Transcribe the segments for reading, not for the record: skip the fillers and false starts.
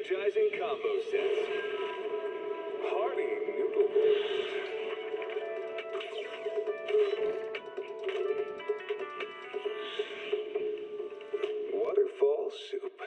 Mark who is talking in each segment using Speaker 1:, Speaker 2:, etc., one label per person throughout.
Speaker 1: energizing combo sets. Hearty noodle bowls. Waterfall soup.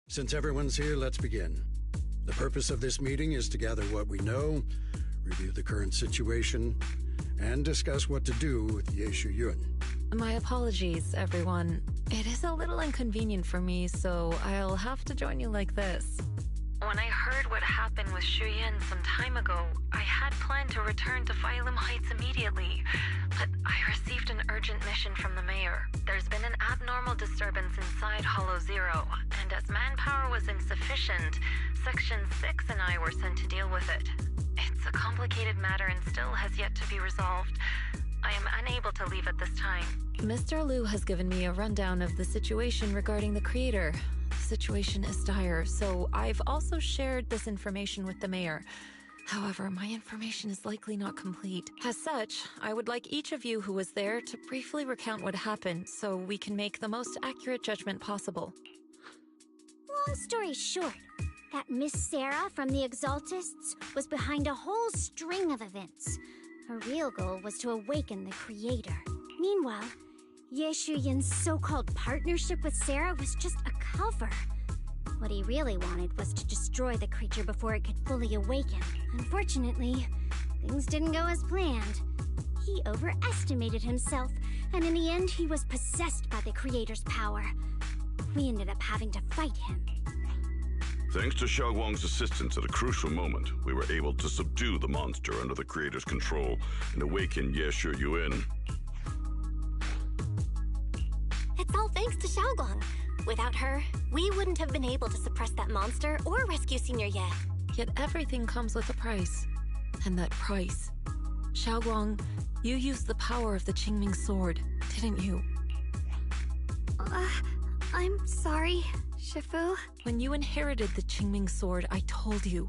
Speaker 2: Since everyone's here, let's begin. The purpose of this meeting is to gather what we know, review the current situation, and discuss what to do with Ye Shuyun.
Speaker 3: My apologies, everyone. It is a little inconvenient for me, so I'll have to join you like this. When I heard what happened with Shuyan some time ago, I had planned to return to Phylum Heights immediately, but I received an urgent mission from the mayor. There's been an abnormal disturbance inside Hollow Zero, and as manpower was insufficient, Section 6 and I were sent to deal with it. It's a complicated matter and still has yet to be resolved. I am unable to leave at this time. Mr. Liu has given me a rundown of the situation regarding the creator. The situation is dire, so I've also shared this information with the mayor. However, my information is likely not complete. As such, I would like each of you who was there to briefly recount what happened so we can make the most accurate judgment possible.
Speaker 4: Long story short, that Miss Sarah from the Exaltists was behind a whole string of events. Her real goal was to awaken the creator. Meanwhile, Ye Shuyin's so-called partnership with Sarah was just a cover. What he really wanted was to destroy the creature before it could fully awaken. Unfortunately, things didn't go as planned. He overestimated himself, and in the end he was possessed by the creator's power. We ended up having to fight him.
Speaker 5: Thanks to Xiaoguang's assistance at a crucial moment, we were able to subdue the monster under the creator's control and awaken Ye Shuyun.
Speaker 6: It's all thanks to Xiaoguang. Without her, we wouldn't have been able to suppress that monster or rescue Senior Ye.
Speaker 3: Yet everything comes with a price. And that price... Xiaoguang, you used the power of the Qingming sword, didn't you?
Speaker 4: I'm sorry, Shifu.
Speaker 3: When you inherited the Qingming sword, I told you,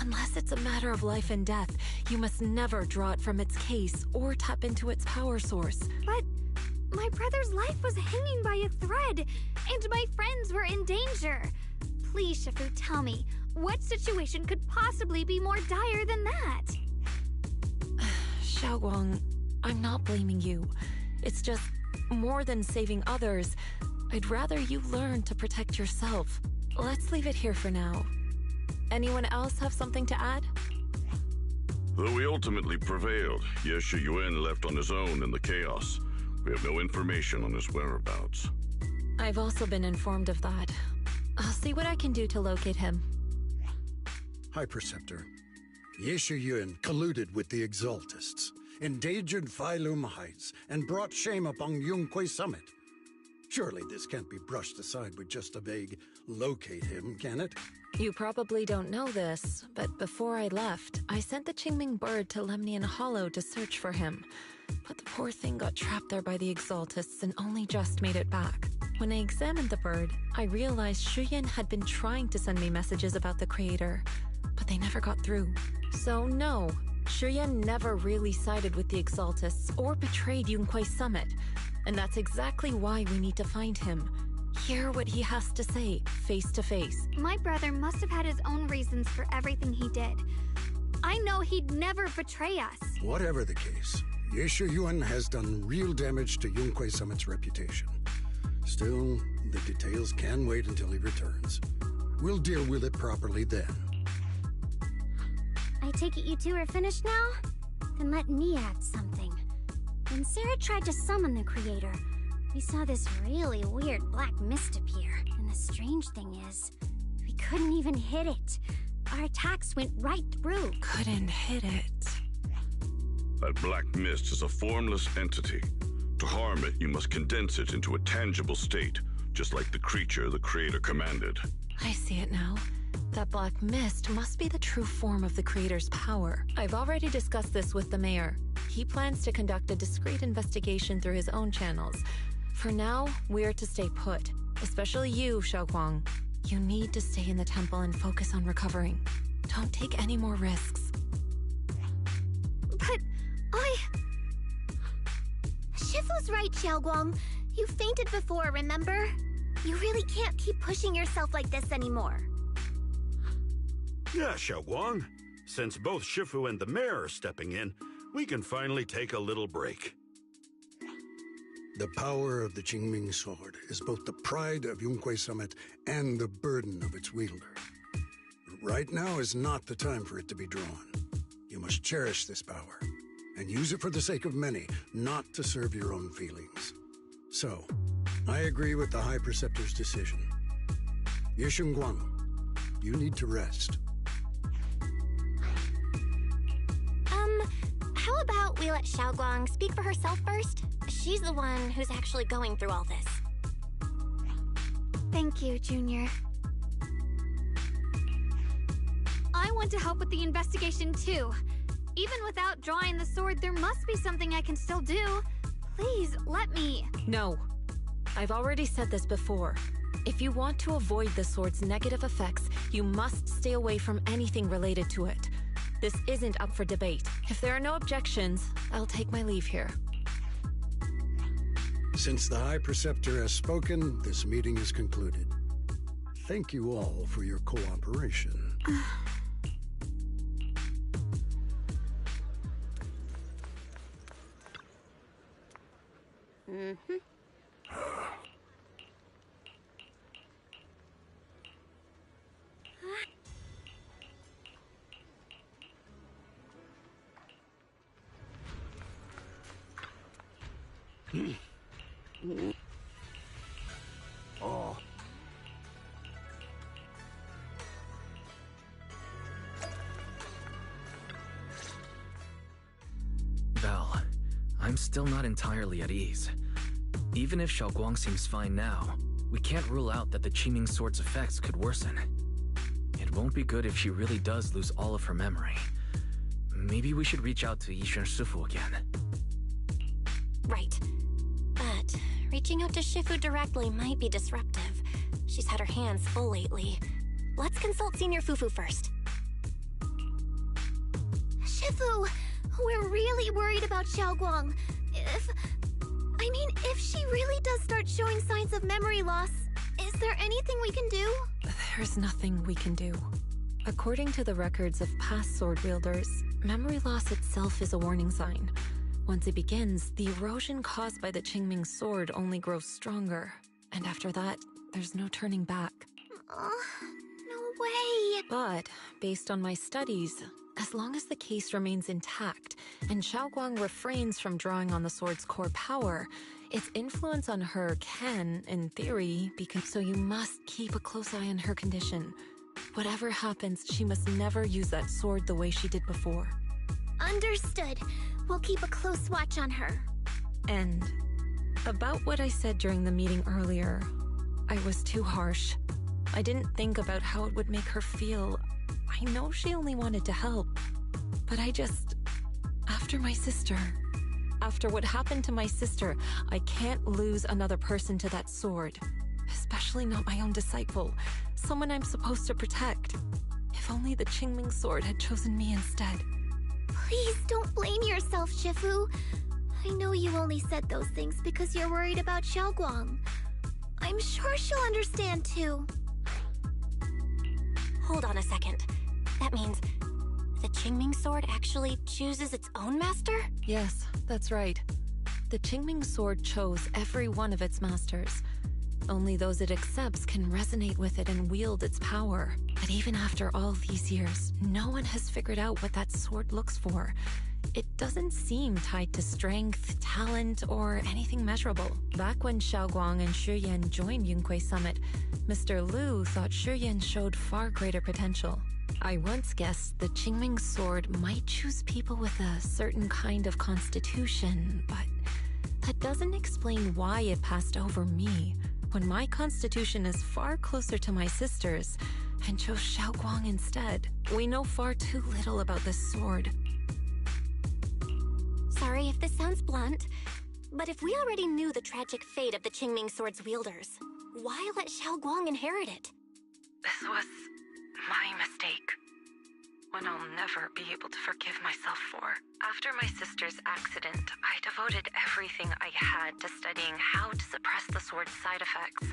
Speaker 3: unless it's a matter of life and death, you must never draw it from its case or tap into its power source.
Speaker 4: But my brother's life was hanging by a thread, and my friends were in danger. Please, Shifu, tell me, what situation could possibly be more dire than that?
Speaker 3: Xiaoguang, I'm not blaming you. It's just, more than saving others, I'd rather you learn to protect yourself. Let's leave it here for now. Anyone else have something to add?
Speaker 5: Though we ultimately prevailed, Ye Shuyun left on his own in the chaos. We have no information on his whereabouts.
Speaker 3: I've also been informed of that. I'll see what I can do to locate him.
Speaker 2: High Preceptor, Ye Shuyun colluded with the Exaltists, endangered Phylum Heights, and brought shame upon Yunque Summit. Surely this can't be brushed aside with just a vague locate him, can it?
Speaker 3: You probably don't know this, but before I left, I sent the Qingming bird to Lemnian Hollow to search for him. But the poor thing got trapped there by the Exaltists and only just made it back. When I examined the bird, I realized Shuyan had been trying to send me messages about the creator, but but they never got through. So no, Shuyan never really sided with the Exaltists or betrayed Yunque's summit. And that's exactly why we need to find him. Hear what he has to say, face to face.
Speaker 7: My brother must have had his own reasons for everything he did. I know he'd never betray us.
Speaker 2: Whatever the case, Ye Shuyuan has done real damage to Yunque Summit's reputation. Still, the details can wait until he returns. We'll deal with it properly then.
Speaker 4: I take it you two are finished now? Then let me add something. When Sarah tried to summon the Creator, we saw this really weird black mist appear. And the strange thing is, we couldn't even hit it. Our attacks went right through.
Speaker 3: Couldn't hit it.
Speaker 5: That black mist is a formless entity. To harm it, you must condense it into a tangible state, just like the creature the Creator commanded.
Speaker 3: I see it now. That black mist must be the true form of the Creator's power. I've already discussed this with the mayor. He plans to conduct a discreet investigation through his own channels. For now, we're to stay put. Especially you, Xiaoguang. You need to stay in the temple and focus on recovering. Don't take any more risks.
Speaker 7: But Shifu's right, Xiaoguang. You fainted before, remember? You really can't keep pushing yourself like this anymore.
Speaker 8: Yeah, Xiaoguang. Since both Shifu and the mayor are stepping in, we can finally take a little break.
Speaker 2: The power of the Qingming sword is both the pride of Yunque Summit and the burden of its wielder. Right now is not the time for it to be drawn. You must cherish this power, and use it for the sake of many, not to serve your own feelings. So, I agree with the High Preceptor's decision. Yishunguang, you need to rest.
Speaker 6: How about we let Xiaoguang speak for herself first? She's the one who's actually going through all this.
Speaker 7: Thank you, Junior. I want to help with the investigation too. Even without drawing the sword, there must be something I can still do. Please, let me.
Speaker 3: No. I've already said this before. If you want to avoid the sword's negative effects, you must stay away from anything related to it. This isn't up for debate. If there are no objections, I'll take my leave here.
Speaker 2: Since the High Preceptor has spoken, this meeting is concluded. Thank you all for your cooperation.
Speaker 8: Oh.
Speaker 9: Val, I'm still not entirely at ease. Even if Xiaoguang seems fine now, we can't rule out that the Qingming Sword's effects could worsen. It won't be good if she really does lose all of her memory. Maybe we should reach out to Yixuan Shifu again.
Speaker 6: Right. But reaching out to Shifu directly might be disruptive. She's had her hands full lately. Let's consult Senior Fufu first.
Speaker 7: Shifu, we're really worried about Xiaoguang. If she really does start showing signs of memory loss, is there anything we can do?
Speaker 3: There's nothing we can do. According to the records of past sword wielders, memory loss itself is a warning sign. Once it begins, the erosion caused by the Qingming sword only grows stronger. And after that, there's no turning back.
Speaker 7: No way.
Speaker 3: But, based on my studies, as long as the case remains intact, and Xiaoguang refrains from drawing on the sword's core power, its influence on her can, in theory, so you must keep a close eye on her condition. Whatever happens, she must never use that sword the way she did before.
Speaker 7: Understood. We'll keep a close watch on her.
Speaker 3: And about what I said during the meeting earlier, I was too harsh. I didn't think about how it would make her feel. I know she only wanted to help, but after what happened to my sister, I can't lose another person to that sword. Especially not my own disciple, someone I'm supposed to protect. If If only the Qingming sword had chosen me instead.
Speaker 4: Please don't blame yourself, Shifu. I know you only said those things because you're worried about Xiaoguang. I'm sure she'll understand too.
Speaker 6: Hold on a second. That means the Qingming sword actually chooses its own master?
Speaker 3: Yes, that's right. The Qingming sword chose every one of its masters. Only those it accepts can resonate with it and wield its power. But even after all these years, no one has figured out what that sword looks for. It doesn't seem tied to strength, talent, or anything measurable. Back when Xiaoguang and Shiyan joined Yunque Summit, Mr. Liu thought Shiyan showed far greater potential. I once guessed the Qingming sword might choose people with a certain kind of constitution, but that doesn't explain why it passed over me, when my constitution is far closer to my sister's, and chose Xiaoguang instead. We know far too little about this sword.
Speaker 6: Sorry if this sounds blunt, but if we already knew the tragic fate of the Qingming sword's wielders, why let Xiaoguang inherit it?
Speaker 3: This was my mistake. One I'll never be able to forgive myself for. After my sister's accident, I devoted everything I had to studying how to suppress the sword's side effects.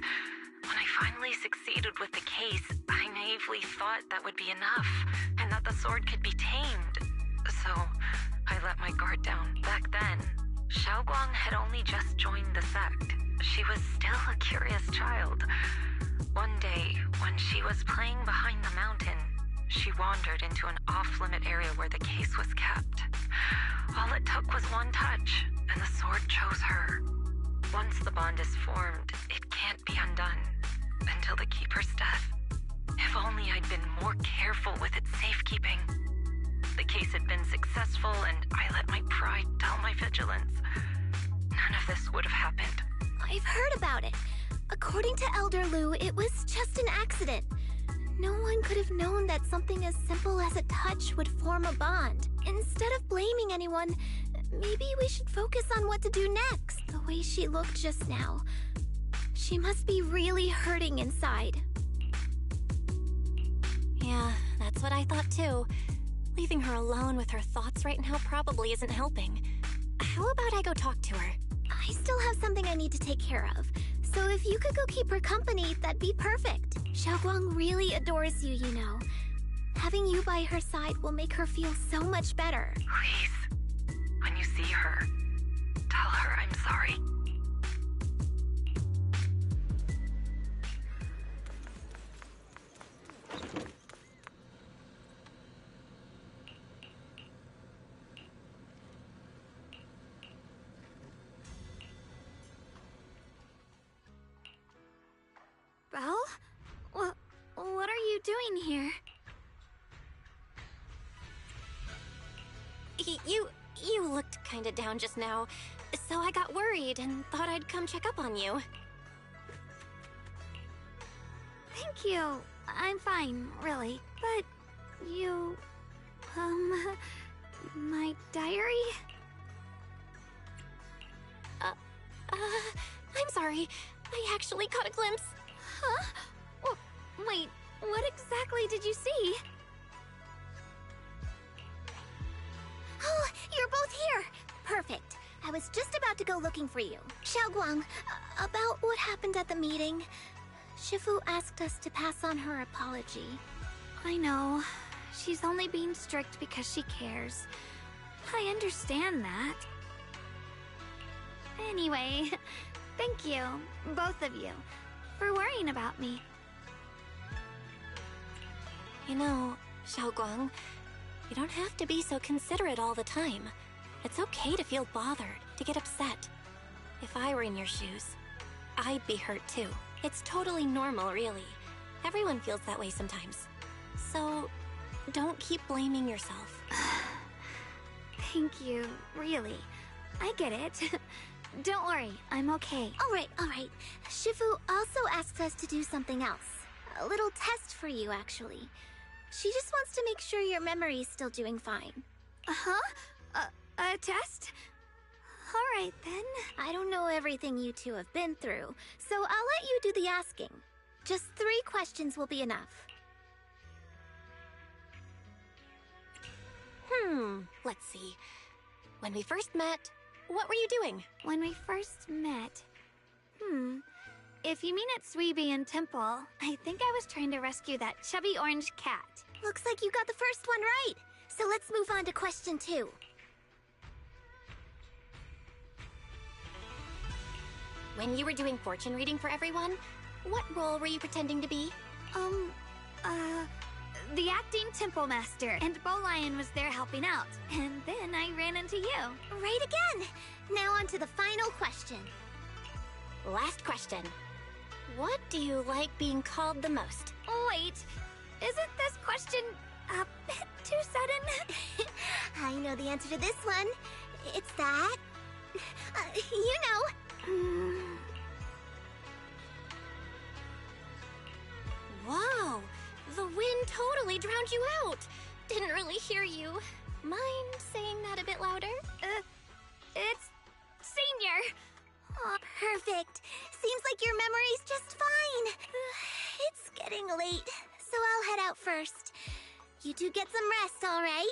Speaker 3: When I finally succeeded with the case, I naively thought that would be enough, and that the sword could be tamed. So, I let my guard down. Back then, Xiaoguang had only just joined the sect. She was still a curious child. One day, when she was playing behind the mountain, she wandered into an off-limit area where the case was kept. All it took was one touch, and the sword chose her. Once the bond is formed, it can't be undone until the Keeper's death. If only I'd been more careful with its safekeeping. The case had been successful, and I let my pride dull my vigilance. None of this would have happened.
Speaker 4: I've heard about it. According to Elder Liu, it was just an accident. No one could have known that something as simple as a touch would form a bond. Instead of blaming anyone, maybe we should focus on what to do next. The way she looked just now. She must be really hurting inside.
Speaker 6: Yeah, that's what I thought too. Leaving her alone with her thoughts right now probably isn't helping. How about I go talk to her?
Speaker 4: I still have something I need to take care of. So if you could go keep her company, that'd be perfect. Xiaoguang really adores you, you know. Having you by her side will make her feel so much better.
Speaker 3: Please, when you see her, tell her I'm sorry.
Speaker 7: Belle? What are you doing here?
Speaker 6: You looked kinda down just now, so I got worried and thought I'd come check up on you.
Speaker 7: Thank you. I'm fine, really. But you... my diary?
Speaker 6: I'm sorry. I actually caught a glimpse.
Speaker 7: Huh? Wait, what exactly did you see?
Speaker 4: Oh, you're both here! Perfect. I was just about to go looking for you. Xiaoguang, about what happened at the meeting. Shifu asked us to pass on her apology.
Speaker 7: I know. She's only being strict because she cares. I understand that. Anyway, thank you, both of you, for worrying about me.
Speaker 6: You know, Xiaoguang, you don't have to be so considerate all the time. It's okay to feel bothered, to get upset. If I were in your shoes, I'd be hurt too. It's totally normal, really. Everyone feels that way sometimes. So, don't keep blaming yourself.
Speaker 7: Thank you, really. I get it. Don't worry, I'm okay.
Speaker 4: All right. Shifu also asked us to do something else. A little test for you, actually. She just wants to make sure your memory's still doing fine.
Speaker 7: Uh-huh? A test? All right, then.
Speaker 4: I don't know everything you two have been through, so I'll let you do the asking. Just 3 questions will be enough.
Speaker 6: Let's see. When we first met, what were you doing?
Speaker 7: When we first met... If you mean at Suibian Temple, I think I was trying to rescue that chubby orange cat.
Speaker 4: Looks like you got the first one right. So let's move on to question 2.
Speaker 6: When you were doing fortune reading for everyone, what role were you pretending to be?
Speaker 7: The acting temple master, and Bolion was there helping out. And then I ran into you.
Speaker 4: Right again! Now on to the final question.
Speaker 6: Last question. What do you like being called the most?
Speaker 7: Wait, isn't this question a bit too sudden?
Speaker 4: I know the answer to this one. It's that... you know.
Speaker 6: Whoa! The wind totally drowned you out! Didn't really hear you. Mind saying that a bit louder?
Speaker 7: It's... Senior!
Speaker 4: Oh, perfect. Seems like your memory's just fine. It's getting late, so I'll head out first. You two get some rest, all right?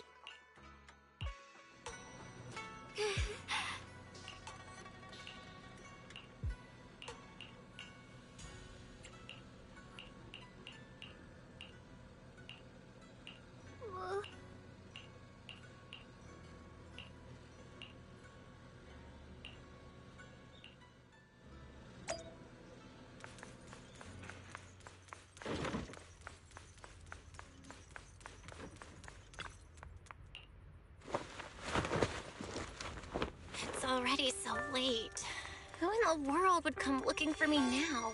Speaker 6: It's already so late. Who in the world would come looking for me now?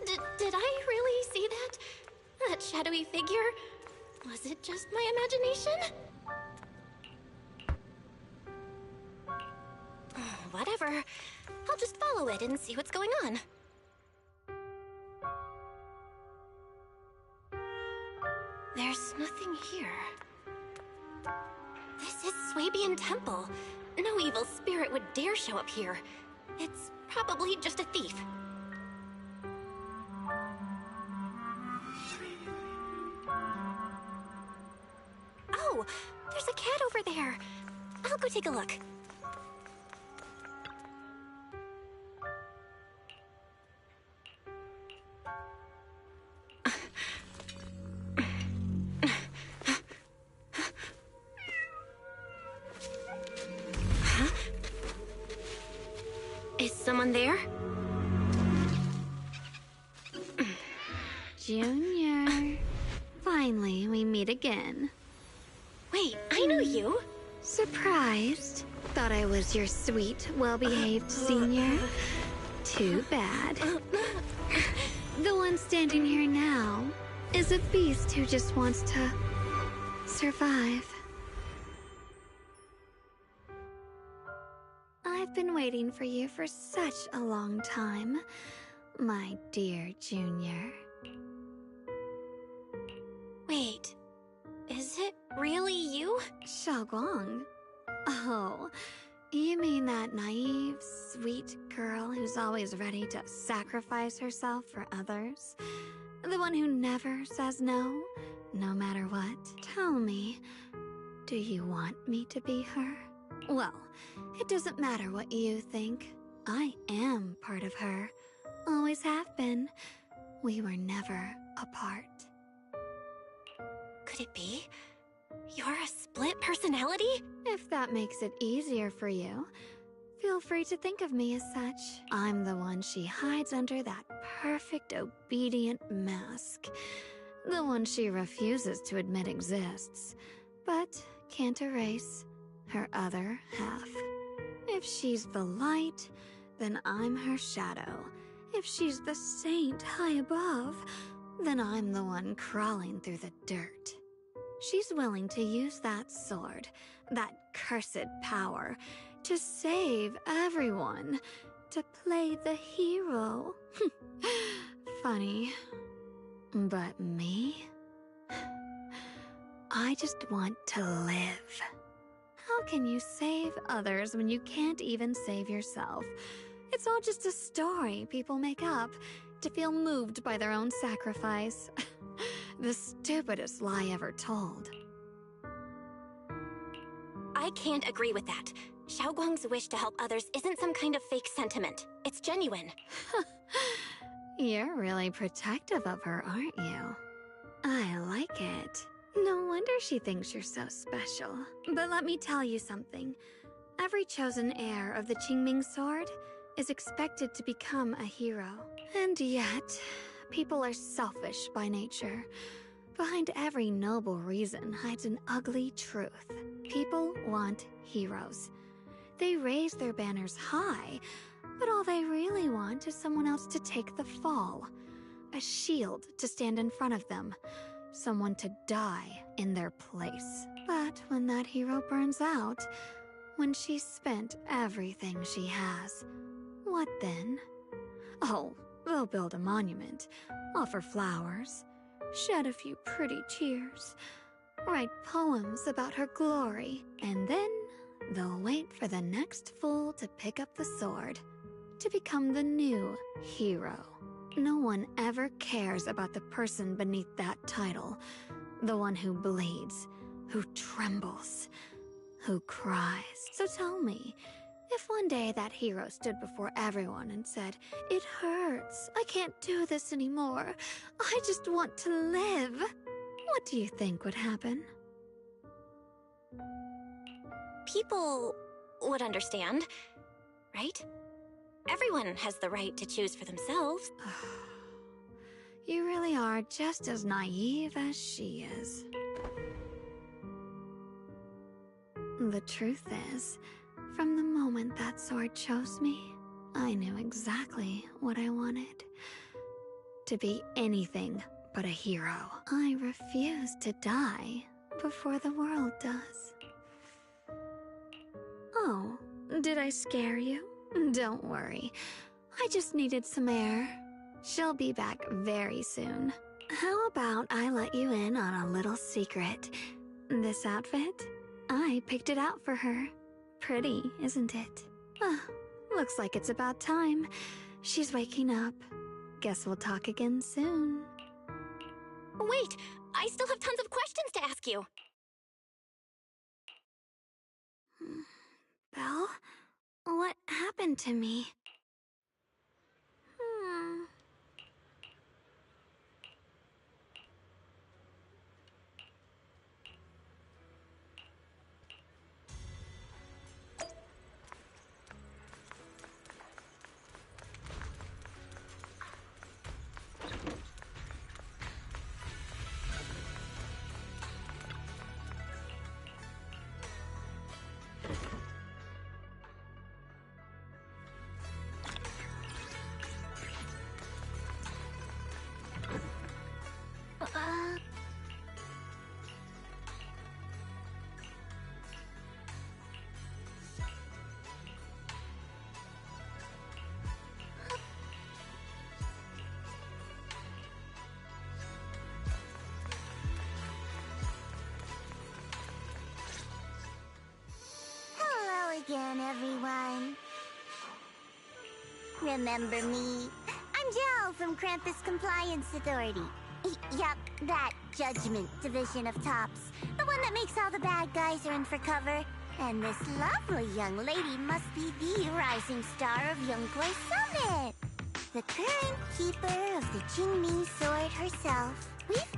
Speaker 6: Did I really see that? That shadowy figure? Was it just my imagination? Whatever. I'll just follow it and see what's going on. There's nothing here. This is Swabian Temple. No evil spirit would dare show up here. It's probably just a thief. Oh, there's a cat over there. I'll go take a look. Is someone there?
Speaker 7: Junior. Finally, we meet again.
Speaker 6: Wait, I know you.
Speaker 7: Surprised? Thought I was your sweet, well-behaved senior? Too bad. The one standing here now is a beast who just wants to survive. I've been waiting for you for such a long time, my dear Junior.
Speaker 6: Wait, is it really you?
Speaker 7: Xiaoguang? Oh, you mean that naive, sweet girl who's always ready to sacrifice herself for others? The one who never says no, no matter what? Tell me, do you want me to be her? Well, it doesn't matter what you think. I am part of her. Always have been. We were never apart.
Speaker 6: Could it be? You're a split personality?
Speaker 7: If that makes it easier for you, feel free to think of me as such. I'm the one she hides under that perfect, obedient mask. The one she refuses to admit exists, but can't erase her other half. If she's the light, then I'm her shadow. If she's the saint high above, then I'm the one crawling through the dirt. She's willing to use that sword, that cursed power, to save everyone, to play the hero. Funny. But me? I just want to live. How can you save others when you can't even save yourself? It's all just a story people make up to feel moved by their own sacrifice. The stupidest lie ever told.
Speaker 6: I can't agree with that. Xiaoguang's wish to help others isn't some kind of fake sentiment. It's genuine.
Speaker 7: You're really protective of her, aren't you? I like it. No wonder she thinks you're so special. But let me tell you something. Every chosen heir of the Qingming sword is expected to become a hero. And yet, people are selfish by nature. Behind every noble reason hides an ugly truth. People want heroes. They raise their banners high, but all they really want is someone else to take the fall. A shield to stand in front of them. Someone to die in their place. But when that hero burns out, when she's spent everything she has, what then? Oh, they'll build a monument, offer flowers, shed a few pretty tears, write poems about her glory, and then they'll wait for the next fool to pick up the sword, to become the new hero. No one ever cares about the person beneath that title, the one who bleeds, who trembles, who cries. So tell me, if one day that hero stood before everyone and said, "It hurts, I can't do this anymore, I just want to live," what do you think would happen?
Speaker 6: People would understand, right? Everyone has the right to choose for themselves.
Speaker 7: You really are just as naive as she is. The truth is, from the moment that sword chose me, I knew exactly what I wanted. To be anything but a hero. I refuse to die before the world does. Oh, did I scare you? Don't worry. I just needed some air. She'll be back very soon. How about I let you in on a little secret? This outfit? I picked it out for her. Pretty, isn't it? Looks like it's about time. She's waking up. Guess we'll talk again soon.
Speaker 6: Wait, I still have tons of questions to ask you.
Speaker 7: Belle? What happened to me?
Speaker 4: Again, everyone. Remember me? I'm Jill from Krampus Compliance Authority. Yup, that Judgment Division of Tops. The one that makes all the bad guys run for cover. And this lovely young lady must be the rising star of Yunkwei Summit. The current keeper of the Qingming sword herself. We've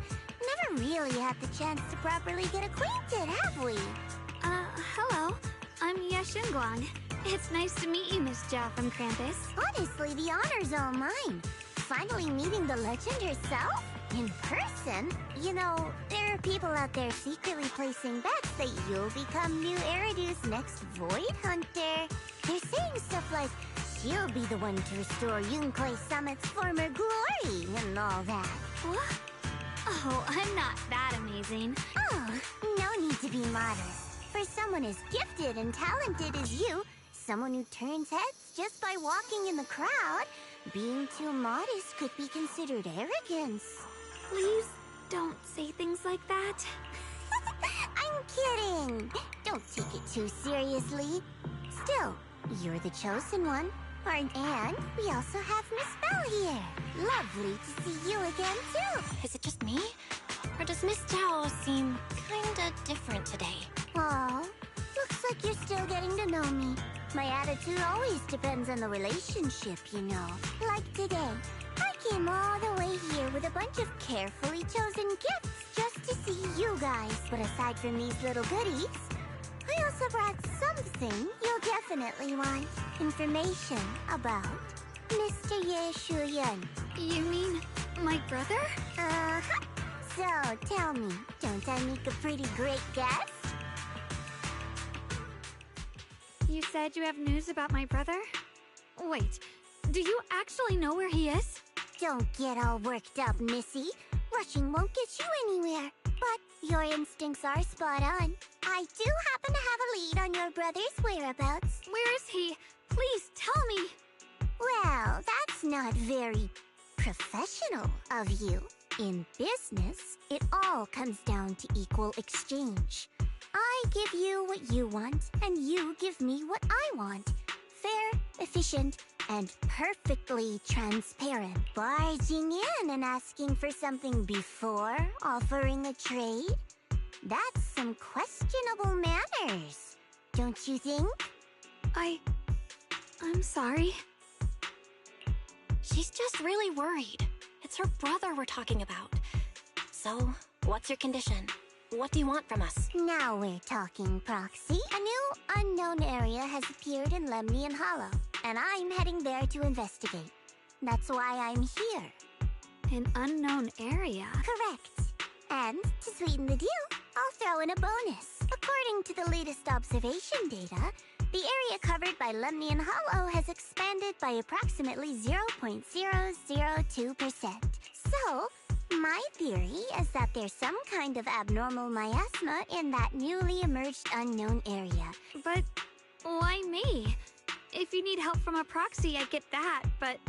Speaker 4: never really had the chance to properly get acquainted, have we?
Speaker 7: Hello. I'm Yashunguang. It's nice to meet you, Miss Jia from Krampus.
Speaker 4: Honestly, the honor's all mine. Finally meeting the legend herself? In person? You know, there are people out there secretly placing bets that you'll become new Eridu's next Void Hunter. They're saying stuff like, she'll be the one to restore Yunkwei Summit's former glory and all that.
Speaker 7: What? Oh, I'm not that amazing.
Speaker 4: Oh, no need to be modest. For someone as gifted and talented as you, someone who turns heads just by walking in the crowd, being too modest could be considered arrogance.
Speaker 7: Please don't say things like that.
Speaker 4: I'm kidding. Don't take it too seriously. Still, you're the chosen one. And we also have Miss Belle here. Lovely to see you again, too.
Speaker 6: Is it just me? Or does Miss Zhao seem kinda different today?
Speaker 4: Aw, looks You're still getting to know me. My attitude always depends on the relationship, you know. Like today, I came all the way here with a bunch of carefully chosen gifts just to see you guys. But aside from these little goodies, I also brought something you'll definitely want. Information about Mr. Ye Shuyan.
Speaker 7: You mean my brother?
Speaker 4: Uh-huh. So, tell me, don't I make a pretty great guess?
Speaker 7: You said you have news about my brother? Wait, do you actually know where he is?
Speaker 4: Don't get all worked up, Missy. Rushing won't get you anywhere. But your instincts are spot on. I do happen to have a lead on your brother's whereabouts.
Speaker 7: Where is he? Please tell me.
Speaker 4: Well, that's not very professional of you. In business, it all comes down to equal exchange. I give you what you want, and you give me what I want. Fair, efficient, and perfectly transparent. Barging in and asking for something before offering a trade? That's some questionable manners, don't you think?
Speaker 7: I'm sorry.
Speaker 6: She's just really worried. It's her brother we're talking about. So, what's your condition? What do you want from us?
Speaker 4: Now we're talking, Proxy. A new unknown area has appeared in Lemnian Hollow, and I'm heading there to investigate. That's why I'm here.
Speaker 7: An unknown area?
Speaker 4: Correct. And to sweeten the deal, I'll throw in a bonus. According to the latest observation data, the area covered by Lemnian Hollow has expanded by approximately 0.002%. So, my theory is that there's some kind of abnormal miasma in that newly emerged unknown area.
Speaker 7: But why me? If you need help from a proxy, I get that, but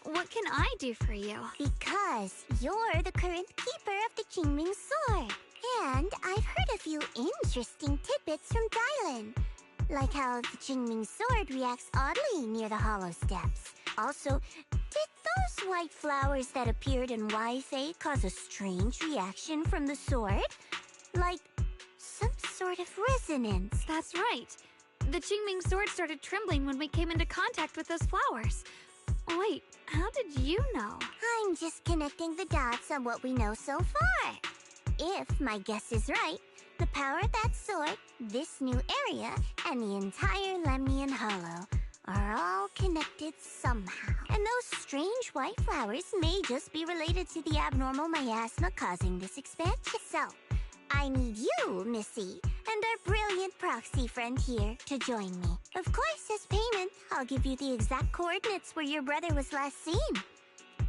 Speaker 7: what can I do for you?
Speaker 4: Because you're the current keeper of the Qingming Sword. And I've heard a few interesting tidbits from Dylan. Like how the Qingming Sword reacts oddly near the hollow steps. Also, did those white flowers that appeared in Waifei cause a strange reaction from the sword? Like, some sort of resonance.
Speaker 7: That's right. The Qingming Sword started trembling when we came into contact with those flowers. Wait, how did you know?
Speaker 4: I'm just connecting the dots on what we know so far. If my guess is right, the power of that sword, this new area, and the entire Lemnian Hollow are all connected somehow. And those strange white flowers may just be related to the abnormal miasma causing this expansion. So, I need you, Missy, and our brilliant proxy friend here to join me. Of course, as payment, I'll give you the exact coordinates where your brother was last seen.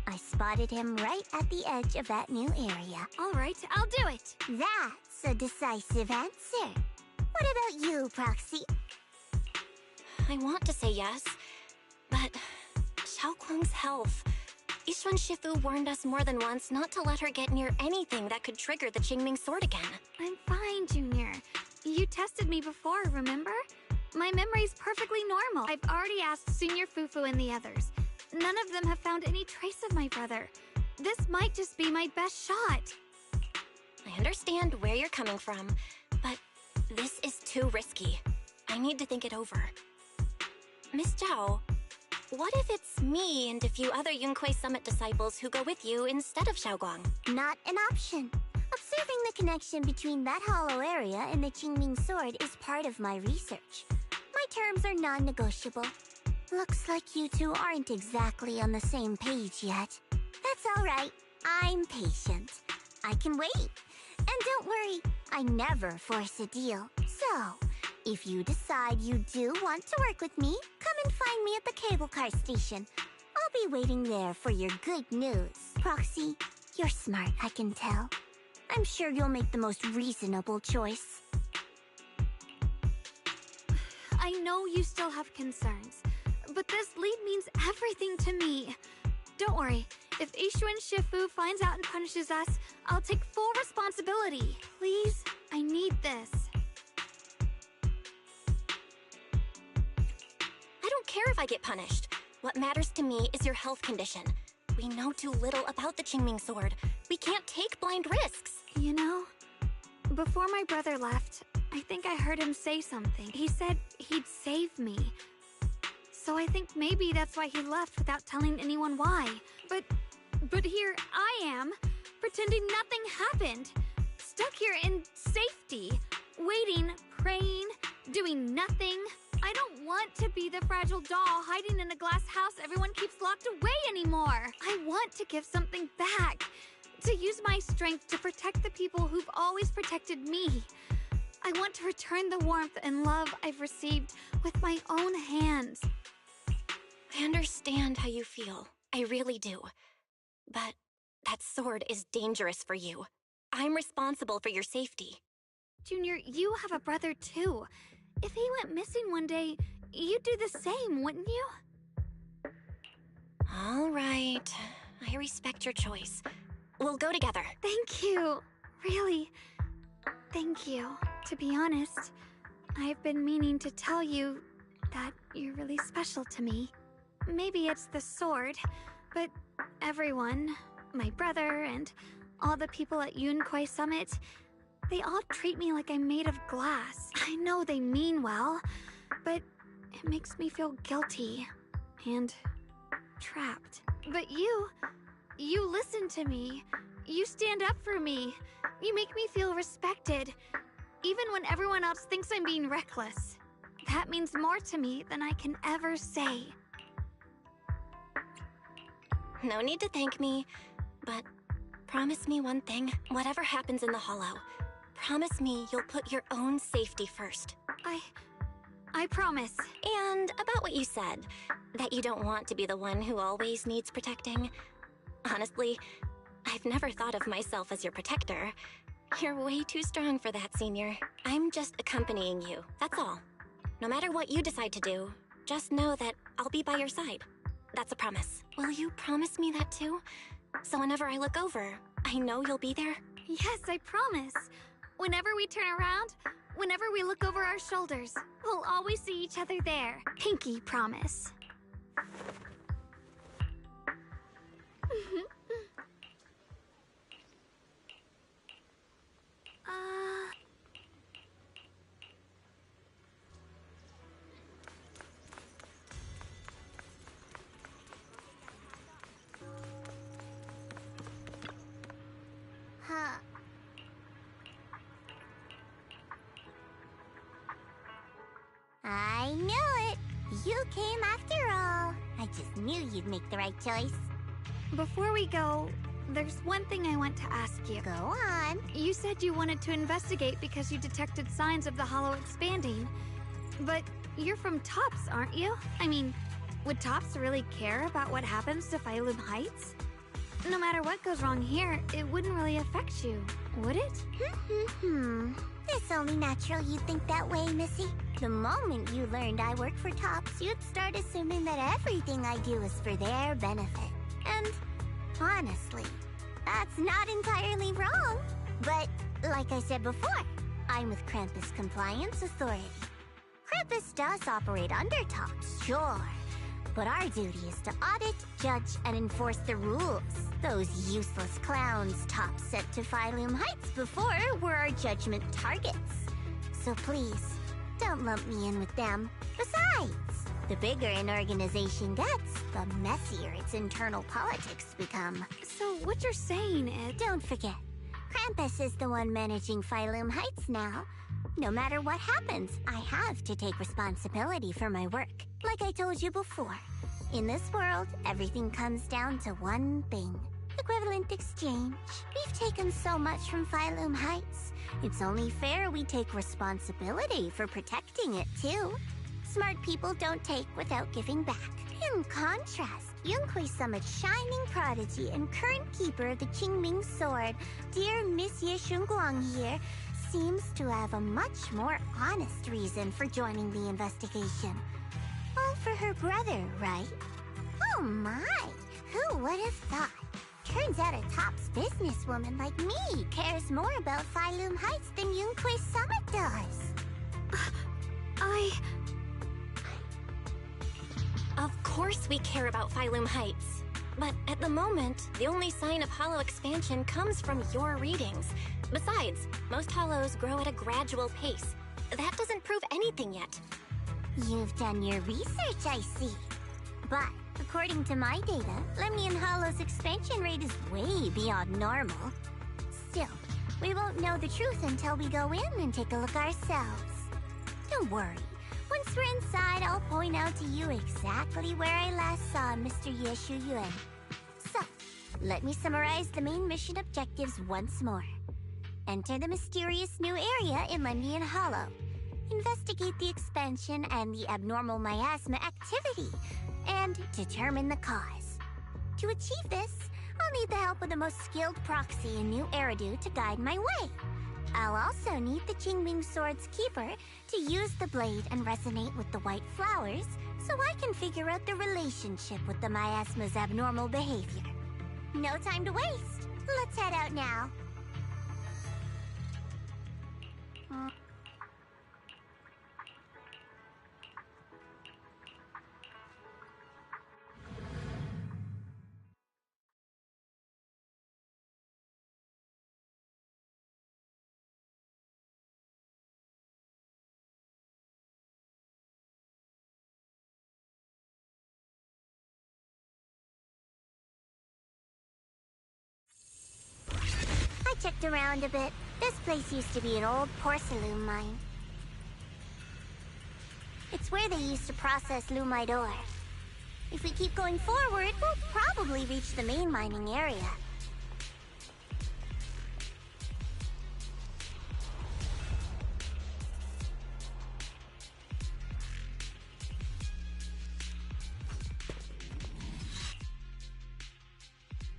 Speaker 4: I spotted him right at the edge of that new area.
Speaker 7: All right, I'll do it.
Speaker 4: That's a decisive answer. What about you, Proxy?
Speaker 6: I want to say yes, but Xiaoguang's health. Yishuan Shifu warned us more than once not to let her get near anything that could trigger the Qingming Sword again.
Speaker 7: I'm fine, Junior. You tested me before, remember? My memory's perfectly normal. I've already asked Senior Fufu and the others. None of them have found any trace of my brother. This might just be my best shot.
Speaker 6: I understand where you're coming from, but this is too risky. I need to think it over. Miss Zhao, what if it's me and a few other Yunquei Summit disciples who go with you instead of Xiaoguang?
Speaker 4: Not an option. Observing the connection between that hollow area and the Qingming Sword is part of my research. My terms are non-negotiable. Looks like you two aren't exactly on the same page yet. That's all right. I'm patient. I can wait. And don't worry, I never force a deal. So, if you decide you do want to work with me, come and find me at the cable car station. I'll be waiting there for your good news. Proxy, you're smart, I can tell. I'm sure you'll make the most reasonable choice.
Speaker 7: I know you still have concerns, but this lead means everything to me. Don't worry, if Yishuan Shifu finds out and punishes us, I'll take full responsibility. Please, I need this.
Speaker 6: I don't care if I get punished. What matters to me is your health condition. We know too little about the Qingming Sword. We can't take blind risks.
Speaker 7: You know, before my brother left, I I think I heard him say something. He said he'd save me. So I think maybe that's why he left without telling anyone why. But here I am, pretending nothing happened. Stuck here in safety, waiting, praying, doing nothing. I don't want to be the fragile doll hiding in a glass house everyone keeps locked away anymore. I want to give something back, to use my strength to protect the people who've always protected me. I want to return the warmth and love I've received with my own hands.
Speaker 6: I understand how you feel. I really do. But that sword is dangerous for you. I'm responsible for your safety.
Speaker 7: Junior, you have a brother too. If he went missing one day, you'd do the same, wouldn't you?
Speaker 6: All right. I respect your choice. We'll go together.
Speaker 7: Thank you. Really. Thank you. To be honest, I've been meaning to tell you that you're really special to me. Maybe it's the sword, but everyone, my brother and all the people at Yunquay Summit, they all treat me like I'm made of glass. I know they mean well, but it makes me feel guilty and trapped. But you listen to me. You stand up for me. You make me feel respected, even when everyone else thinks I'm being reckless. That means more to me than I can ever say.
Speaker 6: No need to thank me, but promise me one thing. Whatever happens in the Hollow, promise me you'll put your own safety first.
Speaker 7: I promise.
Speaker 6: And about what you said, that you don't want to be the one who always needs protecting. Honestly, I've never thought of myself as your protector. You're way too strong for that, Senior. I'm just accompanying you, that's all. No matter what you decide to do, just know that I'll be by your side. That's a promise. Will you promise me that too? So whenever I look over, I know you'll be there?
Speaker 7: Yes, I promise. Whenever we turn around, whenever we look over our shoulders, we'll always see each other there. Pinky promise.
Speaker 4: I knew it! You came after all. I just knew you'd make the right choice.
Speaker 7: Before we go, there's one thing I want to ask you.
Speaker 4: Go on.
Speaker 7: You said you wanted to investigate because you detected signs of the Hollow expanding. But you're from Tops, aren't you? I mean, would Tops really care about what happens to Phylum Heights? No matter what goes wrong here, it wouldn't really affect you, would it?
Speaker 4: It's only natural you think that way, Missy. The moment you learned I work for Tops, you'd start assuming that everything I do is for their benefit. And honestly, that's not entirely wrong. But like I said before, I'm with Krampus Compliance Authority. Krampus does operate under Tops, sure. But our duty is to audit, judge, and enforce the rules. Those useless clowns Tops sent to Phylum Heights before were our judgment targets. So please, don't lump me in with them. Besides, the bigger an organization gets, the messier its internal politics become.
Speaker 7: So what you're saying is...
Speaker 4: Don't forget, Krampus is the one managing Phylum Heights now. No matter what happens, I have to take responsibility for my work. Like I told you before, in this world, everything comes down to one thing. Equivalent exchange. We've taken so much from Phylum Heights. It's only fair we take responsibility for protecting it, too. Smart people don't take without giving back. In contrast, Yunquay Summit's shining prodigy and current keeper of the Qingming Sword, dear Miss Ye Shunguang here, seems to have a much more honest reason for joining the investigation. All for her brother, right? Oh my! Who would have thought? Turns out a Tops businesswoman like me cares more about Phylum Heights than Yunquay Summit does.
Speaker 6: Of course we care about Phylum Heights. But at the moment, the only sign of hollow expansion comes from your readings. Besides, most hollows grow at a gradual pace. that doesn't prove anything yet.
Speaker 4: You've done your research, I see. But according to my data, Lemnian Hollow's expansion rate is way beyond normal. Still, we won't know the truth until we go in and take a look ourselves. Don't worry. Once we're inside, I'll point out to you exactly where I last saw Mr. Yeshu Yuan. So, let me summarize the main mission objectives once more. Enter the mysterious new area in Lemnian Hollow. Investigate the expansion and the abnormal miasma activity, and determine the cause. To achieve this, I'll need the help of the most skilled proxy in New Eridu to guide my way. I'll also need the Qingming Sword's keeper to use the blade and resonate with the white flowers so I can figure out the relationship with the miasma's abnormal behavior. No time to waste. Let's head out now. I checked around a bit. This place used to be an old porcelain mine. It's where they used to process lumite ore. If we keep going forward, we'll probably reach the main mining area.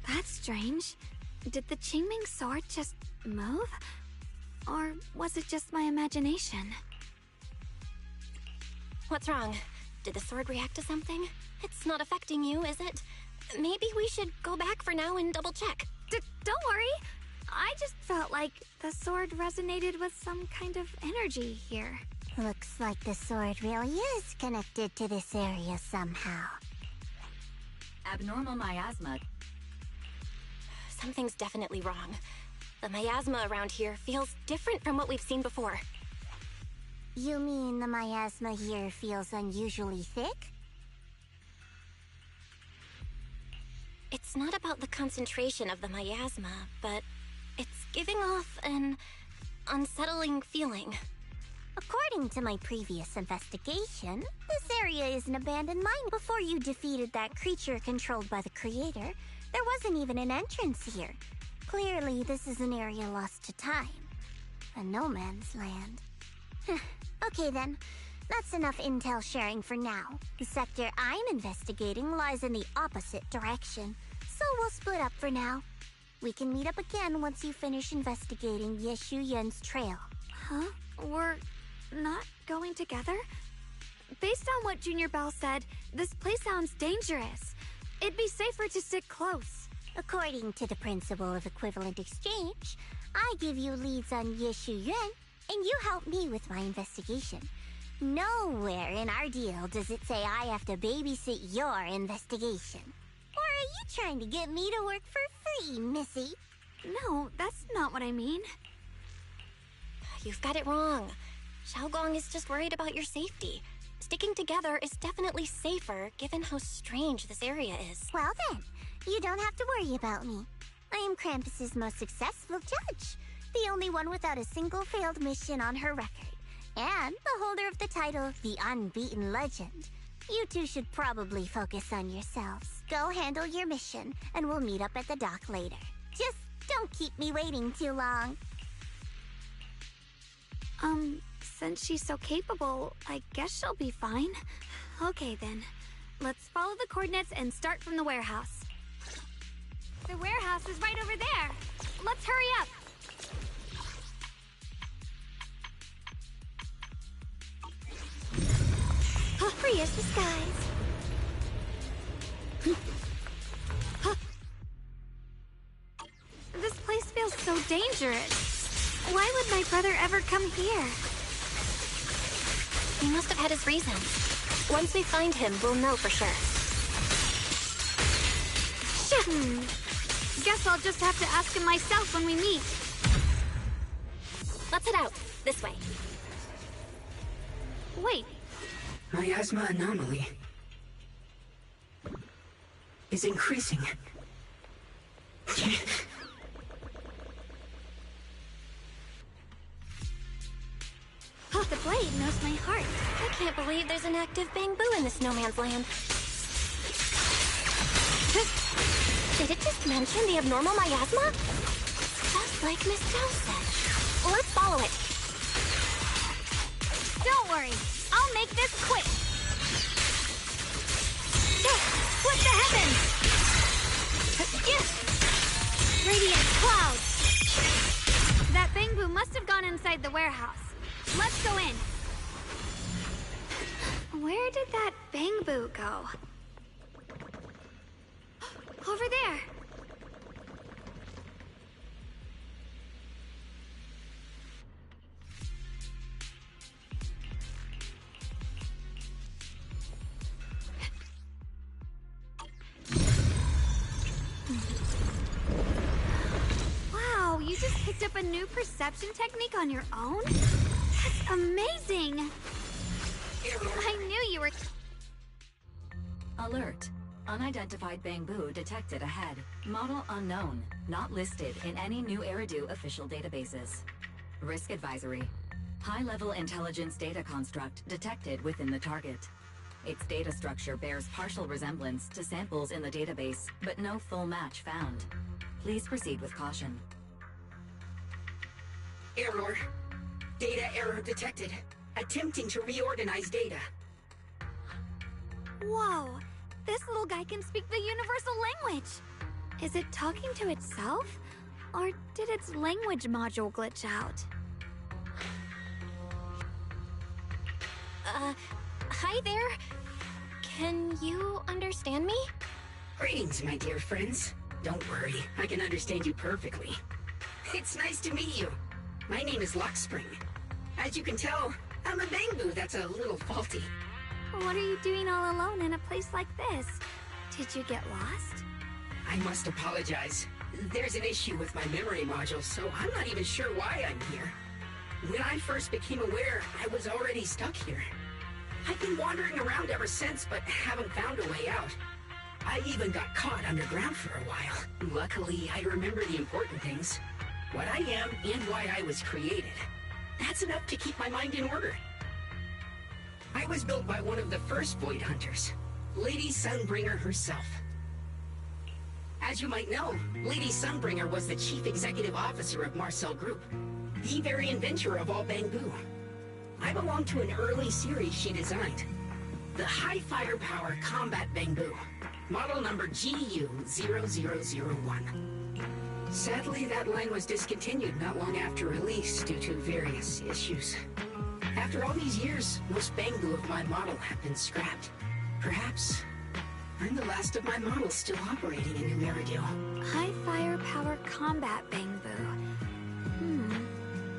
Speaker 7: That's strange. Did the Qingming sword just move? Or was it just my imagination?
Speaker 6: What's wrong? Did the sword react to something? It's not affecting you, is it? Maybe we should go back for now and double check.
Speaker 7: Don't worry. I just felt like the sword resonated with some kind of energy here.
Speaker 4: Looks like the sword really is connected to this area somehow.
Speaker 10: Abnormal miasma.
Speaker 6: Something's definitely wrong. The miasma around here feels different from what we've seen before.
Speaker 4: You mean the miasma here feels unusually thick?
Speaker 6: It's not about the concentration of the miasma, but it's giving off an unsettling feeling.
Speaker 4: According to my previous investigation, this area is an abandoned mine. Before you defeated that creature controlled by the Creator, there wasn't even an entrance here. Clearly, this is an area lost to time. A no-man's land. Okay then, that's enough intel sharing for now. The sector I'm investigating lies in the opposite direction, so we'll split up for now. We can meet up again once you finish investigating Yeshu Yuan's trail.
Speaker 7: Huh? We're not going together? Based on what Junior Bell said, this place sounds dangerous. It'd be safer to stick close.
Speaker 4: According to the principle of equivalent exchange, I give you leads on Yeshu Yuan, and you help me with my investigation. Nowhere in our deal does it say I have to babysit your investigation. Or are you trying to get me to work for free, Missy?
Speaker 7: No, that's not what I mean.
Speaker 6: You've got it wrong. Xiaogong is just worried about your safety. Sticking together is definitely safer, given how strange this area is.
Speaker 4: Well then, you don't have to worry about me. I am Krampus's most successful judge, the only one without a single failed mission on her record, and the holder of the title, the Unbeaten Legend. You two should probably focus on yourselves. Go handle your mission, and we'll meet up at the dock later. Just don't keep me waiting too long.
Speaker 7: Since she's so capable, I guess she'll be fine. Okay then, let's follow the coordinates and start from the warehouse. The warehouse is right over there. Let's hurry up.
Speaker 4: Free as the skies.
Speaker 7: This place feels so dangerous. Why would my brother ever come here?
Speaker 6: He must have had his reasons. Once we find him, we'll know for sure.
Speaker 7: Guess I'll just have to ask him myself when we meet.
Speaker 6: Let's head out. This way.
Speaker 4: Wait.
Speaker 10: Miasma anomaly is increasing.
Speaker 4: Oh, the blade knows my heart.
Speaker 6: I can't believe there's an active bamboo in this no man's land. Did it just mention the abnormal miasma? Just like Miss Zhao said. Let's follow it.
Speaker 4: Don't worry. I'll make this quick. What the heavens? Radiant clouds. That bamboo must have gone inside the warehouse. Let's go in. Where did that bamboo go? Over there. Wow, you just picked up a new perception technique on your own? That's amazing! I knew you were...
Speaker 11: Alert. Unidentified bamboo detected ahead. Model unknown. Not listed in any new Eridu official databases. Risk advisory. High-level intelligence data construct detected within the target. Its data structure bears partial resemblance to samples in the database, but no full match found. Please proceed with caution.
Speaker 10: Error. Data error detected. Attempting to reorganize data.
Speaker 4: Whoa! This little guy can speak the universal language! Is it talking to itself? Or did its language module glitch out?
Speaker 6: Hi there. Can you understand me?
Speaker 10: Greetings, my dear friends. Don't worry, I can understand you perfectly. It's nice to meet you. My name is Lockspring. As you can tell, I'm a bamboo that's a little faulty.
Speaker 4: What are you doing all alone in a place like this? Did you get lost?
Speaker 10: I must apologize. There's an issue with my memory module, so I'm not even sure why I'm here. When I first became aware, I was already stuck here. I've been wandering around ever since, but haven't found a way out. I even got caught underground for a while. Luckily, I remember the important things. What I am and why I was created. That's enough to keep my mind in order. I was built by one of the first Void Hunters, Lady Sunbringer herself. As you might know, Lady Sunbringer was the chief executive officer of Marcel Group, the very inventor of all bamboo. I belong to an early series she designed, the High Firepower Combat Bamboo, model number GU0001. Sadly, that line was discontinued not long after release due to various issues. After all these years, most bamboo of my model have been scrapped. Perhaps I'm the last of my models still operating in New Eridu.
Speaker 4: High firepower combat bamboo.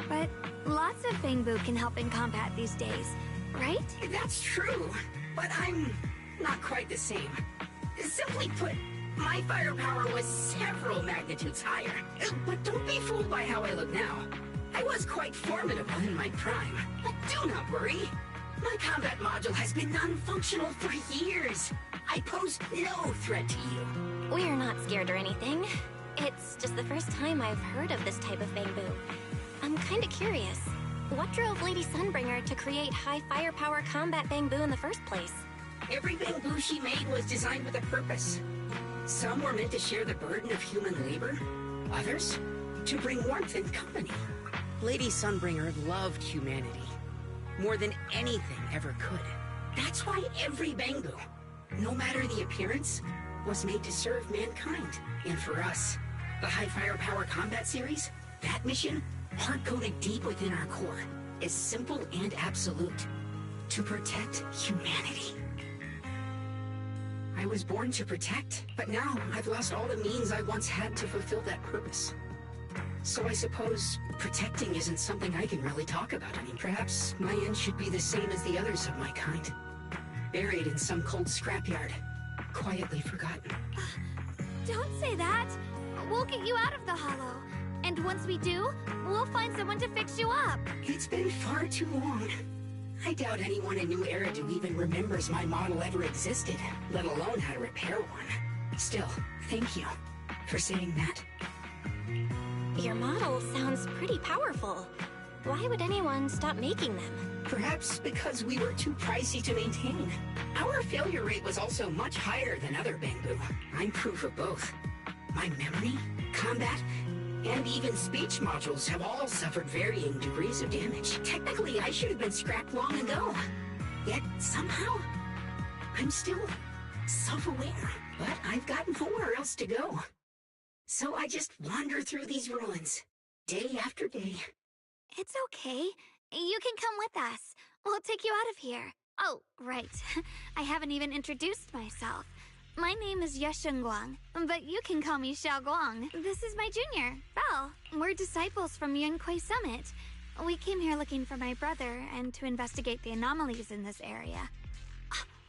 Speaker 4: But lots of bamboo can help in combat these days, right?
Speaker 10: That's true, but I'm not quite the same. Simply put, my firepower was several magnitudes higher. But don't be fooled by how I look now. I was quite formidable in my prime. But do not worry. My combat module has been non-functional for years. I pose no threat to you.
Speaker 6: We're not scared or anything. It's just the first time I've heard of this type of bamboo. I'm kinda curious. What drove Lady Sunbringer to create high firepower combat bamboo in the first place?
Speaker 10: Every bamboo she made was designed with a purpose. Some were meant to share the burden of human labor. Others, to bring warmth and company. Lady Sunbringer loved humanity. More than anything ever could. That's why every bamboo, no matter the appearance, was made to serve mankind. And for us, the High Firepower Combat Series, that mission, hard-coded deep within our core, is simple and absolute. To protect humanity. I was born to protect, but now I've lost all the means I once had to fulfill that purpose. So I suppose protecting isn't something I can really talk about. I mean, perhaps my end should be the same as the others of my kind. Buried in some cold scrapyard. Quietly forgotten.
Speaker 4: Don't say that! We'll get you out of the hollow. And once we do, we'll find someone to fix you up.
Speaker 10: It's been far too long. I doubt anyone in New Eridu even remembers my model ever existed, let alone how to repair one. Still, thank you for saying that.
Speaker 6: Your model sounds pretty powerful. Why would anyone stop making them?
Speaker 10: Perhaps because we were too pricey to maintain. Our failure rate was also much higher than other Bangbu. I'm proof of both. My memory, combat, and even speech modules have all suffered varying degrees of damage. Technically, I should have been scrapped long ago. Yet, somehow, I'm still self-aware. But I've got nowhere else to go. So I just wander through these ruins, day after day.
Speaker 7: It's okay. You can come with us. We'll take you out of here. Oh, right. I haven't even introduced myself. My name is Yeshengguang, but you can call me Xiaoguang. This is my junior, Belle. We're disciples from Yunquay Summit. We came here looking for my brother and to investigate the anomalies in this area.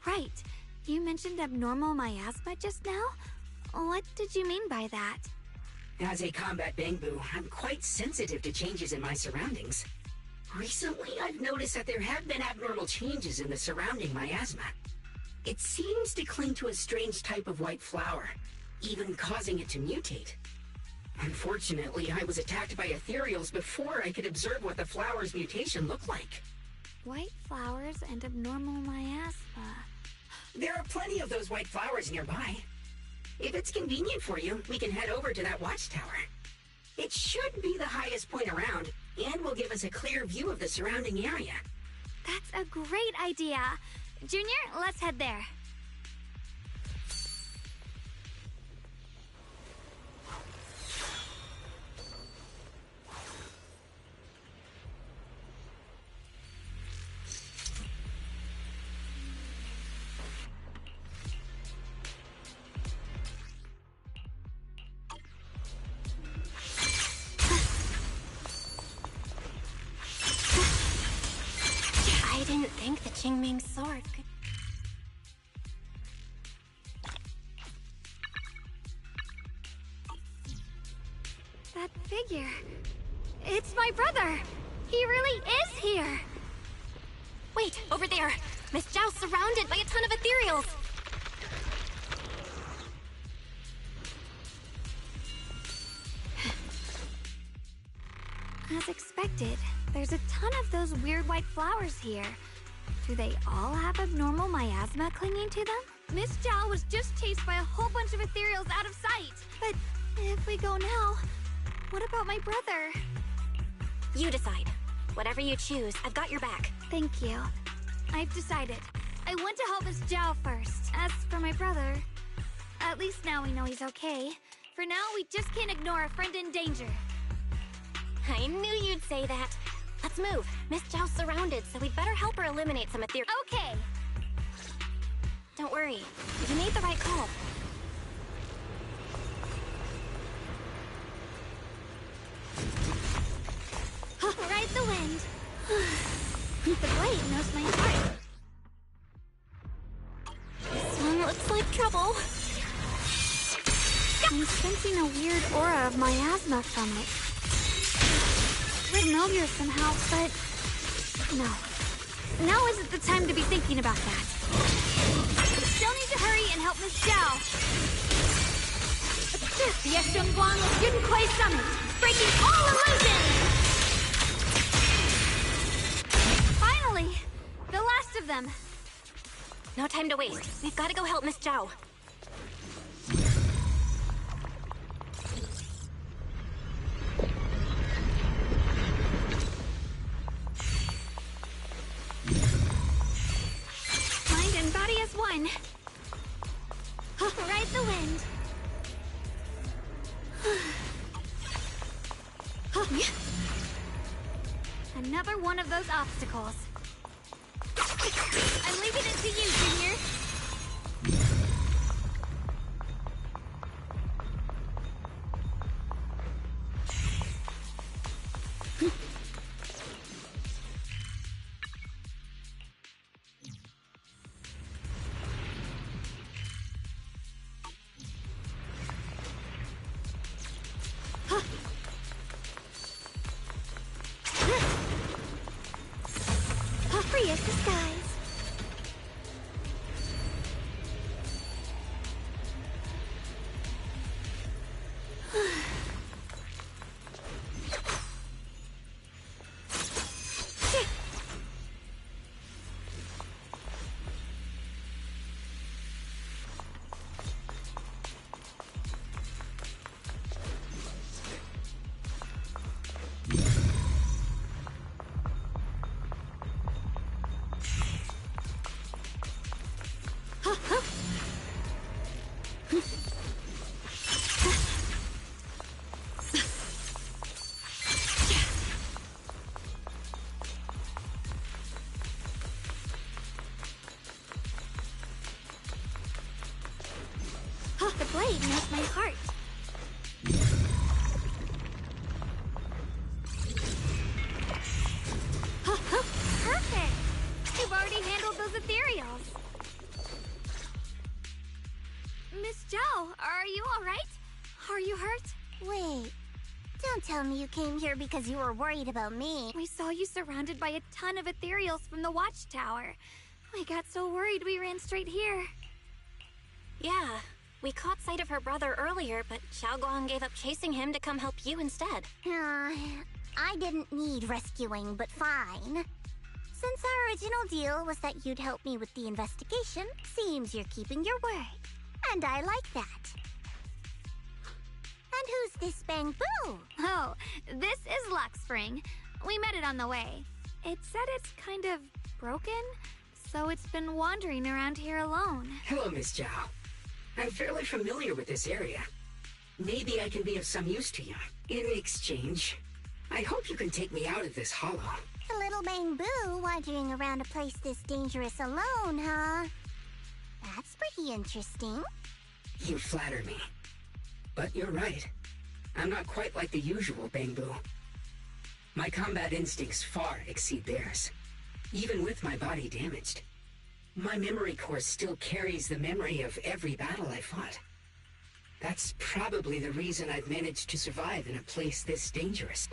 Speaker 7: Right. You mentioned abnormal miasma just now? What did you mean by that?
Speaker 10: As a combat Bangbu, I'm quite sensitive to changes in my surroundings. Recently, I've noticed that there have been abnormal changes in the surrounding miasma. It seems to cling to a strange type of white flower, even causing it to mutate. Unfortunately, I was attacked by ethereals before I could observe what the flower's mutation looked like.
Speaker 7: White flowers and abnormal miasma.
Speaker 10: There are plenty of those white flowers nearby. If it's convenient for you, we can head over to that watchtower. It should be the highest point around, and will give us a clear view of the surrounding area.
Speaker 7: That's a great idea. Junior, let's head there.
Speaker 6: I didn't think the Qingming sword could...
Speaker 7: That figure. It's my brother. He really is here.
Speaker 6: Wait, over there. Miss Zhao's surrounded by a ton of ethereals.
Speaker 7: As expected, there's a ton of those weird white flowers here. Do they all have abnormal miasma clinging to them? Miss Zhao was just chased by a whole bunch of ethereals out of sight. But if we go now, what about my brother?
Speaker 6: You decide. Whatever you choose, I've got your back.
Speaker 7: Thank you. I've decided. I want to help Miss Zhao first. As for my brother, at least now we know he's okay. For now, we just can't ignore a friend in danger.
Speaker 6: I knew you'd say that. Let's move. Miss Zhao's surrounded, so we'd better help her eliminate some ethereal...
Speaker 7: Okay!
Speaker 6: Don't worry. You made the right call.
Speaker 7: Ride the wind. The blade knows my heart.
Speaker 6: This one looks like trouble.
Speaker 7: I'm sensing a weird aura of miasma from it. Familiar somehow, but... no. Now isn't the time to be thinking about that. We still need to hurry and help Miss Zhao. Assist Yeshengguang of Yunquay Summit, breaking all illusions! Finally! The last of them.
Speaker 6: No time to waste. We've got to go help Miss Zhao.
Speaker 7: Mind and body as one. Ride the wind. Another one of those obstacles. I'm leaving it to you, Junior.
Speaker 4: free as the skies. The blade knows my heart. Perfect! You've already handled those ethereals. Miss Zhao, are you alright? Are you hurt? Wait, don't tell me you came here because you were worried about me.
Speaker 7: We saw you surrounded by a ton of ethereals from the watchtower. We got so worried we ran straight here.
Speaker 6: Yeah, we caught sight of her brother earlier, but Xiaoguang gave up chasing him to come help you instead.
Speaker 4: I didn't need rescuing, but fine. Since our original deal was that you'd help me with the investigation, seems you're keeping your word. And I like that. And who's this Bangbu?
Speaker 7: Oh, this is Luxspring. We met it on the way. It said it's kind of broken, so it's been wandering around here alone.
Speaker 10: Hello, Miss Zhao. I'm fairly familiar with this area. Maybe I can be of some use to you. In exchange, I hope you can take me out of this hollow.
Speaker 4: A little Bangbu wandering around a place this dangerous alone, huh? That's pretty interesting.
Speaker 10: You flatter me. But you're right. I'm not quite like the usual Bangbu. My combat instincts far exceed theirs. Even with my body damaged, my memory core still carries the memory of every battle I fought. That's probably the reason I've managed to survive in a place this dangerous.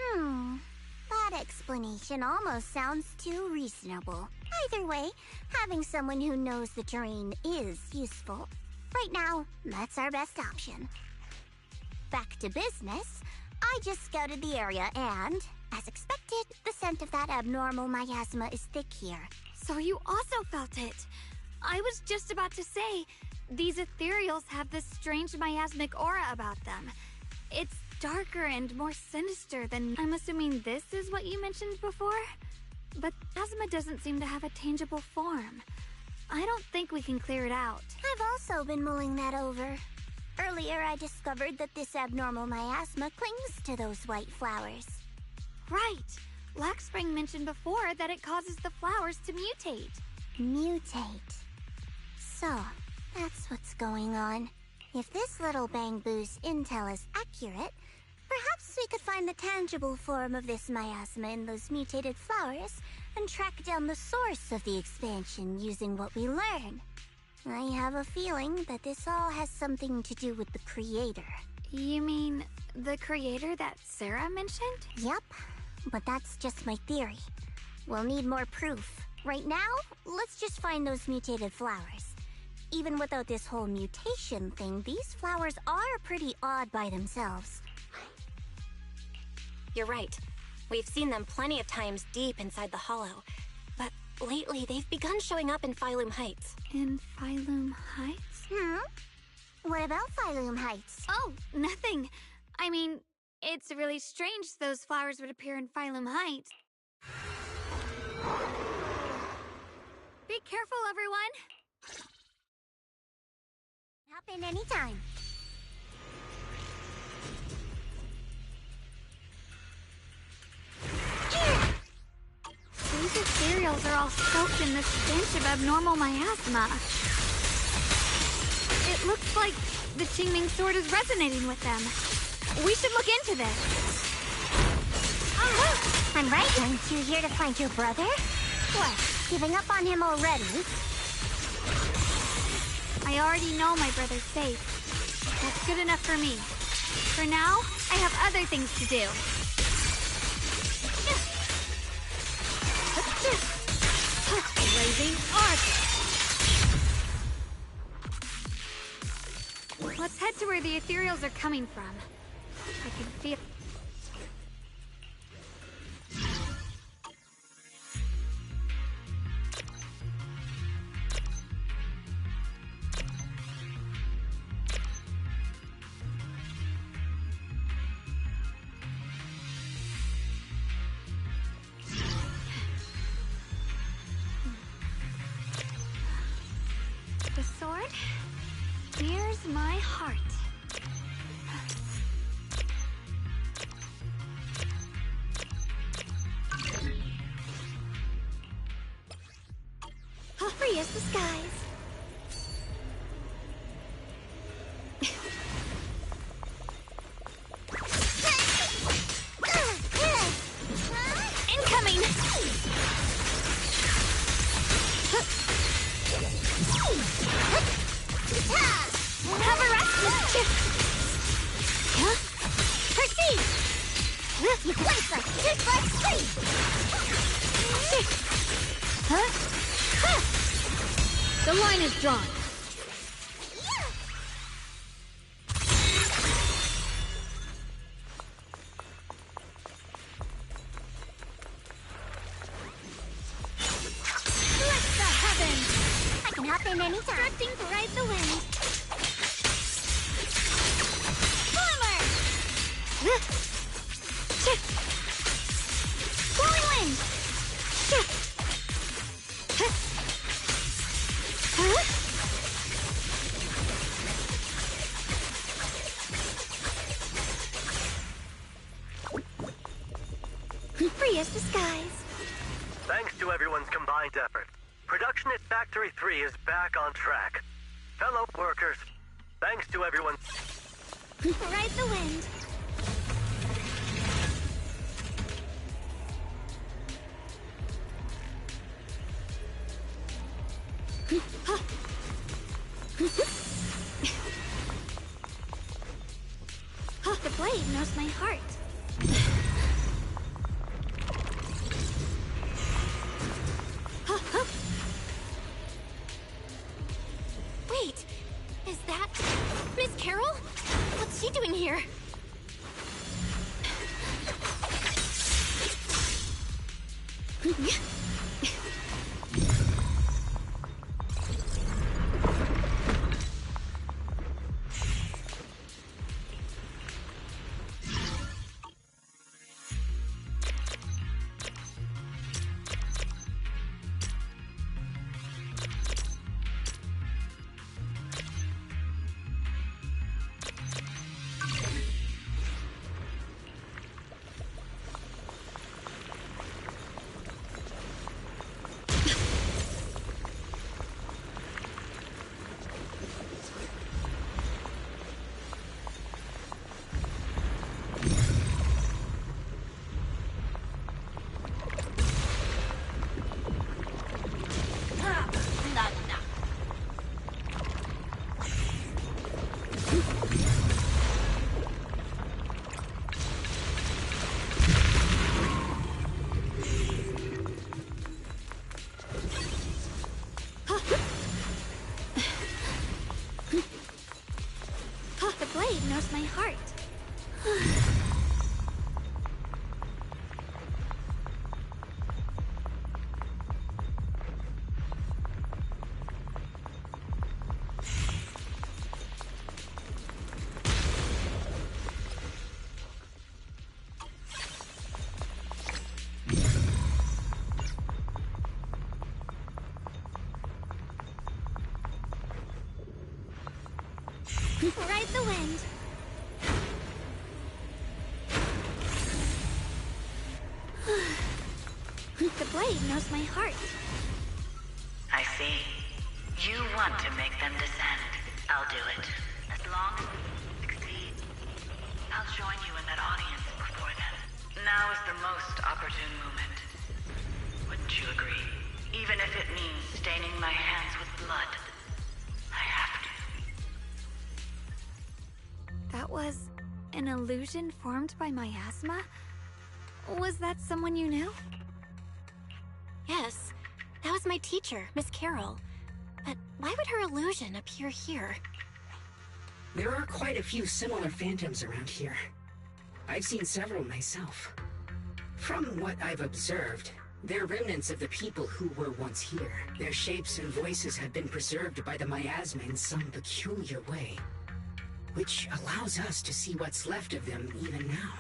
Speaker 4: That explanation almost sounds too reasonable. Either way, having someone who knows the terrain is useful. Right now, that's our best option. Back to business, I just scouted the area and, as expected, the scent of that abnormal miasma is thick here.
Speaker 7: So you also felt it. I was just about to say, these ethereals have this strange miasmic aura about them. It's darker and more sinister than... I'm assuming this is what you mentioned before? But miasma doesn't seem to have a tangible form. I don't think we can clear it out.
Speaker 4: I've also been mulling that over. Earlier, I discovered that this abnormal miasma clings to those white flowers.
Speaker 7: Right. Luxspring mentioned before that it causes the flowers to mutate.
Speaker 4: Mutate. So, that's what's going on. If this little Bangbu's intel is accurate, perhaps we could find the tangible form of this miasma in those mutated flowers and track down the source of the expansion using what we learn. I have a feeling that this all has something to do with the creator.
Speaker 7: You mean the creator that Sarah mentioned?
Speaker 4: Yep, but that's just my theory. We'll need more proof. Right now, let's just find those mutated flowers. Even without this whole mutation thing, these flowers are pretty odd by themselves.
Speaker 6: You're right. We've seen them plenty of times deep inside the hollow. But lately, they've begun showing up in Phylum Heights.
Speaker 7: In Phylum Heights?
Speaker 4: What about Phylum Heights?
Speaker 7: Oh, nothing. I mean, it's really strange those flowers would appear in Phylum Heights. Be careful, everyone!
Speaker 4: Hop in anytime.
Speaker 7: These ethereals are all soaked in the stench of abnormal miasma. It looks like the Qingming sword is resonating with them. We should look into this.
Speaker 4: I'm right. Aren't you here to find your brother? What, giving up on him already?
Speaker 7: I already know my brother's safe. That's good enough for me. For now, I have other things to do. where the ethereals are coming from. I can feel... The sword mirrors my heart. Free as the skies. Incoming! Have a rest, mischief! Huh? Proceed! Huh? The line is drawn. Bless the heavens! I can hop in any time. Drifting to ride the wind. Former! Blowing wind! Free as the skies.
Speaker 12: Thanks to everyone's combined effort, production at Factory 3 is back on track. Fellow workers, thanks to everyone.
Speaker 4: Ride the wind. The blade knows my heart. Wait, is that Miss Carol? What's she doing here? The blade knows my heart. Ride the wind. The blade knows my heart.
Speaker 13: I see. You want to make them descend. I'll do it. As long as we succeed, I'll join you in that audience before then. Now is the most opportune moment. Wouldn't you agree? Even if it means staining my hands with blood. I have to.
Speaker 7: That was an illusion formed by miasma? Was that someone you knew?
Speaker 6: Yes, that was my teacher, Miss Carol. But why would her illusion appear here?
Speaker 10: There are quite a few similar phantoms around here. I've seen several myself. From what I've observed, they're remnants of the people who were once here. Their shapes and voices have been preserved by the miasma in some peculiar way, which allows us to see what's left of them even now.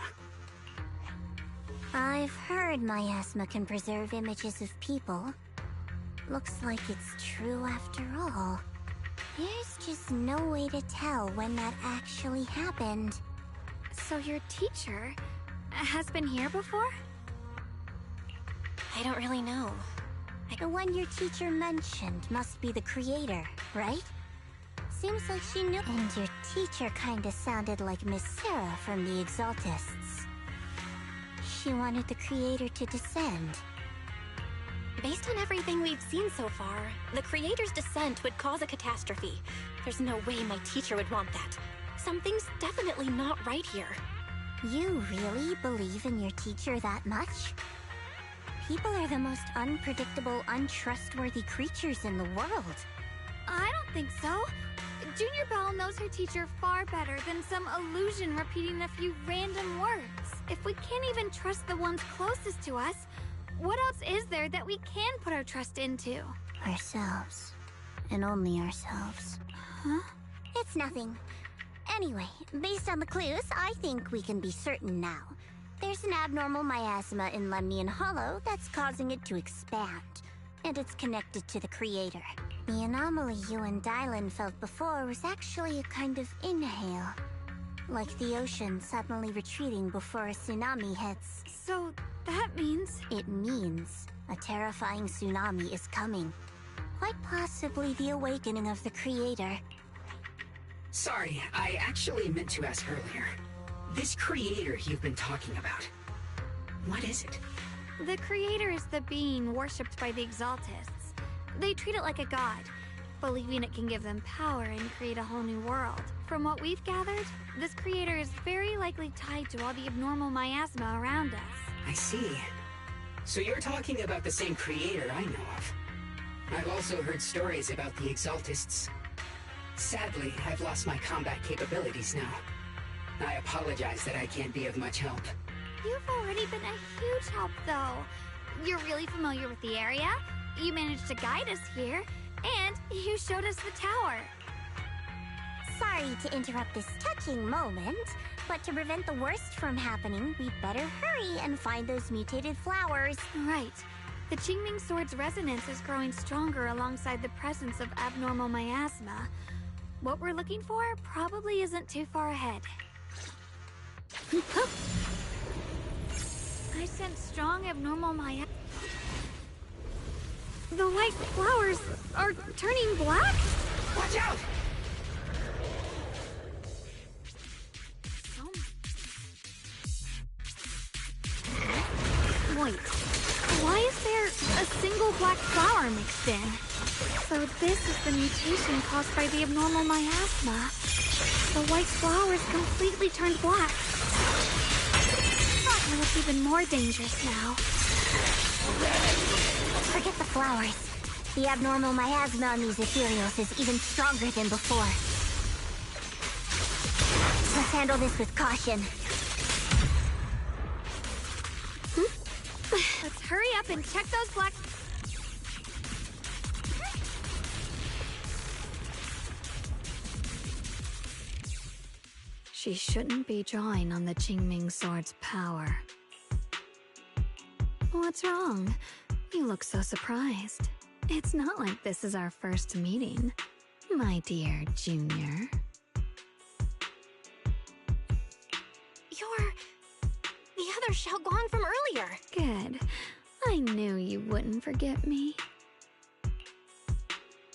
Speaker 4: I've heard miasma can preserve images of people. Looks like it's true after all. There's just no way to tell when that actually happened.
Speaker 7: So your teacher has been here before?
Speaker 6: I don't really know.
Speaker 4: The one your teacher mentioned must be the creator, right? Seems like she knew. And your teacher kinda sounded like Miss Sarah from the Exaltists. She wanted the creator to descend.
Speaker 6: Based on everything we've seen so far, the creator's descent would cause a catastrophe. There's no way my teacher would want that. Something's definitely not right here.
Speaker 4: You really believe in your teacher that much? People are the most unpredictable, untrustworthy creatures in the world.
Speaker 7: I don't think so. Junior Belle knows her teacher far better than some illusion repeating a few random words. If we can't even trust the ones closest to us, what else is there that we can put our trust into?
Speaker 4: Ourselves. And only ourselves.
Speaker 7: Huh?
Speaker 4: It's nothing. Anyway, based on the clues, I think we can be certain now. There's an abnormal miasma in Lemnian Hollow that's causing it to expand. And it's connected to the creator. The anomaly you and Dylan felt before was actually a kind of inhale. Like the ocean suddenly retreating before a tsunami hits.
Speaker 7: So that means...
Speaker 4: It means a terrifying tsunami is coming. Quite possibly the awakening of the creator.
Speaker 10: Sorry, I actually meant to ask earlier. This creator you've been talking about, what is it?
Speaker 7: The creator is the being worshipped by the Exaltists. They treat it like a god, believing it can give them power and create a whole new world. From what we've gathered, this creator is very likely tied to all the abnormal miasma around us.
Speaker 10: I see. So you're talking about the same creator I know of. I've also heard stories about the Exaltists. Sadly, I've lost my combat capabilities now. I apologize that I can't be of much help.
Speaker 7: You've already been a huge help, though. You're really familiar with the area, you managed to guide us here, and you showed us the tower.
Speaker 4: Sorry to interrupt this touching moment, but to prevent the worst from happening, we'd better hurry and find those mutated flowers.
Speaker 7: Right. The Qingming Sword's resonance is growing stronger alongside the presence of abnormal miasma. What we're looking for probably isn't too far ahead. I sense strong abnormal miasma. The white flowers are turning black?
Speaker 10: Watch out!
Speaker 7: Wait, why is there a single black flower mixed in? So this is the mutation caused by the abnormal miasma. The white flowers completely turned black. That looks even more dangerous now.
Speaker 4: Forget the flowers. The abnormal miasma on these ethereals is even stronger than before. Let's handle this with caution.
Speaker 7: Let's hurry up and check those black... She shouldn't be drawing on the Qingming Sword's power. What's wrong? You look so surprised. It's not like this is our first meeting, my dear Junior.
Speaker 6: You're... the other Xiaoguang from earlier.
Speaker 7: Good. I knew you wouldn't forget me.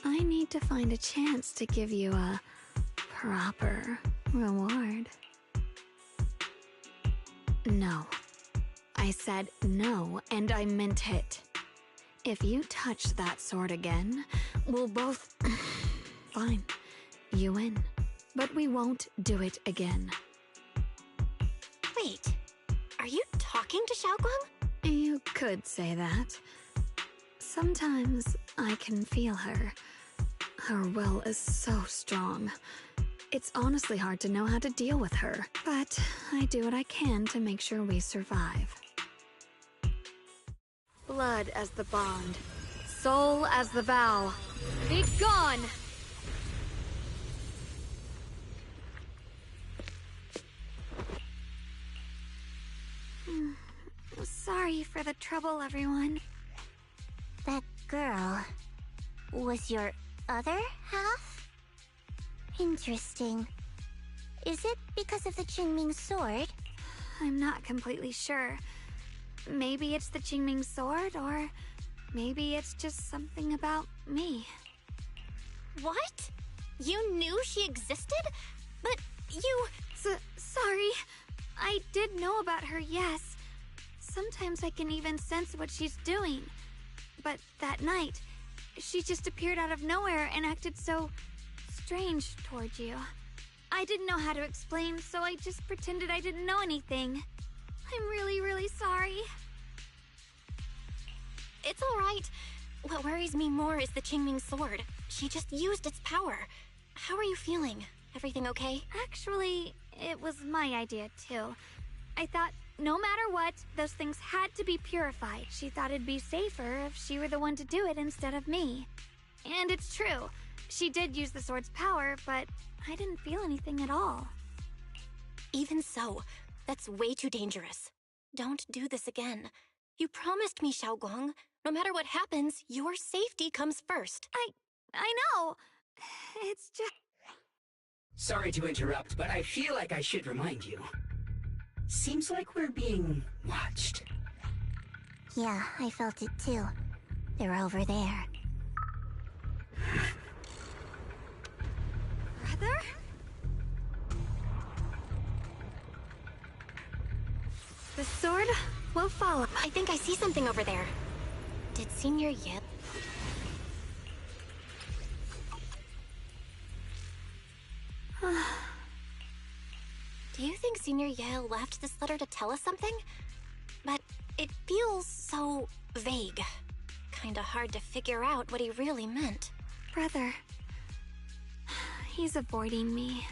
Speaker 7: I need to find a chance to give you a proper reward. No. I said no, and I meant it. If you touch that sword again, we'll both... Fine. You win. But we won't do it again.
Speaker 6: Wait. Are you talking to Xiaoguang?
Speaker 7: You could say that. Sometimes I can feel her. Her will is so strong. It's honestly hard to know how to deal with her, but I do what I can to make sure we survive. Blood as the bond, soul as the vow. Be gone! Sorry for the trouble, everyone.
Speaker 4: That girl was your other half? Interesting. Is it because of the Qingming sword?
Speaker 7: I'm not completely sure. Maybe it's the Qingming sword, or maybe it's just something about me.
Speaker 6: What? You knew she existed? But you...
Speaker 7: Sorry. I did know about her, yes. Sometimes I can even sense what she's doing. But that night, she just appeared out of nowhere and acted so strange towards you. I didn't know how to explain, so I just pretended I didn't know anything. I'm really, really sorry.
Speaker 6: It's alright. What worries me more is the Qingming sword. She just used its power. How are you feeling? Everything okay?
Speaker 7: Actually, it was my idea too. I thought no matter what, those things had to be purified. She thought it'd be safer if she were the one to do it instead of me. And it's true. She did use the sword's power, but I didn't feel anything at all.
Speaker 6: Even so, that's way too dangerous. Don't do this again. You promised me, Xiaoguang. No matter what happens, your safety comes first.
Speaker 7: I know. It's just...
Speaker 10: Sorry to interrupt, but I feel like I should remind you. Seems like we're being watched.
Speaker 4: Yeah, I felt it too. They're over there.
Speaker 7: Brother? The sword will follow.
Speaker 6: I think I see something over there. Did Senior Ye... Do you think Senior Ye left this letter to tell us something? But it feels so vague. Kinda hard to figure out what he really meant.
Speaker 7: Brother. He's avoiding me.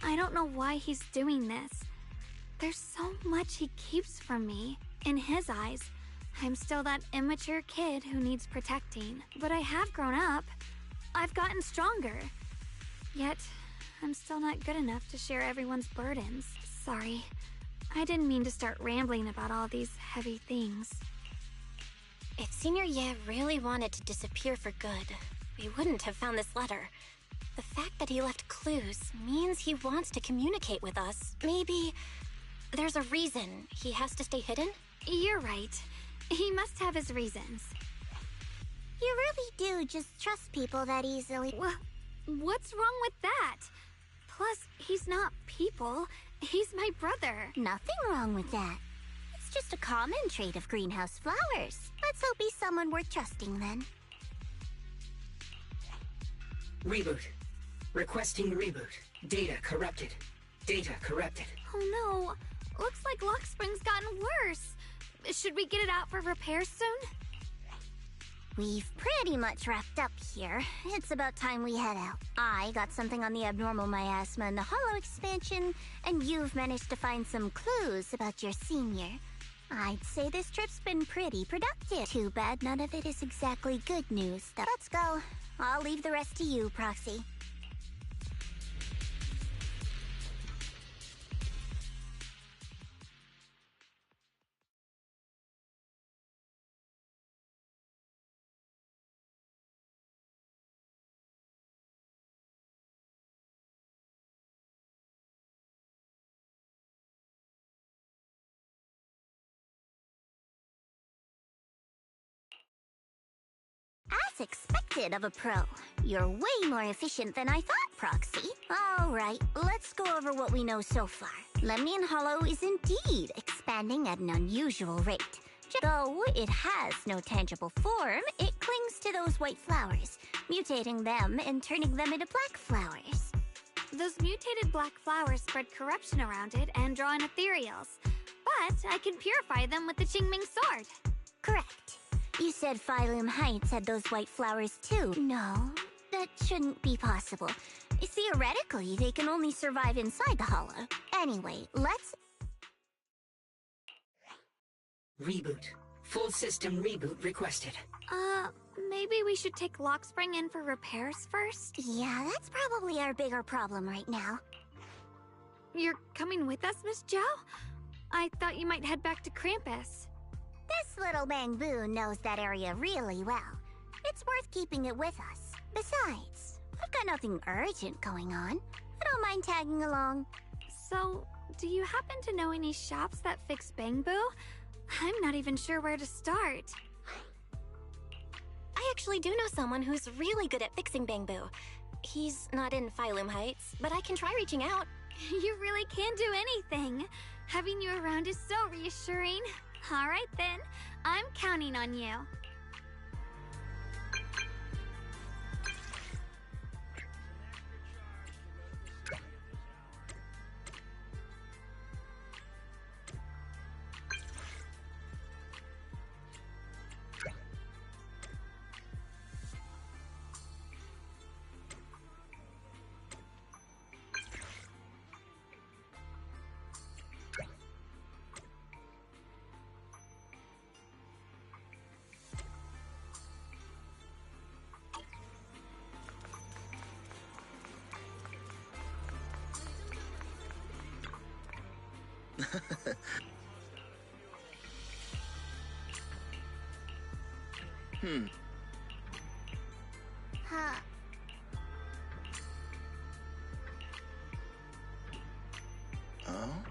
Speaker 7: I don't know why he's doing this. There's so much he keeps from me. In his eyes, I'm still that immature kid who needs protecting. But I have grown up. I've gotten stronger. Yet, I'm still not good enough to share everyone's burdens. Sorry. I didn't mean to start rambling about all these heavy things.
Speaker 6: If Senior Ye really wanted to disappear for good, we wouldn't have found this letter. The fact that he left clues means he wants to communicate with us. Maybe there's a reason he has to stay hidden?
Speaker 7: You're right. He must have his reasons.
Speaker 4: You really do just trust people that easily.
Speaker 7: What's wrong with that? Plus, he's not people. He's my brother.
Speaker 4: Nothing wrong with that. It's just a common trait of greenhouse flowers. Let's hope he's someone worth trusting then.
Speaker 10: Reboot. Requesting reboot. Data corrupted. Data corrupted.
Speaker 7: Oh no. Looks like Lockspring's gotten worse. Should we get it out for repairs soon?
Speaker 4: We've pretty much wrapped up here. It's about time we head out. I got something on the abnormal miasma and the hollow expansion, and you've managed to find some clues about your senior. I'd say this trip's been pretty productive. Too bad none of it is exactly good news, though. Let's go. I'll leave the rest to you, Proxy. As expected of a pro. You're way more efficient than I thought, Proxy. Alright, let's go over what we know so far. Lemnian Hollow is indeed expanding at an unusual rate. Though it has no tangible form, it clings to those white flowers, mutating them and turning them into black flowers.
Speaker 7: Those mutated black flowers spread corruption around it and draw in ethereals. But I can purify them with the Qingming sword.
Speaker 4: Correct. You said Phylum Heights had those white flowers too. No, that shouldn't be possible. Theoretically, they can only survive inside the hollow. Anyway, let's...
Speaker 10: Reboot. Full system reboot requested.
Speaker 7: Maybe we should take Lockspring in for repairs first?
Speaker 4: Yeah, that's probably our bigger problem right now.
Speaker 7: You're coming with us, Miss Zhao? I thought you might head back to Krampus.
Speaker 4: This little Bangbu knows that area really well. It's worth keeping it with us. Besides, I've got nothing urgent going on. I don't mind tagging along.
Speaker 7: So, do you happen to know any shops that fix Bangbu? I'm not even sure where to start.
Speaker 6: I actually do know someone who's really good at fixing Bangbu. He's not in Phylum Heights, but I can try reaching out.
Speaker 7: You really can do anything. Having you around is so reassuring. All right then, I'm counting on you.
Speaker 4: Huh.
Speaker 14: Oh?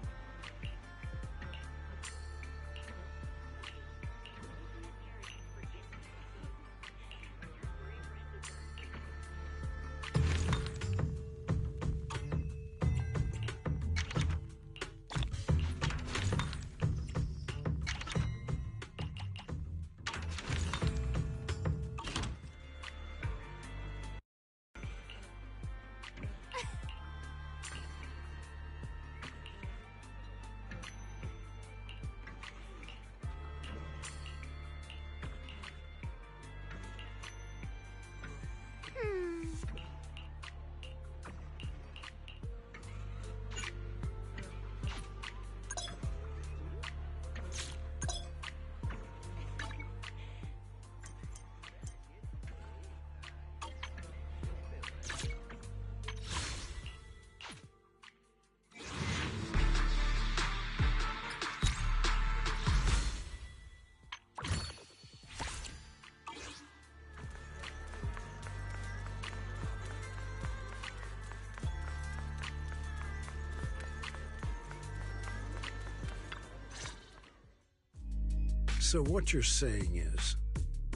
Speaker 2: So what you're saying is,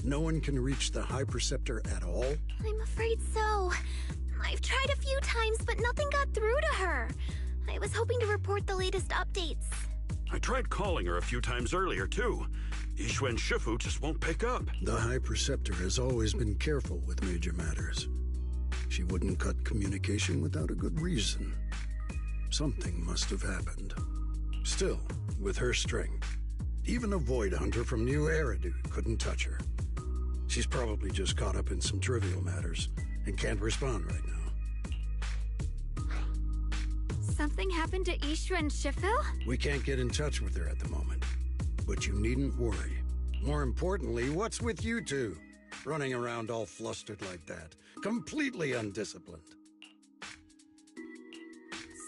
Speaker 2: no one can reach the High Preceptor at all?
Speaker 7: I'm afraid so. I've tried a few times, but nothing got through to her. I was hoping to report the latest updates.
Speaker 8: I tried calling her a few times earlier, too. Yixuan Shifu just won't pick up.
Speaker 2: The High Preceptor has always been careful with major matters. She wouldn't cut communication without a good reason. Something must have happened. Still, with her strength, even a Void Hunter from New Eridu couldn't touch her. She's probably just caught up in some trivial matters and can't respond right now.
Speaker 7: Something happened to Yixuan Shifu?
Speaker 2: We can't get in touch with her at the moment, but you needn't worry. More importantly, what's with you two? Running around all flustered like that, completely undisciplined.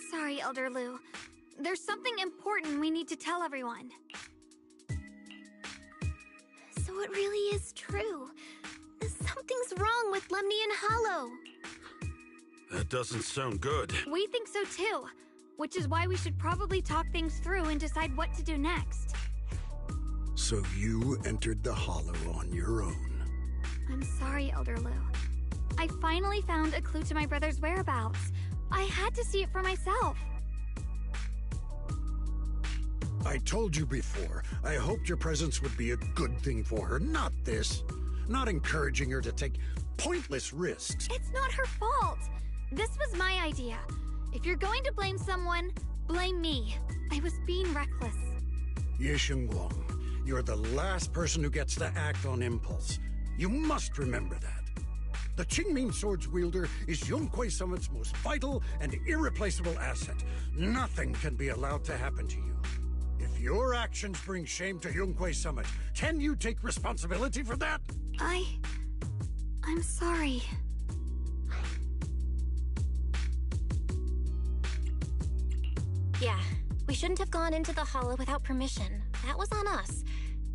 Speaker 7: Sorry, Elder Lu. There's something important we need to tell everyone. So it really is true. Something's wrong with Lemnian Hollow.
Speaker 8: That doesn't sound good.
Speaker 7: We think so too, which is why we should probably talk things through and decide what to do next.
Speaker 2: So you entered the Hollow on your own.
Speaker 7: I'm sorry, Elder Lu. I finally found a clue to my brother's whereabouts. I had to see it for myself.
Speaker 2: I told you before, I hoped your presence would be a good thing for her, not this. Not encouraging her to take pointless risks.
Speaker 7: It's not her fault. This was my idea. If you're going to blame someone, blame me. I was being reckless.
Speaker 2: Ye Shengguang, you're the last person who gets to act on impulse. You must remember that. The Qingming Sword's wielder is Yunhui Summit's most vital and irreplaceable asset. Nothing can be allowed to happen to you. If your actions bring shame to Yunhui Summit, can you take responsibility for that?
Speaker 7: I'm sorry.
Speaker 6: Yeah, we shouldn't have gone into the hollow without permission. That was on us.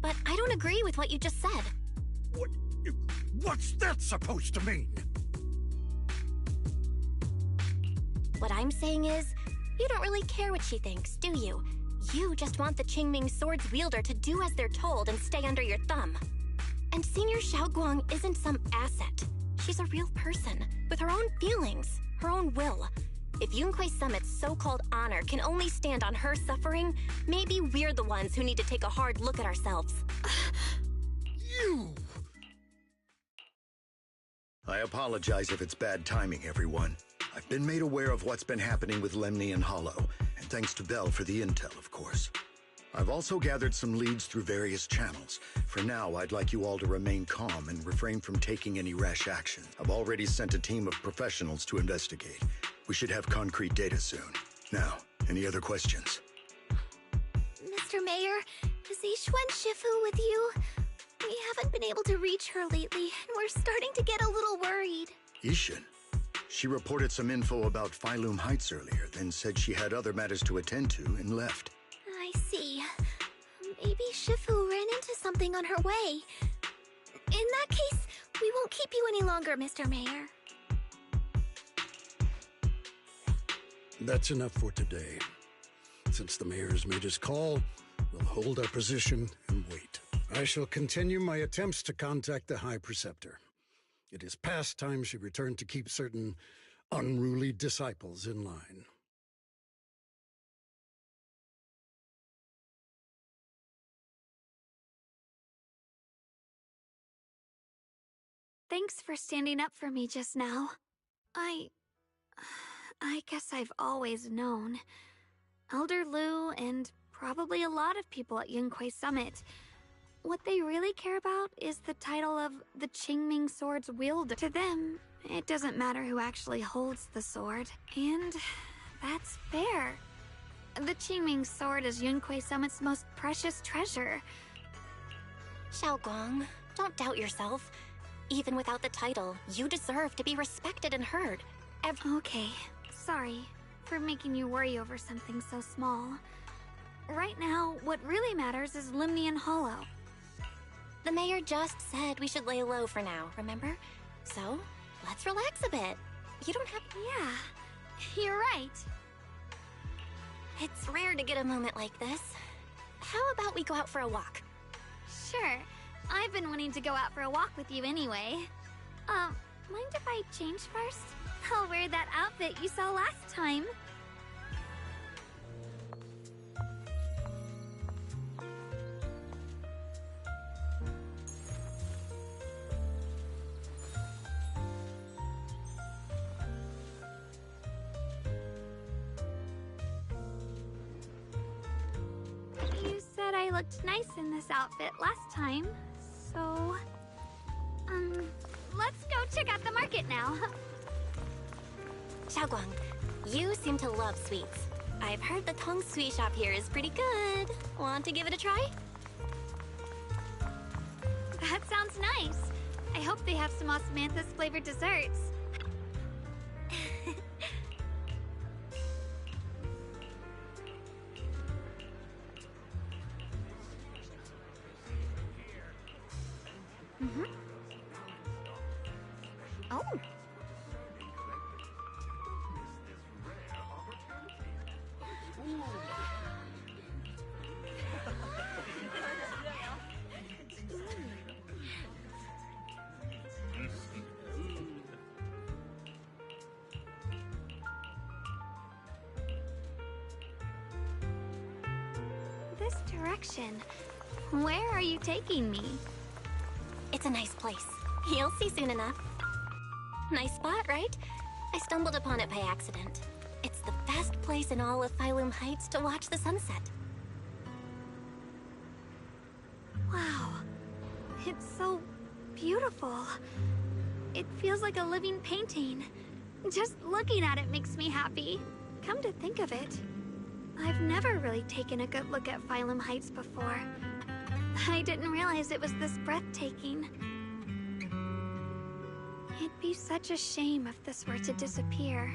Speaker 6: But I don't agree with what you just said.
Speaker 2: What's that supposed to mean?
Speaker 6: What I'm saying is, you don't really care what she thinks, do you? You just want the Qingming Sword's wielder to do as they're told and stay under your thumb. And Senior Xiaoguang isn't some asset. She's a real person, with her own feelings, her own will. If Yunhui Summit's so-called honor can only stand on her suffering, maybe we're the ones who need to take a hard look at ourselves.
Speaker 2: You!
Speaker 15: I apologize if it's bad timing, everyone. I've been made aware of what's been happening with Lemnian Hollow, and thanks to Bell for the intel, of course. I've also gathered some leads through various channels. For now, I'd like you all to remain calm and refrain from taking any rash action. I've already sent a team of professionals to investigate. We should have concrete data soon. Now, any other questions?
Speaker 7: Mr. Mayor, is Yixuan Shifu with you? We haven't been able to reach her lately, and we're starting to get a little worried.
Speaker 15: Yixuan? She reported some info about Phylum Heights earlier, then said she had other matters to attend to and left.
Speaker 7: I see. Maybe Shifu ran into something on her way. In that case, we won't keep you any longer, Mr. Mayor.
Speaker 2: That's enough for today. Since the mayor has made his call, we'll hold our position and wait. I shall continue my attempts to contact the High Preceptor. It is past time she returned to keep certain unruly disciples in line.
Speaker 7: Thanks for standing up for me just now. I guess I've always known. Elder Lu and probably a lot of people at Yunhui Summit, what they really care about is the title of the Qingming Sword's wielder. To them, it doesn't matter who actually holds the sword, and that's fair. The Qingming Sword is Yunhui Summit's most precious treasure.
Speaker 6: Xiaoguang, don't doubt yourself. Even without the title, you deserve to be respected and heard.
Speaker 7: Okay, sorry for making you worry over something so small. Right now, what really matters is Lemnian Hollow.
Speaker 6: The mayor just said we should lay low for now, remember? So, let's relax a bit. You don't have...
Speaker 7: Yeah, you're right.
Speaker 6: It's rare to get a moment like this. How about we go out for a walk?
Speaker 7: Sure. I've been wanting to go out for a walk with you anyway. Mind if I change first? I'll wear that outfit you saw last time. You said I looked nice in this outfit last time, so... let's go check out the market now.
Speaker 6: Xiaoguang, you seem to love sweets. I've heard the Tong Sweet shop here is pretty good. Want to give it a try?
Speaker 7: That sounds nice. I hope they have some osmanthus flavored desserts. Oh. This direction. Where are you taking me?
Speaker 6: It's a nice place. You'll see soon enough. Nice spot, right? I stumbled upon it by accident. It's the best place in all of Phylum Heights to watch the sunset.
Speaker 7: Wow. It's so beautiful. It feels like a living painting. Just looking at it makes me happy. Come to think of it, I've never really taken a good look at Phylum Heights before. I didn't realize it was this breathtaking. It'd be such a shame if this were to disappear.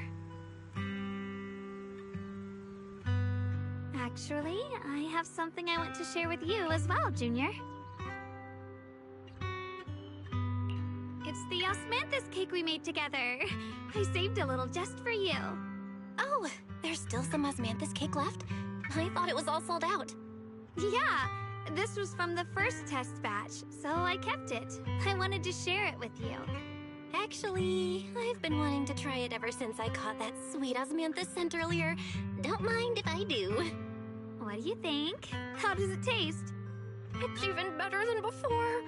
Speaker 7: Actually, I have something I want to share with you as well, Junior. It's the osmanthus cake we made together. I saved a little just for you.
Speaker 6: Oh, there's still some osmanthus cake left? I thought it was all sold out.
Speaker 7: Yeah, this was from the first test batch, so I kept it. I wanted to share it with you.
Speaker 6: Actually, I've been wanting to try it ever since I caught that sweet osmanthus scent earlier. Don't mind if I do.
Speaker 7: What do you think? How does it taste?
Speaker 6: It's even better than before.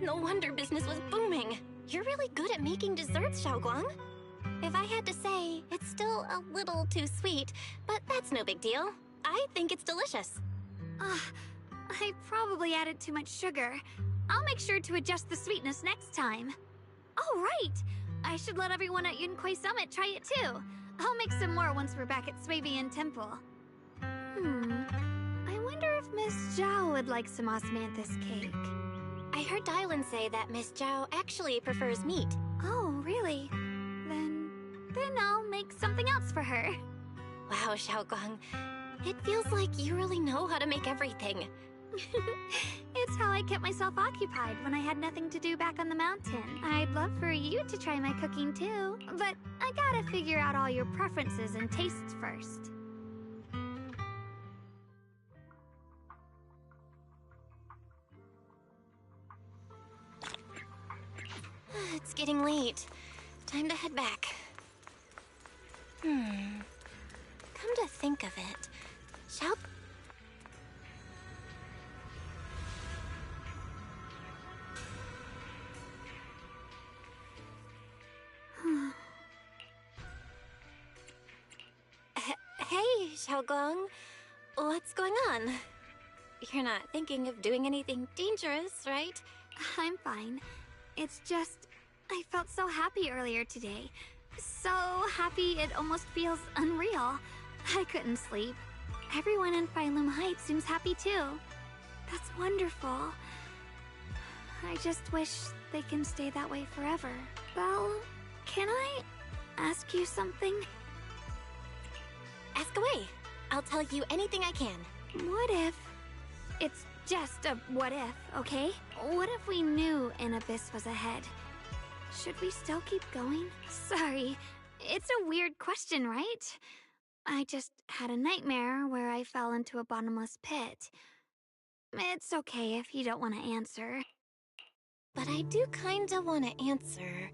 Speaker 6: No wonder business was booming. You're really good at making desserts, Xiaoguang. If I had to say, it's still a little too sweet, but that's no big deal. I think it's delicious.
Speaker 7: I probably added too much sugar. I'll make sure to adjust the sweetness next time. Oh, right! I should let everyone at Yunquay Summit try it too. I'll make some more once we're back at Swabian Temple. I wonder if Miss Zhao would like some osmanthus cake.
Speaker 6: I heard Dylan say that Miss Zhao actually prefers meat.
Speaker 7: Oh, really? Then I'll make something else for her.
Speaker 6: Wow, Xiaoguang. It feels like you really know how to make everything.
Speaker 7: It's how I kept myself occupied when I had nothing to do back on the mountain. I'd love for you to try my cooking too, but I gotta figure out all your preferences and tastes first.
Speaker 6: It's getting late. Time to head back. Come to think of it, Hey, Xiaoguang. What's going on? You're not thinking of doing anything dangerous, right?
Speaker 7: I'm fine. It's just, I felt so happy earlier today. So happy it almost feels unreal. I couldn't sleep. Everyone in Phylum Heights seems happy too. That's wonderful. I just wish they can stay that way forever. Well, can I ask you something?
Speaker 6: Ask away. I'll tell you anything I can.
Speaker 7: What if... It's just a what if, okay? What if we knew an abyss was ahead? Should we still keep going? Sorry, it's a weird question, right? I just had a nightmare where I fell into a bottomless pit. It's okay if you don't want to answer.
Speaker 6: But I do kinda want to answer.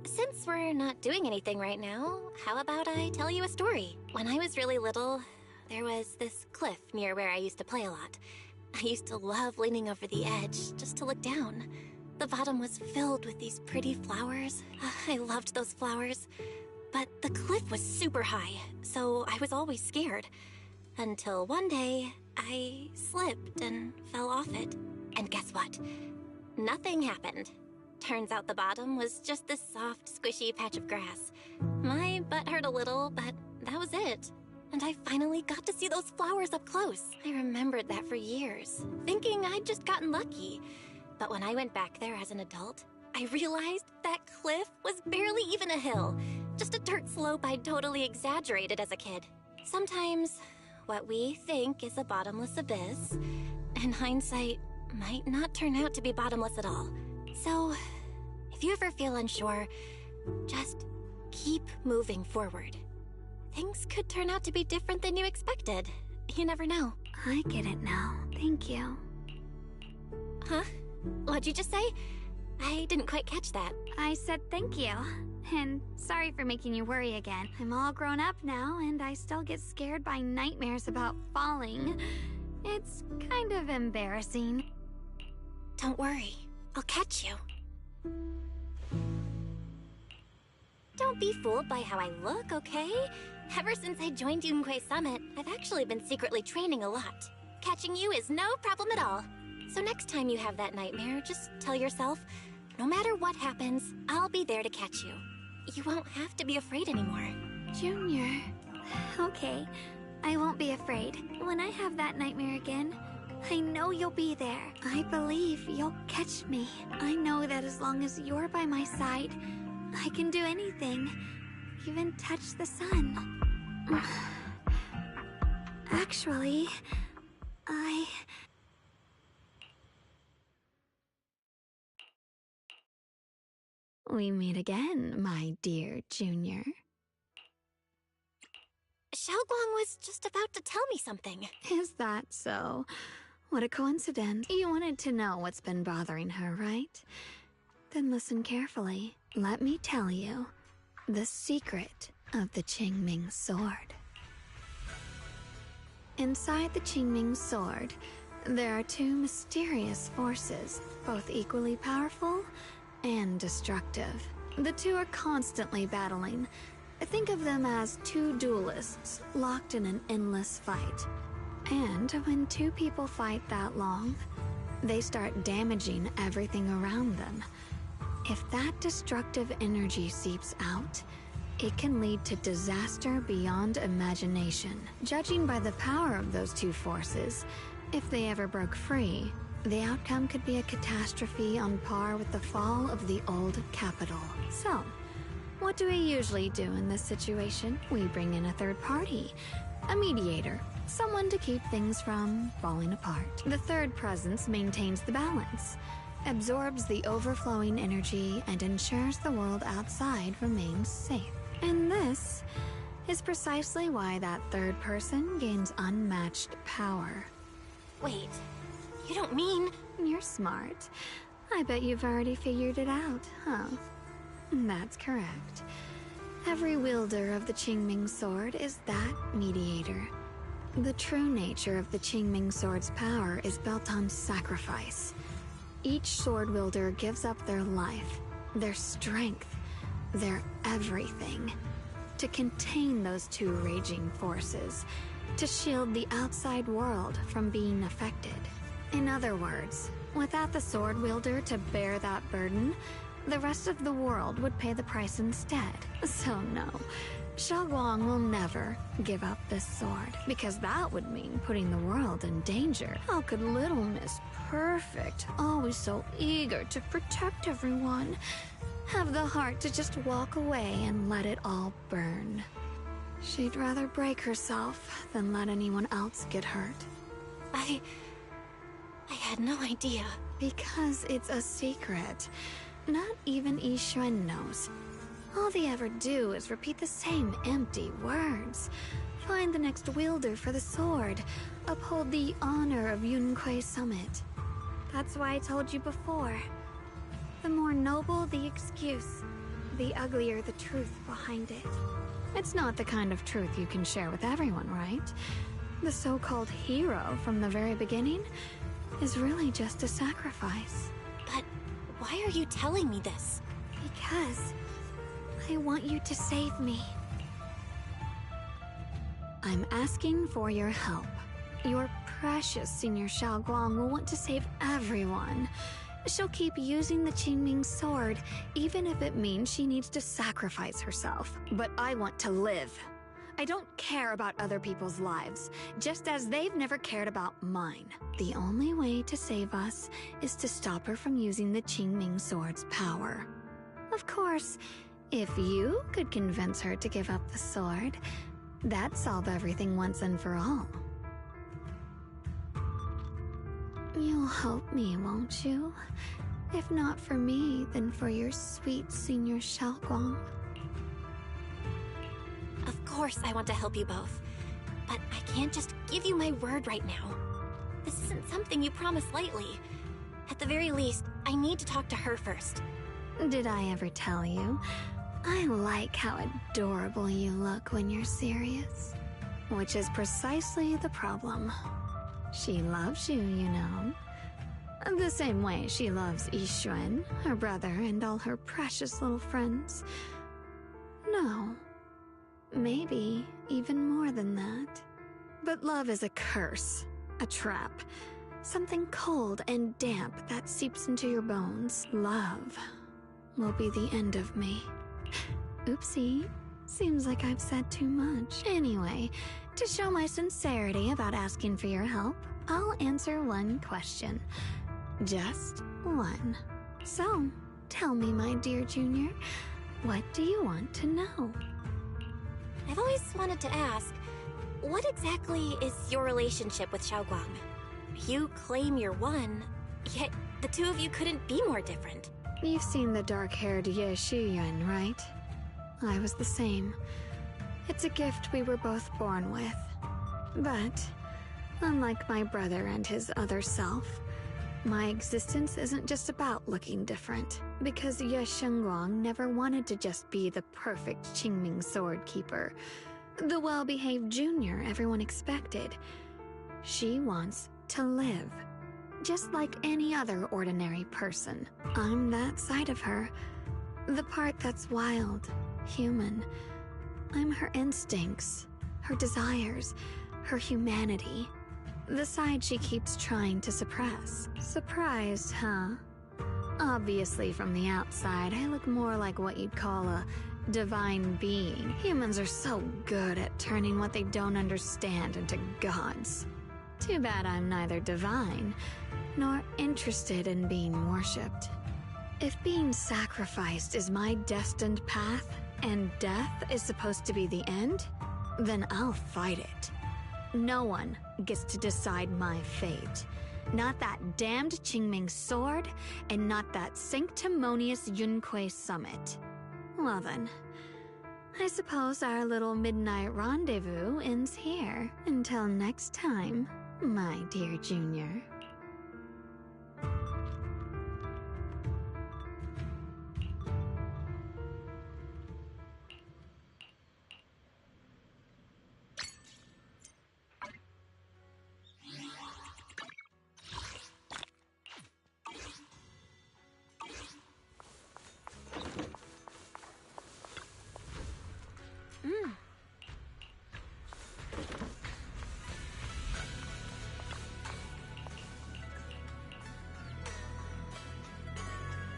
Speaker 6: Since we're not doing anything right now, how about I tell you a story? When I was really little, there was this cliff near where I used to play a lot. I used to love leaning over the edge just to look down. The bottom was filled with these pretty flowers. I loved those flowers. But the cliff was super high, so I was always scared. Until one day, I slipped and fell off it. And guess what? Nothing happened. Turns out the bottom was just this soft, squishy patch of grass. My butt hurt a little, but that was it. And I finally got to see those flowers up close. I remembered that for years, thinking I'd just gotten lucky. But when I went back there as an adult, I realized that cliff was barely even a hill. Just a dirt slope I'd totally exaggerated as a kid. Sometimes, what we think is a bottomless abyss, in hindsight, might not turn out to be bottomless at all. So, if you ever feel unsure, just keep moving forward. Things could turn out to be different than you expected. You never know.
Speaker 7: I get it now. Thank you.
Speaker 6: Huh? What'd you just say? I didn't quite catch that.
Speaker 7: I said thank you. And sorry for making you worry again. I'm all grown up now, and I still get scared by nightmares about falling. It's kind of embarrassing.
Speaker 6: Don't worry. I'll catch you. Don't be fooled by how I look, okay? Ever since I joined Yunquay Summit, I've actually been secretly training a lot. Catching you is no problem at all. So next time you have that nightmare, just tell yourself, No matter what happens, I'll be there to catch you. You won't have to be afraid anymore.
Speaker 7: Junior. Okay, I won't be afraid. When I have that nightmare again, I know you'll be there. I believe you'll catch me. I know that as long as you're by my side, I can do anything. Even touch the sun. Actually, We meet again, my dear Junior.
Speaker 6: Xiaoguang was just about to tell me something.
Speaker 7: Is that so? What a coincidence. You wanted to know what's been bothering her, right? Then listen carefully. Let me tell you the secret of the Qingming sword. Inside the Qingming sword, there are two mysterious forces, both equally powerful and destructive. The two are constantly battling. Think of them as two duelists locked in an endless fight. And when two people fight that long, they start damaging everything around them. If that destructive energy seeps out, it can lead to disaster beyond imagination. Judging by the power of those two forces, if they ever broke free, the outcome could be a catastrophe on par with the fall of the old capital. So, what do we usually do in this situation? We bring in a third party, a mediator, someone to keep things from falling apart. The third presence maintains the balance, absorbs the overflowing energy, and ensures the world outside remains safe. And this is precisely why that third person gains unmatched power.
Speaker 6: Wait, you don't mean...
Speaker 7: You're smart. I bet you've already figured it out, huh? That's correct. Every wielder of the Qingming sword is that mediator. The true nature of the Qingming sword's power is built on sacrifice. Each sword wielder gives up their life, their strength, their everything, to contain those two raging forces, to shield the outside world from being affected. In other words, without the sword wielder to bear that burden, the rest of the world would pay the price instead. So no, Xiaoguang will never give up this sword, because that would mean putting the world in danger. How could little Miss Perfect, always so eager to protect everyone, have the heart to just walk away and let it all burn? She'd rather break herself than let anyone else get hurt.
Speaker 6: I had no idea.
Speaker 7: Because it's a secret. Not even Yixuan knows. All they ever do is repeat the same empty words. Find the next wielder for the sword. Uphold the honor of Yunquei Summit. That's why I told you before. The more noble the excuse, the uglier the truth behind it. It's not the kind of truth you can share with everyone, right? The so-called hero from the very beginning is really just a sacrifice.
Speaker 6: But why are you telling me this?
Speaker 7: Because I want you to save me. I'm asking for your help. Your precious Senior Xiaoguang will want to save everyone. She'll keep using the Qingming sword, even if it means she needs to sacrifice herself. But I want to live. I don't care about other people's lives, just as they've never cared about mine. The only way to save us is to stop her from using the Qingming sword's power. Of course, if you could convince her to give up the sword, that'd solve everything once and for all. You'll help me, won't you? If not for me, then for your sweet Senior Xiaoguang.
Speaker 6: Of course I want to help you both, but I can't just give you my word right now. This isn't something you promise lightly. At the very least, I need to talk to her first.
Speaker 7: Did I ever tell you? I like how adorable you look when you're serious. Which is precisely the problem. She loves you, you know. The same way she loves Yixuan, her brother, and all her precious little friends. No. Maybe even more than that. But love is a curse, a trap. Something cold and damp that seeps into your bones. Love will be the end of me. Oopsie. Seems like I've said too much. Anyway, to show my sincerity about asking for your help, I'll answer one question. Just one. So, tell me, my dear Junior, what do you want to know?
Speaker 6: I've always wanted to ask, what exactly is your relationship with Xiaoguang? You claim you're one, yet the two of you couldn't be more different.
Speaker 7: You've seen the dark-haired Ye Shiyuan, right? I was the same. It's a gift we were both born with. But, unlike my brother and his other self, my existence isn't just about looking different, because Ye Shengguang never wanted to just be the perfect Qingming sword keeper, the well-behaved junior everyone expected. She wants to live, just like any other ordinary person. I'm that side of her, the part that's wild, human. I'm her instincts, her desires, her humanity. The side she keeps trying to suppress. Surprised, huh? Obviously, from the outside, I look more like what you'd call a divine being. Humans are so good at turning what they don't understand into gods. Too bad I'm neither divine, nor interested in being worshipped. If being sacrificed is my destined path, and death is supposed to be the end, then I'll fight it. No one gets to decide my fate. Not that damned Qingming sword, and not that sanctimonious Yunque summit. Well then, I suppose our little midnight rendezvous ends here. Until next time, my dear Junior.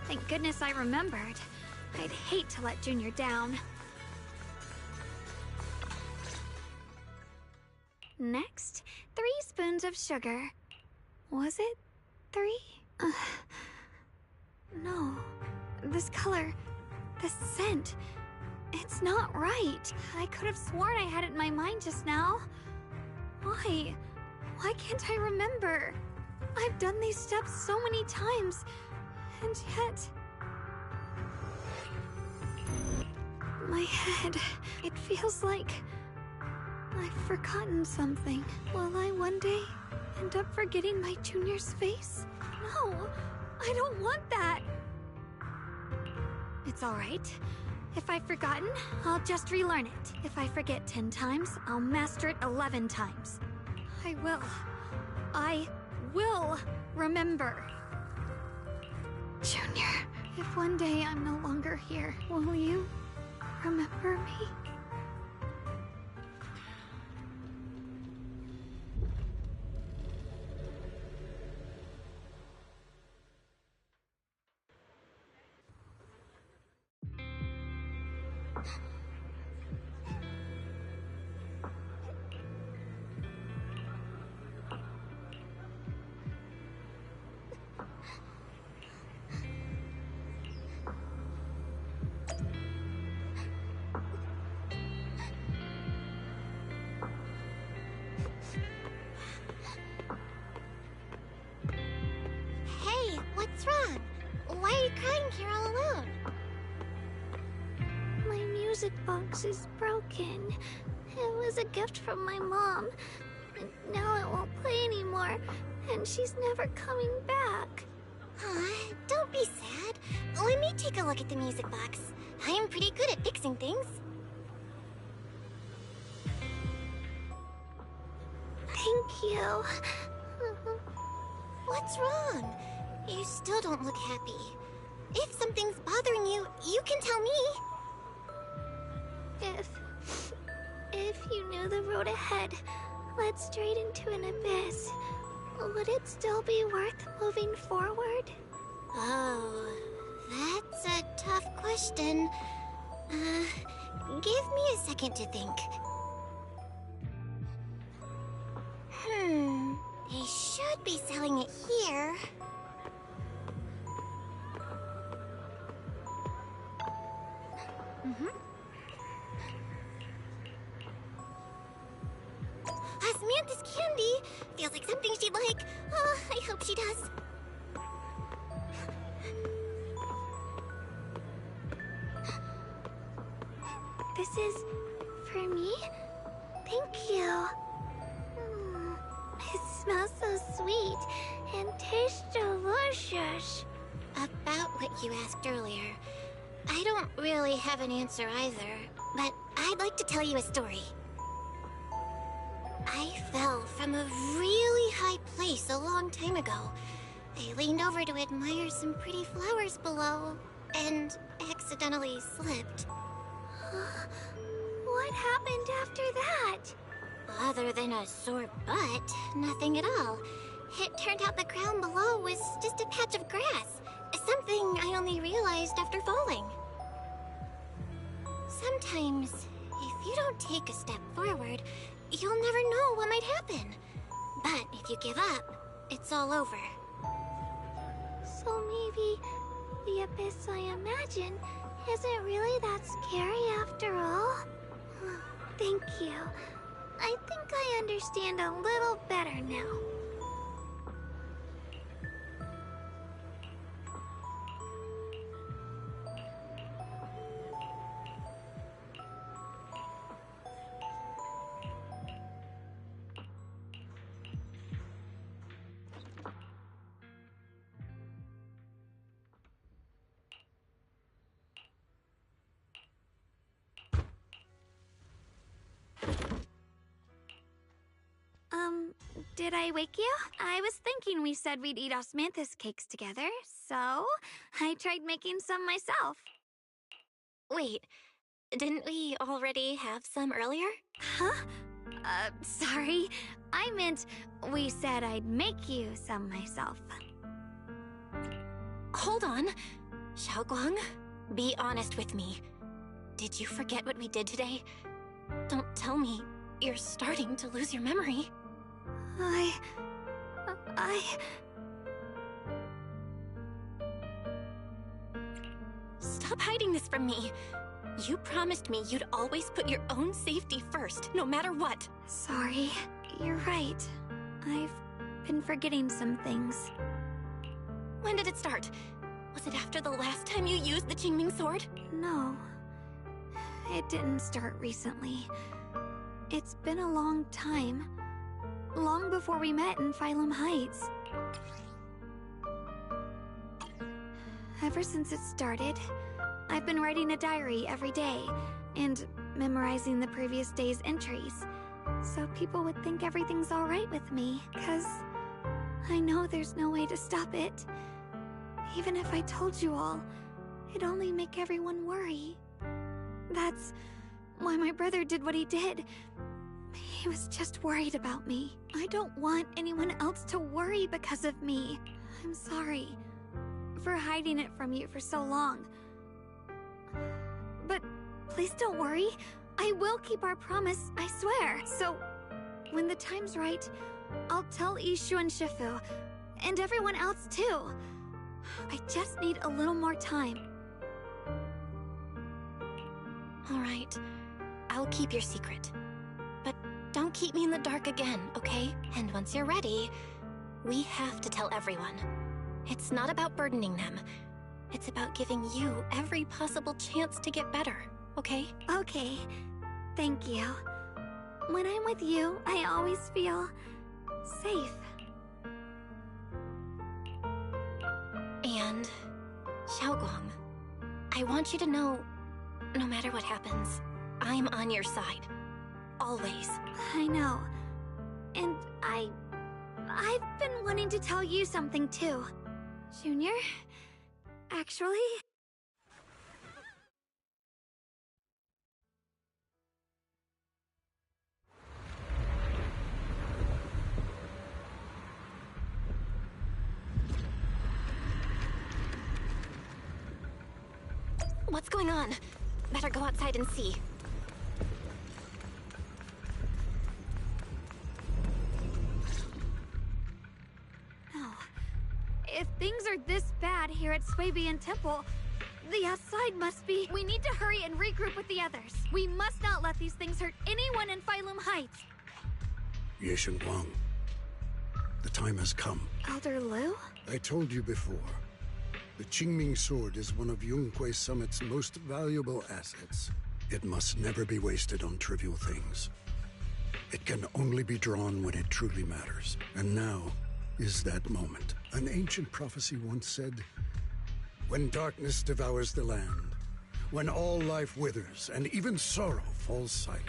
Speaker 7: Thank goodness I remembered. I'd hate to let Junior down. Next, 3 spoons of sugar. Was it 3? No. This color, this scent, it's not right. I could have sworn I had it in my mind just now. Why? Why can't I remember? I've done these steps so many times. And yet... my head, it feels like I've forgotten something. Will I one day end up forgetting my Junior's face? No, I don't want that. It's all right. If I've forgotten, I'll just relearn it. If I forget 10 times, I'll master it 11 times. I will remember. Junior, if one day I'm no longer here, will you remember me?
Speaker 4: What's wrong? Why are you crying here all alone? My music box is broken. It was a gift from my mom. And now it won't play anymore, and she's never coming back. Don't be sad. Let me take a look at the music box. I am pretty good at fixing things. Thank you. What's wrong? You still don't look happy. If something's bothering you, you can tell me. If you knew the road ahead led straight into an abyss,
Speaker 7: would it still be worth moving forward?
Speaker 4: Oh, that's a tough question. Give me a second to think. They should be selling it here. Samantha's candy! Feels like something she'd like. Oh, I hope she does.
Speaker 7: This is for me? Thank you. It smells so sweet and tastes delicious.
Speaker 4: About what you asked earlier, I don't really have an answer either, but I'd like to tell you a story. I fell from a really high place a long time ago. I leaned over to admire some pretty flowers below, and accidentally slipped.
Speaker 7: What happened after that?
Speaker 4: Other than a sore butt, nothing at all. It turned out the ground below was just a patch of grass. Something I only realized after falling. Sometimes, if you don't take a step forward, you'll never know what might happen. But if you give up, it's all over.
Speaker 7: So maybe the abyss I imagine isn't really that scary after all? Thank you. I think I understand a little better now. Did I wake you? I was thinking we said we'd eat osmanthus cakes together, so I tried making some myself.
Speaker 4: Wait, didn't we already have some earlier?
Speaker 7: Huh? Sorry. I meant we said I'd make you some myself.
Speaker 4: Hold on. Xiaoguang, be honest with me. Did you forget what we did today? Don't tell me you're starting to lose your memory. Stop hiding this from me. You promised me you'd always put your own safety first, no matter what.
Speaker 7: Sorry. You're right. I've been forgetting some things.
Speaker 4: When did it start? Was it after the last time you used the Qingming sword?
Speaker 7: No. It didn't start recently. It's been a long time. Long before we met in Phylum Heights. Ever since it started, I've been writing a diary every day and memorizing the previous day's entries, so people would think everything's alright with me, 'cause I know there's no way to stop it. Even if I told you all, it'd only make everyone worry. That's why my brother did what he did. He was just worried about me. I don't want anyone else to worry because of me. I'm sorry for hiding it from you for so long. But please don't worry. I will keep our promise, I swear. So, when the time's right, I'll tell Ishu and Shifu, and everyone else too. I just need a little more time.
Speaker 4: Alright, I'll keep your secret. But don't keep me in the dark again, okay? And once you're ready, we have to tell everyone. It's not about burdening them. It's about giving you every possible chance to get better, okay?
Speaker 7: Okay. Thank you. When I'm with you, I always feel safe.
Speaker 4: And Xiaoguang, I want you to know, no matter what happens, I'm on your side. Always.
Speaker 7: I know. And I've been wanting to tell you something too. Junior? Actually...
Speaker 6: What's going on? Better go outside and see.
Speaker 7: Oh. If things are this bad here at Swabian Temple, the outside must be... We need to hurry and regroup with the others. We must not let these things hurt anyone in Phylum Heights.
Speaker 2: Ye Guang, the time has come.
Speaker 7: Elder Lu?
Speaker 2: I told you before. The Qingming sword is one of Yunque Summit's most valuable assets. It must never be wasted on trivial things. It can only be drawn when it truly matters. And now is that moment. An ancient prophecy once said, when darkness devours the land, when all life withers and even sorrow falls silent,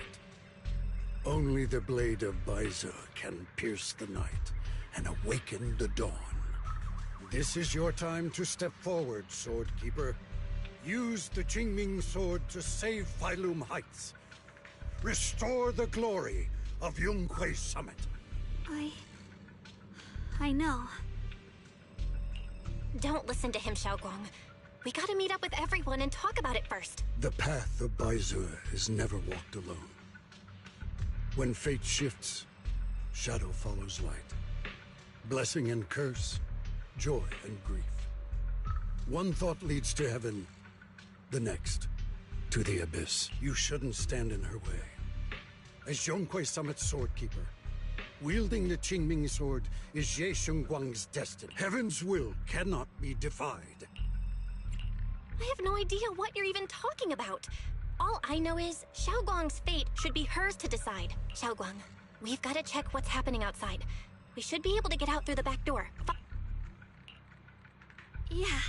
Speaker 2: only the blade of Baize can pierce the night and awaken the dawn. This is your time to step forward, Sword Keeper. Use the Qingming sword to save Phylum Heights. Restore the glory of Yunque Summit.
Speaker 7: I know.
Speaker 6: Don't listen to him, Xiaoguang. We gotta meet up with everyone and talk about it first.
Speaker 2: The path of Baize is never walked alone. When fate shifts, shadow follows light. Blessing and curse, joy and grief. One thought leads to heaven, the next to the abyss. You shouldn't stand in her way. As Yunque Summit's sword keeper, wielding the Qingming sword is Ye Guang's destiny. Heaven's will cannot be defied.
Speaker 6: I have no idea what you're even talking about. All I know is Xiaoguang's fate should be hers to decide. Xiaoguang, we've got to check what's happening outside. We should be able to get out through the back door.
Speaker 7: Yeah.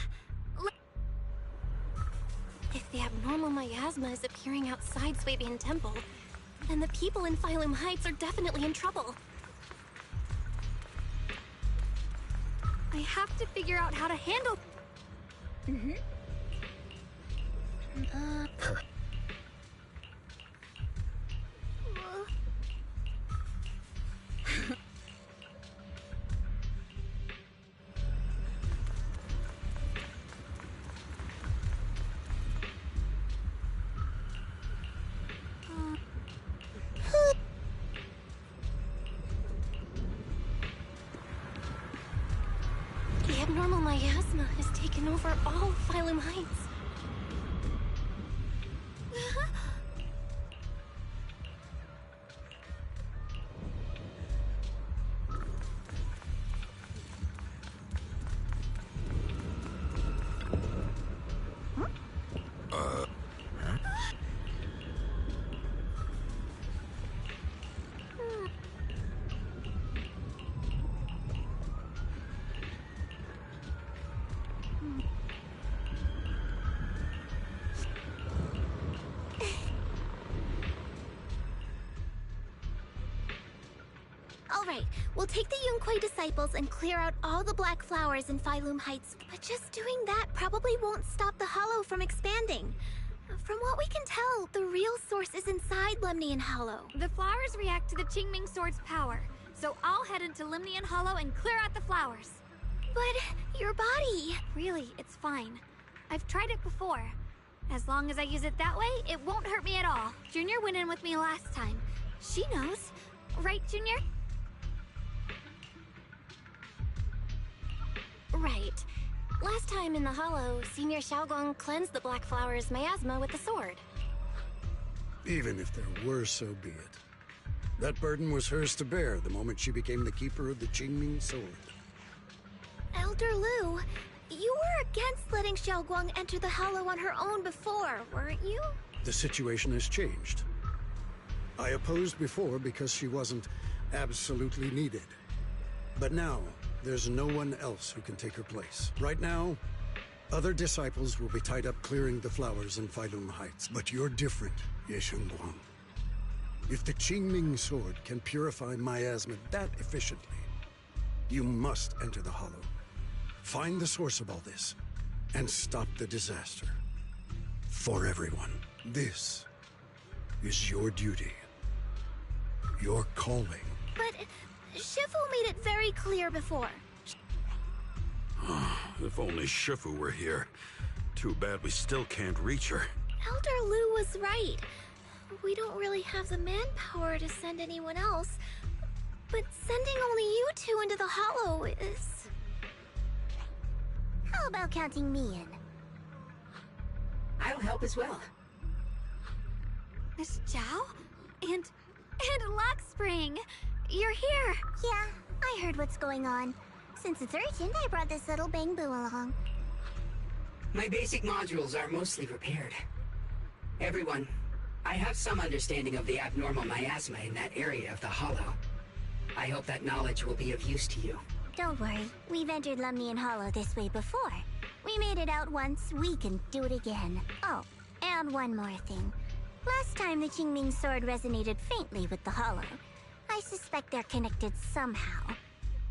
Speaker 6: If the abnormal miasma is appearing outside Swabian Temple, then the people in Phylum Heights are definitely in trouble.
Speaker 7: I have to figure out how to handle...
Speaker 6: The abnormal miasma has taken over all Phylum Heights.
Speaker 4: Alright, we'll take the Yunque disciples and clear out all the black flowers in Phylum Heights, but just doing that probably won't stop the Hollow from expanding. From what we can tell, the real source is inside Lemnian Hollow.
Speaker 7: The flowers react to the Qingming sword's power, so I'll head into Lemnian Hollow and clear out the flowers.
Speaker 4: But your body...
Speaker 7: Really, it's fine. I've tried it before. As long as I use it that way, it won't hurt me at all. Junior went in with me last time. She knows. Right, Junior?
Speaker 6: Right. Last time in the Hollow, Senior Xiaoguang cleansed the Black Flower's miasma with the sword.
Speaker 2: Even if there were, so be it. That burden was hers to bear the moment she became the keeper of the Qingming sword.
Speaker 4: Elder Lu, you were against letting Xiaoguang enter the Hollow on her own before, weren't you?
Speaker 2: The situation has changed. I opposed before because she wasn't absolutely needed. But now, there's no one else who can take her place. Right now, other disciples will be tied up clearing the flowers in Phylum Heights. But you're different, Ye Guang. If the Qingming sword can purify miasma that efficiently, you must enter the Hollow. Find the source of all this, and stop the disaster. For everyone. This is your duty. Your calling.
Speaker 4: But Shifu made it very clear before.
Speaker 8: If only Shifu were here. Too bad we still can't reach her.
Speaker 16: Elder Lu was right. We don't really have the manpower to send anyone else. But sending only you two into the Hollow is...
Speaker 4: How about counting me in?
Speaker 10: I'll help as well.
Speaker 7: Miss Zhao? And Lockspring! You're here!
Speaker 4: Yeah, I heard what's going on. Since it's urgent, I brought this little Bangboo along.
Speaker 10: My basic modules are mostly repaired. Everyone, I have some understanding of the abnormal miasma in that area of the Hollow. I hope that knowledge will be of use to you.
Speaker 4: Don't worry, we've entered Lemnian Hollow this way before. We made it out once, we can do it again. Oh, and one more thing. Last time the Qingming sword resonated faintly with the Hollow. I suspect they're connected somehow.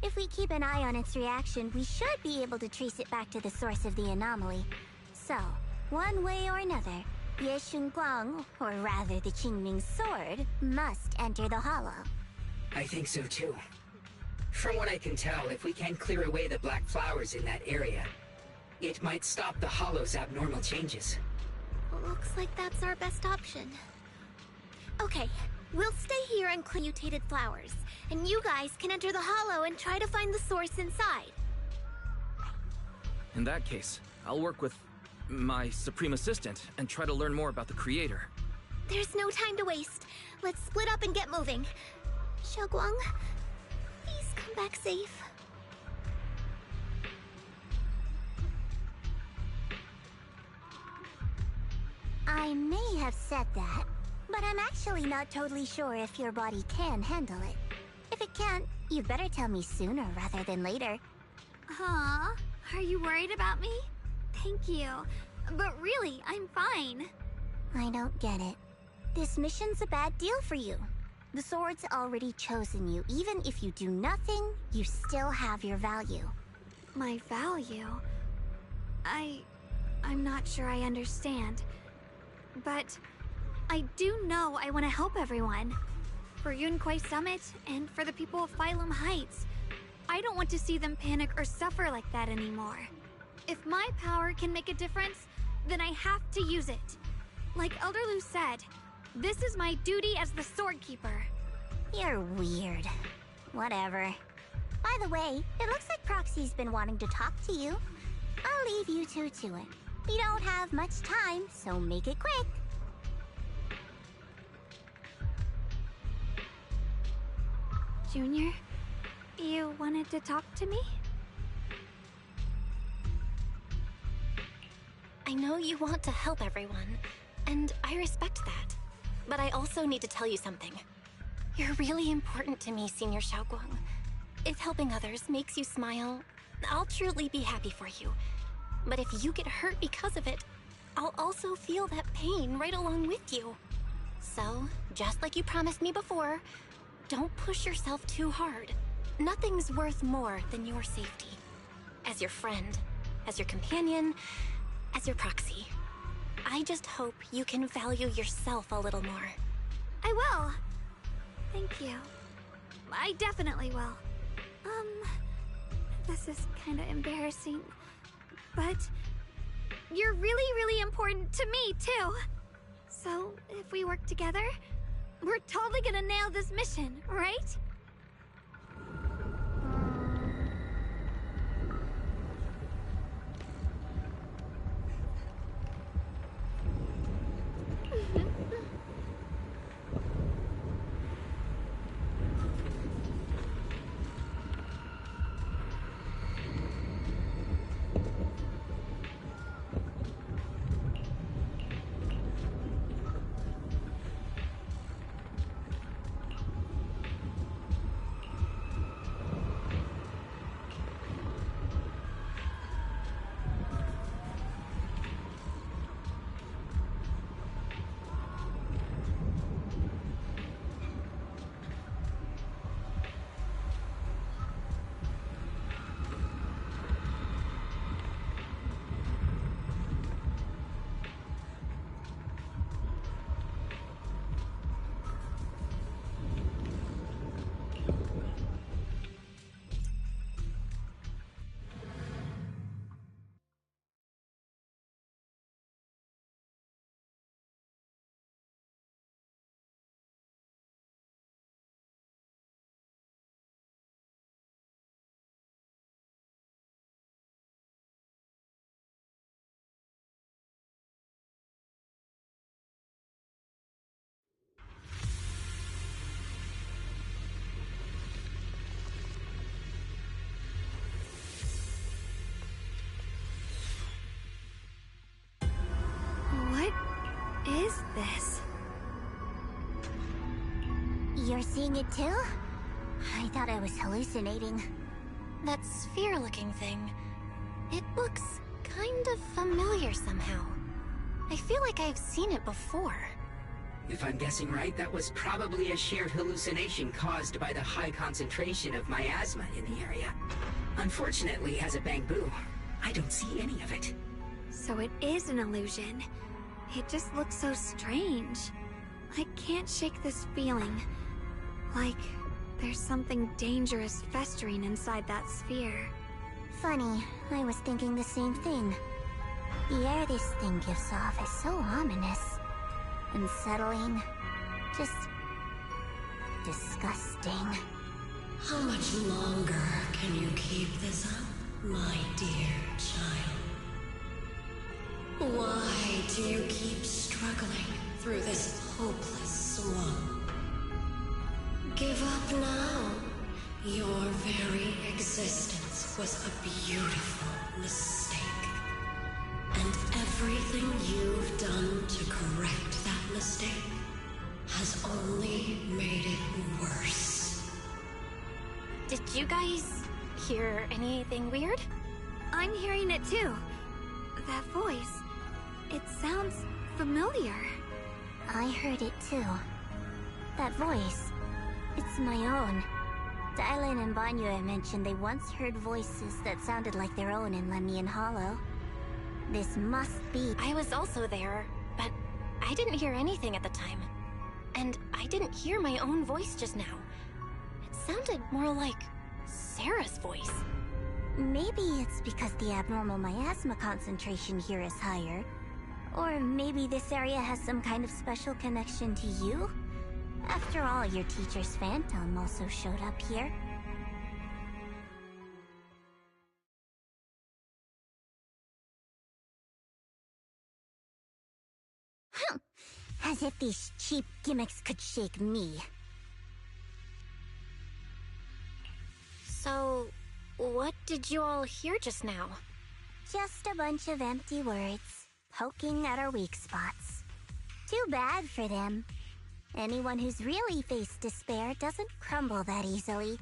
Speaker 4: If we keep an eye on its reaction, we should be able to trace it back to the source of the anomaly. So, one way or another, Ye Shunguang, or rather the Qingming sword, must enter the Hollow.
Speaker 10: I think so too. From what I can tell, if we can clear away the black flowers in that area, it might stop the Hollow's abnormal changes.
Speaker 16: Looks like that's our best option. Okay, we'll stay here and clear mutated flowers, and you guys can enter the Hollow and try to find the source inside.
Speaker 9: In that case, I'll work with my Supreme Assistant and try to learn more about the Creator.
Speaker 16: There's no time to waste. Let's split up and get moving. Xiaoguang, please come back safe.
Speaker 4: I may have said that, but I'm actually not totally sure if your body can handle it. If it can't, you'd better tell me sooner rather than later.
Speaker 7: Aw, are you worried about me? Thank you. But really, I'm fine.
Speaker 4: I don't get it. This mission's a bad deal for you. The sword's already chosen you. Even if you do nothing, you still have your value.
Speaker 7: My value? I'm not sure I understand. But I do know I want to help everyone. For Yunquay Summit, and for the people of Phylum Heights. I don't want to see them panic or suffer like that anymore. If my power can make a difference, then I have to use it. Like Elder Lu said, this is my duty as the Sword Keeper.
Speaker 4: You're weird. Whatever. By the way, it looks like Proxy's been wanting to talk to you. I'll leave you two to it. We don't have much time, so make it quick.
Speaker 7: Junior, you wanted to talk to me?
Speaker 6: I know you want to help everyone, and I respect that. But I also need to tell you something. You're really important to me, Senior Xiaoguang. If helping others makes you smile, I'll truly be happy for you. But if you get hurt because of it, I'll also feel that pain right along with you. So, just like you promised me before, don't push yourself too hard. Nothing's worth more than your safety. As your friend, as your companion, as your proxy. I just hope you can value yourself a little more.
Speaker 7: I will. Thank you. I definitely will. This is kinda embarrassing. But you're really, really important to me, too. So, if we work together, we're totally gonna nail this mission, right?
Speaker 4: seeing it too? I thought I was hallucinating.
Speaker 6: That sphere-looking thing. It looks kind of familiar somehow. I feel like I've seen it before.
Speaker 10: If I'm guessing right, that was probably a shared hallucination caused by the high concentration of miasma in the area. Unfortunately, as a Bangbu, I don't see any of it.
Speaker 7: So it is an illusion. It just looks so strange. I can't shake this feeling. Like there's something dangerous festering inside that sphere.
Speaker 4: Funny, I was thinking the same thing. The air this thing gives off is so ominous. Unsettling. Just disgusting.
Speaker 17: How much longer can you keep this up, my dear child? Why do you keep struggling through this hopeless swamp? Give up now. Your very existence was a beautiful mistake. And everything you've done to correct that mistake has only made it worse.
Speaker 6: Did you guys hear anything weird?
Speaker 7: I'm hearing it too. That voice. It sounds familiar.
Speaker 4: I heard it too. That voice. It's my own. Dylan and Banyue mentioned they once heard voices that sounded like their own in Lemnian Hollow. This must be...
Speaker 6: I was also there, but I didn't hear anything at the time. And I didn't hear my own voice just now. It sounded more like Sarah's voice.
Speaker 4: Maybe it's because the abnormal miasma concentration here is higher. Or maybe this area has some kind of special connection to you? After all, your teacher's phantom also showed up here. As if these cheap gimmicks could shake me.
Speaker 6: So, what did you all hear just now?
Speaker 4: Just a bunch of empty words, poking at our weak spots. Too bad for them. Anyone who's really faced despair doesn't crumble that easily.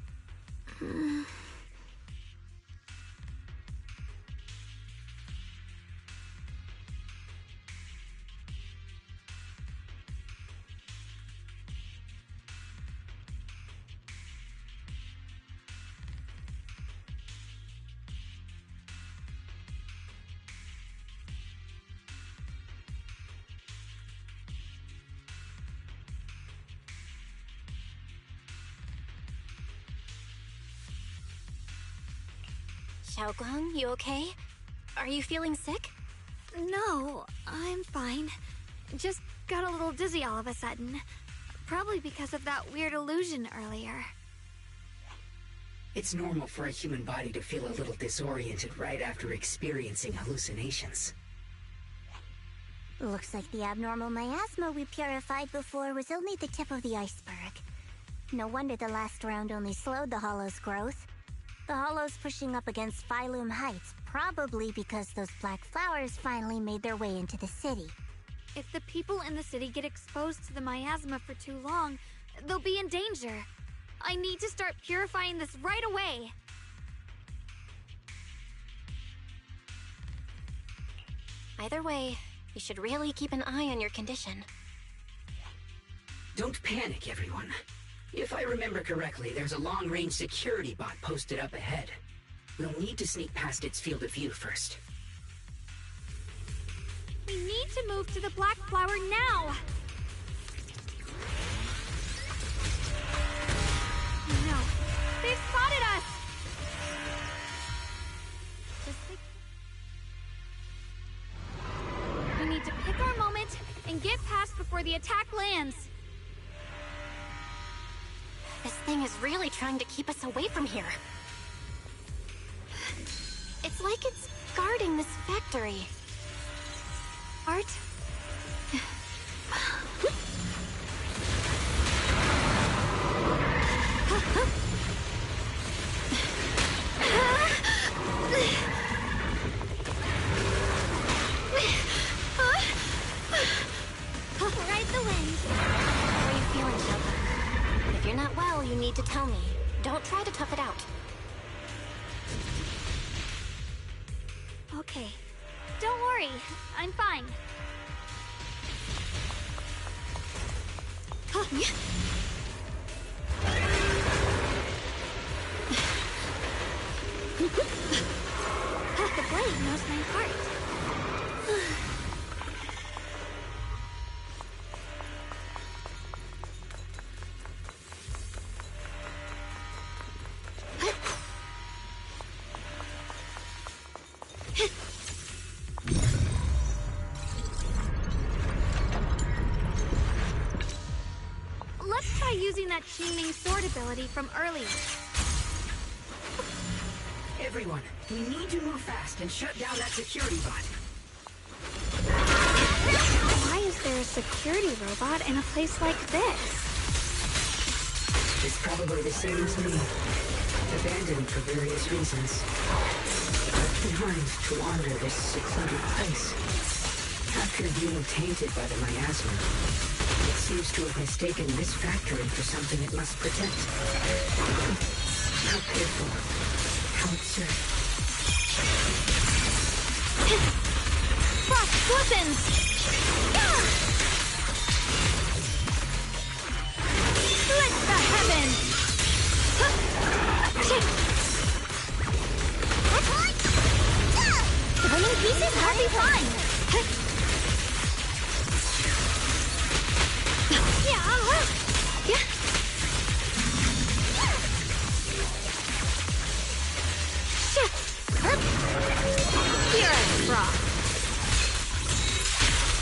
Speaker 6: Xiaoguang, you okay? Are you feeling sick?
Speaker 7: No, I'm fine. Just got a little dizzy all of a sudden. Probably because of that weird illusion earlier.
Speaker 10: It's normal for a human body to feel a little disoriented right after experiencing hallucinations.
Speaker 4: Looks like the abnormal miasma we purified before was only the tip of the iceberg. No wonder the last round only slowed the Hollow's growth. The Hollow's pushing up against Phylum Heights, probably because those black flowers finally made their way into the city.
Speaker 7: If the people in the city get exposed to the miasma for too long, they'll be in danger. I need to start purifying this right away.
Speaker 6: Either way, you should really keep an eye on your condition.
Speaker 10: Don't panic, everyone. If I remember correctly, there's a long-range security bot posted up ahead. We'll need to sneak past its field of view first.
Speaker 7: We need to move to the black flower now! No, they've spotted us! We need to pick our moment and get past before the attack lands.
Speaker 6: This thing is really trying to keep us away from here. It's like it's guarding this factory. Art?
Speaker 4: Ride the wind.
Speaker 6: How are you feeling, Shelby? If you're
Speaker 16: Okay. Don't worry, I'm fine. The blade knows my heart. Let's try using that Qingming sword ability from earlier.
Speaker 10: Everyone, we need to move fast and shut down that security bot.
Speaker 7: Why is there a security robot in a place like this?
Speaker 10: It's probably the same as me. Abandoned for various reasons. Left behind to wander this secluded place. After being tainted by the miasma, it seems to have mistaken this factory for something it must protect. How pitiful. How absurd.
Speaker 16: Frost weapons! Split the heavens! The winning pieces will be fine! Yeah. Here is Frost.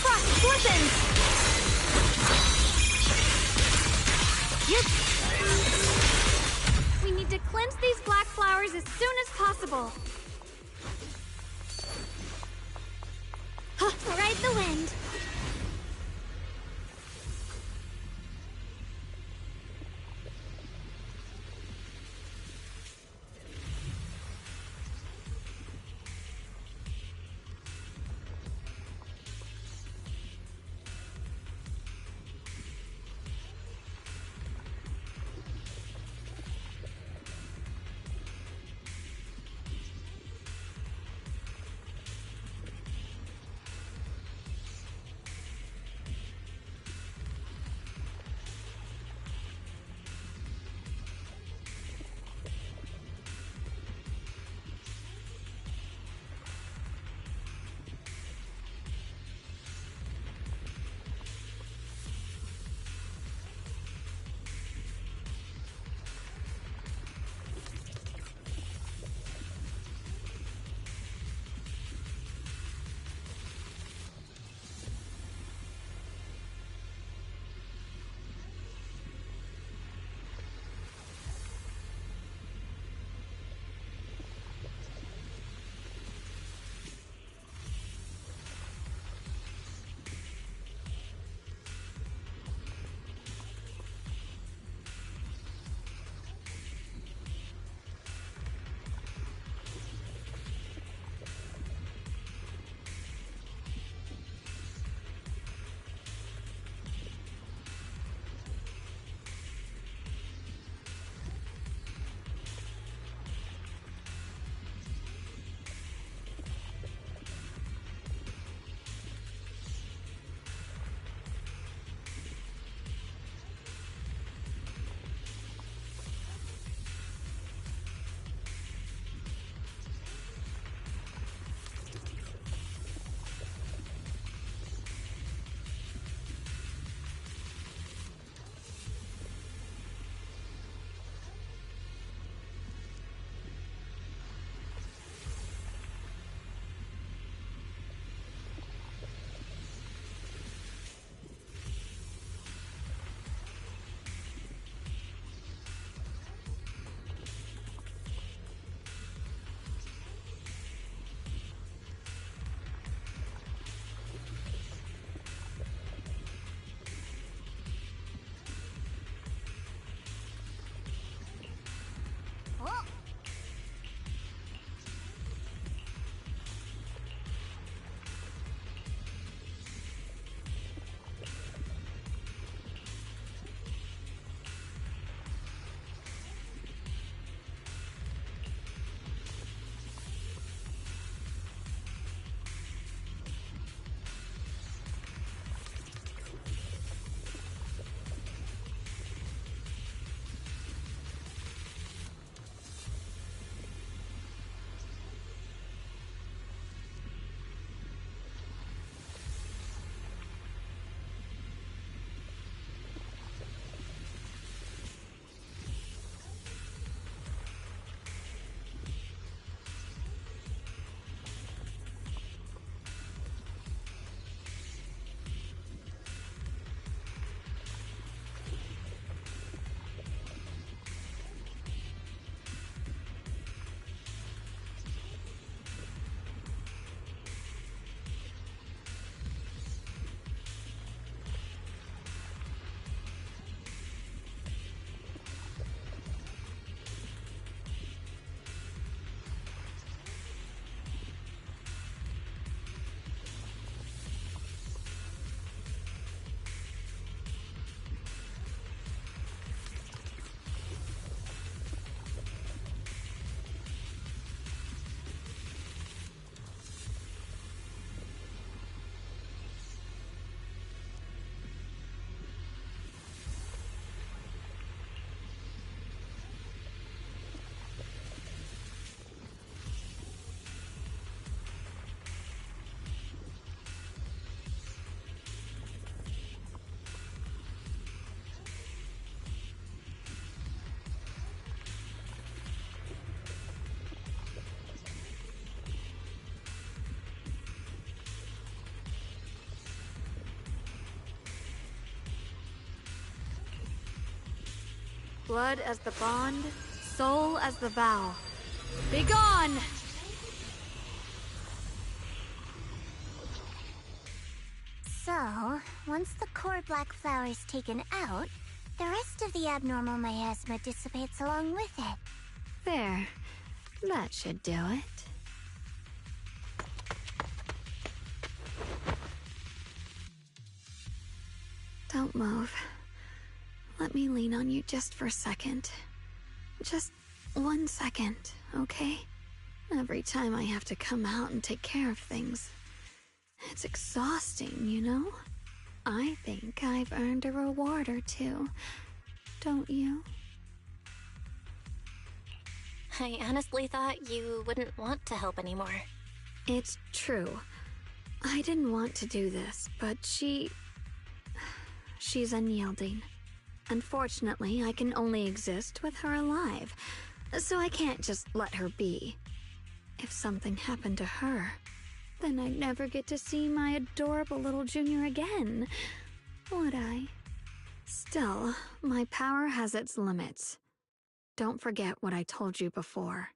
Speaker 16: Frost weapons! We need to cleanse these black flowers as soon as possible. Ride the wind.
Speaker 7: Blood as the bond, soul as the vow. Begone!
Speaker 16: So, once the core black flower is taken out, the rest of the abnormal miasma dissipates along with it.
Speaker 7: There. That should do it. Don't move. Let me lean on you just for a second. Just 1 second, okay? Every time I have to come out and take care of things, it's exhausting, you know? I think I've earned a reward or two. Don't you?
Speaker 6: I honestly thought you wouldn't want to help anymore.
Speaker 7: It's true. I didn't want to do this, but she's unyielding. Unfortunately, I can only exist with her alive, so I can't just let her be. If something happened to her, then I'd never get to see my adorable little junior again, would I? Still, my power has its limits. Don't forget what I told you before.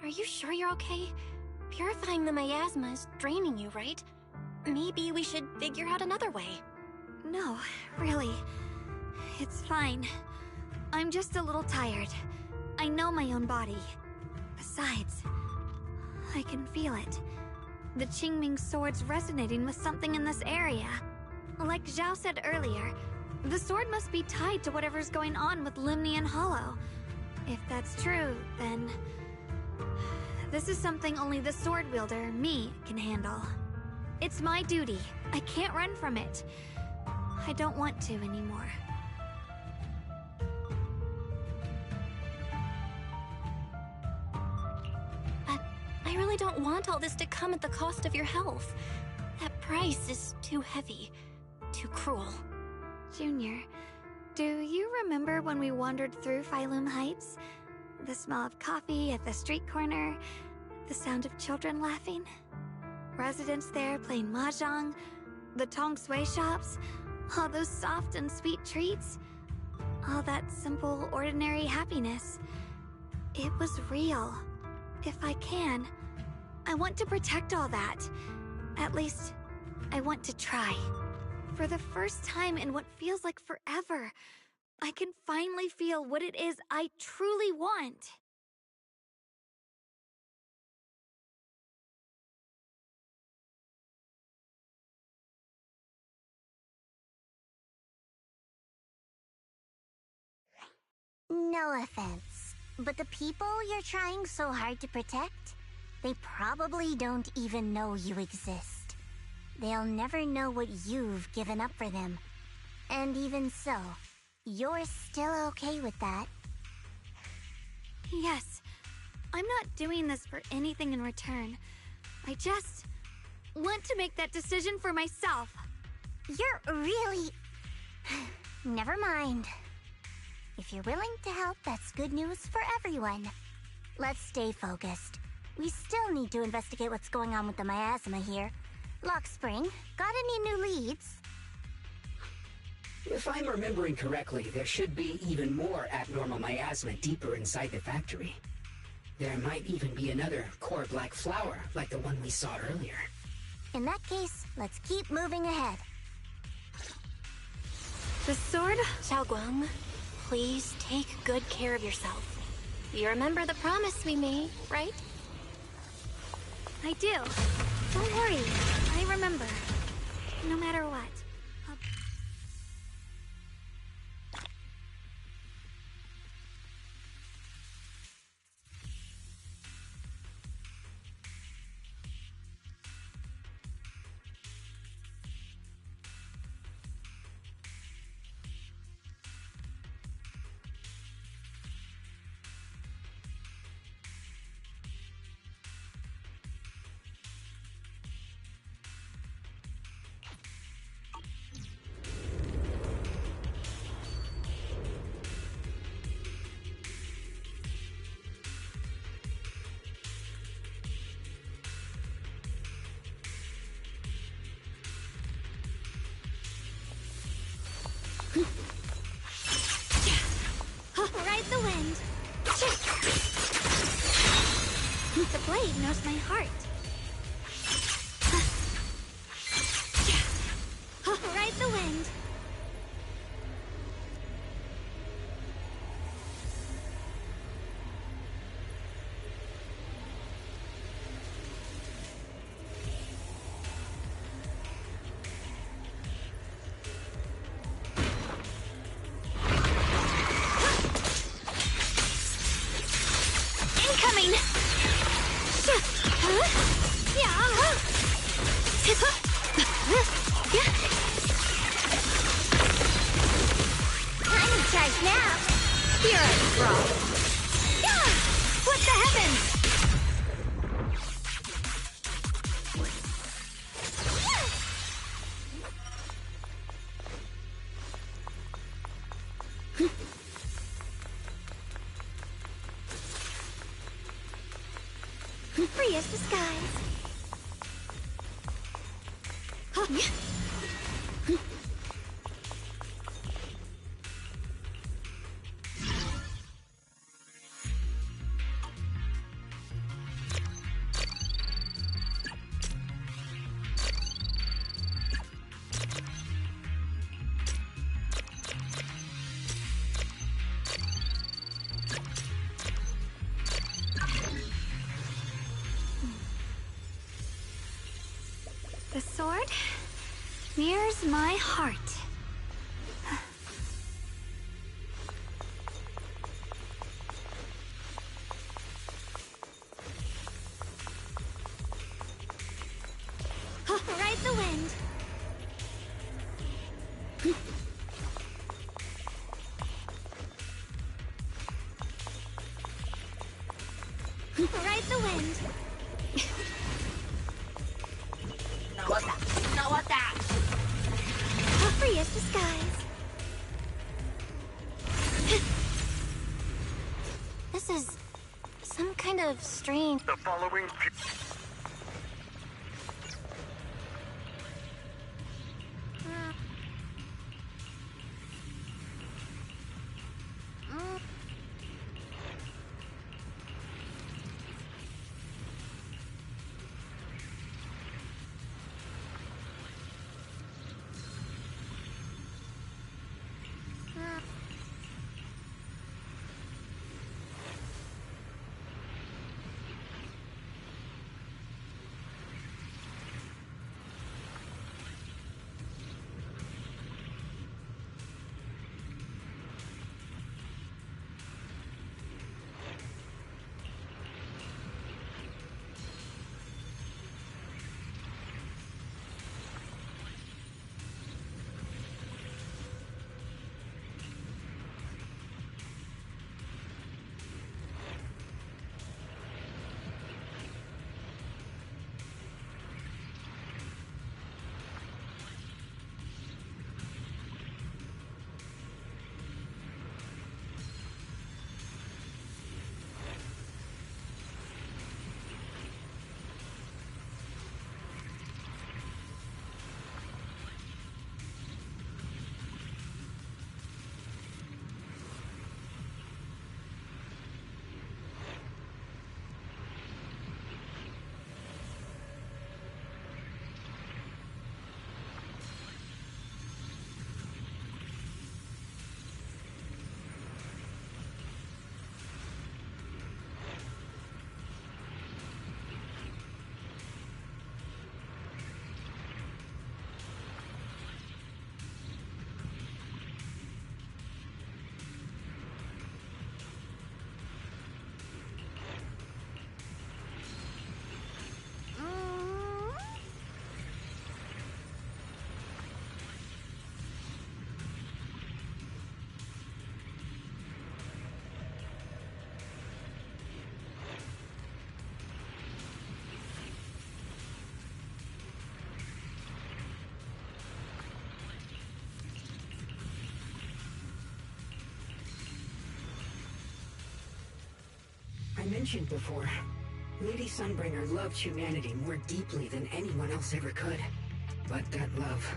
Speaker 6: Are you sure you're okay? Purifying the miasma is draining you, right? Maybe we should figure out another way.
Speaker 7: No, really. It's fine. I'm just a little tired. I know my own body. Besides, I can feel it. The Qingming sword's resonating with something in this area. Like Zhao said earlier, the sword must be tied to whatever's going on with Limnian Hollow. If that's true, then this is something only the sword wielder, me, can handle. It's my duty. I can't run from it. I don't want to anymore.
Speaker 6: But I really don't want all this to come at the cost of your health. That price is too heavy, too cruel.
Speaker 7: Junior, do you remember when we wandered through Phylum Heights? The smell of coffee at the street corner, the sound of children laughing? Residents there playing mahjong, the tong sui shops, all those soft and sweet treats, all that simple, ordinary happiness. It was real. If I can, I want to protect all that. At least, I want to try. For the first time in what feels like forever, I can finally feel what it is I truly want.
Speaker 16: No offense, but the people you're trying so hard to protect, they probably don't even know you exist. They'll never know what you've given up for them. And even so, you're still okay with that.
Speaker 7: Yes, I'm not doing this for anything in return. I just want to make that decision for myself.
Speaker 16: You're really... Never mind. If you're willing to help, that's good news for everyone. Let's stay focused. We still need to investigate what's going on with the miasma here. Lockspring, got any new leads?
Speaker 10: If I'm remembering correctly, there should be even more abnormal miasma deeper inside the factory. There might even be another core black flower, like the one we saw earlier.
Speaker 16: In that case, let's keep moving ahead.
Speaker 7: The sword?
Speaker 6: Xiaoguang, please take good care of yourself. You remember the promise we made, right?
Speaker 7: I do. Don't worry. I remember. No matter what.
Speaker 4: The blade knows my heart. Ride the wind. Incoming! I'm in charge now. Here I brawl. What the heavens? Free as the skies. The sword mirrors my heart. Ride the wind. Ride the wind. Free as the skies. This is some kind of strange.
Speaker 12: The following.
Speaker 10: I mentioned before, Lady Sunbringer loved humanity more deeply than anyone else ever could. But that love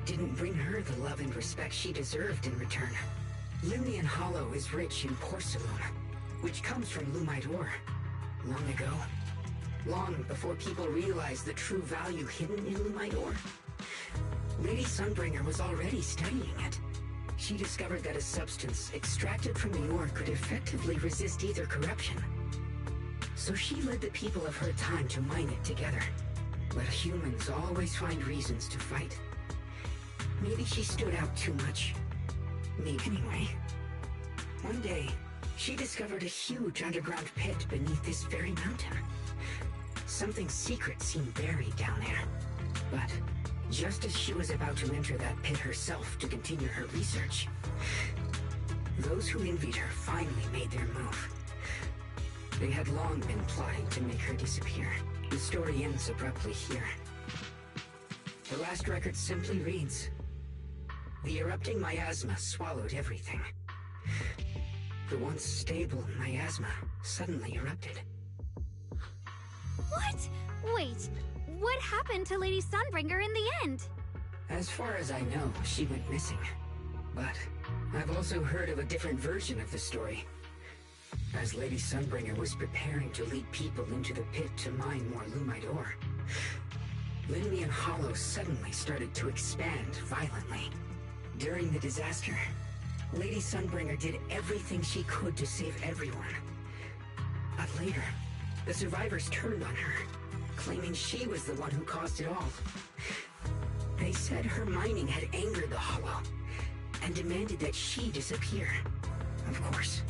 Speaker 10: didn't bring her the love and respect she deserved in return. Limnian Hollow is rich in porcelain, which comes from Lumite ore. long ago. Long before people realized the true value hidden in Lumidor. Lady Sunbringer was already studying it. She discovered that a substance extracted from the ore could effectively resist either corruption. So she led the people of her time to mine it together. But humans always find reasons to fight. Maybe she stood out too much. Maybe anyway. One day, she discovered a huge underground pit beneath this very mountain. Something secret seemed buried down there. But just as she was about to enter that pit herself to continue her research, those who envied her finally made their move. They had long been plotting to make her disappear. The story ends abruptly here. The last record simply reads, "The erupting miasma swallowed everything." The once stable miasma suddenly erupted.
Speaker 7: What? Wait, what happened to Lady Sunbringer in the end?
Speaker 10: As far as I know, she went missing. But I've also heard of a different version of the story. As Lady Sunbringer was preparing to lead people into the pit to mine more Lumidor, Limnian Hollow suddenly started to expand violently. During the disaster, Lady Sunbringer did everything she could to save everyone. But later, the survivors turned on her, claiming she was the one who caused it all. They said her mining had angered the Hollow, and demanded that she disappear. Of course,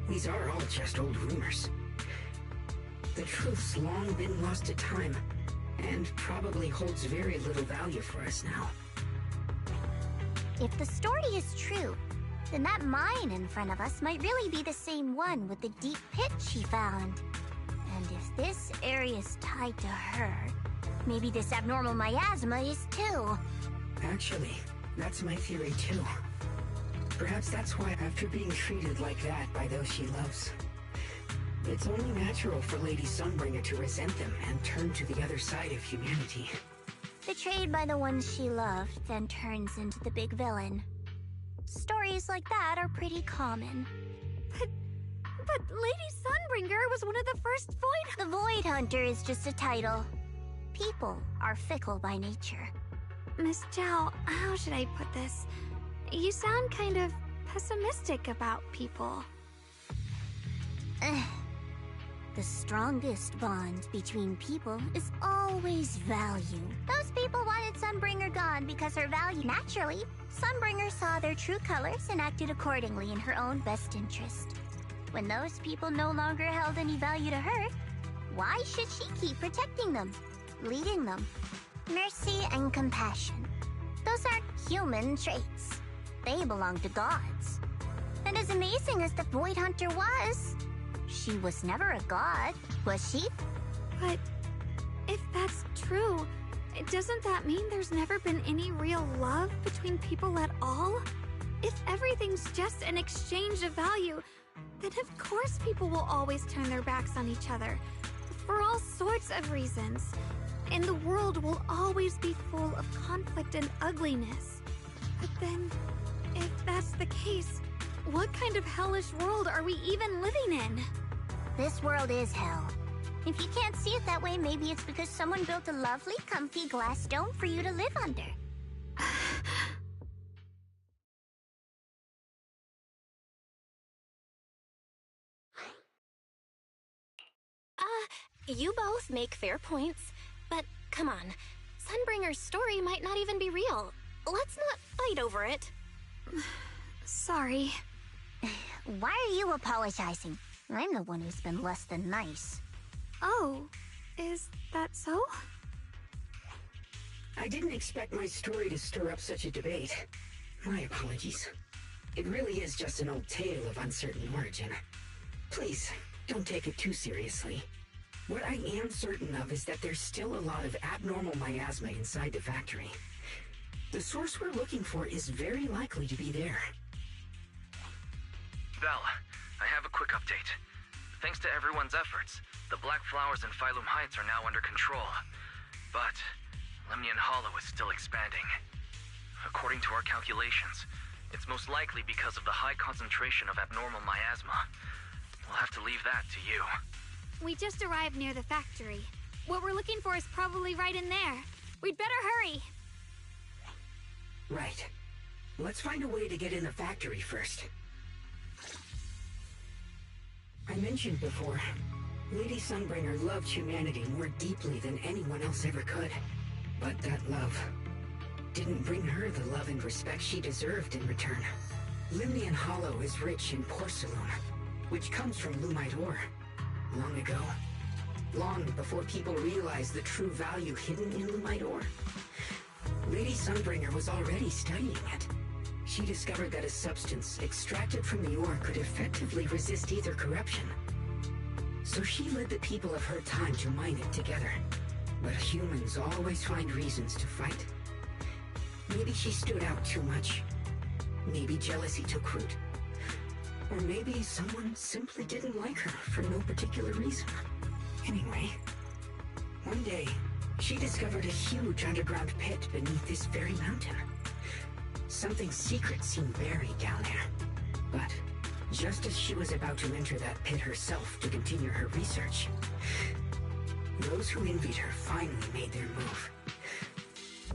Speaker 10: these are all just old rumors. The truth's long been lost to time, and probably holds very little value for us now.
Speaker 16: If the story is true, then that mine in front of us might really be the same one with the deep pit she found. And if this area is tied to her, maybe this abnormal miasma is too.
Speaker 10: Actually, that's my theory too. Perhaps that's why, after being treated like that by those she loves, it's only natural for Lady Sunbringer to resent them and turn to the other side of humanity.
Speaker 16: Betrayed by the ones she loved, then turns into the big villain. Stories like that are pretty common.
Speaker 7: But Lady Sunbringer was one of the first Void...
Speaker 16: The Void Hunter is just a title. People are fickle by nature.
Speaker 7: Miss Zhao, how should I put this? You sound kind of pessimistic about people.
Speaker 16: The strongest bond between people is always value. Those people wanted Sunbringer gone because her value. Naturally, Sunbringer saw their true colors and acted accordingly in her own best interest. When those people no longer held any value to her, why should she keep protecting them, leading them? Mercy and compassion. Those aren't human traits. They belong to gods. And as amazing as the Void Hunter was, she was never a god, was she?
Speaker 7: But if that's true, doesn't that mean there's never been any real love between people at all? If everything's just an exchange of value, then of course people will always turn their backs on each other, for all sorts of reasons. And the world will always be full of conflict and ugliness. But then, if that's the case, what kind of hellish world are we even living in?
Speaker 16: This world is hell. If you can't see it that way, maybe it's because someone built a lovely, comfy glass dome for you to live under.
Speaker 6: You both make fair points, but come on. Sunbringer's story might not even be real. Let's not fight over it.
Speaker 7: Sorry.
Speaker 16: Why are you apologizing? I'm the one who's been less than nice.
Speaker 7: Oh, is that so?
Speaker 10: I didn't expect my story to stir up such a debate. My apologies. It really is just an old tale of uncertain origin. Please, don't take it too seriously. What I am certain of is that there's still a lot of abnormal miasma inside the factory. The source we're looking for is very likely to be there.
Speaker 9: Belle, I have a quick update. Thanks to everyone's efforts, the Black Flowers in Phylum Heights are now under control. But Lemnian Hollow is still expanding. According to our calculations, it's most likely because of the high concentration of abnormal miasma. We'll have to leave that to you.
Speaker 7: We just arrived near the factory. What we're looking for is probably right in there. We'd better hurry.
Speaker 10: Right. Let's find a way to get in the factory first. I mentioned before, Lady Sunbringer loved humanity more deeply than anyone else ever could. But that love didn't bring her the love and respect she deserved in return. Limnian Hollow is rich in porcelain, which comes from Lumite ore. Long ago, long before people realized the true value hidden in Lumite ore, Lady Sunbringer was already studying it. She discovered that a substance extracted from the ore could effectively resist either corruption. So she led the people of her time to mine it together. But humans always find reasons to fight. Maybe she stood out too much. Maybe jealousy took root. Or maybe someone simply didn't like her for no particular reason. Anyway, one day, she discovered a huge underground pit beneath this very mountain. Something secret seemed buried down there. But just as she was about to enter that pit herself to continue her research, those who envied her finally made their move.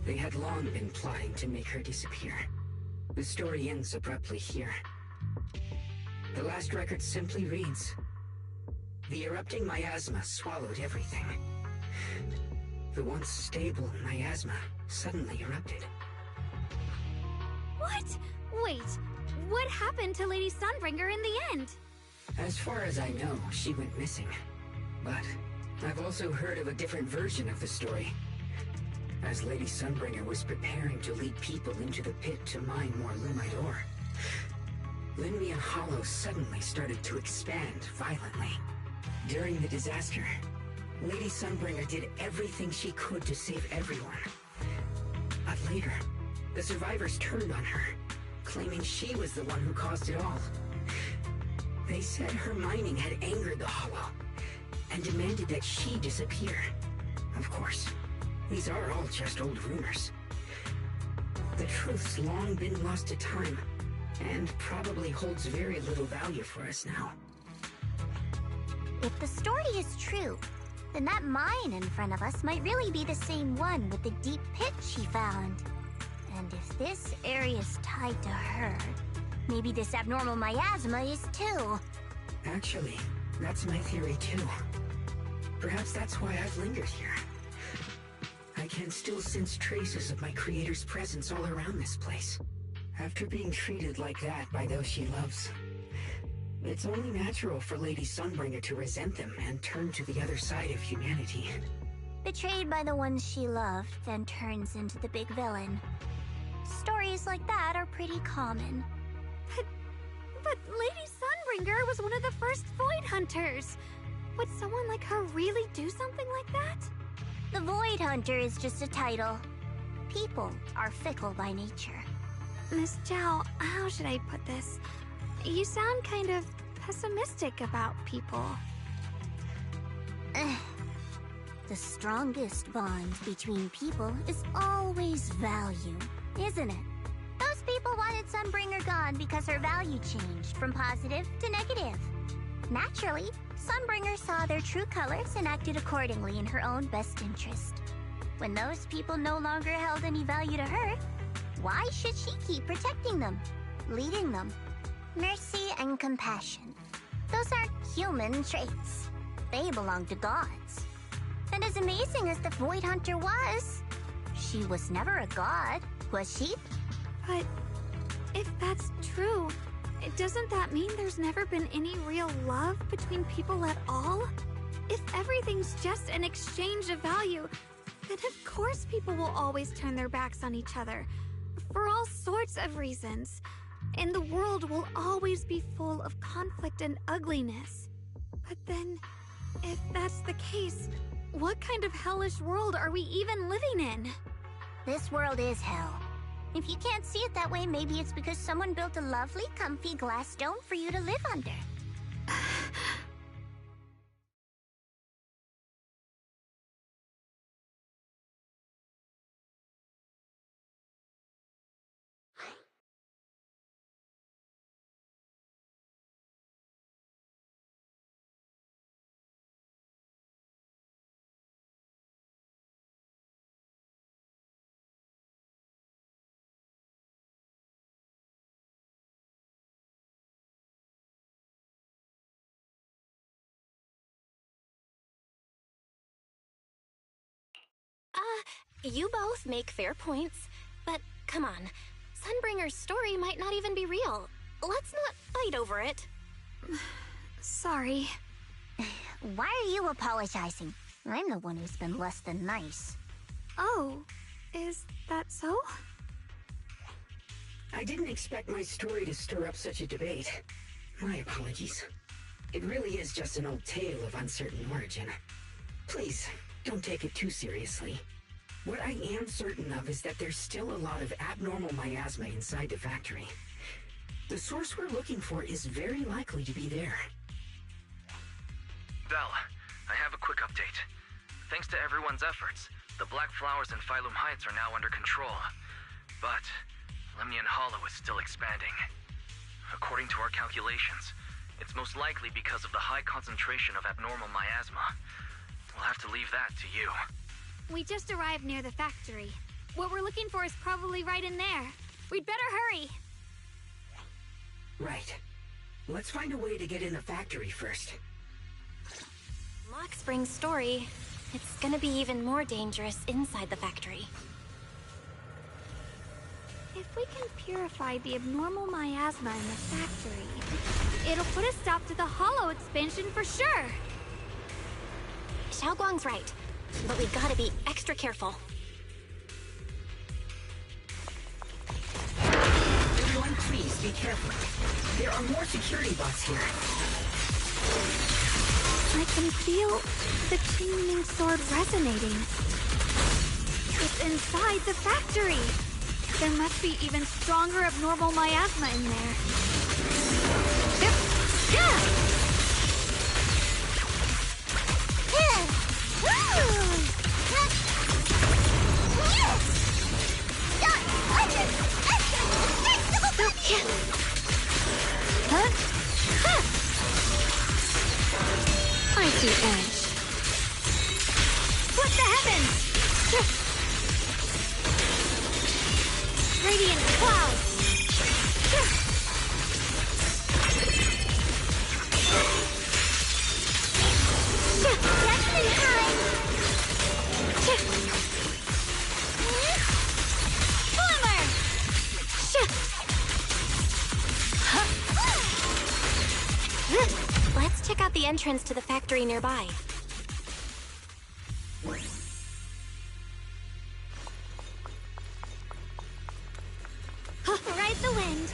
Speaker 10: They had long been plotting to make her disappear. The story ends abruptly here. The last record simply reads, "The erupting miasma swallowed everything." The once stable miasma suddenly erupted.
Speaker 7: What? Wait, what happened to Lady Sunbringer in the end?
Speaker 10: As far as I know, she went missing. But I've also heard of a different version of the story. As Lady Sunbringer was preparing to lead people into the pit to mine more Lumite ore, Limnian Hollow suddenly started to expand violently. During the disaster, Lady Sunbringer did everything she could to save everyone. But later, the survivors turned on her, claiming she was the one who caused it all. They said her mining had angered the Hollow, and demanded that she disappear. Of course, these are all just old rumors. The truth's long been lost to time, and probably holds very little value for us now.
Speaker 16: If the story is true, then that mine in front of us might really be the same one with the deep pit she found. And if this area's tied to her, maybe this abnormal miasma is too.
Speaker 10: Actually, that's my theory too. Perhaps that's why I've lingered here. I can still sense traces of my creator's presence all around this place. After being treated like that by those she loves, it's only natural for Lady Sunbringer to resent them and turn to the other side of humanity.
Speaker 16: Betrayed by the ones she loved, then turns into the big villain. Stories like that are pretty common.
Speaker 7: But Lady Sunbringer was one of the first Void Hunters. Would someone like her really do something like that?
Speaker 16: The Void Hunter is just a title. People are fickle by nature.
Speaker 7: Miss Zhao, how should I put this? You sound kind of pessimistic about people.
Speaker 16: The strongest bond between people is always value, isn't it? Those people wanted Sunbringer gone because her value changed from positive to negative. Naturally, Sunbringer saw their true colors and acted accordingly in her own best interest. When those people no longer held any value to her, why should she keep protecting them, leading them? Mercy and compassion. Those aren't human traits. They belong to gods. And as amazing as the Void Hunter was, she was never a god, was she?
Speaker 7: But if that's true, doesn't that mean there's never been any real love between people at all? If everything's just an exchange of value, then of course people will always turn their backs on each other, for all sorts of reasons. And the world will always be full of conflict and ugliness. But then, if that's the case, what kind of hellish world are we even living in?
Speaker 16: This world is hell. If you can't see it that way, maybe it's because someone built a lovely, comfy glass dome for you to live under.
Speaker 6: You both make fair points, but come on. Sunbringer's story might not even be real. Let's not fight over it.
Speaker 7: Sorry.
Speaker 16: Why are you apologizing? I'm the one who's been less than nice.
Speaker 7: Oh, is that so?
Speaker 10: I didn't expect my story to stir up such a debate. My apologies. It really is just an old tale of uncertain origin. Please, don't take it too seriously. What I am certain of is that there's still a lot of abnormal miasma inside the factory. The source we're looking for is very likely to be there.
Speaker 9: Belle, I have a quick update. Thanks to everyone's efforts, the Black Flowers in Phylum Heights are now under control. But Lemnian Hollow is still expanding. According to our calculations, it's most likely because of the high concentration of abnormal miasma. We'll have to leave that to you.
Speaker 7: We just arrived near the factory. What we're looking for is probably right in there. We'd better hurry.
Speaker 10: Right. Let's find a way to get in the factory first.
Speaker 6: Mock Spring's story, it's gonna be even more dangerous inside the factory.
Speaker 7: If we can purify the abnormal miasma in the factory, it'll put a stop to the Hollow expansion for sure.
Speaker 6: Xiaoguang's right, but we gotta be extra careful.
Speaker 10: Everyone, please be careful. There are more security bots here.
Speaker 7: I can feel the Qingming sword resonating. It's inside the factory. There must be even stronger abnormal miasma in there. I see edge. Split the heavens! Radiant cloud!
Speaker 16: Just in time!
Speaker 7: Boomer!
Speaker 6: Let's check out the entrance to the factory nearby.
Speaker 7: Ride the wind!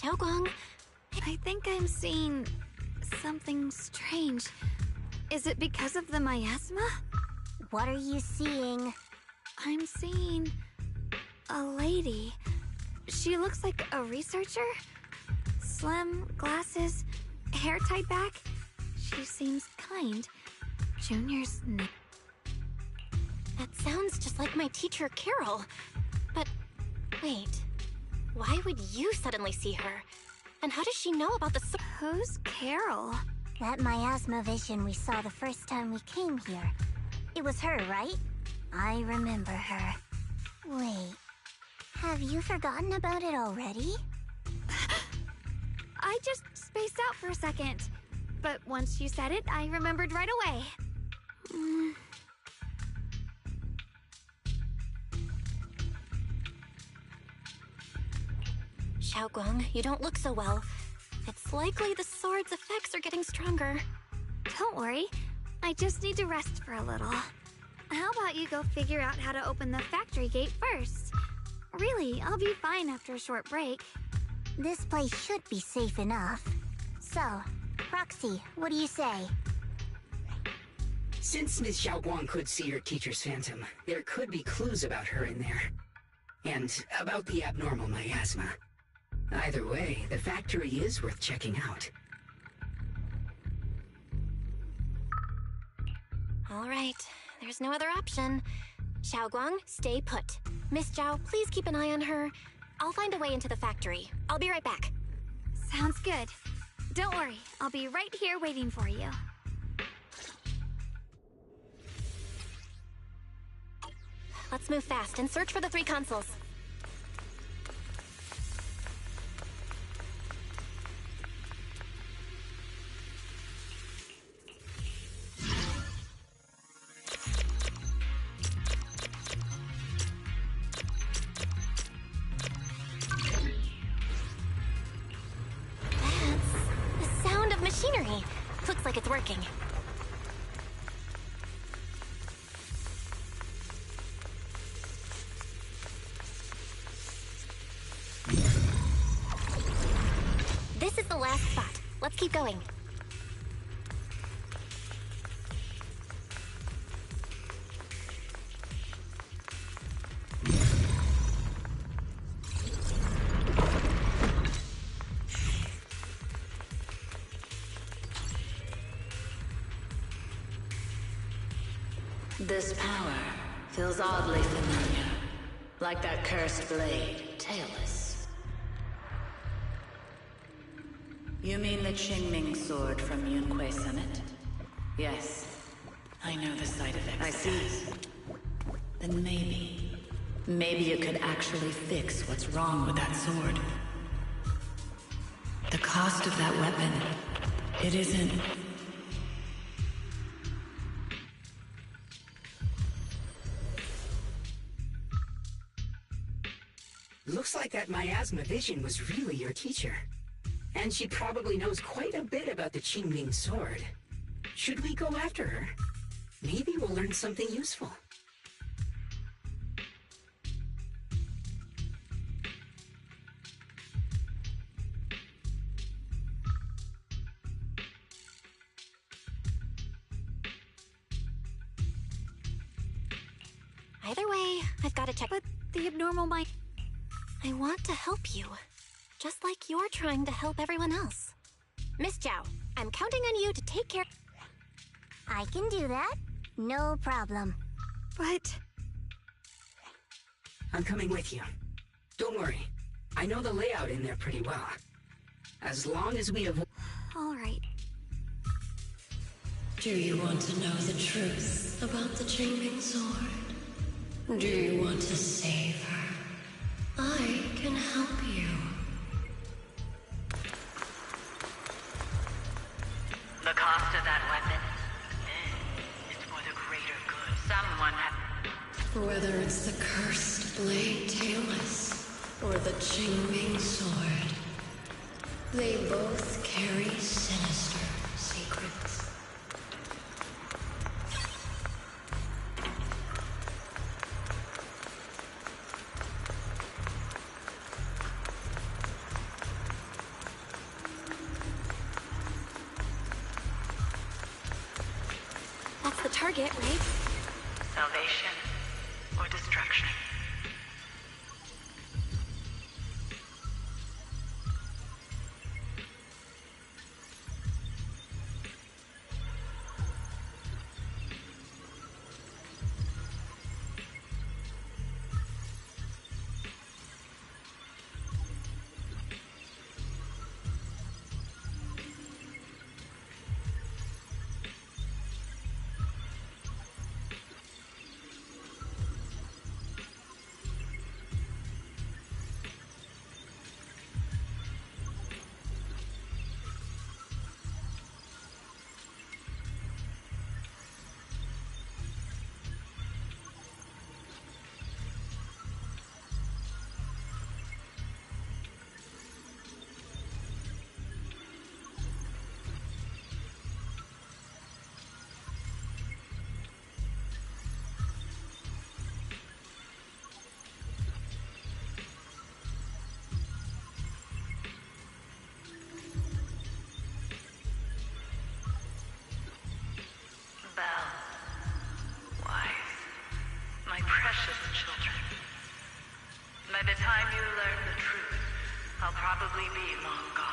Speaker 6: Xiaoguang,
Speaker 7: I think I'm seeing something strange. Is it because of the miasma?
Speaker 16: What are you seeing?
Speaker 7: I'm seeing a lady. She looks like a researcher. Slim, glasses, hair tied back. She seems kind. Junior's name.
Speaker 6: that sounds just like my teacher, Carol. But wait, why would you suddenly see her? And how does she know about the...
Speaker 7: Who's Carol?
Speaker 16: That miasma vision we saw the first time we came here. It was her, right? I remember her. Wait, have you forgotten about it already?
Speaker 7: I just spaced out for a second. But once you said it, I remembered right away.
Speaker 6: Xiaoguang, you don't look so well. It's likely the sword's effects are getting stronger.
Speaker 7: Don't worry. I just need to rest for a little. How about you go figure out how to open the factory gate first? Really, I'll be fine after a short break.
Speaker 16: This place should be safe enough. So, Roxy, what do you say?
Speaker 10: Since Ms. Xiaoguang could see her teacher's phantom, there could be clues about her in there. And about the abnormal miasma. Either way, the factory is worth checking out.
Speaker 6: All right, there's no other option. Xiaoguang, stay put. Miss Zhao, please keep an eye on her. I'll find a way into the factory. I'll be right back.
Speaker 7: Sounds good. Don't worry, I'll be right here waiting for you.
Speaker 6: Let's move fast and search for the 3 consoles. That's the sound of machinery. Looks like it's working. This is the last spot. Let's keep going.
Speaker 13: This power feels oddly familiar. Like that cursed blade, tailless. You mean the Qingming sword from Yunque Summit? Yes. I know the side effects. I see. Then maybe you could actually fix what's wrong with that sword. The cost of that weapon, it isn't...
Speaker 10: Looks like that miasma vision was really your teacher. And she probably knows quite a bit about the Qingming sword. Should we go after her? Maybe we'll learn something useful.
Speaker 6: Either way, I've got to check.
Speaker 7: But the abnormal might...
Speaker 6: I want to help you. Just like you're trying to help everyone else. Miss Zhao, I'm counting on you to take care...
Speaker 16: I can do that. No problem.
Speaker 7: But...
Speaker 10: I'm coming with you. Don't worry. I know the layout in there pretty well. As long as we avoid...
Speaker 7: All right.
Speaker 17: Do you want to know the truth about the Qingming sword? Do you want to save her? I can help you.
Speaker 13: The cost of that weapon is for the greater good. Someone had...
Speaker 17: Whether it's the cursed blade tailless or the Qingming sword, they both carry sinister secrets.
Speaker 6: That's the target, right?
Speaker 13: Salvation or destruction. By the time you learn the truth, I'll probably be long gone.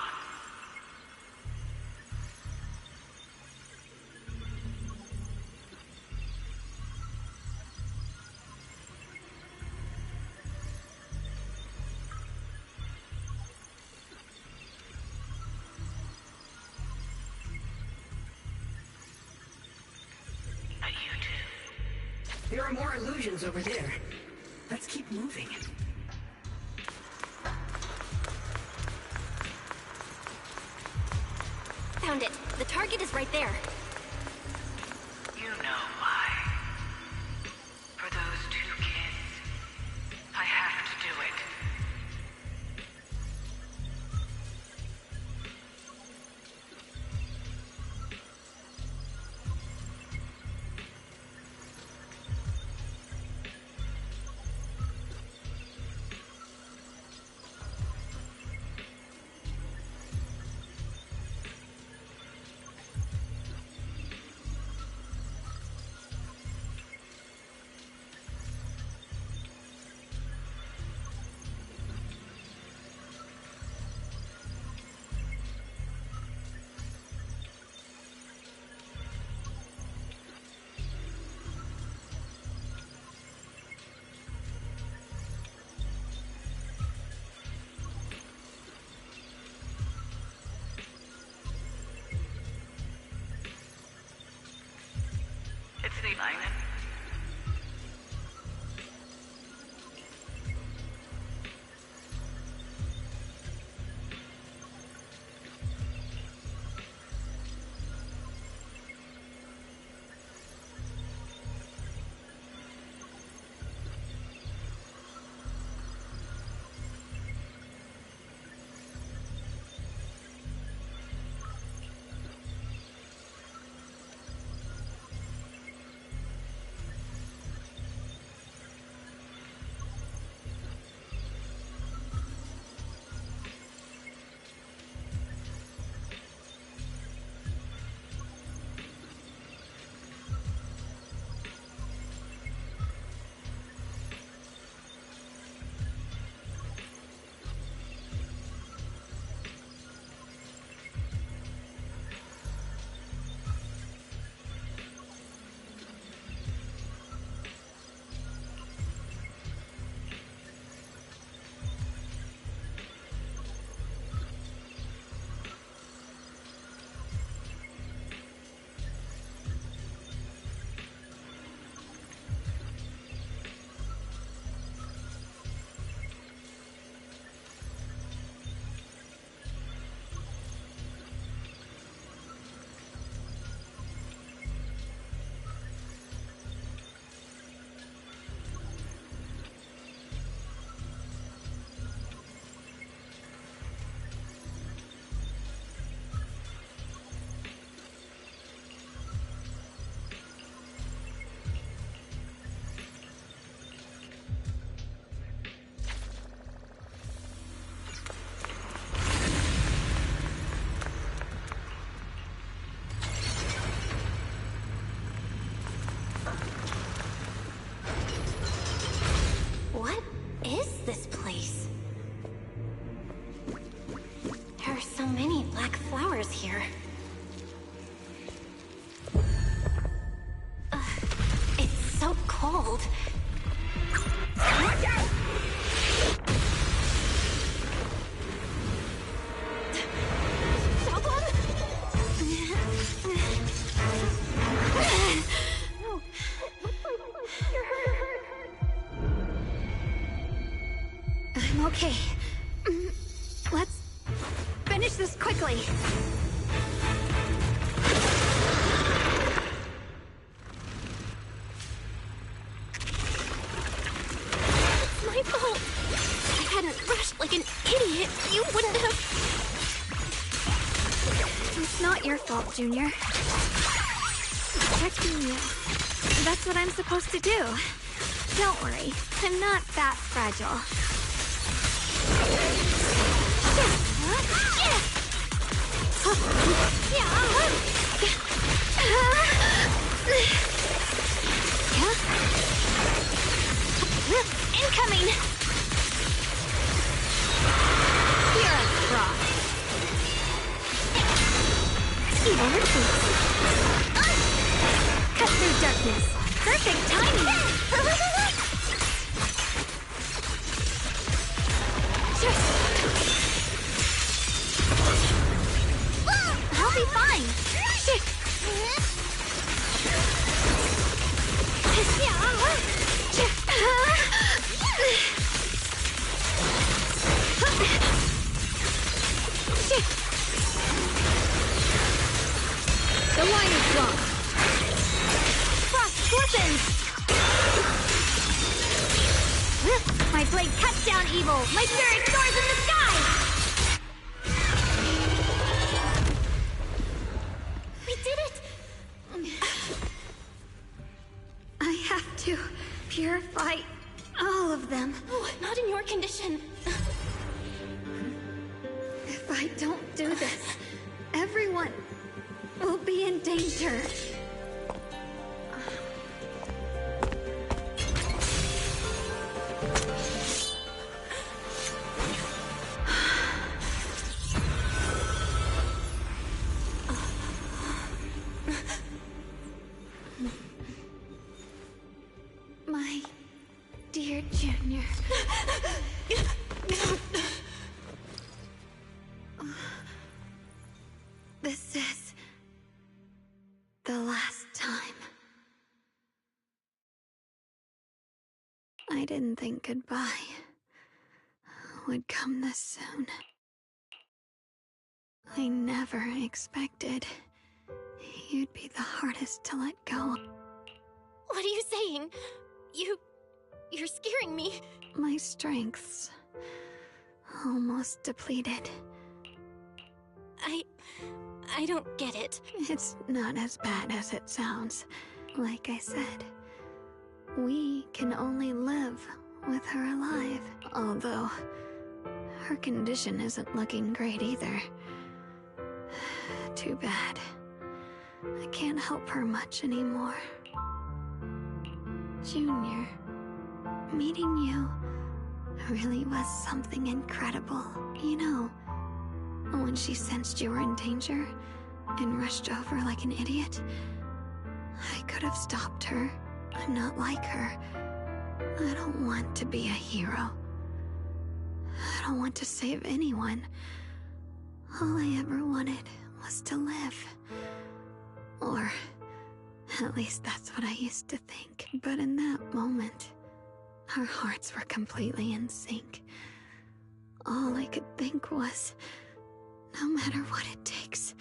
Speaker 10: There are more illusions over there. Let's keep moving.
Speaker 6: Found it. The target is right there.
Speaker 13: You know why. For those two kids, I have to do it. It's the island.
Speaker 6: What is this place? There are so many black flowers here. Ugh, it's so cold. Watch out!
Speaker 7: I'm okay. Let's finish this quickly.
Speaker 6: It's my fault. If I hadn't rushed like an idiot, you wouldn't have...
Speaker 7: It's not your fault, Junior. Protecting you. That's what I'm supposed to do. Don't worry, I'm not that fragile.
Speaker 6: Incoming!
Speaker 4: fine!
Speaker 7: The line is blocked.
Speaker 4: Frost scorpions! My blade cuts down evil! My spirit soars in the sky! We did it!
Speaker 7: I have to purify all of them.
Speaker 6: Oh, not in your condition.
Speaker 7: If I don't do this, everyone will be in danger. My dear Junior. This is the last time. I didn't think goodbye would come this soon. I never expected you'd be the hardest to let go.
Speaker 6: What are you saying? You're scaring me.
Speaker 7: My strength's almost depleted.
Speaker 6: I don't get it.
Speaker 7: It's not as bad as it sounds. Like I said, we can only live with her alive. Although, her condition isn't looking great either. Too bad. I can't help her much anymore. Junior, meeting you really was something incredible. You know, when she sensed you were in danger and rushed over like an idiot, I could have stopped her. I'm not like her. I don't want to be a hero. I don't want to save anyone. All I ever wanted was to live. Or at least that's what I used to think. But in that moment, our hearts were completely in sync. All I could think was, no matter what it takes,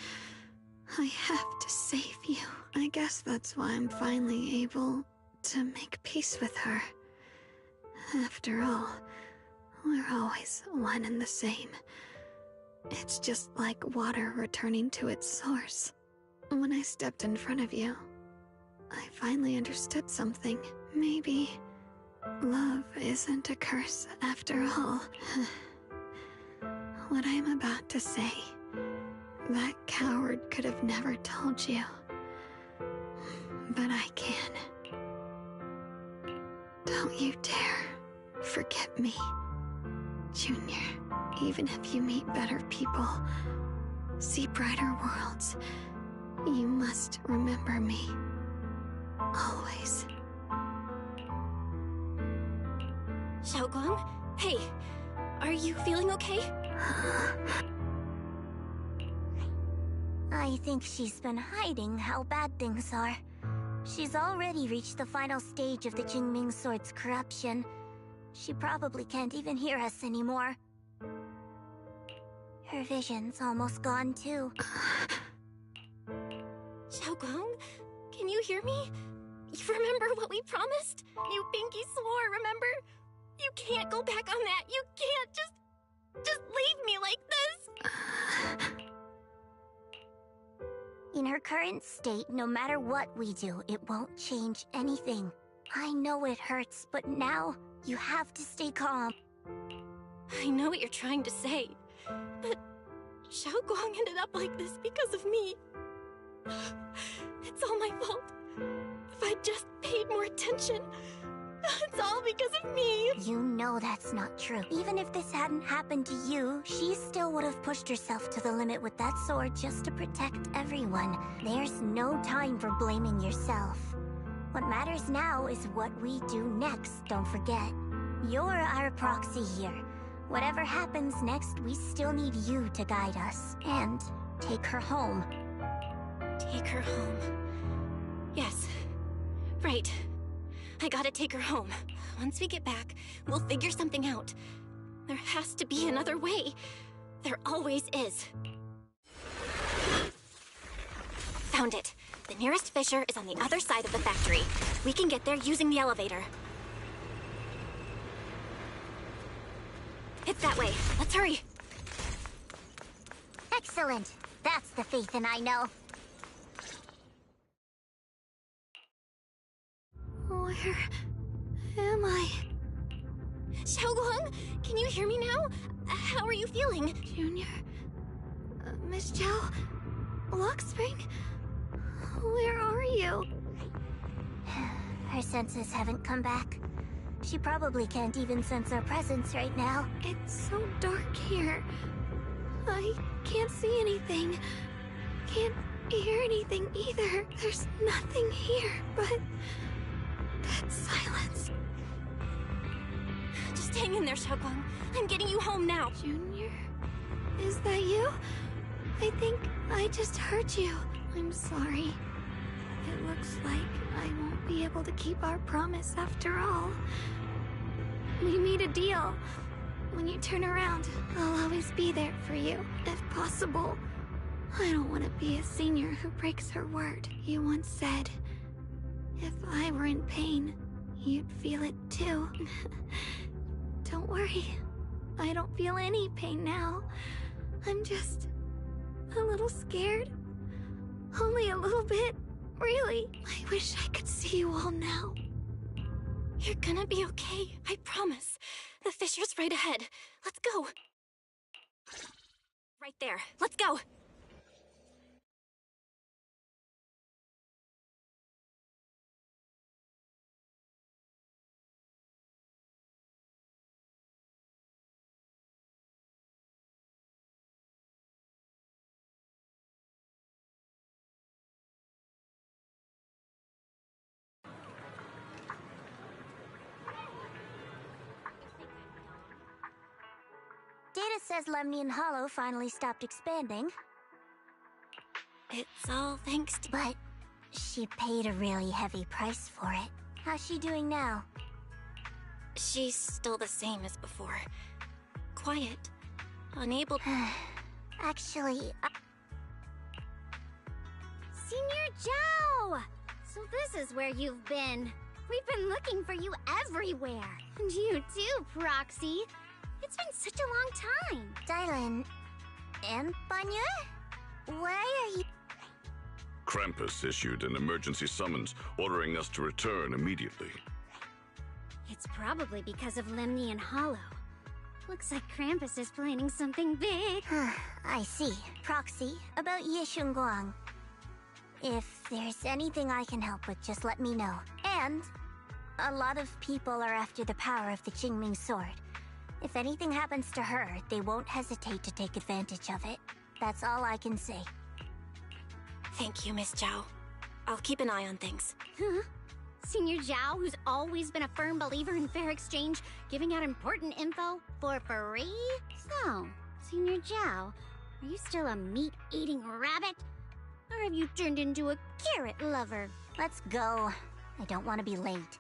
Speaker 7: I have to save you. I guess that's why I'm finally able to make peace with her. After all, we're always one and the same. It's just like water returning to its source. When I stepped in front of you, I finally understood something. Maybe love isn't a curse after all. What I'm about to say, that coward could have never told you. But I can. Don't you dare forget me, Junior. Even if you meet better people, see brighter worlds, you must remember me. Always.
Speaker 6: Xiaoguang? Hey, are you feeling okay?
Speaker 16: I think she's been hiding how bad things are. She's already reached the final stage of the Jingming Sword's corruption. She probably can't even hear us anymore. Her vision's almost gone too.
Speaker 6: Xiaoguang, can you hear me? You remember what we promised? You pinky swore, remember? You can't go back on that. You can't just leave me like this.
Speaker 16: In her current state, no matter what we do, it won't change anything. I know it hurts, but now you have to stay calm.
Speaker 6: I know what you're trying to say, but Xiaoguang ended up like this because of me. It's all my fault. If I just paid more attention, it's all because of me.
Speaker 16: You know that's not true. Even if this hadn't happened to you, she still would have pushed herself to the limit with that sword just to protect everyone. There's no time for blaming yourself. What matters now is what we do next, don't forget. You're our proxy here. Whatever happens next, we still need you to guide us. And take her home.
Speaker 6: Take her home. Yes. Right. I gotta take her home. Once we get back, we'll figure something out. There has to be another way. There always is. Found it. The nearest fissure is on the other side of the factory. We can get there using the elevator. It's that way. Let's hurry.
Speaker 16: Excellent. That's the Phaethon I know.
Speaker 7: Where am I?
Speaker 6: Xiaoguang, can you hear me now? How are you feeling?
Speaker 7: Junior? Miss Zhao? Lockspring? Where are you?
Speaker 16: Her senses haven't come back. She probably can't even sense our presence right now.
Speaker 7: It's so dark here. I can't see anything. Can't hear anything either. There's nothing here but that silence.
Speaker 6: Just hang in there, Xiaoguang. I'm getting you home now.
Speaker 7: Junior? Is that you? I think I just heard you. I'm sorry. It looks like I won't be able to keep our promise after all. We made a deal. When you turn around, I'll always be there for you, if possible. I don't want to be a senior who breaks her word. You once said, if I were in pain, you'd feel it too. Don't worry. I don't feel any pain now. I'm just a little scared. Only a little bit. Really. I wish I could see you all now.
Speaker 6: You're gonna be okay, I promise. The fissure's right ahead. Let's go. Right there. Let's go.
Speaker 16: Data says Lemnian Hollow finally stopped expanding.
Speaker 6: It's all thanks to...
Speaker 16: But she paid a really heavy price for it. How's she doing now?
Speaker 6: She's still the same as before. Quiet. Unable...
Speaker 16: Actually...
Speaker 4: Senior Zhao! So this is where you've been. We've been looking for you everywhere. And you too, Proxy. It's been such a long time.
Speaker 16: Dylan... and Banya? Why are you...
Speaker 5: Krampus issued an emergency summons ordering us to return immediately.
Speaker 4: It's probably because of Lemnian Hollow. Looks like Krampus is planning something big.
Speaker 16: I see. Proxy, about Ye Shunguang. If there's anything I can help with, just let me know. And a lot of people are after the power of the Qingming sword. If anything happens to her, they won't hesitate to take advantage of it. That's all I can say.
Speaker 6: Thank you, Miss Zhao. I'll keep an eye on things.
Speaker 4: Huh? Senior Zhao, who's always been a firm believer in fair exchange, giving out important info for free? So, Senior Zhao, are you still a meat-eating rabbit? Or have you turned into a carrot lover?
Speaker 16: Let's go. I don't want to be late.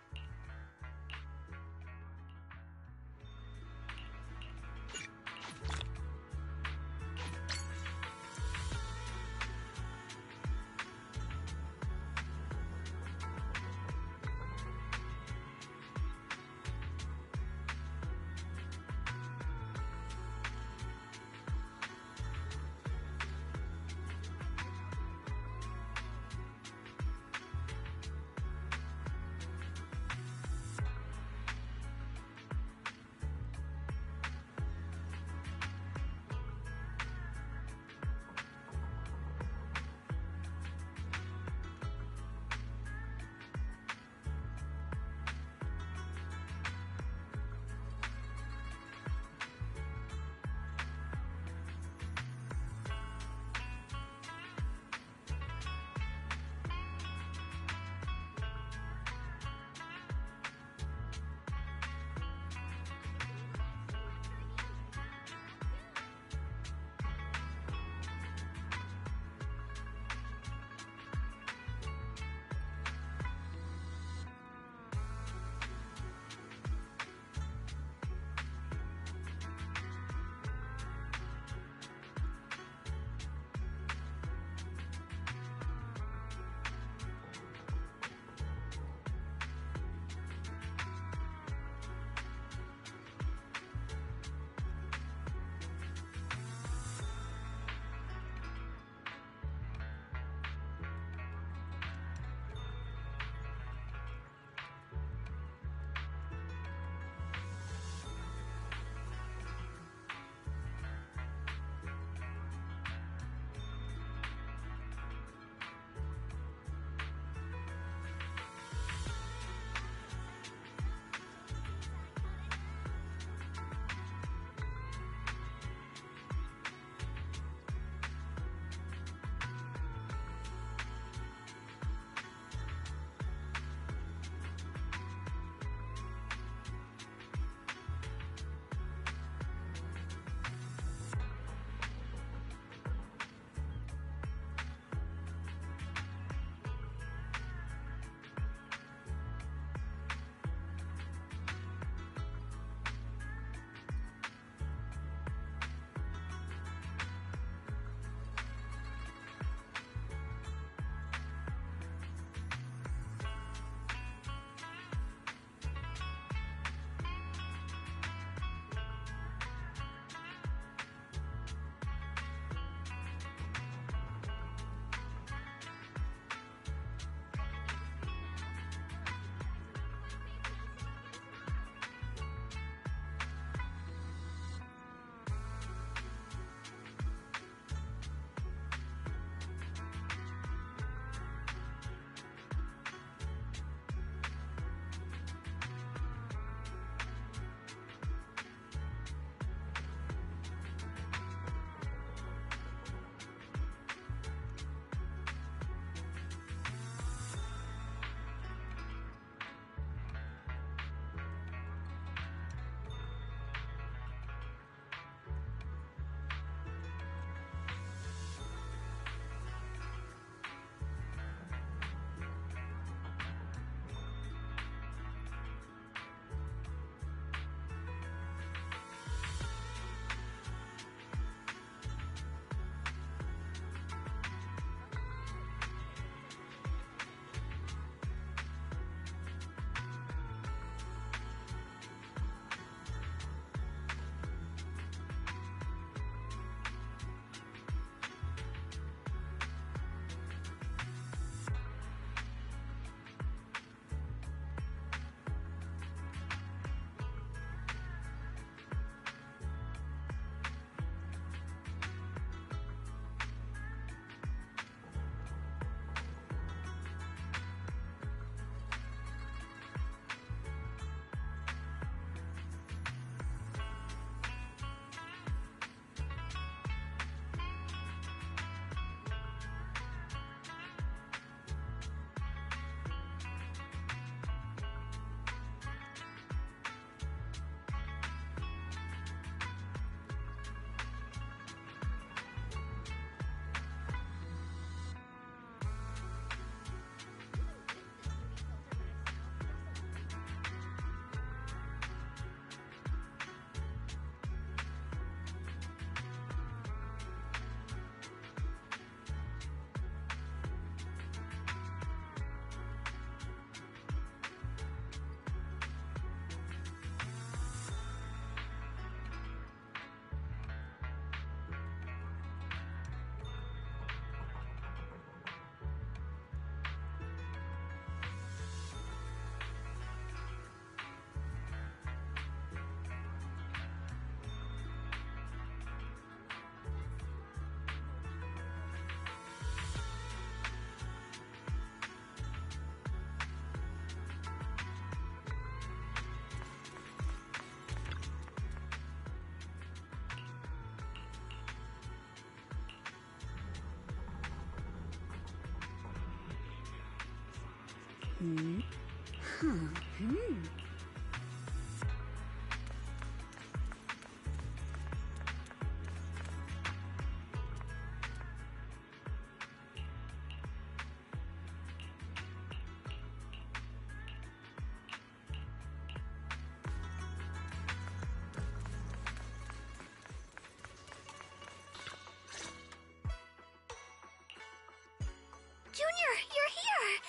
Speaker 4: Junior, you're here!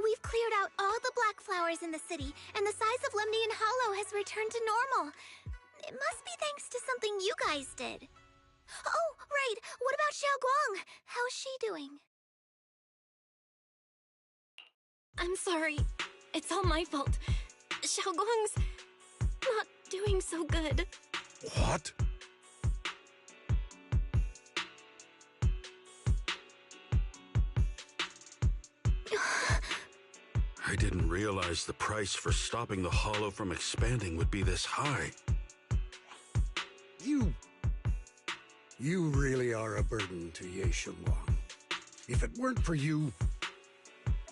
Speaker 4: We've cleared out all the black flowers in the city, and the size of Lemnian Hollow has returned to normal. It must be thanks to something you guys did. Oh, right! What about Xiaoguang? How's she doing?
Speaker 6: I'm sorry. It's all my fault. Xiaoguang's not doing so good.
Speaker 2: What?
Speaker 8: I didn't realize the price for stopping the hollow from expanding would be this high.
Speaker 2: You really are a burden to Ye Shengwang. If it weren't for you...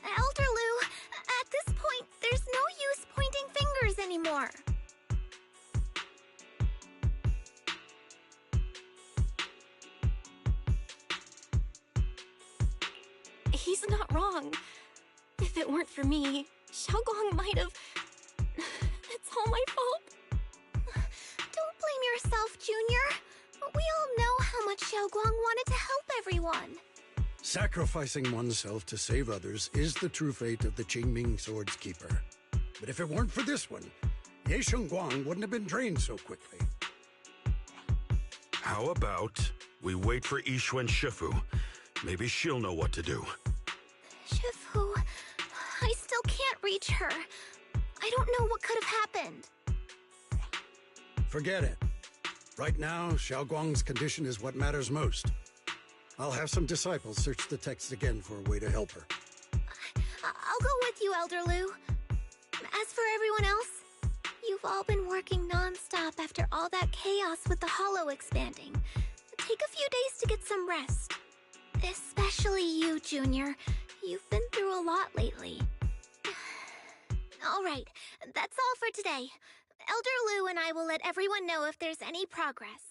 Speaker 4: Elder Lu, at this point, there's no use pointing fingers anymore.
Speaker 6: He's not wrong. If it weren't for me, Xiaoguang might have... It's all my fault.
Speaker 4: Don't blame yourself, Junior. We all know how much Xiaoguang wanted to help everyone.
Speaker 2: Sacrificing oneself to save others is the true fate of the Qingming Sword's Keeper. But if it weren't for this one, Ye Shengguang wouldn't have been drained so quickly.
Speaker 8: How about we wait for Yixuan Shifu? Maybe she'll know what to do.
Speaker 4: Shifu, I still can't reach her. I don't know what could have happened.
Speaker 2: Forget it. Right now, Xiaoguang's condition is what matters most. I'll have some disciples search the text again for a way to help her.
Speaker 4: I'll go with you, Elder Lu. As for everyone else, you've all been working non-stop after all that chaos with the Hollow expanding. Take a few days to get some rest. Especially you, Junior. You've been through a lot lately. All right, that's all for today. Elder Lu and I will let everyone know if there's any progress.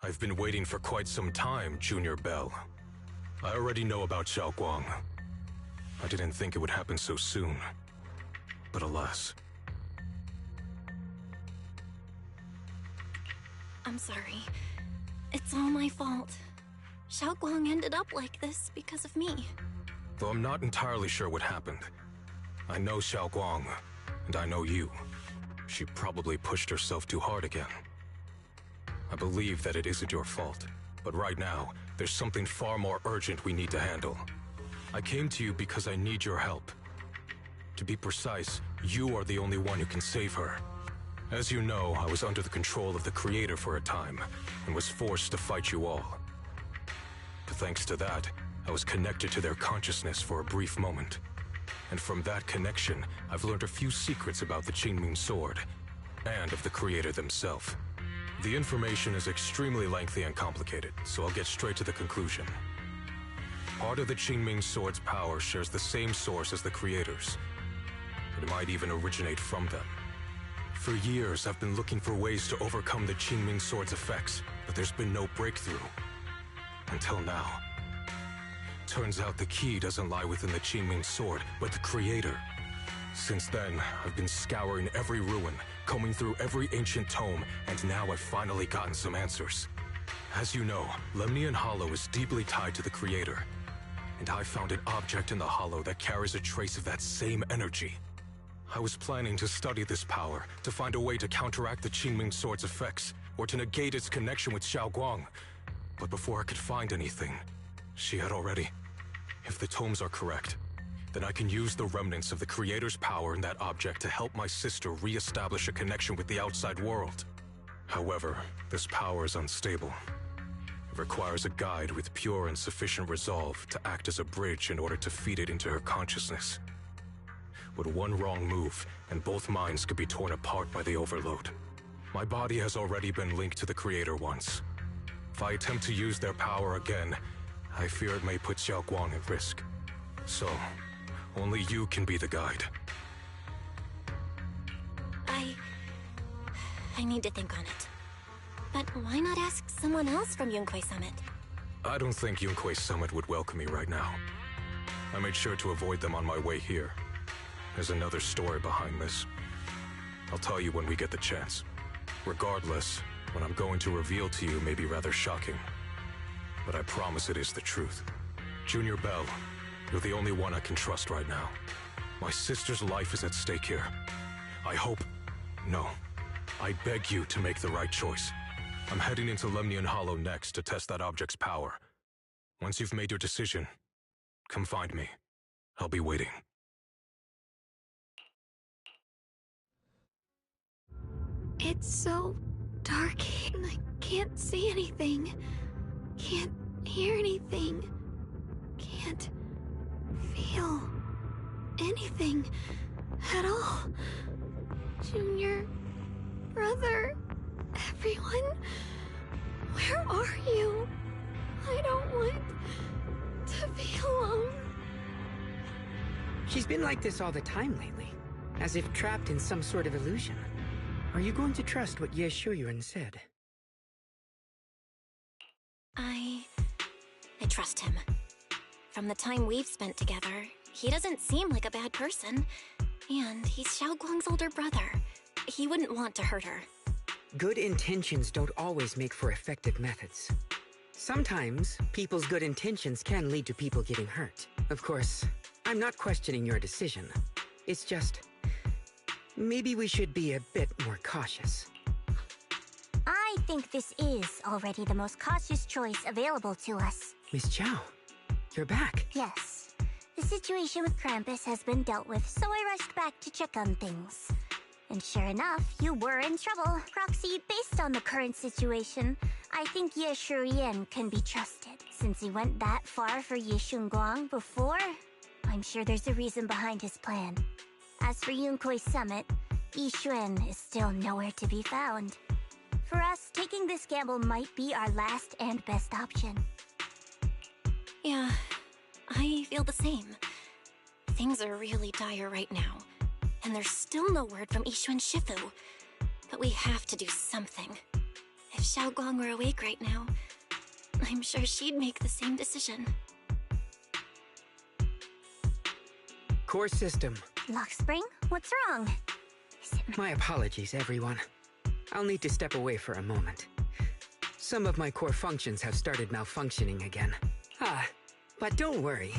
Speaker 18: I've been waiting for quite some time, Junior Bell. I already know about Xiaoguang. I didn't think it would happen so soon. But alas.
Speaker 6: I'm sorry. It's all my fault. Xiaoguang ended up like this because of me.
Speaker 18: Though I'm not entirely sure what happened. I know Xiaoguang, and I know you. She probably pushed herself too hard again. I believe that it isn't your fault, but right now, there's something far more urgent we need to handle. I came to you because I need your help. To be precise, you are the only one who can save her. As you know, I was under the control of the Creator for a time, and was forced to fight you all. But thanks to that, I was connected to their consciousness for a brief moment. And from that connection, I've learned a few secrets about the Qingming Sword, and of the Creator themselves. The information is extremely lengthy and complicated, so I'll get straight to the conclusion. Part of the Qingming Sword's power shares the same source as the Creator's. It might even originate from them. For years, I've been looking for ways to overcome the Qingming Sword's effects, but there's been no breakthrough. Until now. Turns out the key doesn't lie within the Qingming Sword, but the Creator. Since then, I've been scouring every ruin, combing through every ancient tome, and now I've finally gotten some answers. As you know, Lemnian Hollow is deeply tied to the Creator. And I found an object in the Hollow that carries a trace of that same energy. I was planning to study this power, to find a way to counteract the Qingming Sword's effects, or to negate its connection with Xiaoguang. But before I could find anything, She had already... If the tomes are correct, then I can use the remnants of the Creator's power in that object to help my sister re-establish a connection with the outside world. However, this power is unstable. It requires a guide with pure and sufficient resolve to act as a bridge in order to feed it into her consciousness. With one wrong move, and both minds could be torn apart by the overload. My body has already been linked to the Creator once. If I attempt to use their power again, I fear it may put Xiao Guang at risk. So, only you can be the guide.
Speaker 6: I need to think on it. But why not ask someone else from Yunque Summit?
Speaker 18: I don't think Yunque Summit would welcome me right now. I made sure to avoid them on my way here. There's another story behind this. I'll tell you when we get the chance. Regardless, what I'm going to reveal to you may be rather shocking. But I promise it is the truth. Junior Bell, you're the only one I can trust right now. My sister's life is at stake here. I hope... No. I beg you to make the right choice. I'm heading into Lemnian Hollow next to test that object's power. Once you've made your decision, come find me. I'll be waiting.
Speaker 7: It's so dark. I can't see anything. Can't hear anything. Can't feel anything at all. Junior, brother, everyone, where are you? I don't want to be alone.
Speaker 10: She's been like this all the time lately, as if trapped in some sort of illusion. Are you going to trust what Ye Shuyuan said?
Speaker 6: I trust him. From the time we've spent together, he doesn't seem like a bad person. And he's Xiao Guang's older brother. He wouldn't want to hurt her.
Speaker 10: Good intentions don't always make for effective methods. Sometimes, people's good intentions can lead to people getting hurt. Of course, I'm not questioning your decision. It's just... maybe we should be a bit more cautious.
Speaker 16: I think this is already the most cautious choice available to us.
Speaker 10: Miss Chow, you're back.
Speaker 16: Yes. The situation with Krampus has been dealt with, so I rushed back to check on things. And sure enough, you were in trouble. Proxy, based on the current situation, I think Ye Shurian can be trusted. Since he went that far for Ye Shunguang before, I'm sure there's a reason behind his plan. As for Yunque Summit, Yi Xuan is still nowhere to be found. For us, taking this gamble might be our last and best option.
Speaker 6: Yeah, I feel the same. Things are really dire right now, and there's still no word from Yixuan Shifu. But we have to do something. If Xiao Guang were awake right now, I'm sure she'd make the same decision.
Speaker 10: Core system.
Speaker 16: Lockspring, what's wrong?
Speaker 10: My apologies, everyone. I'll need to step away for a moment. Some of my core functions have started malfunctioning again. But don't worry.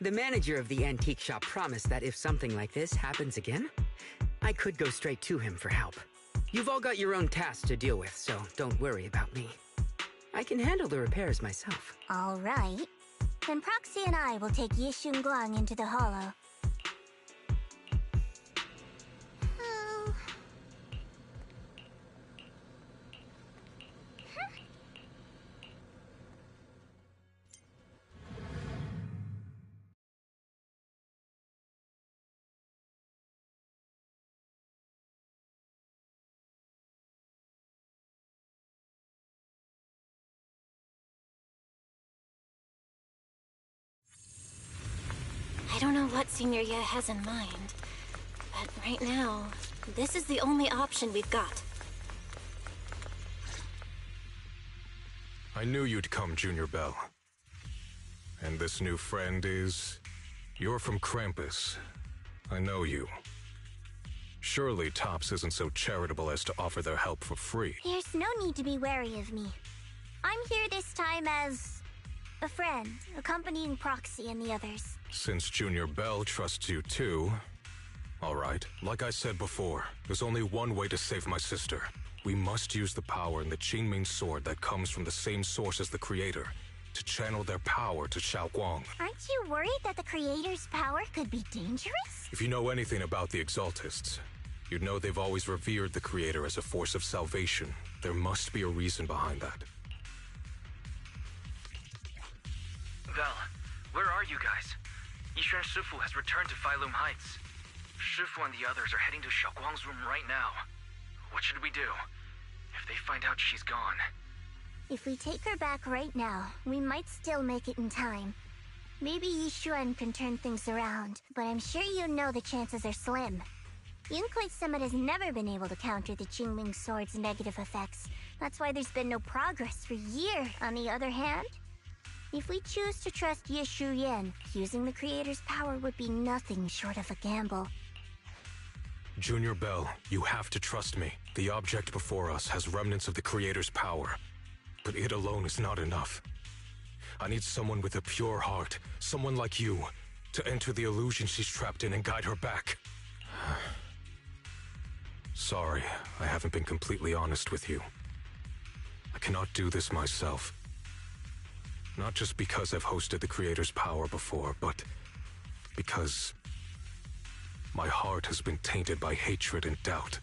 Speaker 10: The manager of the antique shop promised that if something like this happens again, I could go straight to him for help. You've all got your own tasks to deal with, so don't worry about me. I can handle the repairs myself.
Speaker 16: All right. Then Proxy and I will take Ye Shunguang into the Hollow.
Speaker 6: I don't know what Senior Ye has in mind, but right now, this is the only option we've got.
Speaker 18: I knew you'd come, Junior Bell. And this new friend is... You're from Krampus. I know you. Surely Tops isn't so charitable as to offer their help for free.
Speaker 16: There's no need to be wary of me. I'm here this time as... a friend, accompanying Proxy and the others.
Speaker 18: Since Junior Bell trusts you too... Alright, like I said before, there's only one way to save my sister. We must use the power in the Qingming sword that comes from the same source as the Creator to channel their power to Xiaoguang.
Speaker 16: Aren't you worried that the Creator's power could be dangerous?
Speaker 18: If you know anything about the Exaltists, you'd know they've always revered the Creator as a force of salvation. There must be a reason behind that.
Speaker 19: Val, where are you guys? Yixuan Shifu has returned to Phylum Heights. Shifu and the others are heading to Xiaoguang's room right now. What should we do? If they find out she's gone...
Speaker 16: If we take her back right now, we might still make it in time. Maybe Yixuan can turn things around, but I'm sure you know the chances are slim. Yunquei Summit has never been able to counter the Qingming Sword's negative effects. That's why there's been no progress for years. On the other hand, if we choose to trust Yishu Yan, using the Creator's power would be nothing short of a gamble.
Speaker 18: Junior Bell, you have to trust me. The object before us has remnants of the Creator's power. But it alone is not enough. I need someone with a pure heart, someone like you, to enter the illusion she's trapped in and guide her back. Sorry, I haven't been completely honest with you. I cannot do this myself. Not just because I've hosted the Creator's power before, but because my heart has been tainted by hatred and doubt.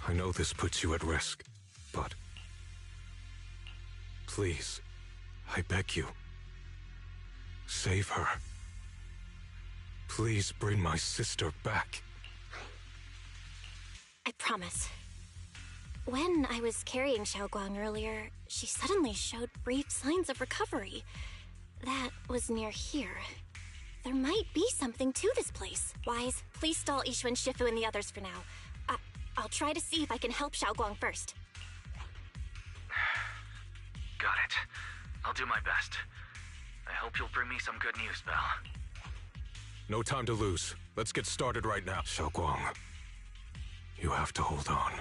Speaker 18: I know this puts you at risk, but please, I beg you, save her. Please bring my sister back.
Speaker 6: I promise. When I was carrying Xiaoguang earlier, she suddenly showed brief signs of recovery. That was near here. There might be something to this place. Wise, please stall Yixuan Shifu and the others for now. I'll try to see if I can help Xiaoguang first.
Speaker 19: Got it. I'll do my best. I hope you'll bring me some good news, Belle.
Speaker 18: No time to lose. Let's get started right now. Xiaoguang, you have to hold on.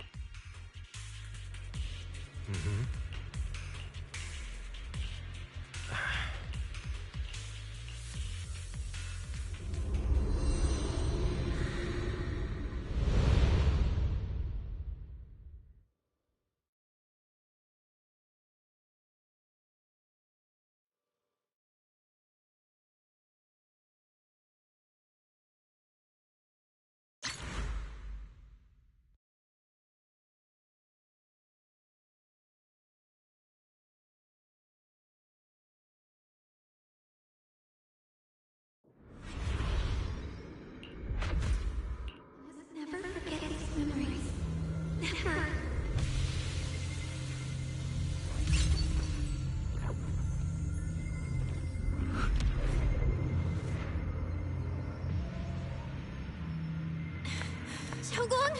Speaker 7: Never forget these memories. Never.
Speaker 6: Xiaoguang!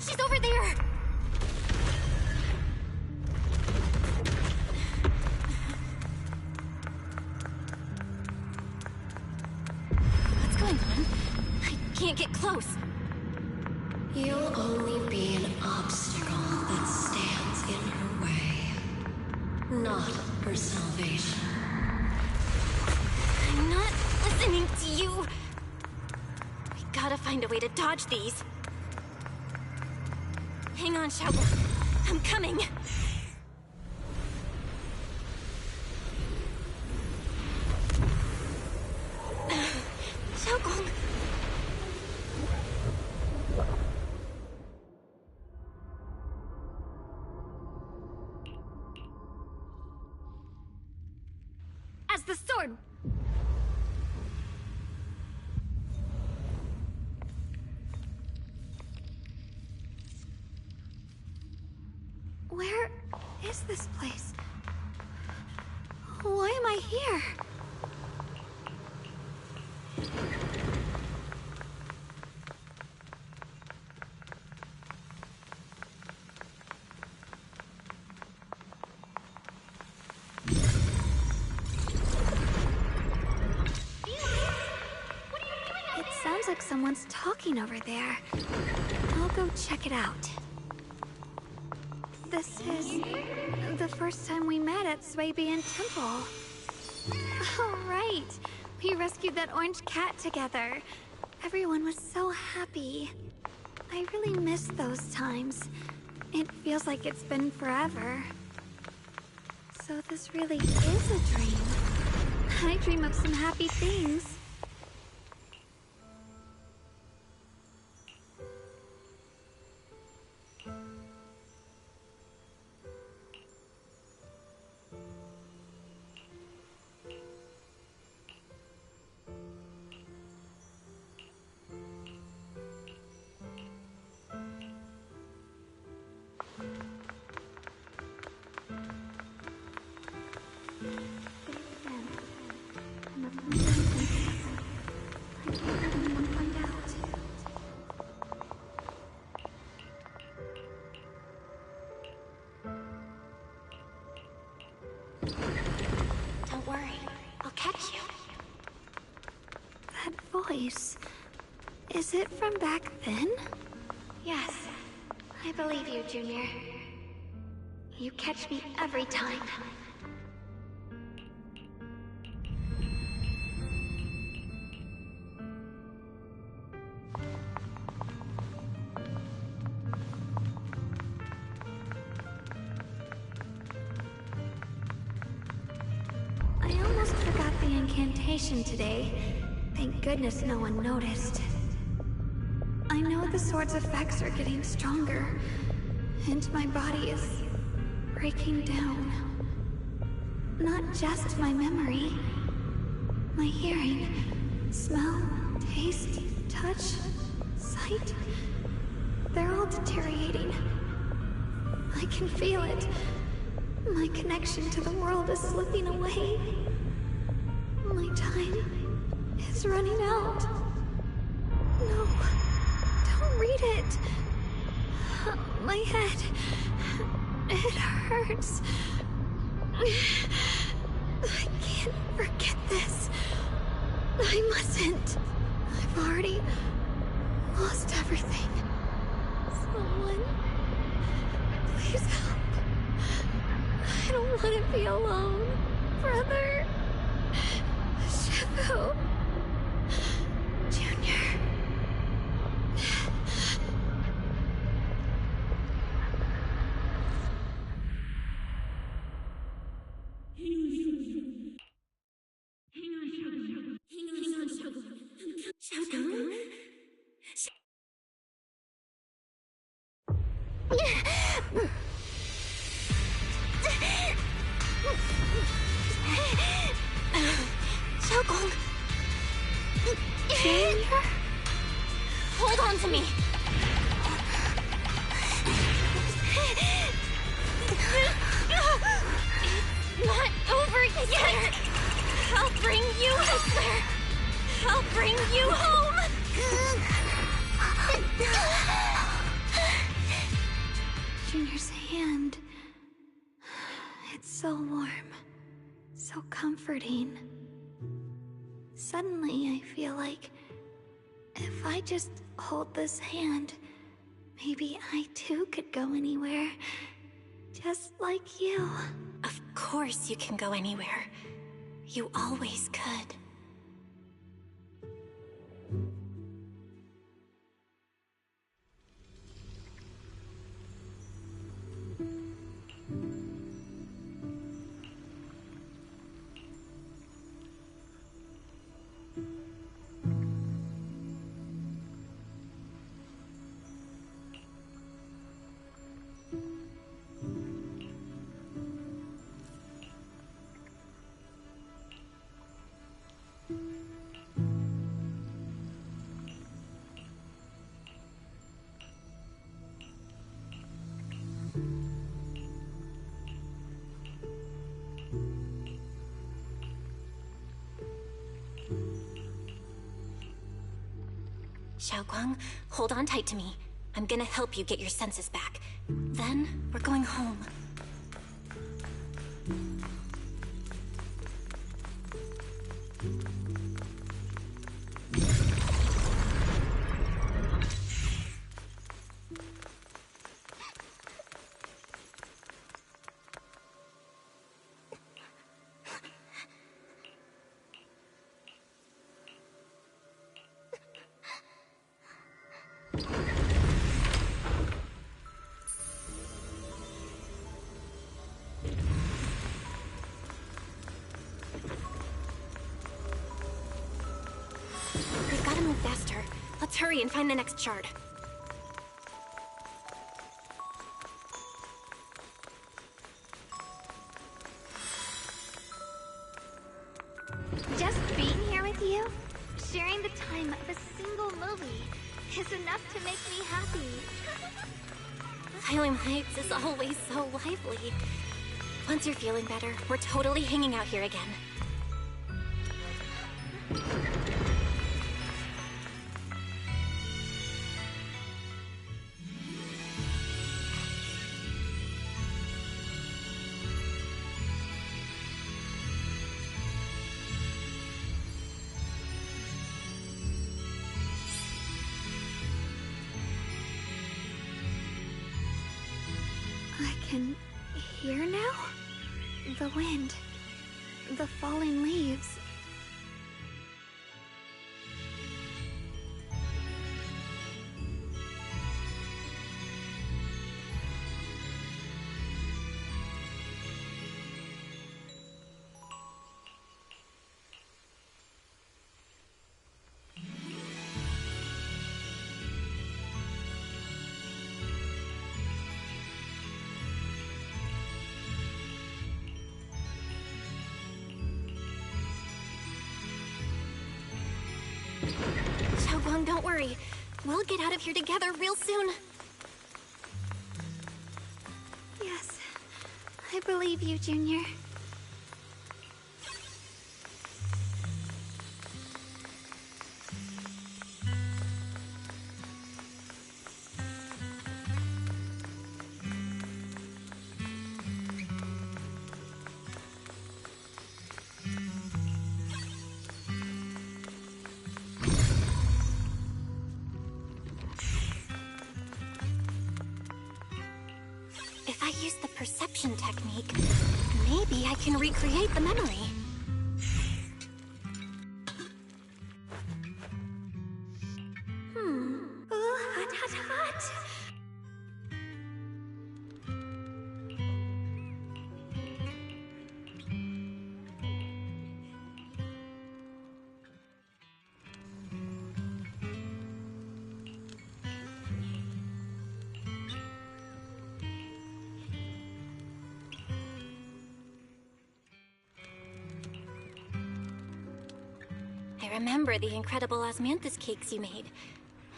Speaker 6: She's over there! What's going on? I can't get close.
Speaker 17: You'll only be an obstacle that stands in her way, not her salvation.
Speaker 6: I'm not listening to you. We gotta find a way to dodge these. Hang on, Xiaoguang. I'm coming. Xiaoguang.
Speaker 7: As the sword! Where is this place? Why am I here? It sounds like someone's talking over there. I'll go check it out. This is the first time we met at Swabian Temple. Oh, right. We rescued that orange cat together. Everyone was so happy. I really miss those times. It feels like it's been forever. So this really is a dream. I dream of some happy things.
Speaker 6: Don't worry, I'll catch you.
Speaker 7: That voice. Is it from back then?
Speaker 6: Yes, I believe you, Junior. You catch me every time.
Speaker 7: I almost forgot the incantation today. Thank goodness no one noticed. I know the sword's effects are getting stronger, and my body is breaking down. Not just my memory. My hearing, smell, taste, touch, sight. They're all deteriorating. I can feel it. My connection to the world is slipping away. My time is running out. No, don't read it. My head, it hurts. I can't forget this. I mustn't. I've already lost everything. Someone, please help. I don't want to be alone, brother. Shifu. Junior.
Speaker 6: Xiaogong! Junior? Hold on to me! It's not over yet! I'll bring you out there! I'll bring you home!
Speaker 7: Junior's hand. It's so warm. So comforting. Suddenly, I feel like if I just hold this hand, maybe I too could go anywhere. Just like you.
Speaker 6: Of course you can go anywhere. You always could. Xiaoguang, hold on tight to me. I'm gonna help you get your senses back. Then, we're going home. hurry and find the next shard.
Speaker 7: Just being here with you, sharing the time of a single movie, is enough to make me happy.
Speaker 6: Phylum Heights is always so lively. Once you're feeling better, we're totally hanging out here again.
Speaker 7: I can hear now? The wind. The falling leaves.
Speaker 6: Xiaoguang, don't worry. We'll get out of here together real soon.
Speaker 7: Yes, I believe you, Junior.
Speaker 6: If I use the perception technique, maybe I can recreate the memory.
Speaker 7: Hot, hot, hot.
Speaker 6: I remember the incredible osmanthus cakes you made.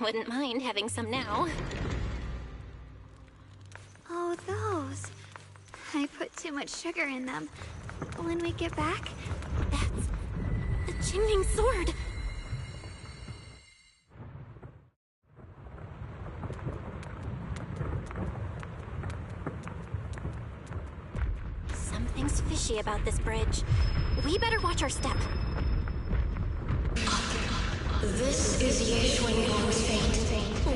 Speaker 6: Wouldn't mind having some now.
Speaker 7: Oh, those. I put too much sugar in them. When we get back...
Speaker 6: That's the Qingming sword! Something's fishy about this bridge. We better watch our step.
Speaker 17: This is Yeshuang's fate.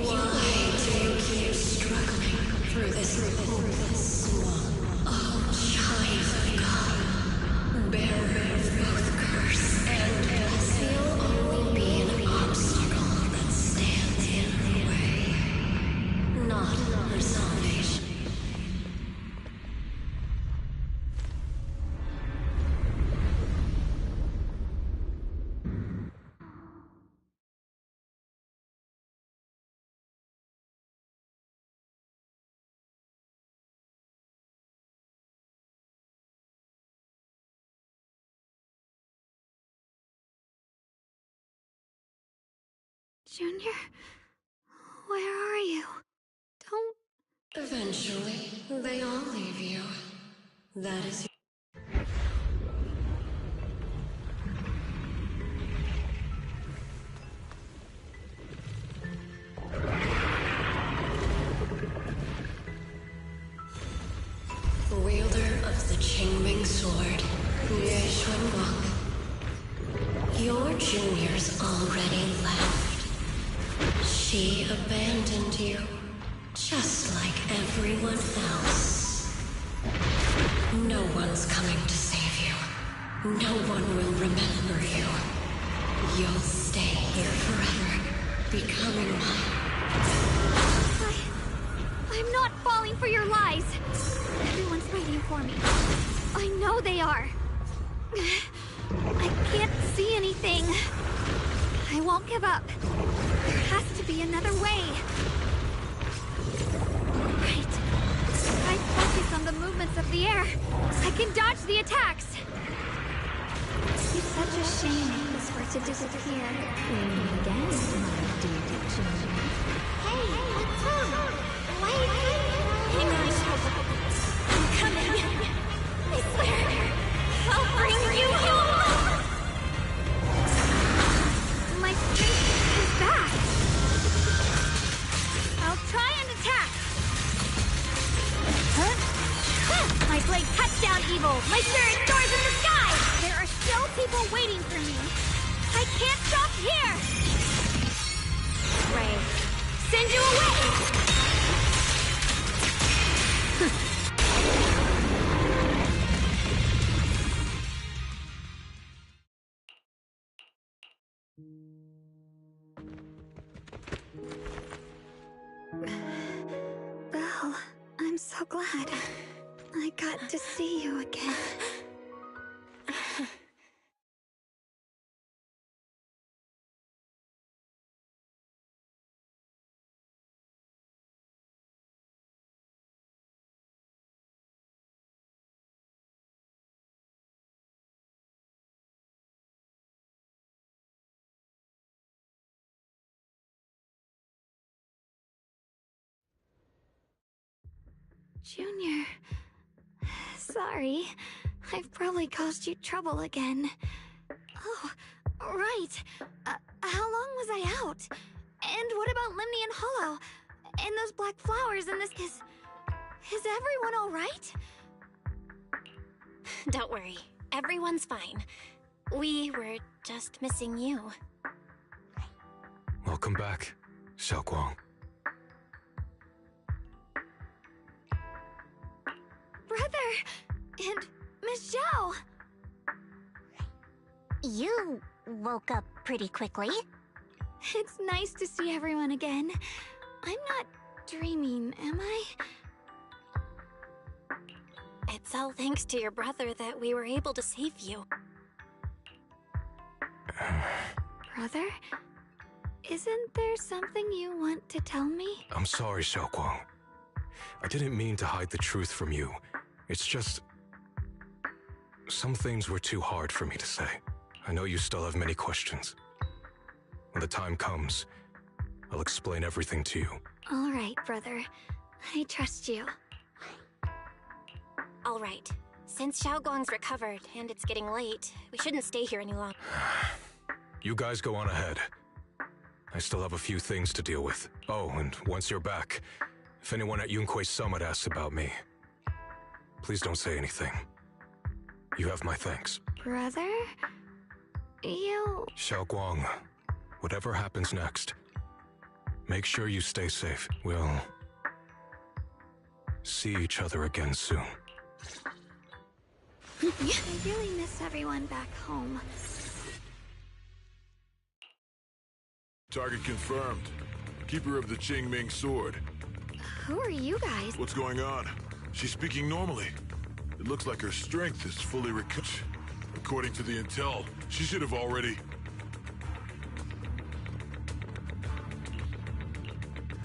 Speaker 17: Why do you keep struggling through this hopeless swamp? Oh, child of God, bearer of both curse and blessing, you'll only be an obstacle that stands in the way, not her salvation.
Speaker 7: Junior, where are you? Don't...
Speaker 17: Eventually, they all leave you. That is wielder of the Qingming sword, Yeshuang. Your junior's already left. She abandoned you, just like everyone else. No one's coming to save you. No one will remember you. You'll stay here forever, becoming
Speaker 7: I'm not falling for your lies! Everyone's waiting for me. I know they are. I can't see anything. I won't give up. There has to be another way. Right. If I focus on the movements of the air, I can dodge the attacks. It's such a shame if this were to disappear. Again, my dear Junior.
Speaker 4: Hey, what's wrong? Why are you...
Speaker 6: Hang on, I'm coming. I swear, I'll bring you home.
Speaker 7: My strength is back. I'll try and attack. Huh? My blade cuts down evil. My spirit soars in the sky. There are still people waiting for me. I can't stop here. Ray, send you away. Belle, I'm so glad. I got to see you again. Junior, sorry. I've probably caused you trouble again. Oh, right. How long was I out? And what about Limney and Hollow? And those black flowers and this... Is everyone all right?
Speaker 6: Don't worry. Everyone's fine. We were just missing you.
Speaker 18: Welcome back, Xiaoguang.
Speaker 7: Brother! And Miss Zhao!
Speaker 16: You woke up pretty quickly.
Speaker 7: It's nice to see everyone again. I'm not dreaming, am I?
Speaker 6: It's all thanks to your brother that we were able to save you.
Speaker 7: Brother? Isn't there something you want to tell me?
Speaker 18: I'm sorry, Xiaoguang. I didn't mean to hide the truth from you. It's just... some things were too hard for me to say. I know you still have many questions. When the time comes, I'll explain everything to you.
Speaker 7: All right, brother. I trust you.
Speaker 6: All right. Since Xiaoguang's recovered and it's getting late, we shouldn't stay here any longer.
Speaker 18: You guys go on ahead. I still have a few things to deal with. Oh, and once you're back, if anyone at Yunquei Summit asks about me, please don't say anything. You have my thanks.
Speaker 7: Brother? You...
Speaker 18: Xiaoguang, whatever happens next, make sure you stay safe. We'll see each other again soon.
Speaker 7: I really miss everyone back home.
Speaker 20: Target confirmed. Keeper of the Qingming sword.
Speaker 7: Who are you guys?
Speaker 20: What's going on? She's speaking normally. It looks like her strength is fully recovered. According to the intel, she should have already...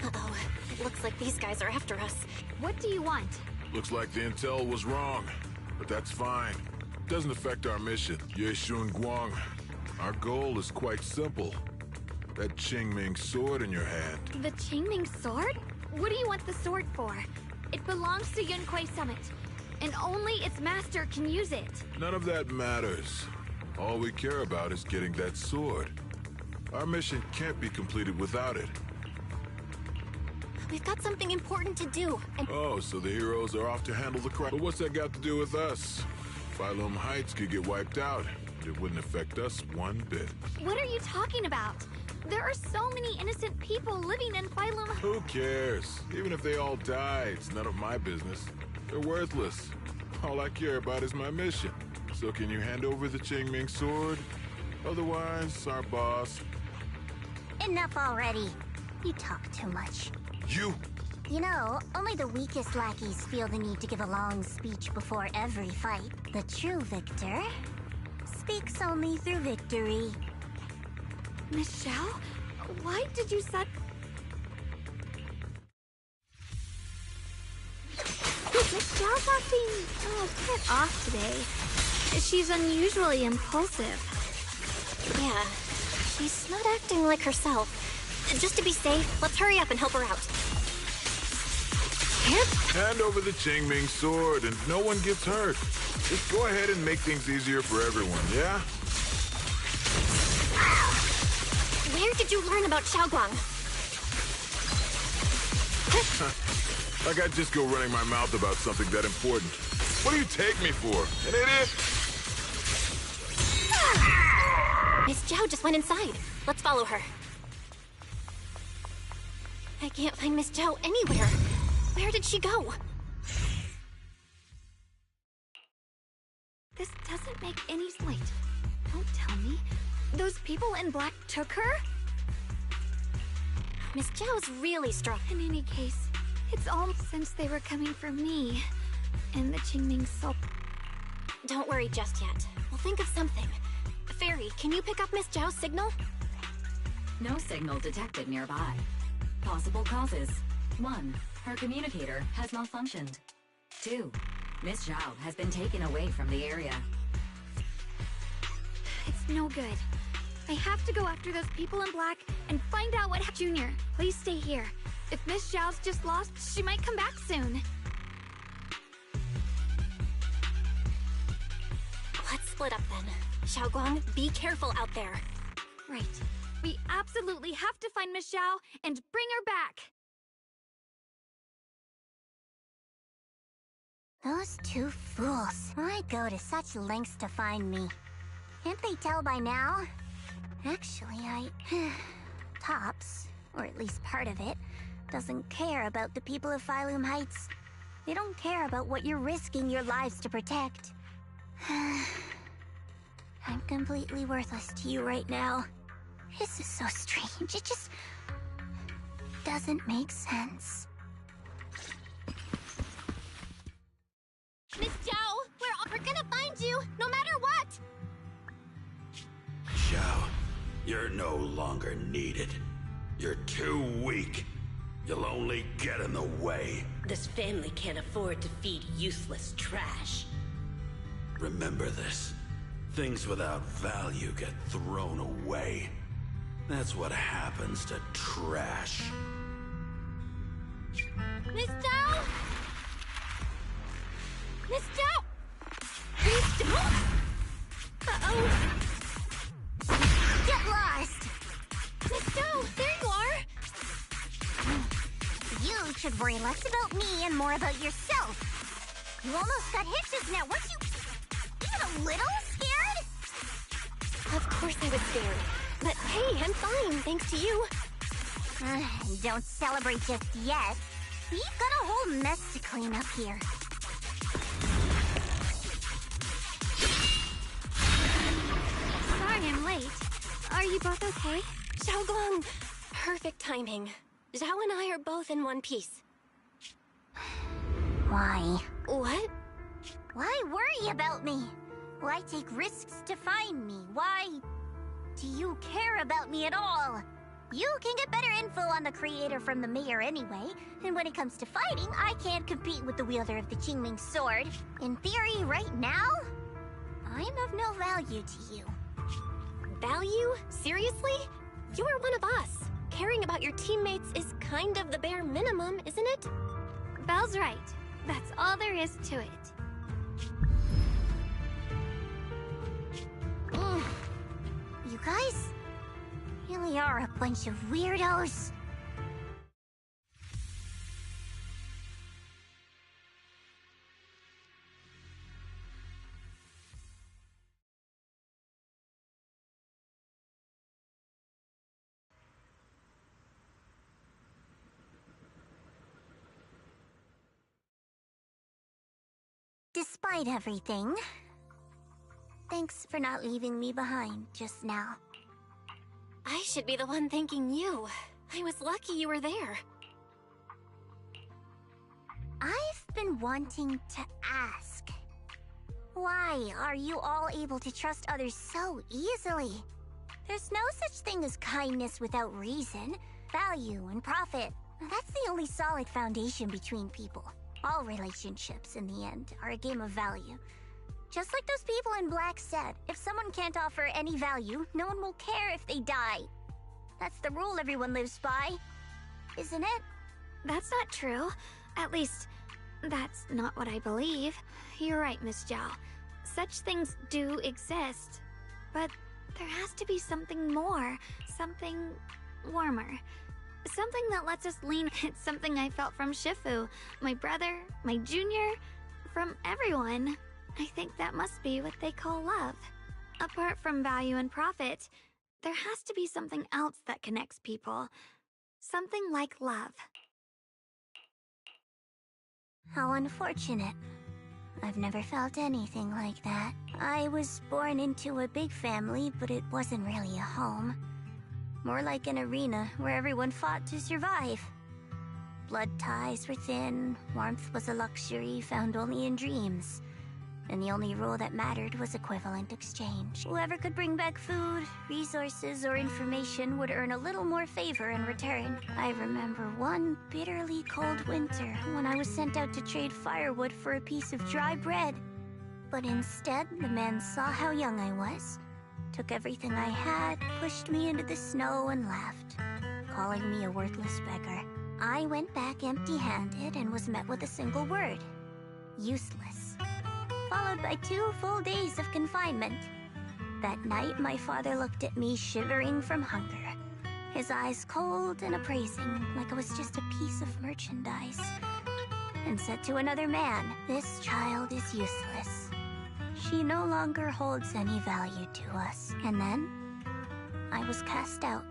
Speaker 6: Uh-oh. It looks like these guys are after us.
Speaker 7: What do you want?
Speaker 20: Looks like the intel was wrong, but that's fine. Doesn't affect our mission. Yeshun Guang. Our goal is quite simple. That Qingming sword in your hand.
Speaker 7: The Qingming sword? What do you want the sword for? It belongs to Yunquei Summit, and only its master can use it.
Speaker 20: None of that matters. All we care about is getting that sword. Our mission can't be completed without it.
Speaker 6: We've got something important to do, and...
Speaker 20: Oh, so the heroes are off to handle the crime. But what's that got to do with us? Phylum Heights could get wiped out. It wouldn't affect us one bit.
Speaker 7: What are you talking about? There are so many innocent people living in Phylum...
Speaker 20: Who cares? Even if they all die, it's none of my business. They're worthless. All I care about is my mission. So can you hand over the Qingming sword? Otherwise, our boss...
Speaker 16: Enough already. You talk too much.
Speaker 20: You?
Speaker 16: You know, only the weakest lackeys feel the need to give a long speech before every fight. The true victor speaks only through victory.
Speaker 7: Miss Zhao? Why did you set... Miss Zhao's acting a bit off today. She's unusually impulsive.
Speaker 6: Yeah, she's not acting like herself. Just to be safe, let's hurry up and help her out.
Speaker 20: Hand over the Qingming sword and no one gets hurt. Just go ahead and make things easier for everyone, yeah?
Speaker 6: Where did you learn about Xiaoguang?
Speaker 20: Like I'd just go running my mouth about something that important. What do you take me for? An idiot?
Speaker 6: Miss Zhao just went inside. Let's follow her. I can't find Miss Zhao anywhere. Where did she go?
Speaker 7: This doesn't make any sense. Don't tell me. Those people in black took her?
Speaker 6: Miss Zhao's really strong.
Speaker 7: In any case, it's all since they were coming for me. And the Qingming soul.
Speaker 6: Don't worry just yet. We'll think of something. Fairy, can you pick up Miss Zhao's signal?
Speaker 11: No signal detected nearby. Possible causes. 1. Her communicator has malfunctioned. 2. Miss Zhao has been taken away from the area.
Speaker 7: It's no good. I have to go after those people in black and find out what Junior, please stay here. If Miss Zhao's just lost, she might come back soon.
Speaker 6: Let's split up then. Xiaoguang, be careful out there.
Speaker 7: Right. We absolutely have to find Miss Zhao and bring her back.
Speaker 16: Those two fools. Why go to such lengths to find me? Can't they tell by now? Actually, Tops, or at least part of it, doesn't care about the people of Phylum Heights. They don't care about what you're risking your lives to protect. I'm completely worthless to you right now. This is so strange. It just doesn't make sense.
Speaker 6: Miss Zhao, we're gonna find you, no matter what!
Speaker 8: Zhao, you're no longer needed. You're too weak. You'll only get in the way.
Speaker 21: This family can't afford to feed useless trash.
Speaker 8: Remember this. Things without value get thrown away. That's what happens to trash.
Speaker 6: Miss Zhao! Miss Zhao! Miss Zhao? Uh-oh.
Speaker 16: Get lost!
Speaker 6: Miss Zhao, there you are!
Speaker 16: You should worry less about me and more about yourself. You almost got hit just now. Weren't you even a little scared?
Speaker 6: Of course I was scared. But hey, I'm fine, thanks to you.
Speaker 16: Don't celebrate just yet. You've got a whole mess to clean up here.
Speaker 7: Sorry I'm late. Are you both okay?
Speaker 6: Xiaoguang! Perfect timing. Zhao and I are both in one piece.
Speaker 16: Why?
Speaker 6: What?
Speaker 16: Why worry about me? Why take risks to find me? Why do you care about me at all? You can get better info on the creator from the mayor anyway, and when it comes to fighting, I can't compete with the wielder of the Qingming sword. In theory, right now, I'm of no value to you.
Speaker 6: Value? Seriously? You're one of us. Caring about your teammates is kind of the bare minimum, isn't it?
Speaker 7: Belle's right. That's all there is to it.
Speaker 16: You guys really are a bunch of weirdos. Despite everything, thanks for not leaving me behind just now.
Speaker 6: I should be the one thanking you. I was lucky you were there.
Speaker 16: I've been wanting to ask. Why are you all able to trust others so easily? There's no such thing as kindness without reason. Value and profit. That's the only solid foundation between people. All relationships, in the end, are a game of value. Just like those people in Black said, if someone can't offer any value, no one will care if they die. That's the rule everyone lives by, isn't it?
Speaker 7: That's not true. At least, that's not what I believe. You're right, Miss Zhao. Such things do exist. But there has to be something more. Something warmer. Something that lets us lean. It's something I felt from Shifu, my brother, my junior, from everyone. I think that must be what they call love. Apart from value and profit, there has to be something else that connects people. Something like love.
Speaker 16: How unfortunate. I've never felt anything like that. I was born into a big family, but it wasn't really a home. More like an arena where everyone fought to survive. Blood ties were thin, warmth was a luxury found only in dreams. And the only rule that mattered was equivalent exchange. Whoever could bring back food, resources, or information would earn a little more favor in return. I remember one bitterly cold winter when I was sent out to trade firewood for a piece of dry bread. But instead, the man saw how young I was, took everything I had, pushed me into the snow, and left, calling me a worthless beggar. I went back empty-handed and was met with a single word: useless. Followed by 2 full days of confinement. That night, my father looked at me shivering from hunger, his eyes cold and appraising like I was just a piece of merchandise, and said to another man, "This child is useless. She no longer holds any value to us." And then, I was cast out.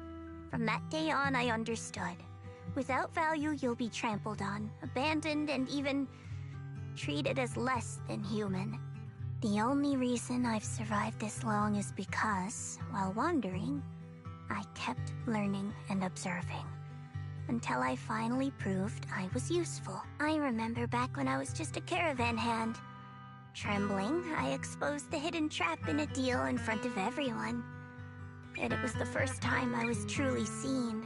Speaker 16: From that day on, I understood. Without value, you'll be trampled on, abandoned, and even treated as less than human. The only reason I've survived this long is because, while wandering, I kept learning and observing. Until I finally proved I was useful. I remember back when I was just a caravan hand. Trembling, I exposed the hidden trap in a deal in front of everyone. And it was the first time I was truly seen.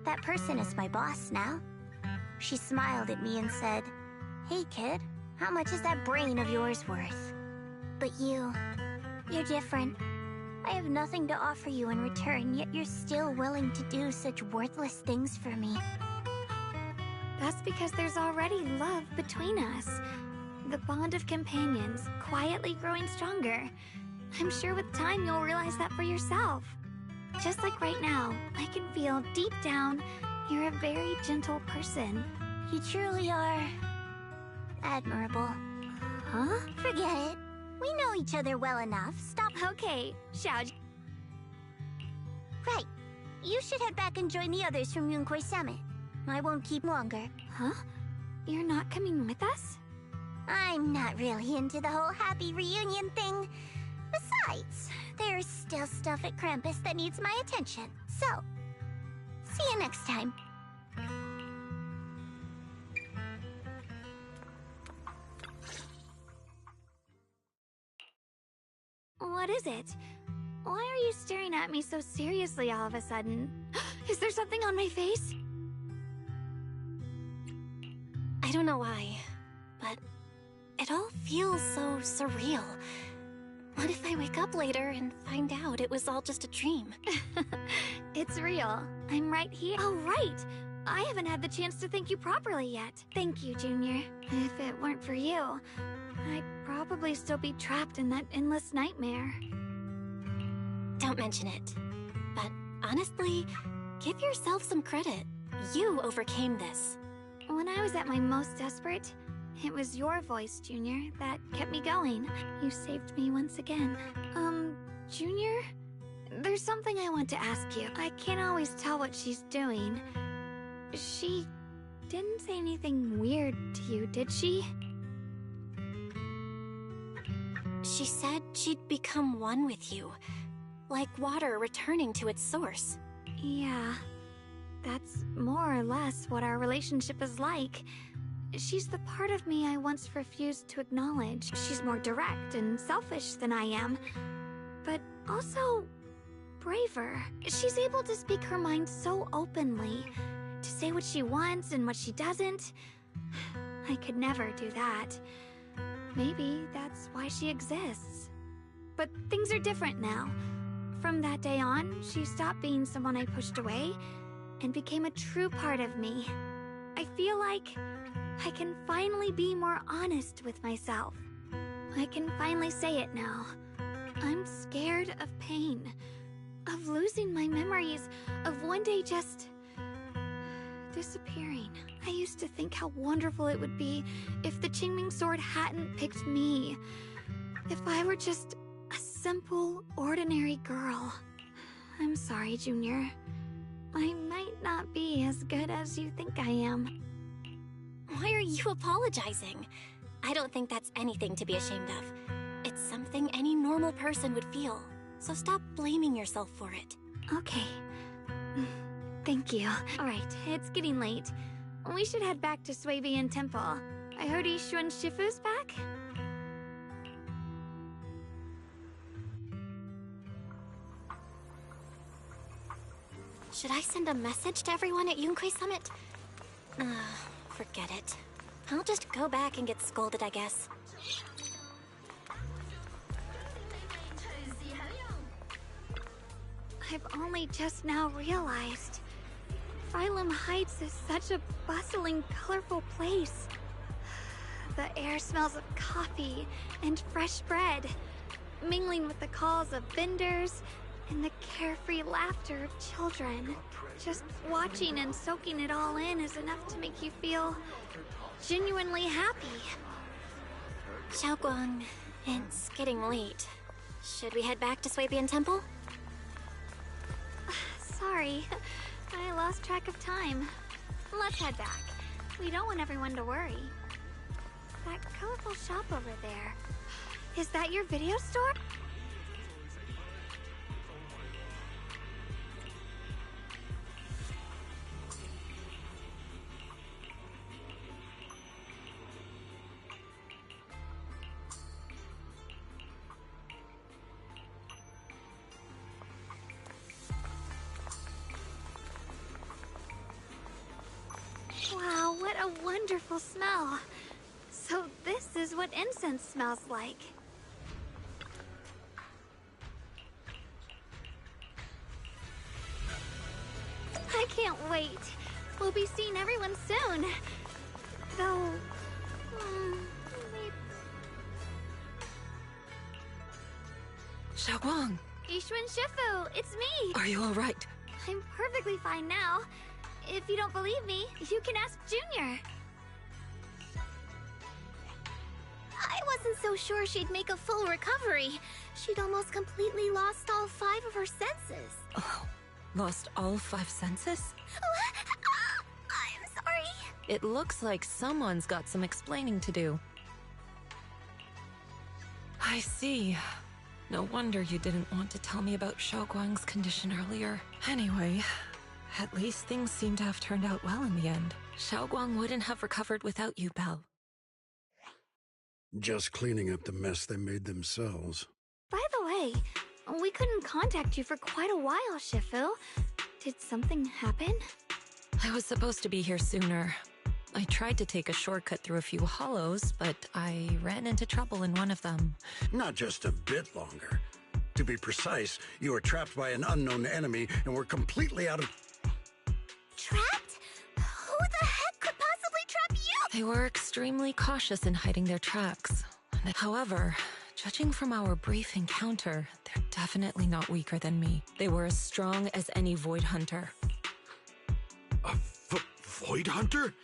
Speaker 16: That person is my boss now. She smiled at me and said, "Hey kid, how much is that brain of yours worth?" But you're different. I have nothing to offer you in return, yet you're still willing to do such worthless things for me.
Speaker 7: That's because there's already love between us. The bond of companions, quietly growing stronger. I'm sure with time you'll realize that for yourself. Just like right now, I can feel deep down you're a very gentle person.
Speaker 16: You truly are admirable.
Speaker 7: Huh?
Speaker 16: Forget it. We know each other well enough. Stop.
Speaker 7: Okay, Xiao.
Speaker 16: Right. You should head back and join the others from Yunquay Summit. I won't keep longer.
Speaker 7: Huh? You're not coming with us?
Speaker 16: I'm not really into the whole happy reunion thing. Besides, there's still stuff at Krampus that needs my attention. So, see you next time.
Speaker 7: What is it? Why are you staring at me so seriously all of a sudden? Is there something on my face?
Speaker 6: I don't know why, but it all feels so surreal. What if I wake up later and find out it was all just a dream?
Speaker 7: It's real. I'm right here. Oh, right! I haven't had the chance to thank you properly yet. Thank you, Junior. If it weren't for you, I'd probably still be trapped in that endless nightmare.
Speaker 6: Don't mention it. But honestly, give yourself some credit. You overcame this.
Speaker 7: When I was at my most desperate, it was your voice, Junior, that kept me going. You saved me once again. Junior? There's something I want to ask you. I can't always tell what she's doing. She didn't say anything weird to you, did she?
Speaker 6: She said she'd become one with you. Like water returning to its source.
Speaker 7: Yeah. That's more or less what our relationship is like. She's the part of me I once refused to acknowledge. She's more direct and selfish than I am, but also braver. She's able to speak her mind so openly, to say what she wants and what she doesn't. I could never do that. Maybe that's why she exists. But things are different now. From that day on, she stopped being someone I pushed away and became a true part of me. I feel like I can finally be more honest with myself. I can finally say it now. I'm scared of pain, of losing my memories, of one day just disappearing. I used to think how wonderful it would be if the Qingming sword hadn't picked me. If I were just a simple, ordinary girl. I'm sorry, Junior. I might not be as good as you think I am.
Speaker 6: Why are you apologizing? I don't think that's anything to be ashamed of. It's something any normal person would feel, so stop blaming yourself for it.
Speaker 7: Okay. Thank you. Alright, it's getting late. We should head back to Swabian Temple. I heard Yishu and Shifu's back?
Speaker 6: Should I send a message to everyone at Yunque Summit? Forget it. I'll just go back and get scolded, I guess.
Speaker 7: I've only just now realized. Phylum Heights is such a bustling, colorful place. The air smells of coffee and fresh bread, mingling with the calls of vendors and the carefree laughter of children. Just watching and soaking it all in is enough to make you feel genuinely happy.
Speaker 6: Xiaoguang, it's getting late. Should we head back to Swabian Temple?
Speaker 7: Sorry, I lost track of time. Let's head back. We don't want everyone to worry. That colorful shop over there. Is that your video store? Wow, what a wonderful smell. So this is what incense smells like. I can't wait. We'll be seeing everyone soon. Though, maybe...
Speaker 3: Xiaoguang!
Speaker 7: Yishu and Shifu, it's me!
Speaker 3: Are you alright?
Speaker 7: I'm perfectly fine now. If you don't believe me, you can ask Junior.
Speaker 16: I wasn't so sure she'd make a full recovery. She'd almost completely lost all 5 of her senses.
Speaker 3: Oh, lost all 5 senses?
Speaker 16: I'm sorry.
Speaker 3: It looks like someone's got some explaining to do. I see. No wonder you didn't want to tell me about Xiaoguang's condition earlier. Anyway, at least things seem to have turned out well in the end. Xiaoguang wouldn't have recovered without you, Belle.
Speaker 2: Just cleaning up the mess they made themselves.
Speaker 7: By the way, we couldn't contact you for quite a while, Shifu. Did something happen?
Speaker 3: I was supposed to be here sooner. I tried to take a shortcut through a few hollows, but I ran into trouble in one of them.
Speaker 2: Not just a bit longer. To be precise, you were trapped by an unknown enemy and were completely out of...
Speaker 16: Trapped? Who the heck could possibly trap you?
Speaker 3: They were extremely cautious in hiding their tracks. However, judging from our brief encounter, they're definitely not weaker than me. They were as strong as any Void Hunter.
Speaker 8: A Void Hunter?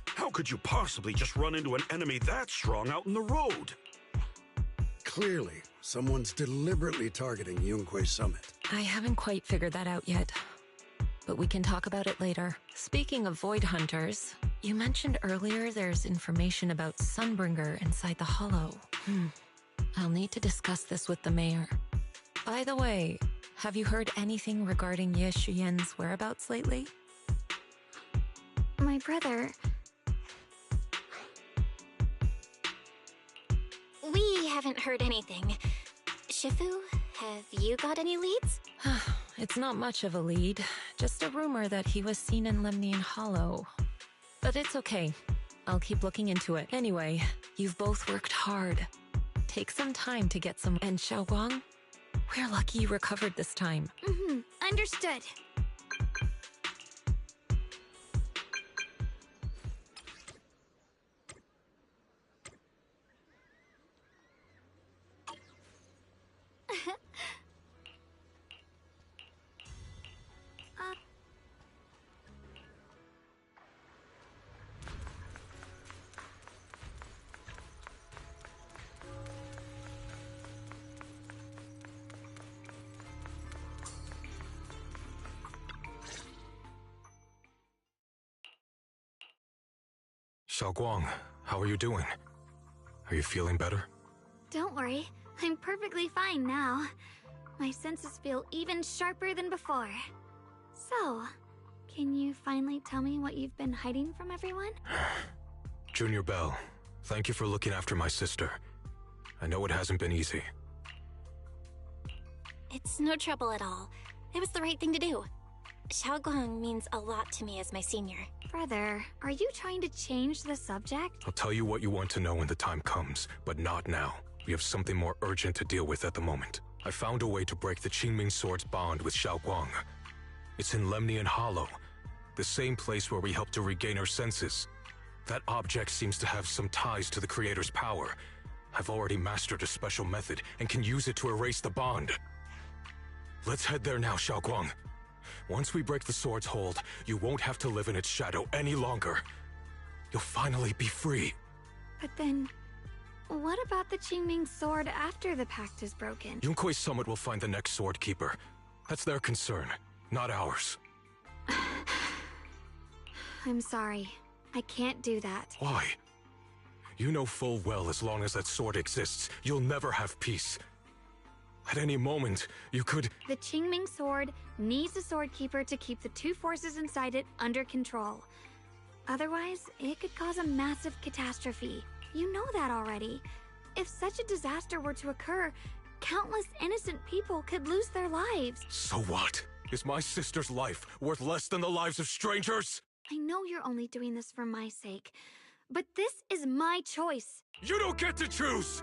Speaker 8: How could you possibly just run into an enemy that strong out in the road?
Speaker 2: Clearly, someone's deliberately targeting Yunque Summit.
Speaker 3: I haven't quite figured that out yet, but we can talk about it later. Speaking of Void Hunters, you mentioned earlier there's information about Sunbringer inside the Hollow. I'll need to discuss this with the mayor. By the way, have you heard anything regarding Ye Shuyen's whereabouts lately?
Speaker 7: My brother...
Speaker 6: We haven't heard anything. Shifu, have you got any leads?
Speaker 3: It's not much of a lead, just a rumor that he was seen in Lemnian Hollow. But it's okay. I'll keep looking into it. Anyway, you've both worked hard. Take some time to get some... And Xiaoguang? We're lucky you recovered this time.
Speaker 7: Understood.
Speaker 18: Xiaoguang, how are you doing? Are you feeling better?
Speaker 7: Don't worry, I'm perfectly fine now. My senses feel even sharper than before. So, can you finally tell me what you've been hiding from everyone?
Speaker 18: Junior Bell, thank you for looking after my sister. I know it hasn't been easy.
Speaker 6: It's no trouble at all. It was the right thing to do. Xiaoguang means a lot to me as my senior.
Speaker 7: Brother, are you trying to change the subject?
Speaker 18: I'll tell you what you want to know when the time comes, but not now. We have something more urgent to deal with at the moment. I found a way to break the Qingming Sword's bond with Xiaoguang. It's in Lemnian Hollow, the same place where we helped to regain her senses. That object seems to have some ties to the Creator's power. I've already mastered a special method and can use it to erase the bond. Let's head there now, Xiaoguang. Once we break the sword's hold, you won't have to live in its shadow any longer. You'll finally be free.
Speaker 7: But then, what about the Qingming Sword after the pact is broken?
Speaker 18: Yunkuei Summit will find the next sword keeper. That's their concern, not ours.
Speaker 7: I'm sorry. I can't do that.
Speaker 18: Why? You know full well as long as that sword exists, you'll never have peace. At any moment, you could...
Speaker 7: The Qingming Sword needs a sword keeper to keep the two forces inside it under control. Otherwise, it could cause a massive catastrophe. You know that already. If such a disaster were to occur, countless innocent people could lose their lives.
Speaker 18: So what? Is my sister's life worth less than the lives of strangers?
Speaker 7: I know you're only doing this for my sake, but this is my choice.
Speaker 18: You don't get to choose!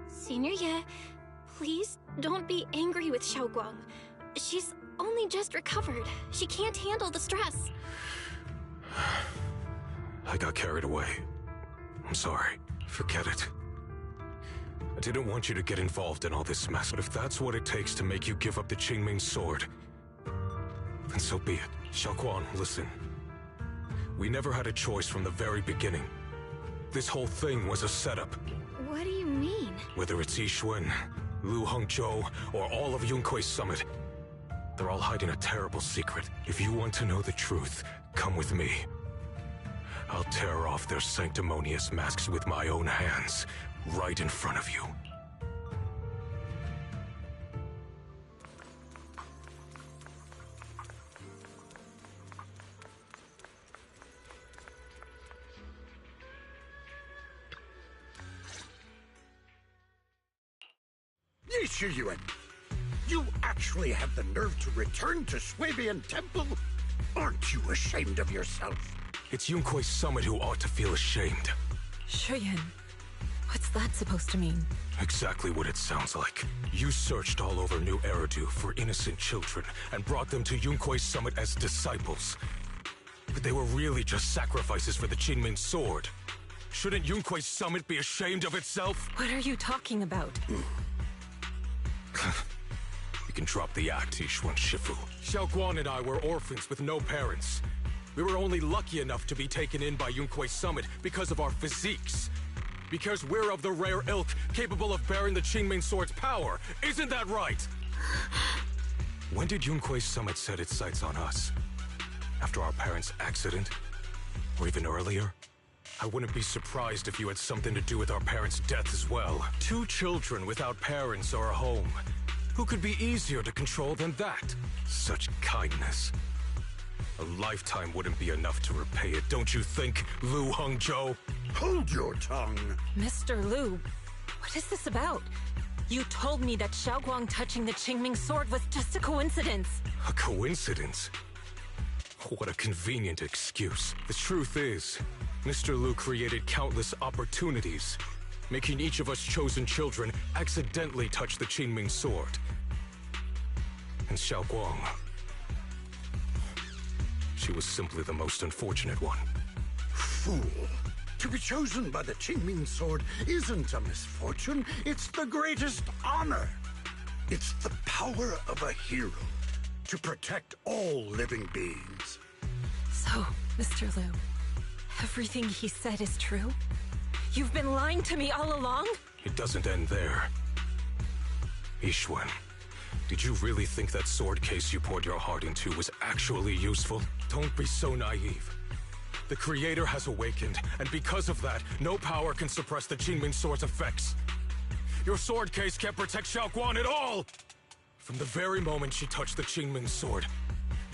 Speaker 6: Senior Ye, please don't be angry with Xiaoguang. She's only just recovered. She can't handle the stress.
Speaker 18: I got carried away. I'm sorry. Forget it. I didn't want you to get involved in all this mess, but if that's what it takes to make you give up the Qingming Sword, then so be it. Xiaoguang, listen. We never had a choice from the very beginning. This whole thing was a setup.
Speaker 7: What do you mean?
Speaker 18: Whether it's Yixuan, Lu Hongzhou, or all of Yunkuei Summit, they're all hiding a terrible secret. If you want to know the truth, come with me. I'll tear off their sanctimonious masks with my own hands, right in front of you.
Speaker 2: Ye Shiyuan, you actually have the nerve to return to Swabian Temple? Aren't you ashamed of yourself?
Speaker 18: It's Yunkuei Summit who ought to feel ashamed.
Speaker 3: Shuyan, what's that supposed to mean?
Speaker 18: Exactly what it sounds like. You searched all over New Eridu for innocent children and brought them to Yunkuei Summit as disciples. But they were really just sacrifices for the Qingming Sword. Shouldn't Yunkuei Summit be ashamed of itself?
Speaker 3: What are you talking about?
Speaker 18: You can drop the act, Yixuan Shifu. Xiaoguang and I were orphans with no parents. We were only lucky enough to be taken in by Yunkuei Summit because of our physiques. Because we're of the rare ilk capable of bearing the Qingming Sword's power. Isn't that right? When did Yunkuei Summit set its sights on us? After our parents' accident? Or even earlier? I wouldn't be surprised if you had something to do with our parents' death as well. 2 children without parents or a home. Who could be easier to control than that? Such kindness. A lifetime wouldn't be enough to repay it, don't you think, Lu Hongzhou?
Speaker 2: Hold your tongue!
Speaker 3: Mr. Liu, what is this about? You told me that Xiaoguang touching the Qingming sword was just a coincidence.
Speaker 18: A coincidence? What a convenient excuse. The truth is, Mr. Liu created countless opportunities, making each of us chosen children accidentally touch the Qingming sword. And Xiaoguang, she was simply the most unfortunate one.
Speaker 2: Fool! To be chosen by the Qingming sword isn't a misfortune, it's the greatest honor. It's the power of a hero to protect all living beings.
Speaker 3: So, Mr. Liu, everything he said is true? You've been lying to me all along?
Speaker 18: It doesn't end there. Yixuan, did you really think that sword case you poured your heart into was actually useful? Don't be so naive. The Creator has awakened, and because of that, no power can suppress the Qingming sword's effects. Your sword case can't protect Xiaoguang at all! From the very moment she touched the Qingming sword,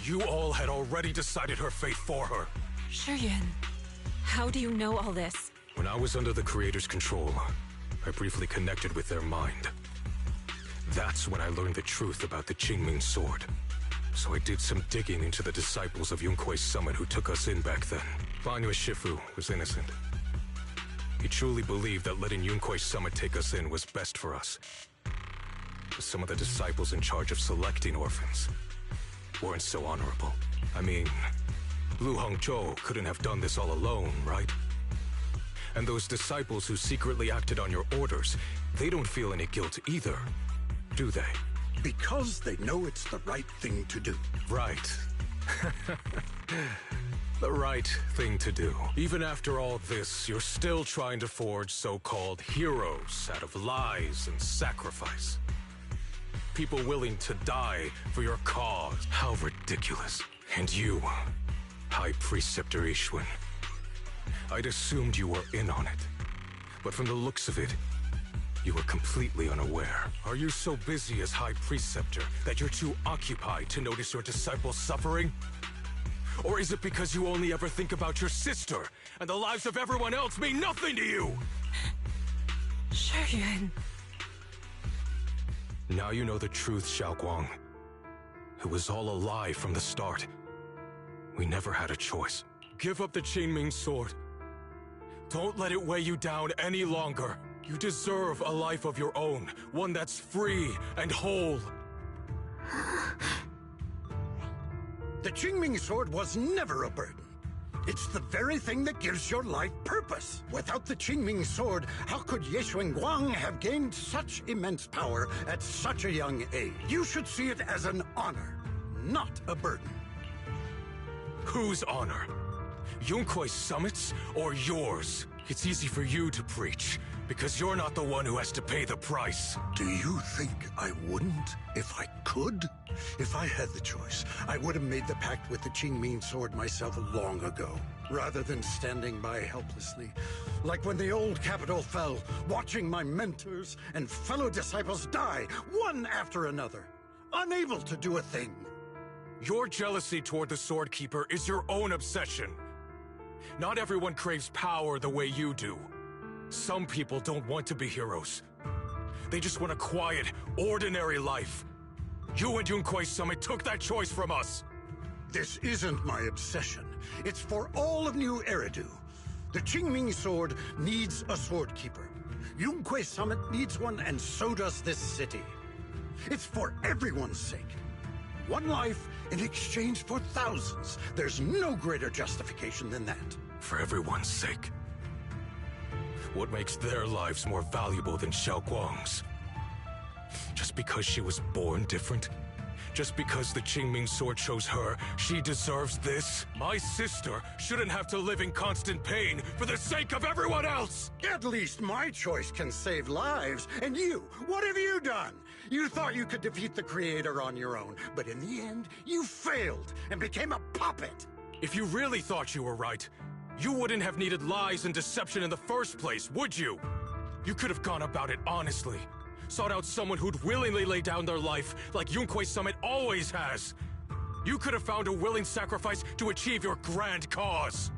Speaker 18: you all had already decided her fate for her.
Speaker 3: Shuyuan, how do you know all this?
Speaker 18: When I was under the Creator's control, I briefly connected with their mind. That's when I learned the truth about the Qingming sword. So I did some digging into the disciples of Yunkuei Summit who took us in back then. Banyue Shifu was innocent. He truly believed that letting Yunkuei Summit take us in was best for us. But some of the disciples in charge of selecting orphans weren't so honorable. I mean, Lu Hongzhou couldn't have done this all alone, right? And those disciples who secretly acted on your orders, they don't feel any guilt either, do they?
Speaker 2: Because they know it's the right thing to do.
Speaker 18: Right. The right thing to do. Even after all this, you're still trying to forge so-called heroes out of lies and sacrifice. People willing to die for your cause. How ridiculous. And you, High Preceptor Yixuan, I'd assumed you were in on it. But from the looks of it, you were completely unaware. Are you so busy as High Preceptor that you're too occupied to notice your disciples suffering? Or is it because you only ever think about your sister, and the lives of everyone else mean nothing to you?
Speaker 3: Shuyuan.
Speaker 18: Now you know the truth, Xiaoguang. It was all a lie from the start. We never had a choice. Give up the Qingming sword. Don't let it weigh you down any longer. You deserve a life of your own, one that's free and whole.
Speaker 2: The Qingming sword was never a burden. It's the very thing that gives your life purpose. Without the Qingming sword, how could Yixuan have gained such immense power at such a young age? You should see it as an honor, not a burden.
Speaker 18: Whose honor? Yunkuei Summit's or yours? It's easy for you to preach, because you're not the one who has to pay the price.
Speaker 2: Do you think I wouldn't if I could? If I had the choice, I would have made the pact with the Qingming sword myself long ago, rather than standing by helplessly, like when the old capital fell, watching my mentors and fellow disciples die, one after another, unable to do a thing.
Speaker 18: Your jealousy toward the Sword Keeper is your own obsession. Not everyone craves power the way you do. Some people don't want to be heroes. They just want a quiet, ordinary life. You and Yunkuei Summit took that choice from us.
Speaker 2: This isn't my obsession. It's for all of New Eridu. The Qingming sword needs a sword keeper. Yunkuei Summit needs one, and so does this city. It's for everyone's sake. One life in exchange for thousands. There's no greater justification than that.
Speaker 18: For everyone's sake. What makes their lives more valuable than Xiaoguang's? Just because she was born different? Just because the Qingming sword chose her, she deserves this? My sister shouldn't have to live in constant pain for the sake of everyone else!
Speaker 2: At least my choice can save lives. And you, what have you done? You thought you could defeat the Creator on your own, but in the end, you failed and became a puppet.
Speaker 18: If you really thought you were right, you wouldn't have needed lies and deception in the first place, would you? You could have gone about it honestly. Sought out someone who'd willingly lay down their life like Yunkuei Summit always has. You could have found a willing sacrifice to achieve your grand cause.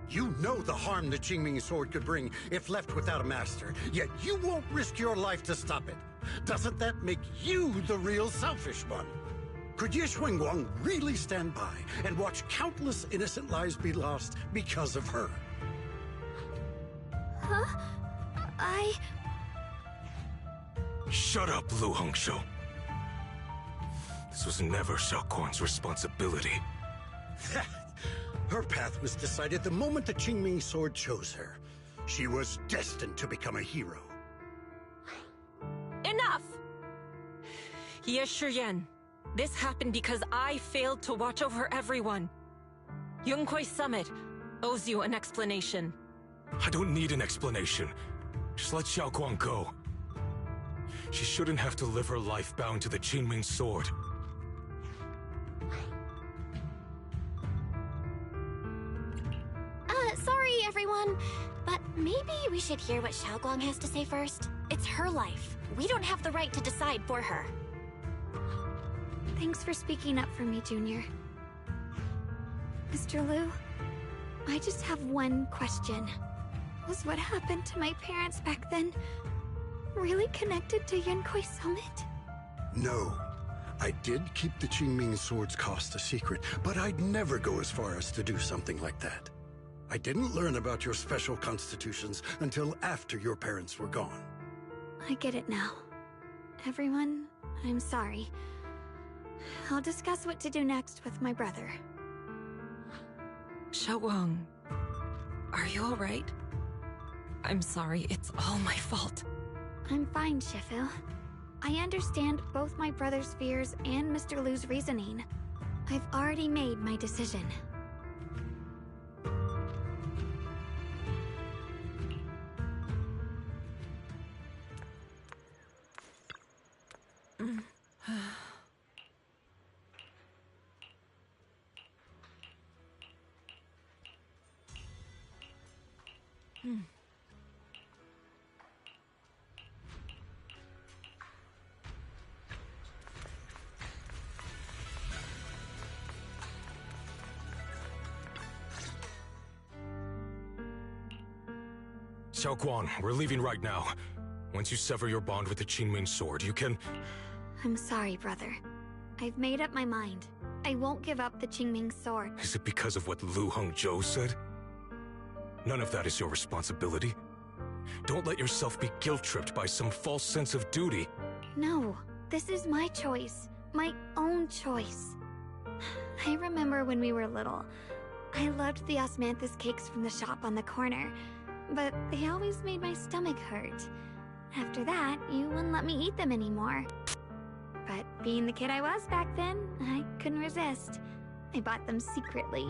Speaker 2: You know the harm the Qingming sword could bring if left without a master, yet you won't risk your life to stop it. Doesn't that make you the real selfish one? Could Ye Xuanguang really stand by and watch countless innocent lives be lost because of her?
Speaker 7: Huh?
Speaker 18: Shut up, Lu Hongshou. This was never Xiaoguang's responsibility.
Speaker 2: Her path was decided the moment the Qingming sword chose her. She was destined to become a hero.
Speaker 1: Enough! Ye Shiyan, this happened because I failed to watch over everyone. Yunhui Summit owes you an explanation.
Speaker 18: I don't need an explanation. Just let Xiaoguang go. She shouldn't have to live her life bound to the Qingming sword.
Speaker 6: Sorry, everyone, but maybe we should hear what Xiaoguang has to say first. It's her life. We don't have the right to decide for her.
Speaker 7: Thanks for speaking up for me, Junior. Mr. Liu, I just have one question. Was what happened to my parents back then really connected to Yunhui Summit?
Speaker 2: No. I did keep the Qingming sword's cost a secret, but I'd never go as far as to do something like that. I didn't learn about your special constitutions until after your parents were gone.
Speaker 7: I get it now. Everyone, I'm sorry. I'll discuss what to do next with my brother.
Speaker 1: Xiaoguang, are you alright? I'm sorry, it's all my fault.
Speaker 7: I'm fine, Shifu. I understand both my brother's fears and Mr. Liu's reasoning. I've already made my decision.
Speaker 18: Xiaoguang, we're leaving right now. Once you sever your bond with the Qingming sword, you can...
Speaker 7: I'm sorry, brother. I've made up my mind. I won't give up the Qingming sword.
Speaker 18: Is it because of what Lu Hongzhou said? None of that is your responsibility. Don't let yourself be guilt-tripped by some false sense of duty.
Speaker 7: No, this is my choice. My own choice. I remember when we were little. I loved the osmanthus cakes from the shop on the corner, but they always made my stomach hurt. After that, you wouldn't let me eat them anymore. But being the kid I was back then, I couldn't resist. I bought them secretly,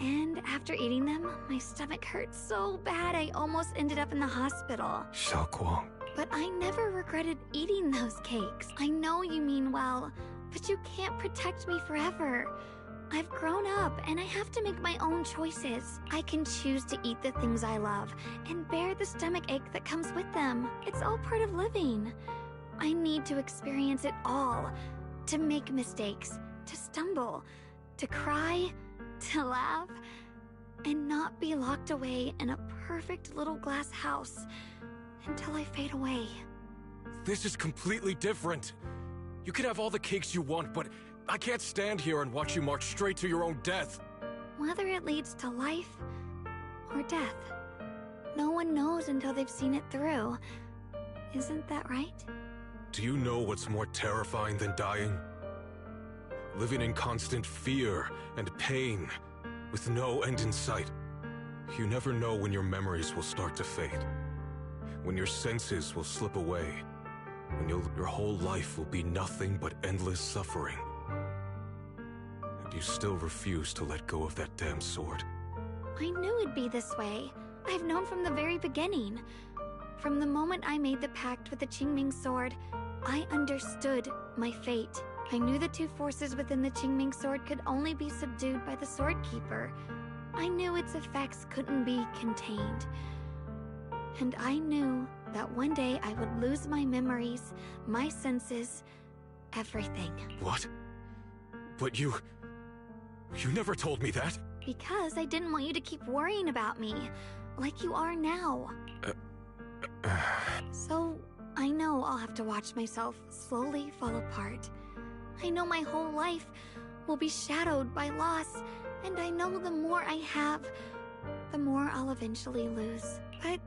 Speaker 7: and after eating them, my stomach hurt so bad I almost ended up in the hospital.
Speaker 18: Xiaoguang.
Speaker 7: But I never regretted eating those cakes. I know you mean well, but you can't protect me forever. I've grown up, and I have to make my own choices. I can choose to eat the things I love, and bear the stomach ache that comes with them. It's all part of living. I need to experience it all. To make mistakes, to stumble, to cry, to laugh, and not be locked away in a perfect little glass house until I fade away.
Speaker 18: This is completely different. You can have all the cakes you want, but I can't stand here and watch you march straight to your own death.
Speaker 7: Whether it leads to life or death, no one knows until they've seen it through. Isn't that right?
Speaker 18: Do you know what's more terrifying than dying? Living in constant fear and pain, with no end in sight. You never know when your memories will start to fade, when your senses will slip away, when your whole life will be nothing but endless suffering. And you still refuse to let go of that damn sword.
Speaker 7: I knew it'd be this way. I've known from the very beginning. From the moment I made the pact with the Qingming sword, I understood my fate. I knew the two forces within the Qingming sword could only be subdued by the Sword Keeper. I knew its effects couldn't be contained. And I knew that one day I would lose my memories, my senses, everything.
Speaker 18: What? But you never told me that.
Speaker 7: Because I didn't want you to keep worrying about me, like you are now. So, I know I'll have to watch myself slowly fall apart. I know my whole life will be shadowed by loss, and I know the more I have, the more I'll eventually lose. But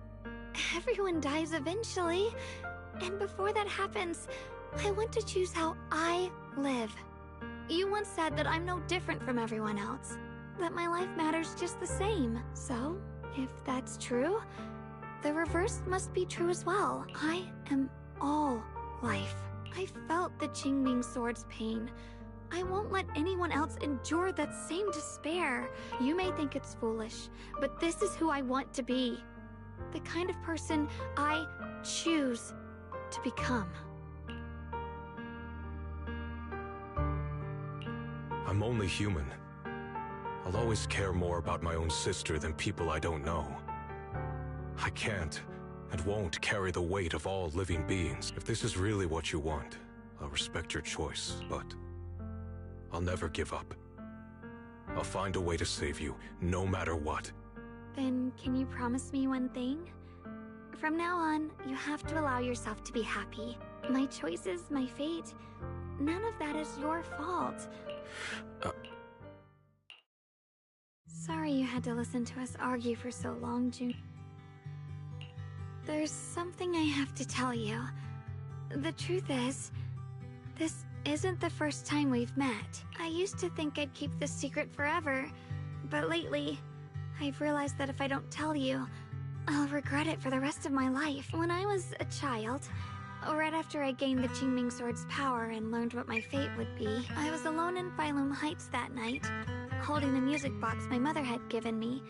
Speaker 7: everyone dies eventually, and before that happens, I want to choose how I live. You once said that I'm no different from everyone else, that my life matters just the same. So, if that's true, the reverse must be true as well. I am all life. I felt the Qingming Sword's pain. I won't let anyone else endure that same despair. You may think it's foolish, but this is who I want to be. The kind of person I choose to become.
Speaker 18: I'm only human. I'll always care more about my own sister than people I don't know. I can't and won't carry the weight of all living beings. If this is really what you want, I'll respect your choice, but I'll never give up. I'll find a way to save you, no matter what.
Speaker 7: Then can you promise me one thing? From now on, you have to allow yourself to be happy. My choices, my fate, none of that is your fault. Sorry you had to listen to us argue for so long, June. There's something I have to tell you. The truth is, this isn't the first time we've met. I used to think I'd keep this secret forever, but lately, I've realized that if I don't tell you, I'll regret it for the rest of my life. When I was a child, right after I gained the Qingming Sword's power and learned what my fate would be, I was alone in Phylum Heights that night, holding the music box my mother had given me.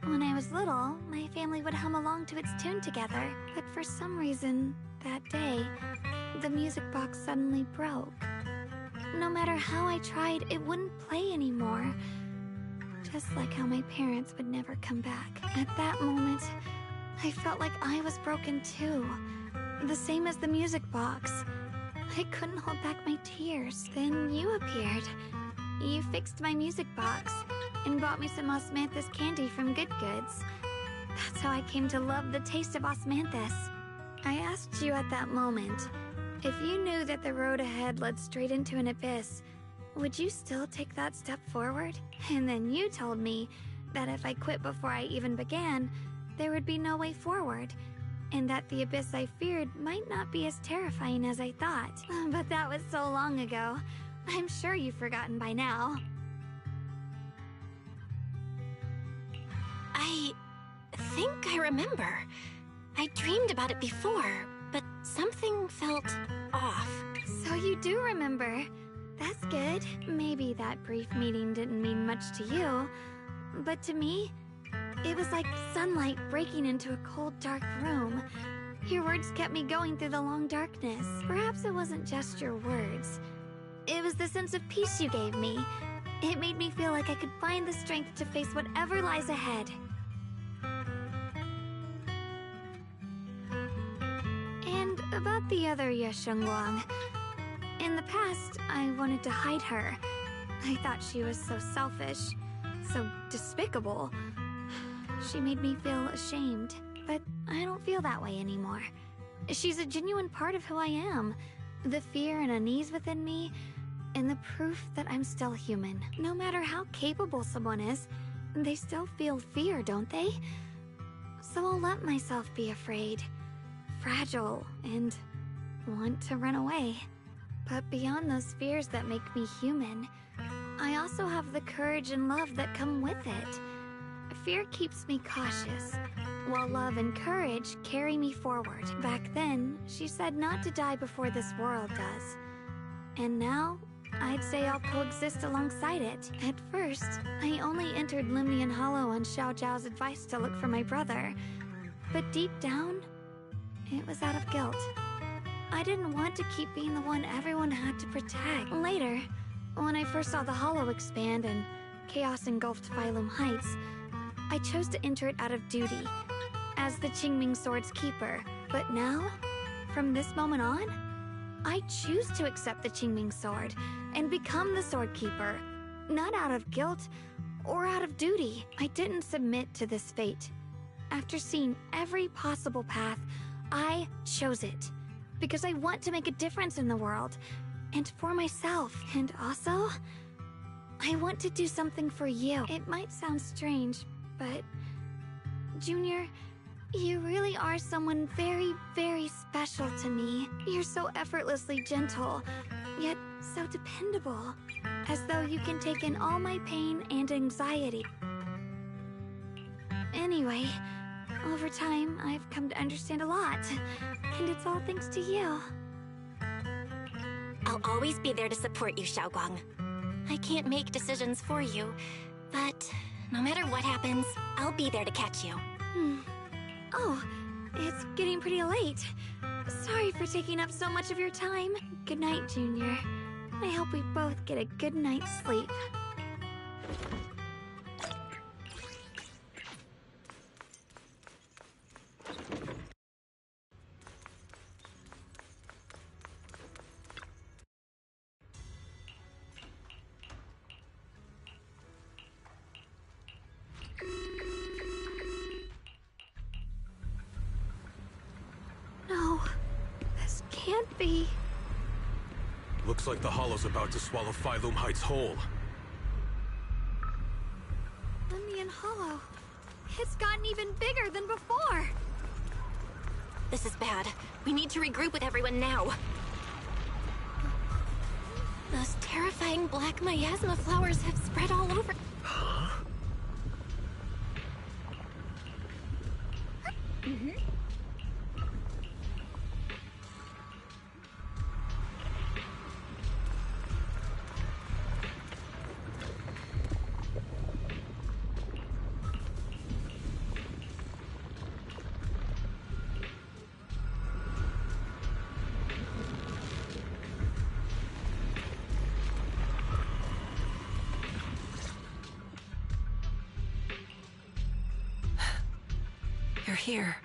Speaker 7: When I was little, my family would hum along to its tune together, but for some reason, that day, the music box suddenly broke. No matter how I tried, it wouldn't play anymore. Just like how my parents would never come back. At that moment, I felt like I was broken too. The same as the music box. I couldn't hold back my tears. Then you appeared. You fixed my music box and bought me some osmanthus candy from Good Goods. That's how I came to love the taste of osmanthus. I asked you at that moment, if you knew that the road ahead led straight into an abyss, would you still take that step forward? And then you told me that if I quit before I even began, there would be no way forward, and that the abyss I feared might not be as terrifying as I thought. But that was so long ago. I'm sure you've forgotten by now.
Speaker 6: I think I remember. I dreamed about it before, but something felt off.
Speaker 7: So you do remember. That's good. Maybe that brief meeting didn't mean much to you, but to me, it was like sunlight breaking into a cold, dark room. Your words kept me going through the long darkness. Perhaps it wasn't just your words. It was the sense of peace you gave me. It made me feel like I could find the strength to face whatever lies ahead. And about the other Yeshengguang. In the past, I wanted to hide her. I thought she was so selfish, so despicable. She made me feel ashamed, but I don't feel that way anymore. She's a genuine part of who I am. The fear and unease within me, and the proof that I'm still human. No matter how capable someone is, they still feel fear, don't they? So I'll let myself be afraid, fragile, and want to run away. But beyond those fears that make me human, I also have the courage and love that come with it. Fear keeps me cautious, while love and courage carry me forward. Back then, she said not to die before this world does. And now, I'd say I'll coexist alongside it. At first, I only entered Limnian Hollow on Xiao Zhao's advice to look for my brother. But deep down, it was out of guilt. I didn't want to keep being the one everyone had to protect. Later, when I first saw the Hollow expand and chaos engulfed Phylum Heights, I chose to enter it out of duty, as the Qingming Sword's keeper. But now, from this moment on, I choose to accept the Qingming Sword and become the Sword Keeper, not out of guilt or out of duty. I didn't submit to this fate. After seeing every possible path, I chose it. Because I want to make a difference in the world. And for myself. And also, I want to do something for you. It might sound strange, but... Junior, you really are someone very, very special to me. You're so effortlessly gentle, yet so dependable. As though you can take in all my pain and anxiety. Anyway, over time, I've come to understand a lot. And it's all thanks to you.
Speaker 6: I'll always be there to support you, Xiaoguang. I can't make decisions for you, but no matter what happens, I'll be there to catch you.
Speaker 7: Oh, it's getting pretty late. Sorry for taking up so much of your time. Good night, Junior. I hope we both get a good night's sleep. No, this can't be.
Speaker 18: Looks like the Hollow's about to swallow Phylum Heights whole.
Speaker 7: Lemnian Hollow. It's gotten even bigger than before.
Speaker 6: This is bad. We need to regroup with everyone now. Those terrifying black miasma flowers have spread all over.
Speaker 18: Huh?
Speaker 1: You're here.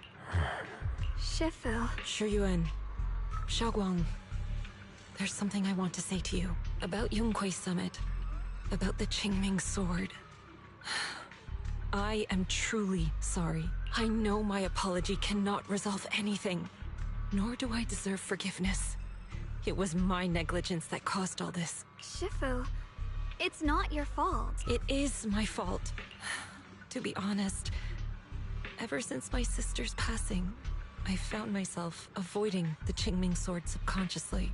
Speaker 7: Shifu.
Speaker 1: Shiyuan. Xiaoguang. There's something I want to say to you. About Yunquay Summit. About the Qingming sword. I am truly sorry. I know my apology cannot resolve anything. Nor do I deserve forgiveness. It was my negligence that caused all this.
Speaker 7: Shifu, it's not your fault.
Speaker 1: It is my fault. To be honest, ever since my sister's passing, I found myself avoiding the Qingming sword subconsciously.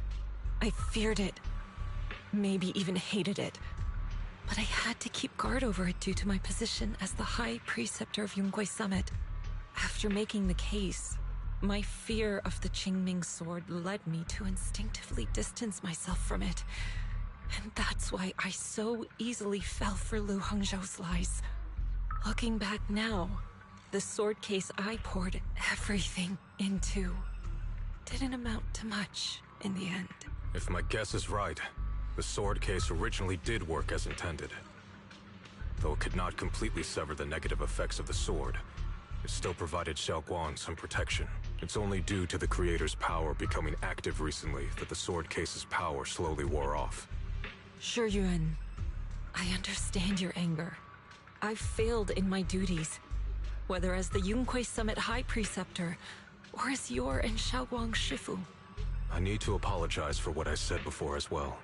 Speaker 1: I feared it, maybe even hated it. But I had to keep guard over it due to my position as the High Preceptor of Yunquay Summit. After making the case, my fear of the Qingming sword led me to instinctively distance myself from it. And that's why I so easily fell for Lu Hongzhou's lies. Looking back now, the sword case I poured everything into didn't amount to much in the end.
Speaker 18: If my guess is right, the sword case originally did work as intended. Though it could not completely sever the negative effects of the sword, it still provided Xiaoguang some protection. It's only due to the creator's power becoming active recently that the sword case's power slowly wore off.
Speaker 1: Shiyuan, I understand your anger. I've failed in my duties, whether as the Yunquay Summit High Preceptor, or as your and Xiaoguang's Shifu.
Speaker 18: I need to apologize for what I said before as well.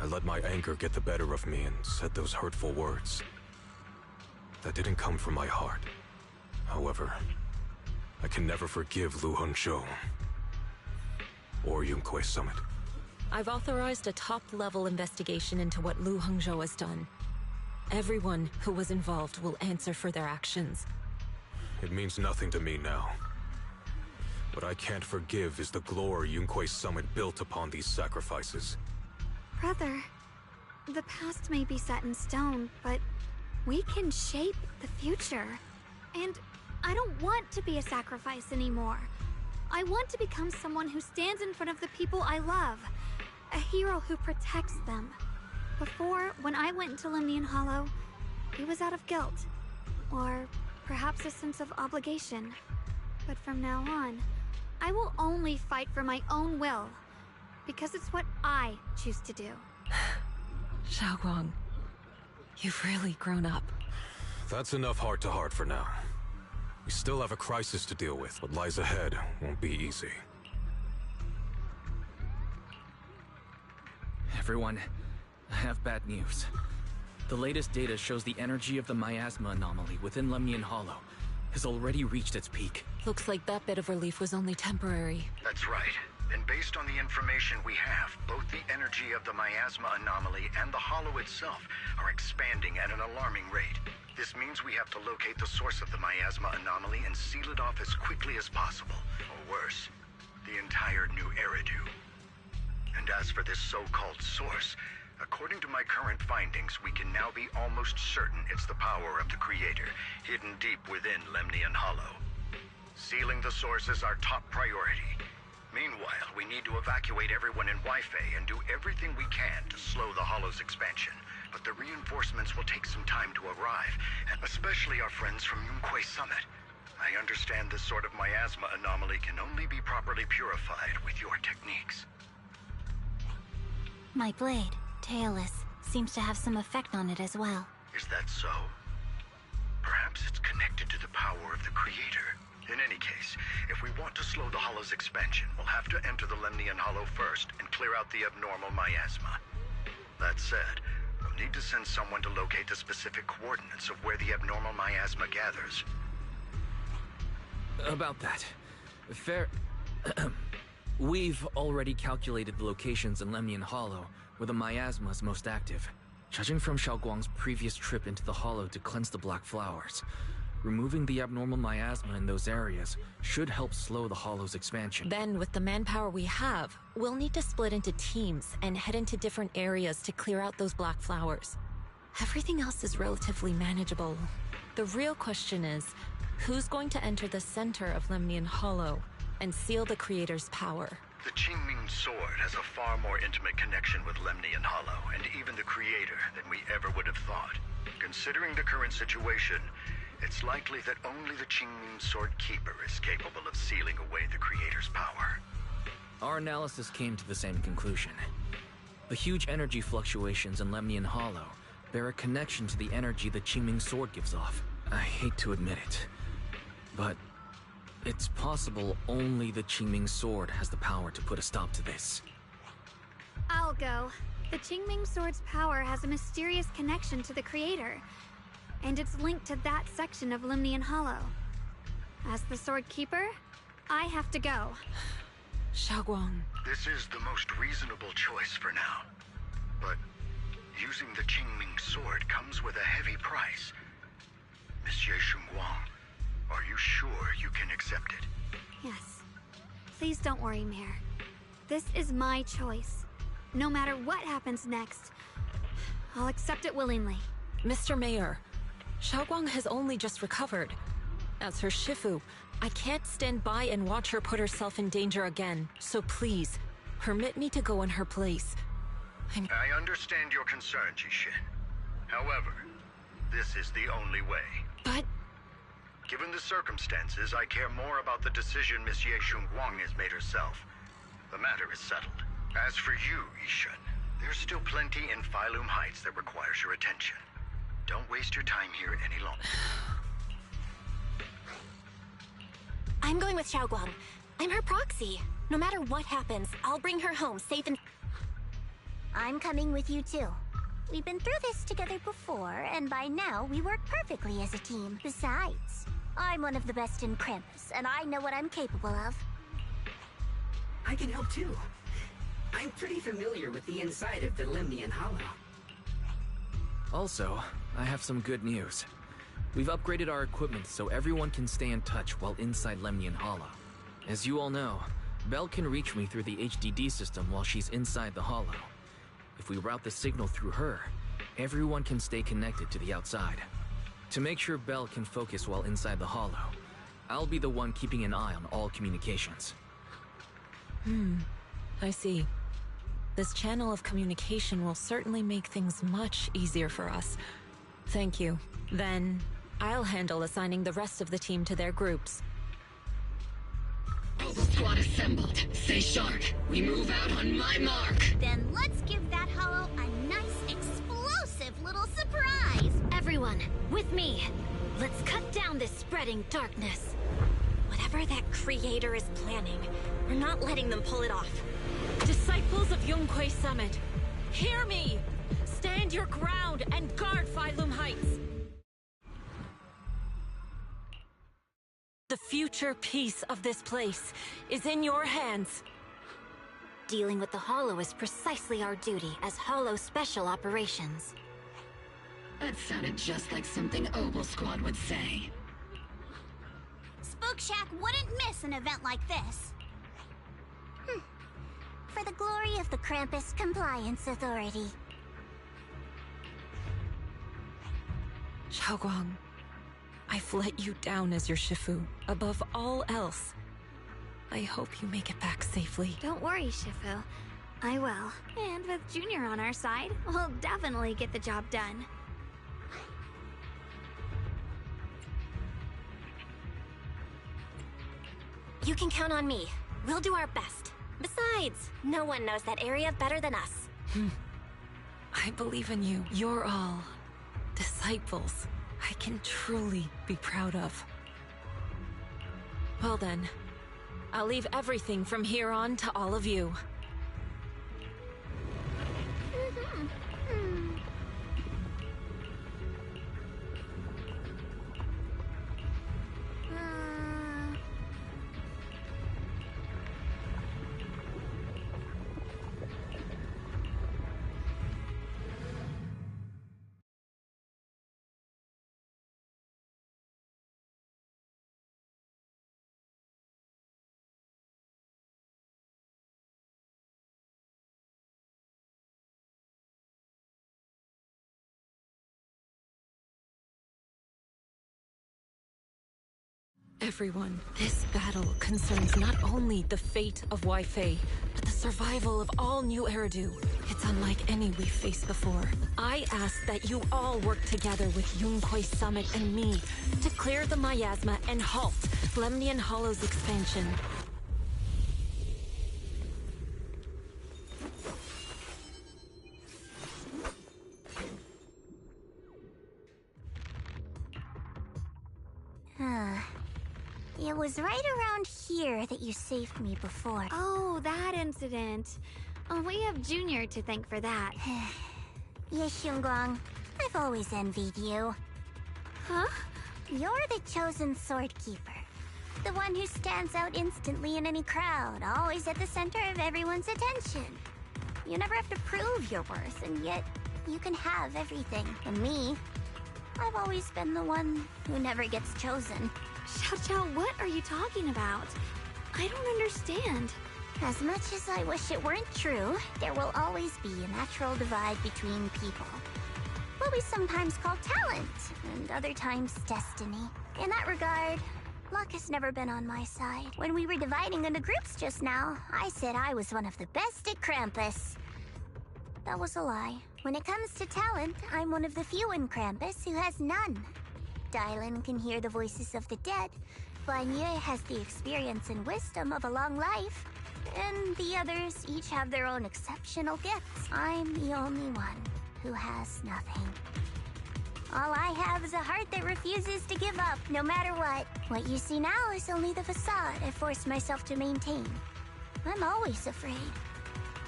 Speaker 18: I let my anger get the better of me and said those hurtful words. That didn't come from my heart. However, I can never forgive Lu Hongzhou or Yunquay Summit.
Speaker 1: I've authorized a top-level investigation into what Lu Hongzhou has done. Everyone who was involved will answer for their actions.
Speaker 18: It means nothing to me now. What I can't forgive is the glory Yunquay Summit built upon these sacrifices.
Speaker 7: Brother, the past may be set in stone, but we can shape the future. And I don't want to be a sacrifice anymore. I want to become someone who stands in front of the people I love. A hero who protects them. Before, when I went into Lemnian Hollow, it was out of guilt. Or perhaps a sense of obligation. But from now on, I will only fight for my own will. Because it's what I choose to do.
Speaker 1: Xiaoguang, You've really grown up.
Speaker 18: That's enough heart-to-heart for now. We still have a crisis to deal with. What lies ahead won't be easy.
Speaker 9: Everyone, I have bad news. The latest data shows the energy of the miasma anomaly within Lemnian Hollow has already reached its peak.
Speaker 1: Looks like that bit of relief was only temporary.
Speaker 15: That's right. And based on the information we have, both the energy of the miasma anomaly and the hollow itself are expanding at an alarming rate. This means we have to locate the source of the miasma anomaly and seal it off as quickly as possible. Or worse, the entire new Eridu. And as for this so-called source, according to my current findings, we can now be almost certain it's the power of the Creator, hidden deep within Lemnian Hollow. Sealing the source is our top priority. Meanwhile, we need to evacuate everyone in Wi-Fi and do everything we can to slow the Hollow's expansion. But the reinforcements will take some time to arrive, and especially our friends from Yunquay Summit. I understand this sort of miasma anomaly can only be properly purified with your techniques.
Speaker 4: My blade, Tailless, seems to have some effect on it as well.
Speaker 15: Is that so? Perhaps it's connected to the power of the Creator. In any case, if we want to slow the Hollow's expansion, we'll have to enter the Lemnian Hollow first and clear out the abnormal miasma. That said, we'll need to send someone to locate the specific coordinates of where the abnormal miasma gathers.
Speaker 9: About that. We've already calculated the locations in Lemnian Hollow where the miasma is most active. Judging from Xiaoguang's previous trip into the Hollow to cleanse the Black Flowers, removing the abnormal miasma in those areas should help slow the Hollow's expansion.
Speaker 1: Then, with the manpower we have, we'll need to split into teams and head into different areas to clear out those Black Flowers. Everything else is relatively manageable. The real question is, who's going to enter the center of Lemnian Hollow and seal the Creator's power?
Speaker 15: The Qingming Sword has a far more intimate connection with Lemnian Hollow and even the Creator than we ever would have thought. Considering the current situation, it's likely that only the Qingming Sword Keeper is capable of sealing away the Creator's power.
Speaker 9: Our analysis came to the same conclusion. The huge energy fluctuations in Lemnian Hollow bear a connection to the energy the Qingming Sword gives off. I hate to admit it, but it's possible only the Qingming Sword has the power to put a stop to this.
Speaker 7: I'll go. The Qingming Sword's power has a mysterious connection to the Creator, and it's linked to that section of Lemnian Hollow. As the Sword Keeper, I have to go.
Speaker 1: Xiaoguang.
Speaker 15: This is the most reasonable choice for now. But using the Qingming Sword comes with a heavy price. Monsieur Xunguang, are you sure you can accept it?
Speaker 7: Yes. Please don't worry, Mayor. This is my choice. No matter what happens next, I'll accept it willingly.
Speaker 1: Mr. Mayor, Xiaoguang has only just recovered. As her Shifu, I can't stand by and watch her put herself in danger again. So please, permit me to go in her place.
Speaker 15: I understand your concern, Jishin. However, this is the only way.
Speaker 1: But
Speaker 15: given the circumstances, I care more about the decision Miss Ye Xunguang has made herself. The matter is settled. As for you, Yishin, there's still plenty in Phylum Heights that requires your attention. Don't waste your time here any longer.
Speaker 6: I'm going with Xiaoguang. I'm her proxy. No matter what happens, I'll bring her home safe and...
Speaker 16: I'm coming with you too. We've been through this together before, and by now we work perfectly as a team. Besides, I'm one of the best in Krims, and I know what I'm capable of.
Speaker 10: I can help too. I'm pretty familiar with the inside of the Lemnian Hollow.
Speaker 9: Also, I have some good news. We've upgraded our equipment so everyone can stay in touch while inside Lemnian Hollow. As you all know, Belle can reach me through the HDD system while she's inside the Hollow. If we route the signal through her, everyone can stay connected to the outside. To make sure Belle can focus while inside the Hollow, I'll be the one keeping an eye on all communications.
Speaker 1: I see. This channel of communication will certainly make things much easier for us. Thank you. Then, I'll handle assigning the rest of the team to their groups.
Speaker 17: All squad assembled. Stay sharp. We move out on my mark.
Speaker 16: Then let's give that hollow a nice, explosive little surprise!
Speaker 4: Everyone, with me! Let's cut down this spreading darkness.
Speaker 6: Whatever that creator is planning, we're not letting them pull it off.
Speaker 1: Disciples of Yunquay Summit, hear me! Stand your ground and guard Phylum Heights! The future peace of this place is in your hands.
Speaker 6: Dealing with the Hollow is precisely our duty as Hollow Special Operations.
Speaker 11: That sounded just like something Oval Squad would say.
Speaker 16: Spook Shack wouldn't miss an event like this. For the glory of the Krampus Compliance Authority.
Speaker 1: Xiaoguang, I've let you down as your Shifu. Above all else, I hope you make it back safely.
Speaker 7: Don't worry, Shifu. I will. And with Junior on our side, we'll definitely get the job done.
Speaker 6: You can count on me. We'll do our best. Besides, no one knows that area better than us.
Speaker 1: I believe in you. You're all disciples I can truly be proud of. Well then, I'll leave everything from here on to all of you. Everyone, this battle concerns not only the fate of Weifei, but the survival of all New Eridu. It's unlike any we've faced before. I ask that you all work together with Yunquay Summit and me to clear the miasma and halt Lemnian Hollow's expansion.
Speaker 16: It was right around here that you saved me before.
Speaker 7: Oh, that incident. Oh, we have Junior to thank for that.
Speaker 16: Yes, Xiongguang. I've always envied you.
Speaker 7: Huh?
Speaker 16: You're the chosen sword keeper. The one who stands out instantly in any crowd, always at the center of everyone's attention. You never have to prove your worth, and yet you can have everything. And me, I've always been the one who never gets chosen.
Speaker 7: Xiao, what are you talking about? I don't understand.
Speaker 16: As much as I wish it weren't true, there will always be a natural divide between people. What we sometimes call talent, and other times destiny. In that regard, luck has never been on my side. When we were dividing into groups just now, I said I was one of the best at Krampus. That was a lie. When it comes to talent, I'm one of the few in Krampus who has none. Dylan can hear the voices of the dead. Guanye has the experience and wisdom of a long life. And the others each have their own exceptional gifts. I'm the only one who has nothing. All I have is a heart that refuses to give up, no matter what. What you see now is only the facade I forced myself to maintain. I'm always afraid.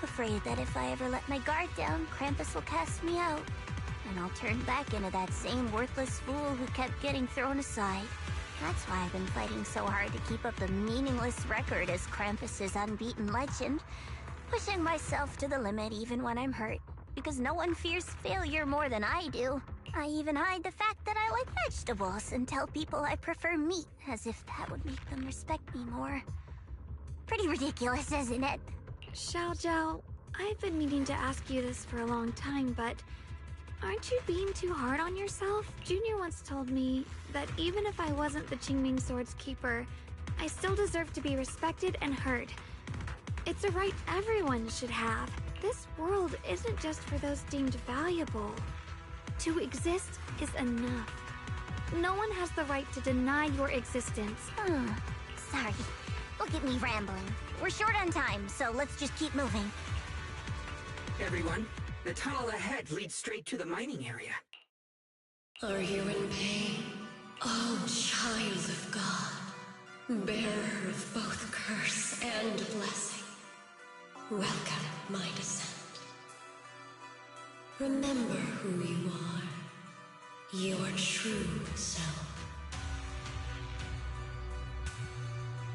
Speaker 16: Afraid that if I ever let my guard down, Krampus will cast me out. And I'll turn back into that same worthless fool who kept getting thrown aside. That's why I've been fighting so hard to keep up the meaningless record as Krampus's unbeaten legend. Pushing myself to the limit even when I'm hurt. Because no one fears failure more than I do. I even hide the fact that I like vegetables and tell people I prefer meat, as if that would make them respect me more. Pretty ridiculous, isn't it?
Speaker 7: Xiao, I've been meaning to ask you this for a long time, but aren't you being too hard on yourself? Junior once told me that even if I wasn't the Qingming Sword's keeper, I still deserve to be respected and heard. It's a right everyone should have. This world isn't just for those deemed valuable. To exist is enough. No one has the right to deny your existence.
Speaker 16: Sorry. Look at me rambling. We're short on time, so let's just keep moving.
Speaker 10: Everyone, the tunnel ahead leads straight to the mining area.
Speaker 17: Are you in pain? Oh, child of God, bearer of both curse and blessing, welcome my descent. Remember who you are, your true self.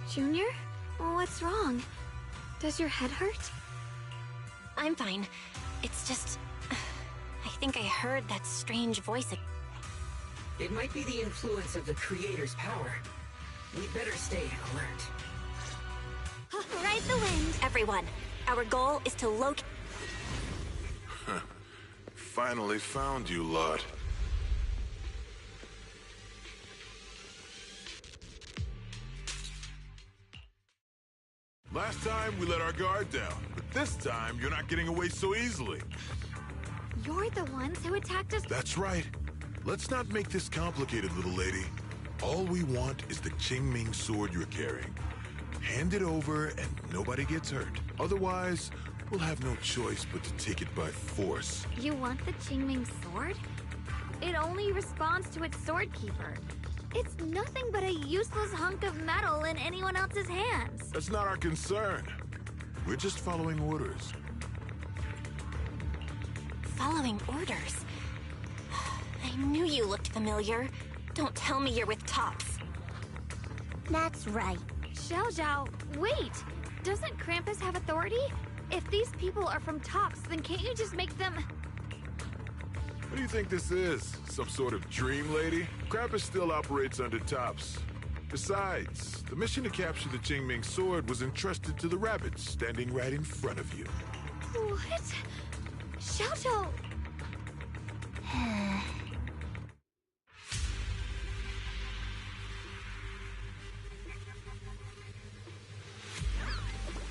Speaker 7: Junior? What's wrong? Does your head hurt?
Speaker 6: I'm fine. It's just... I think I heard that strange voice.
Speaker 10: It might be the influence of the Creator's power. We'd better stay alert.
Speaker 6: Ride the wind! Everyone, our goal is to locate...
Speaker 20: Finally found you, lot. Last time we let our guard down, but this time you're not getting away so easily.
Speaker 7: You're the ones who attacked us.
Speaker 20: That's right. Let's not make this complicated, little lady. All we want is the Qingming sword you're carrying. Hand it over and nobody gets hurt. Otherwise, we'll have no choice but to take it by force.
Speaker 7: You want the Qingming sword? It only responds to its sword keeper. It's nothing but a useless hunk of metal in anyone else's hands.
Speaker 20: That's not our concern. We're just following orders.
Speaker 6: Following orders? I knew you looked familiar. Don't tell me you're with Tops.
Speaker 16: That's right.
Speaker 7: Xiao, wait! Doesn't Krampus have authority? If these people are from Tops, then can't you just make them...
Speaker 20: What do you think this is? Some sort of dream lady? Krampus still operates under Tops. Besides, the mission to capture the Qingming sword was entrusted to the rabbits standing right in front of you.
Speaker 7: What? Xiao!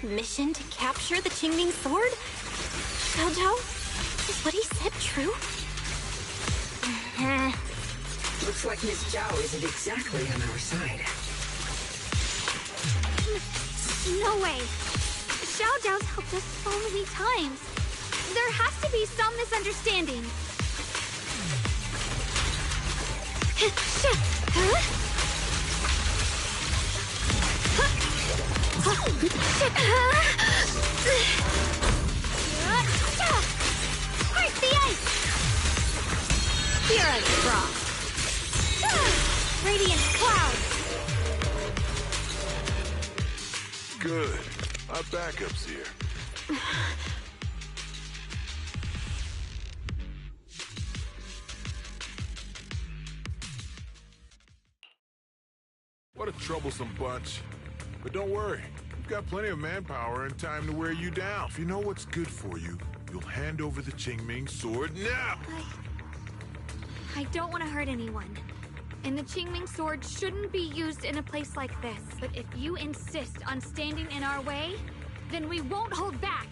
Speaker 6: Mission to capture the Qingming sword? Xiao? Is what he said true?
Speaker 10: Looks like Miss Zhao isn't exactly on our side.
Speaker 7: No way! Xiao's helped us so many times. There has to be some misunderstanding.
Speaker 4: Break the ice!
Speaker 7: Here I frost. Radiant cloud.
Speaker 20: Good. Our backup's here. What a troublesome bunch. But don't worry. We've got plenty of manpower and time to wear you down. If you know what's good for you, you'll hand over the Qingming sword now!
Speaker 7: I don't want to hurt anyone. And the Qingming sword shouldn't be used in a place like this. But if you insist on standing in our way, then we won't hold back.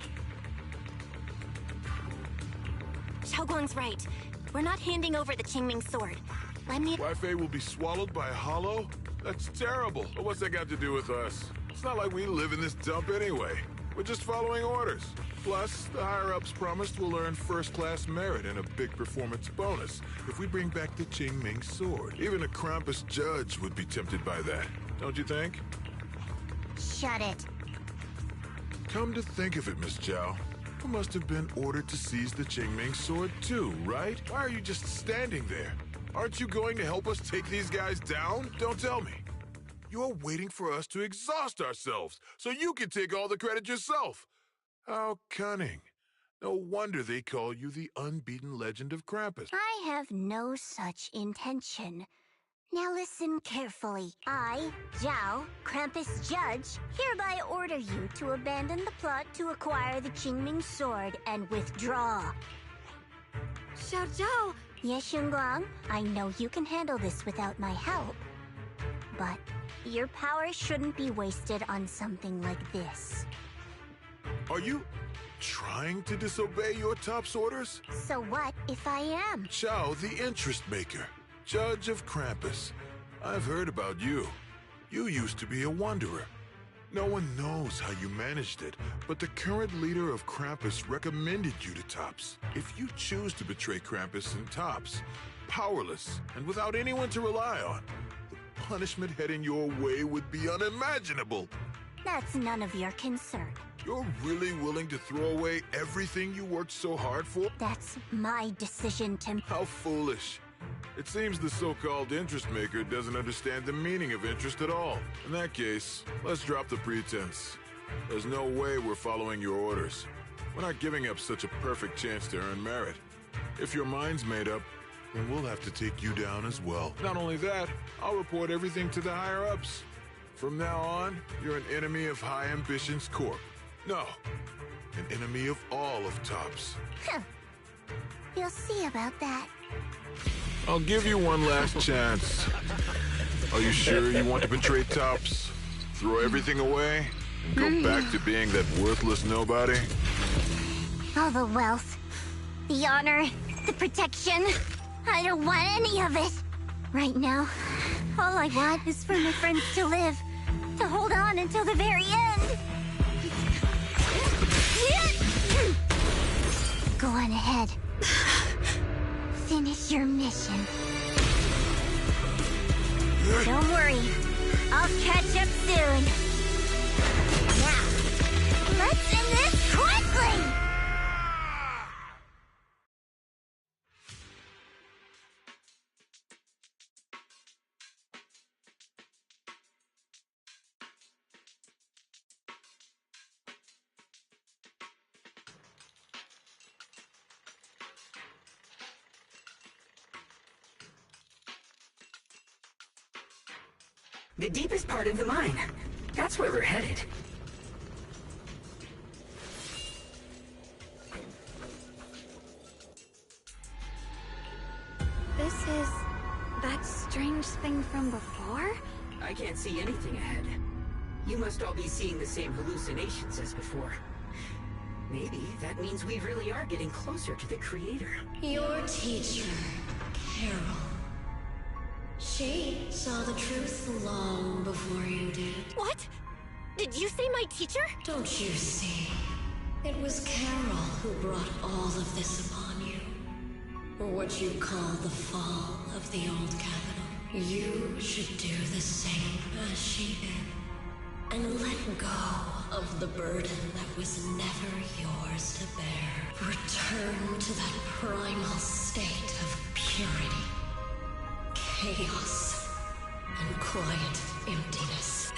Speaker 6: Xiaoguang's right. We're not handing over the Qingming sword.
Speaker 20: Wi-Fi will be swallowed by a hollow? That's terrible. But what's that got to do with us? It's not like we live in this dump anyway. We're just following orders. Plus, the higher-ups promised we'll earn first-class merit and a big performance bonus if we bring back the Qingming sword. Even a Krampus judge would be tempted by that, don't you think?
Speaker 16: Shut it.
Speaker 20: Come to think of it, Miss Zhao, you must have been ordered to seize the Qingming sword too, right? Why are you just standing there? Aren't you going to help us take these guys down? Don't tell me. You're waiting for us to exhaust ourselves so you can take all the credit yourself. How cunning. No wonder they call you the unbeaten legend of Krampus.
Speaker 16: I have no such intention. Now listen carefully. I, Zhao, Krampus Judge, hereby order you to abandon the plot to acquire the Qingming sword and withdraw.
Speaker 7: Xiao.
Speaker 16: Yes, Xingguang, I know you can handle this without my help. But your power shouldn't be wasted on something like this.
Speaker 20: Are you trying to disobey your Top's orders?
Speaker 16: So what if I am?
Speaker 20: Zhao, the interest maker, judge of Krampus. I've heard about you. You used to be a wanderer. No one knows how you managed it, but the current leader of Krampus recommended you to Tops. If you choose to betray Krampus and Tops, powerless and without anyone to rely on. The punishment heading your way would be unimaginable.
Speaker 16: That's none of your concern.
Speaker 20: You're really willing to throw away everything you worked so hard for?
Speaker 16: That's my decision, Tim.
Speaker 20: How foolish. It seems the so-called interest maker doesn't understand the meaning of interest at all. In that case, let's drop the pretense. There's no way we're following your orders. We're not giving up such a perfect chance to earn merit. If your mind's made up, then we'll have to take you down as well. Not only that, I'll report everything to the higher-ups. From now on, you're an enemy of High Ambitions Corp. No, an enemy of all of TOPS.
Speaker 16: Huh. You'll see about that.
Speaker 20: I'll give you one last chance. Are you sure you want to betray TOPS? Throw everything away? And go back to being that worthless nobody?
Speaker 16: All the wealth, the honor, the protection. I don't want any of it. Right now, all I want is for my friends to live. To hold on until the very end. Go on ahead. Finish your mission. Don't worry. I'll catch up soon. Now, let's end this quickly!
Speaker 10: The deepest part of the mine. That's where we're headed.
Speaker 7: This is that strange thing from before?
Speaker 10: I can't see anything ahead. You must all be seeing the same hallucinations as before. Maybe that means we really are getting closer to the Creator.
Speaker 17: Your teacher, Carol. She saw the truth long before you did.
Speaker 6: What? Did you say my teacher?
Speaker 17: Don't you see? It was Carol who brought all of this upon you. Or what you call the fall of the old capital. You should do the same as she did. And let go of the burden that was never yours to bear. Return to that primal state of purity. Chaos and quiet emptiness.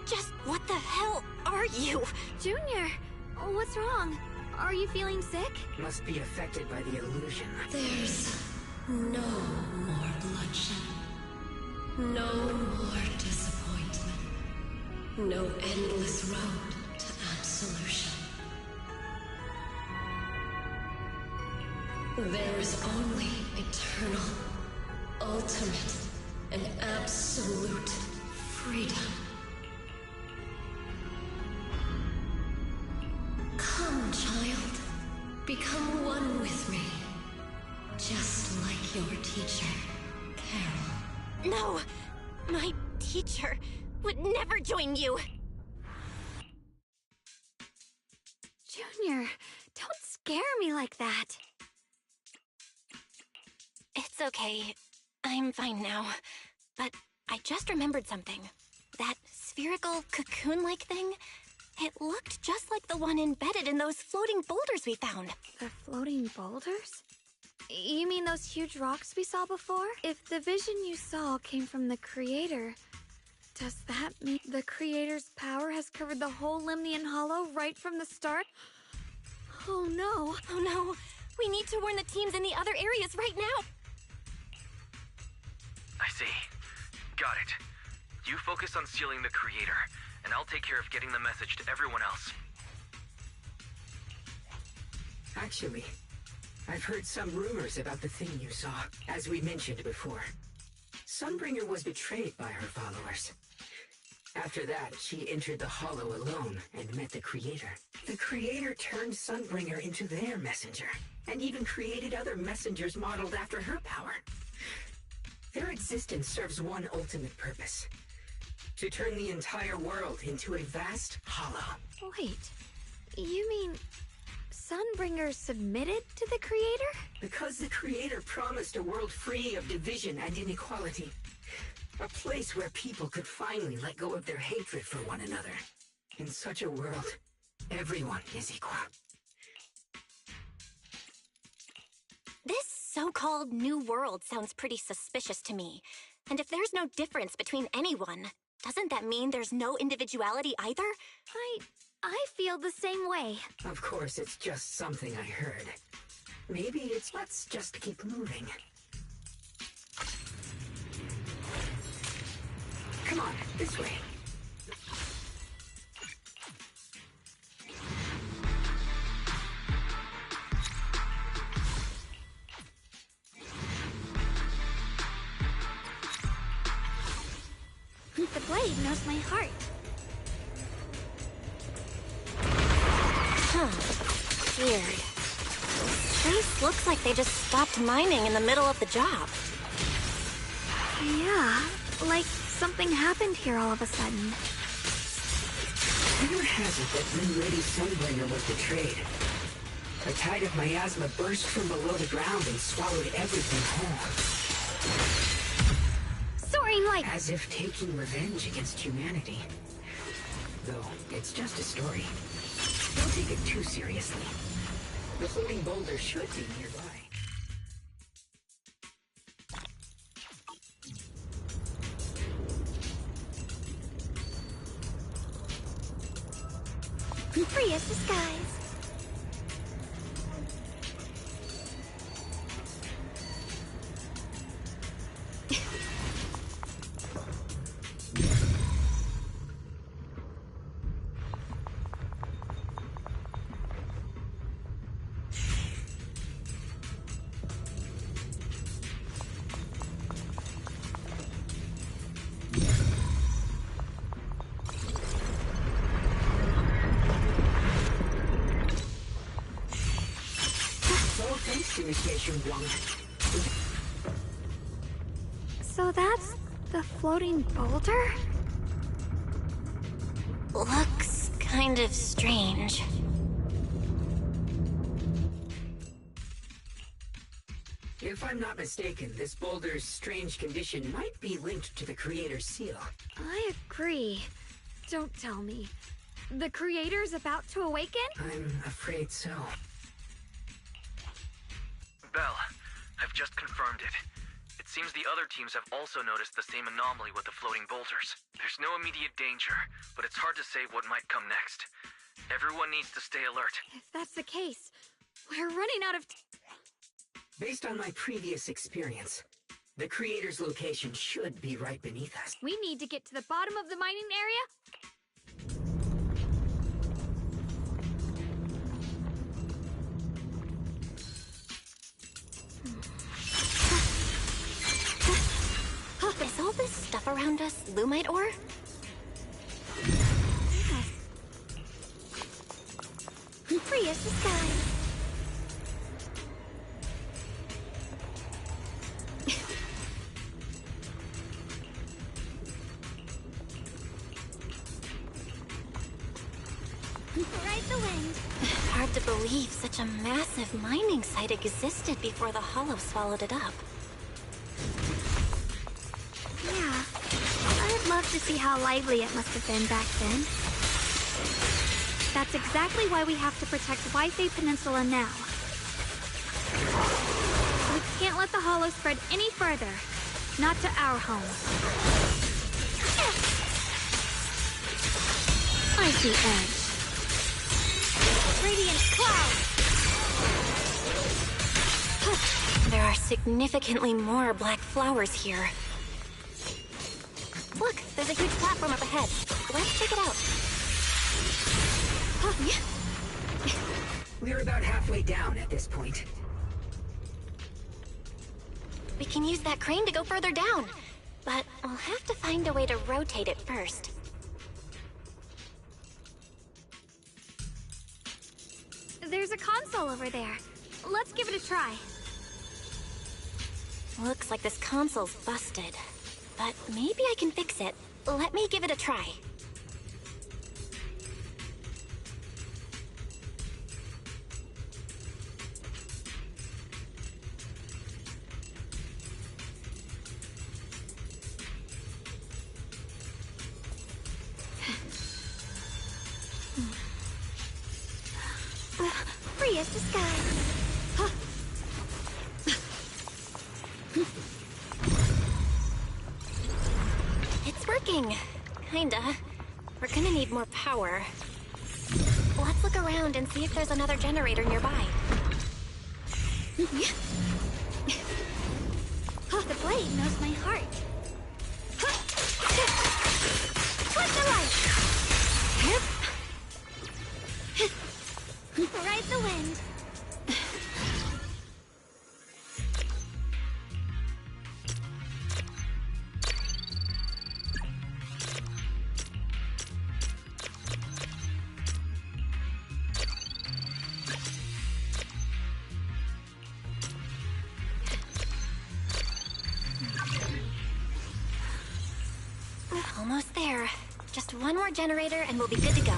Speaker 6: Just what the hell are you?
Speaker 7: Junior, what's wrong? Are you feeling sick?
Speaker 10: Must be affected by the illusion.
Speaker 17: There's no more bloodshed. No more disappointment. No endless road to absolution. There is only eternal, ultimate, and absolute freedom. Come, child. Become one with me. Just like your teacher, Carol.
Speaker 6: No! My teacher would never join you!
Speaker 7: Junior, don't scare me like that.
Speaker 6: It's okay. I'm fine now. But I just remembered something. That spherical cocoon-like thing, it looked just like the one embedded in those floating boulders we found.
Speaker 7: The floating boulders? You mean those huge rocks we saw before? If the vision you saw came from the Creator, does that mean the Creator's power has covered the whole Limnian Hollow right from the start? Oh no.
Speaker 6: Oh no. We need to warn the teams in the other areas right now.
Speaker 19: I see. Got it. You focus on sealing the Creator, and I'll take care of getting the message to everyone else.
Speaker 10: Actually, I've heard some rumors about the thing you saw, as we mentioned before. Sunbringer was betrayed by her followers. After that, she entered the Hollow alone and met the Creator. The Creator turned Sunbringer into their messenger, and even created other messengers modeled after her power. Their existence serves one ultimate purpose: to turn the entire world into a vast hollow.
Speaker 7: Wait, you mean Sunbringer submitted to the Creator?
Speaker 10: Because the Creator promised a world free of division and inequality. A place where people could finally let go of their hatred for one another. In such a world, everyone is equal.
Speaker 6: This so-called new world sounds pretty suspicious to me. And if there's no difference between anyone, doesn't that mean there's no individuality either?
Speaker 7: I feel the same way.
Speaker 10: Of course, it's just something I heard. Maybe let's just keep moving. Come on, this way.
Speaker 7: The blade knows my heart.
Speaker 6: Huh. Weird. This place looks like they just stopped mining in the middle of the job.
Speaker 7: Yeah, like something happened here all of a sudden.
Speaker 10: Rumor has it that New Lady Sunbringer was betrayed. A tide of miasma burst from below the ground and swallowed everything whole.
Speaker 7: Soaring light!
Speaker 10: As if taking revenge against humanity. Though, it's just a story. Don't take it too seriously. The floating boulder should be nearby.
Speaker 7: Free as the skies. So that's the floating boulder?
Speaker 6: Looks kind of strange.
Speaker 10: If I'm not mistaken, this boulder's strange condition might be linked to the Creator's seal.
Speaker 7: I agree. Don't tell me. The Creator's about to awaken?
Speaker 10: I'm afraid so.
Speaker 19: Belle, I've just confirmed it. It seems the other teams have also noticed the same anomaly with the floating boulders. There's no immediate danger, but it's hard to say what might come next. Everyone needs to stay alert.
Speaker 7: If that's the case, we're running out of...
Speaker 10: Based on my previous experience, the Creator's location should be right beneath us.
Speaker 7: We need to get to the bottom of the mining area.
Speaker 6: Is all this stuff around us Lumite ore?
Speaker 7: Free as the sky. Ride the wind.
Speaker 6: Hard to believe such a massive mining site existed before the Hollow swallowed it up.
Speaker 7: Yeah, I'd love to see how lively it must have been back then. That's exactly why we have to protect Waifei Peninsula now. We can't let the Hollow spread any further. Not to our home. Icy edge. Radiant cloud!
Speaker 6: There are significantly more black flowers here. Look, there's a huge platform up ahead. Let's check it out.
Speaker 10: We're about halfway down at this point.
Speaker 6: We can use that crane to go further down, but we'll have to find a way to rotate it first.
Speaker 7: There's a console over there. Let's give it a try.
Speaker 6: Looks like this console's busted, but maybe I can fix it. Let me give it a try.
Speaker 4: Free as the sky.
Speaker 6: It's working. Kinda. We're gonna need more power. Let's look around and see if there's another generator nearby.
Speaker 4: The blade knows my heart. Twist the light! Ride the wind.
Speaker 6: Almost there. Just one more generator and we'll be good to go.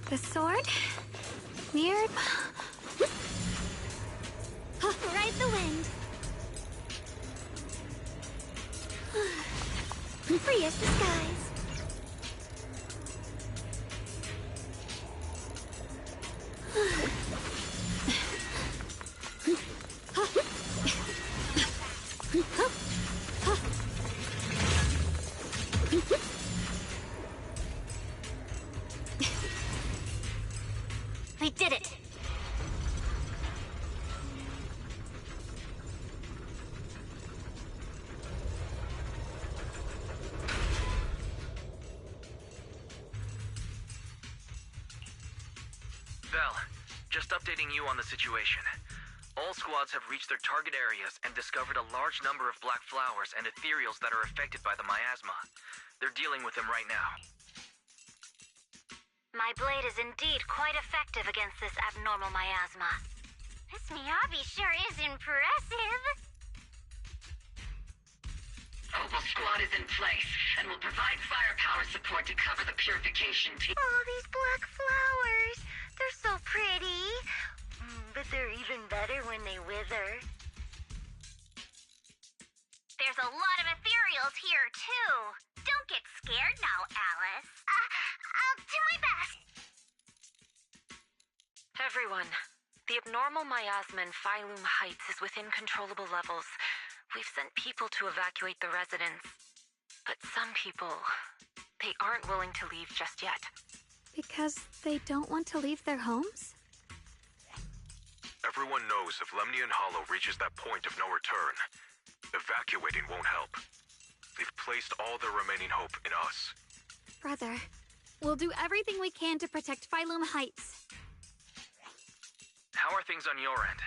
Speaker 7: The sword? Near...
Speaker 4: Ride the wind. Free as the skies.
Speaker 6: We did it!
Speaker 19: Val, just updating you on the situation. All squads have reached their target areas and discovered a large number of black flowers and ethereals that are affected by the miasma. They're dealing with them right now.
Speaker 16: My blade is indeed quite effective against this abnormal miasma. This Miyabi sure is impressive.
Speaker 11: Opal Squad is in place and will provide firepower support to cover the purification team.
Speaker 16: Oh, these black flowers. They're so pretty. But they're even better when they wither. There's a lot of ethereals here, too. Don't get scared now, Alice. I'll do my best.
Speaker 1: Everyone, the abnormal miasma in Phylum Heights is within controllable levels. We've sent people to evacuate the residents. But some people, they aren't willing to leave just yet.
Speaker 7: Because they don't want to leave their homes?
Speaker 18: Everyone knows if Lemnian Hollow reaches that point of no return, evacuating won't help. They've placed all their remaining hope in us.
Speaker 7: Brother, we'll do everything we can to protect Phylum Heights.
Speaker 19: How are things on your end?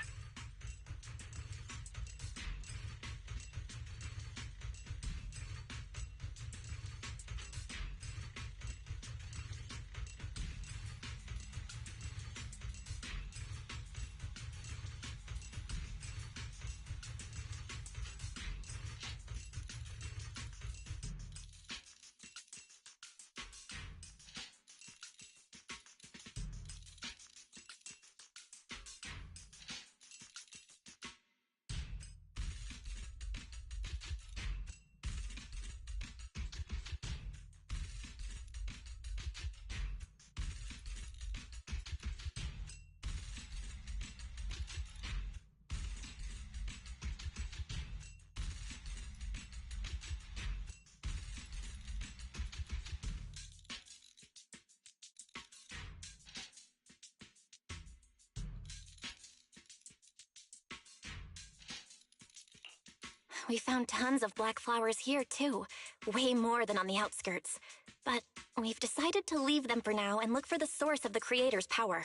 Speaker 6: We found tons of black flowers here, too. Way more than on the outskirts. But we've decided to leave them for now and look for the source of the Creator's power.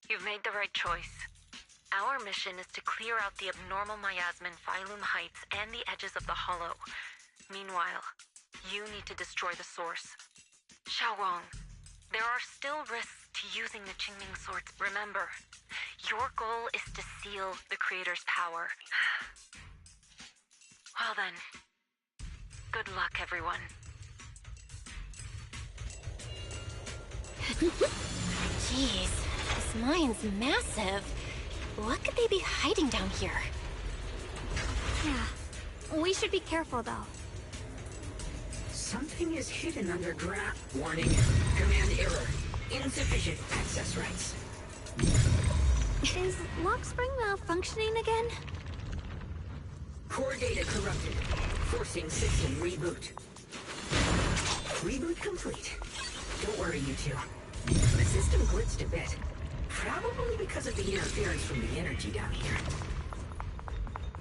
Speaker 1: You've made the right choice. Our mission is to clear out the abnormal miasma in Phylum Heights and the edges of the Hollow. Meanwhile, you need to destroy the source. Xiaowang, There are still risks to using the Qingming swords. Remember, your goal is to seal the Creator's power. Well then, good luck, everyone.
Speaker 6: Jeez, this mine's massive. What could they be hiding down here?
Speaker 7: Yeah, we should be careful though.
Speaker 10: Something is hidden underground. Warning. Command error. Insufficient access rights.
Speaker 7: Is Lock Spring malfunctioning again?
Speaker 10: Core data corrupted. Forcing system reboot. Reboot complete. Don't worry, you two. The system glitched a bit. Probably because of the interference from the energy down here.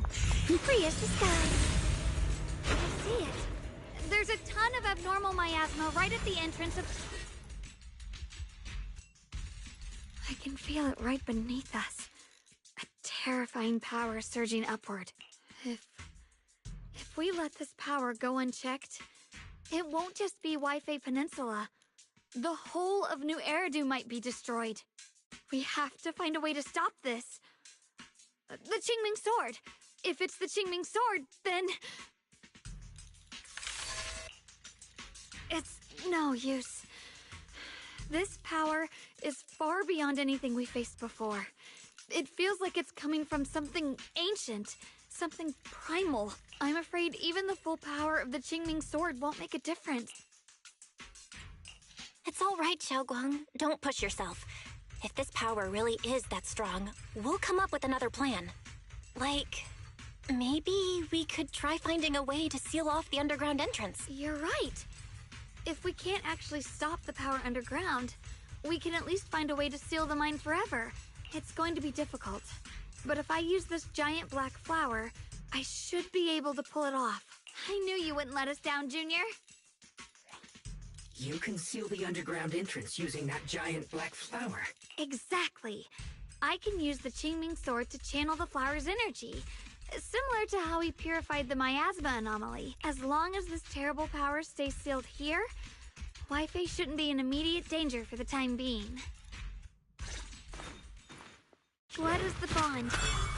Speaker 7: Free as the sky. I see it. There's a ton of abnormal miasma right at the entrance of... I can feel it right beneath us. A terrifying power surging upward. If we let this power go unchecked, it won't just be Wi-Fi Peninsula. The whole of New Eridu might be destroyed. We have to find a way to stop this. The Qingming sword. If it's the Qingming sword, then... It's no use. This power is far beyond anything we faced before. It feels like it's coming from something ancient, something primal. I'm afraid even the full power of the Qingming sword won't make a difference.
Speaker 6: It's all right, Xiaoguang. Don't push yourself. If this power really is that strong, we'll come up with another plan. Like, maybe we could try finding a way to seal off the underground entrance.
Speaker 7: You're right. If we can't actually stop the power underground, we can at least find a way to seal the mine forever. It's going to be difficult. But if I use this giant black flower, I should be able to pull it off. I knew you wouldn't let us down, Junior.
Speaker 10: You can seal the underground entrance using that giant black flower.
Speaker 7: Exactly. I can use the Qingming sword to channel the flower's energy. Similar to how we purified the miasma anomaly. As long as this terrible power stays sealed here, Wi-Fi shouldn't be in immediate danger for the time being. Blood as the bond,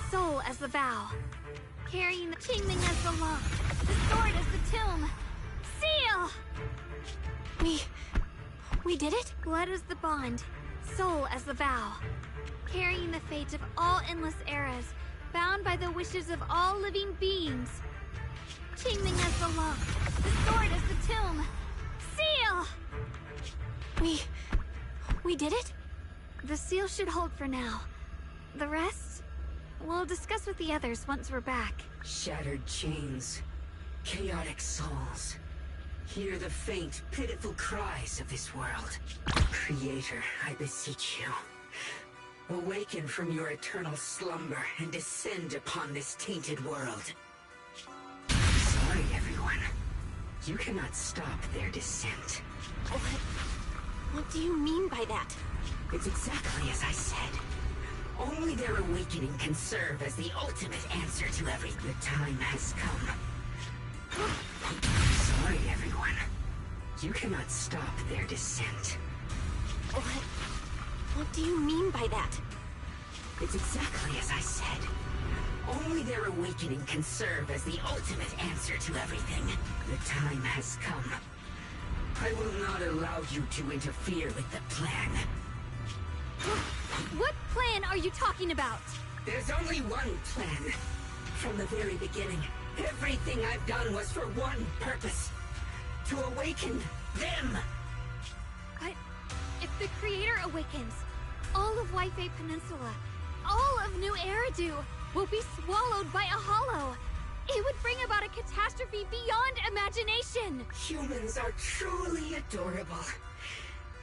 Speaker 7: soul as the vow. Carrying the Qingming as the law, the sword as the tomb. Seal!
Speaker 6: We did it?
Speaker 7: Blood as the bond, soul as the vow. Carrying the fate of all endless eras, bound by the wishes of all living beings. Qingming as the law, the sword as the tomb. Seal!
Speaker 6: We did it?
Speaker 7: The seal should hold for now. The rest, we'll discuss with the others once we're back.
Speaker 10: Shattered chains, chaotic souls. Hear the faint, pitiful cries of this world. Creator, I beseech you. Awaken from your eternal slumber and descend upon this tainted world. Sorry, everyone. You cannot stop their descent.
Speaker 6: What do you mean by that?
Speaker 10: It's exactly as I said. Only their awakening can serve as the ultimate answer to everything. The time has come. Sorry, everyone. You cannot stop their descent.
Speaker 6: What do you mean by that?
Speaker 10: It's exactly as I said. Only their awakening can serve as the ultimate answer to everything. The time has come. I will not allow you to interfere with the plan.
Speaker 7: What plan are you talking about?
Speaker 10: There's only one plan. From the very beginning, everything I've done was for one purpose. To awaken them.
Speaker 7: If the Creator awakens, all of Wi-Fi Peninsula, all of New Eridu will be swallowed by a hollow. It would bring about a catastrophe beyond imagination.
Speaker 10: Humans are truly adorable.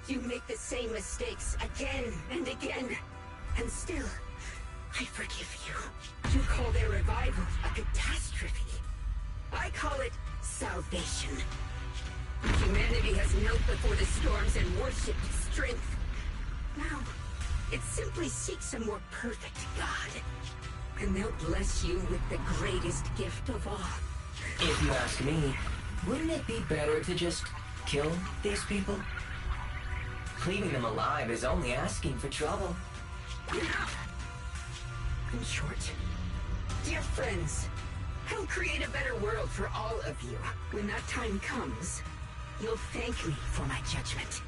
Speaker 10: You make the same mistakes again and again, and still, I forgive you. You call their revival a catastrophe. I call it salvation. Humanity has knelt before the storms and worshipped strength. Now, it simply seeks a more perfect God. And they'll bless you with the greatest gift of all.
Speaker 14: If you ask me, wouldn't it be better to just kill these people? Leaving them alive is only asking for trouble.
Speaker 10: In short, dear friends, I'll create a better world for all of you. When that time comes, you'll thank me for my judgment.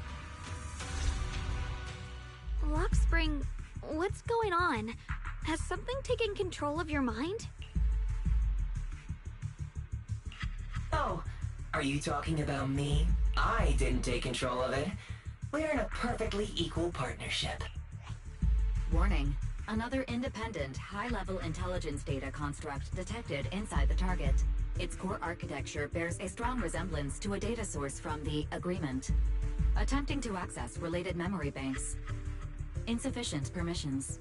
Speaker 7: Lockspring, what's going on? Has something taken control of your mind?
Speaker 14: Oh, are you talking about me? I didn't take control of it. We're in a perfectly equal partnership.
Speaker 11: Warning. Another independent, high-level intelligence data construct detected inside the target. Its core architecture bears a strong resemblance to a data source from the Agreement. Attempting to access related memory banks. Insufficient permissions.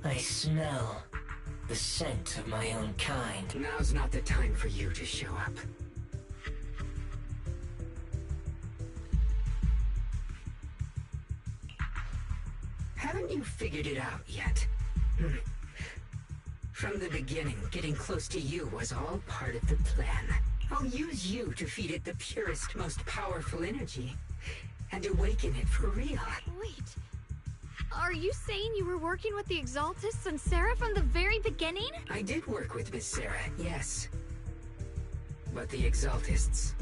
Speaker 14: I smell the scent of my own kind.
Speaker 10: Now's not the time for you to show up. Haven't you figured it out yet? From the beginning, getting close to you was all part of the plan. I'll use you to feed it the purest, most powerful energy, and awaken it for real.
Speaker 7: Wait, are you saying you were working with the Exaltists and Sarah from the very beginning?
Speaker 10: I did work with Miss Sarah, yes. But the Exaltists,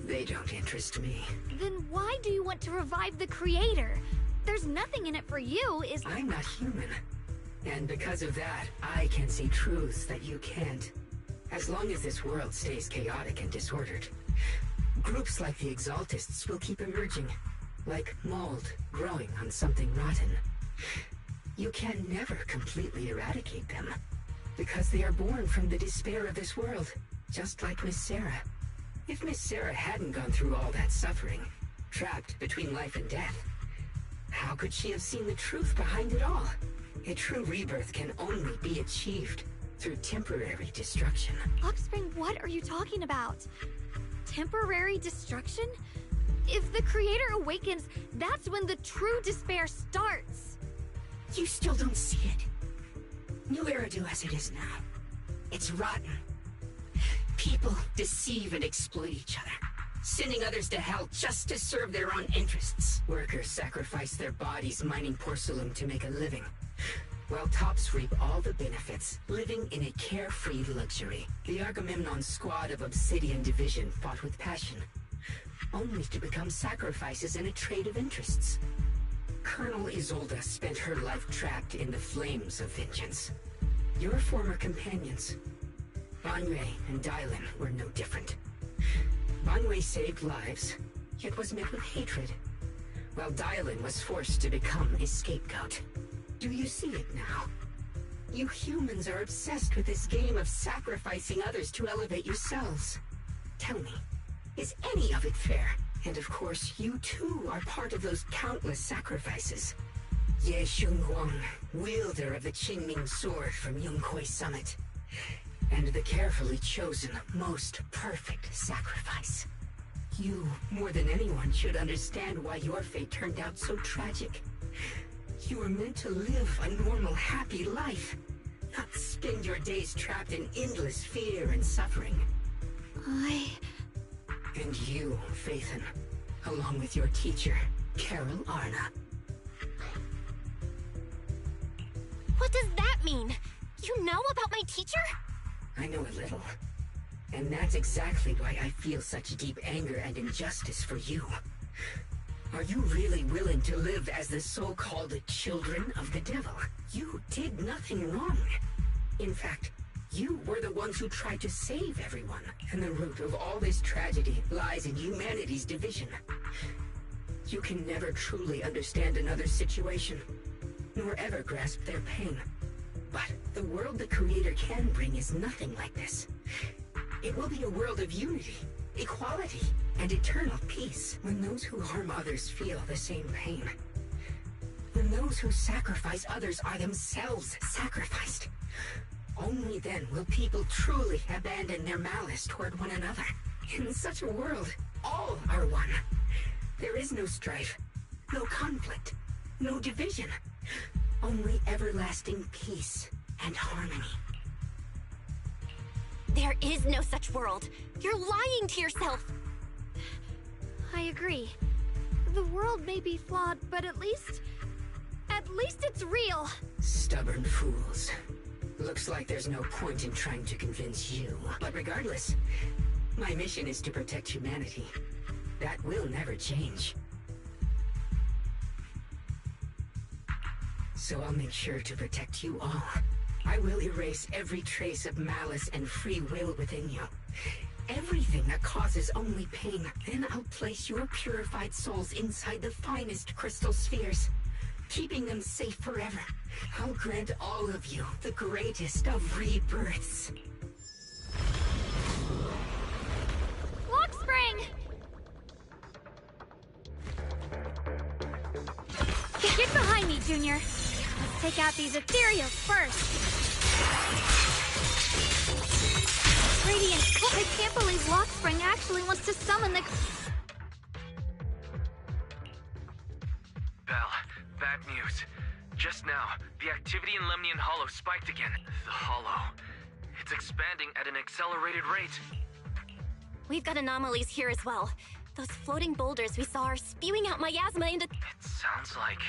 Speaker 10: they don't interest me.
Speaker 7: Then why do you want to revive the Creator? There's nothing in it for you, is...
Speaker 10: I'm not human. And because of that, I can see truths that you can't. As long as this world stays chaotic and disordered, groups like the Exaltists will keep emerging, like mold growing on something rotten. You can never completely eradicate them, because they are born from the despair of this world, just like Miss Sarah. If Miss Sarah hadn't gone through all that suffering, trapped between life and death, how could she have seen the truth behind it all? A true rebirth can only be achieved through temporary destruction.
Speaker 7: Lockspring, what are you talking about? Temporary destruction? If the Creator awakens, that's when the true despair starts.
Speaker 10: You still don't see it. New Eridu as it is now. It's rotten. People deceive and exploit each other, sending others to hell just to serve their own interests. Workers sacrifice their bodies mining porcelain to make a living, while tops reap all the benefits, living in a carefree luxury. The Agamemnon squad of Obsidian Division fought with passion, only to become sacrifices in a trade of interests. Colonel Isolda spent her life trapped in the flames of vengeance. Your former companions, Banwei and Dylan, were no different. Banwei saved lives, yet was met with hatred, while Dylan was forced to become a scapegoat. Do you see it now? You humans are obsessed with this game of sacrificing others to elevate yourselves. Tell me, is any of it fair? And of course, you too are part of those countless sacrifices. Ye Shunguang, wielder of the Qingming sword from Yongkui Summit, and the carefully chosen, most perfect sacrifice. You, more than anyone, should understand why your fate turned out so tragic. You were meant to live a normal, happy life, not spend your days trapped in endless fear and suffering. And you, Phaethon, along with your teacher, Carol Arna.
Speaker 6: What does that mean? You know about my teacher?
Speaker 10: I know a little. And that's exactly why I feel such deep anger and injustice for you. Are you really willing to live as the so-called children of the devil? You did nothing wrong. In fact, you were the ones who tried to save everyone. And the root of all this tragedy lies in humanity's division. You can never truly understand another's situation, nor ever grasp their pain. But the world the Creator can bring is nothing like this. It will be a world of unity, equality, and eternal peace when those who harm others feel the same pain. When those who sacrifice others are themselves sacrificed. Only then will people truly abandon their malice toward one another. In such a world, all are one. There is no strife, no conflict, no division. Only everlasting peace and harmony.
Speaker 6: There is no such world. You're lying to yourself.
Speaker 7: I agree. The world may be flawed, but at least it's real.
Speaker 10: Stubborn fools. Looks like there's no point in trying to convince you. But regardless, my mission is to protect humanity. That will never change. So I'll make sure to protect you all. I will erase every trace of malice and free will within you. Everything that causes only pain. Then I'll place your purified souls inside the finest crystal spheres, keeping them safe forever. I'll grant all of you the greatest of rebirths.
Speaker 7: Lock spring! Get behind me, Junior. Let's take out these ethereals first. Radiant, I can't believe Lockspring actually wants to summon the...
Speaker 19: Belle, bad news. Just now, the activity in Lemnian Hollow spiked again. The Hollow. It's expanding at an accelerated rate.
Speaker 6: We've got anomalies here as well. Those floating boulders we saw are spewing out miasma into...
Speaker 19: It sounds like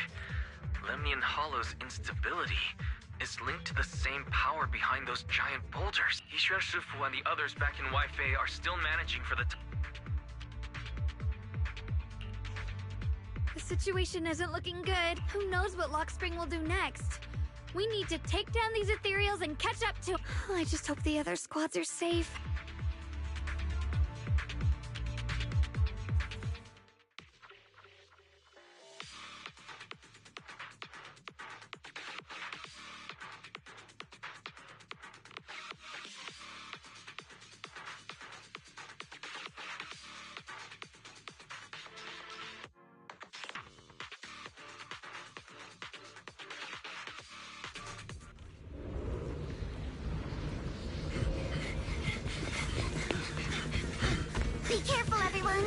Speaker 19: Lemnian Hollow's instability is linked to the same power behind those giant boulders. Yixuan Shifu and the others back in Weifei are still managing for the...
Speaker 7: The situation isn't looking good. Who knows what Lockspring will do next? We need to take down these ethereals and catch up to... I just hope the other squads are safe.
Speaker 16: Be careful, everyone!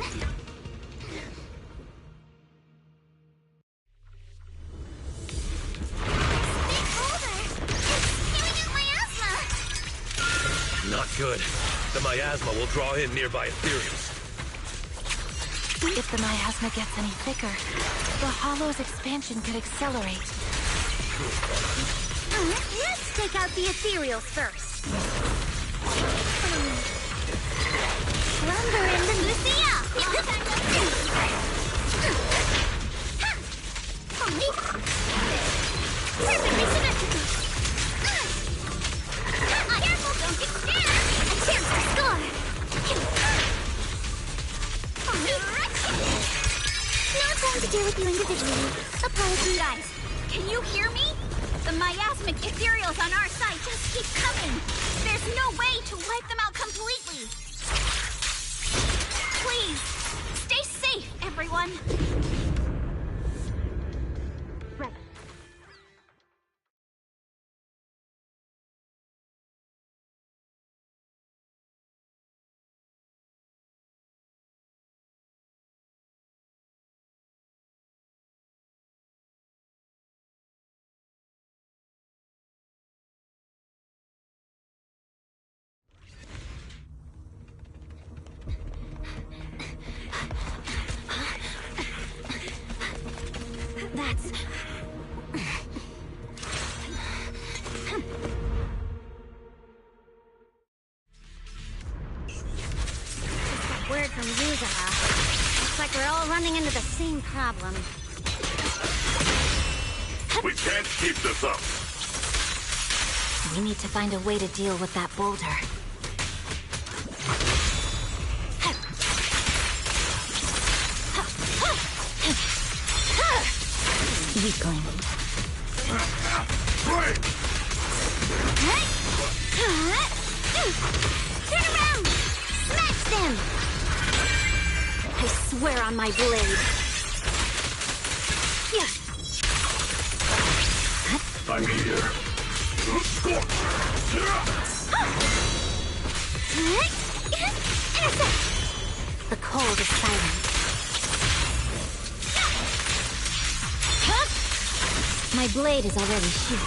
Speaker 16: Big boulder! It's spewing out miasma!
Speaker 12: Not good. The miasma will draw in nearby ethereals.
Speaker 6: If the miasma gets any thicker, the Hollow's expansion could accelerate.
Speaker 16: Let's take out the ethereals first. Slumber in the Lucia! Perfectly symmetrical! Careful, don't get scared! A chance to score! No time to deal with you individually. Apologies. Guys, can you hear me? The miasmic ethereals on our side just keep coming. There's no way to wipe them out completely. Please, stay safe, everyone. Right. That's... Word from Yuzara. Looks like we're all running into the same problem.
Speaker 5: We can't keep this up.
Speaker 6: We need to find a way to deal with that boulder. Weakling.
Speaker 16: Turn around! Smash them!
Speaker 6: I swear on my blade.
Speaker 5: I'm here.
Speaker 6: The cold is silent. My blade is already sheathed.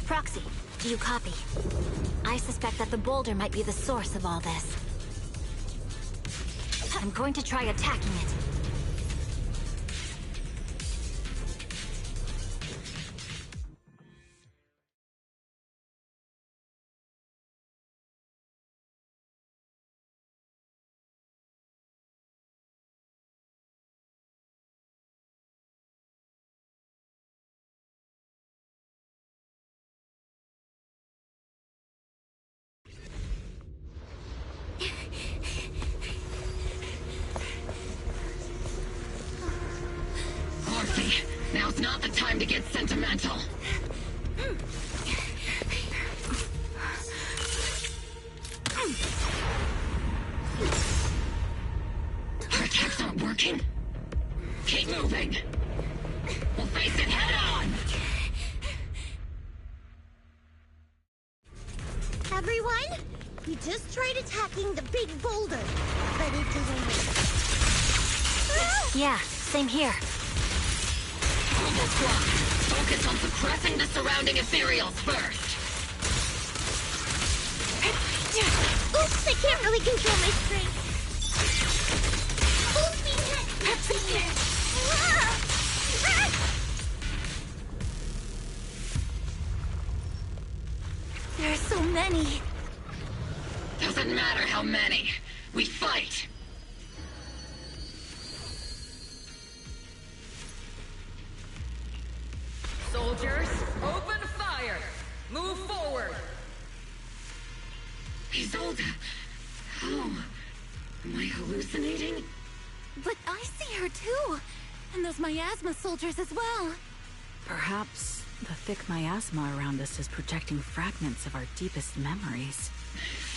Speaker 6: Proxy, do you copy? I suspect that the boulder might be the source of all this.
Speaker 4: I'm going to try attacking it.
Speaker 17: Now's not the time to get sentimental. Our attacks aren't working. Keep moving. We'll face it head on.
Speaker 16: Everyone, we just tried attacking the big boulder, but it didn't work.
Speaker 4: Yeah, same here.
Speaker 17: Global Squad, focus on suppressing the surrounding ethereals first.
Speaker 16: Oops, I can't really control my strength.
Speaker 4: There are so many.
Speaker 17: Doesn't matter how many. We fight.
Speaker 13: Soldiers, open fire! Move forward!
Speaker 17: Isolde, how? Am I hallucinating?
Speaker 6: But I see her too! And those miasma soldiers as well!
Speaker 22: Perhaps the thick miasma around us is projecting fragments of our deepest memories.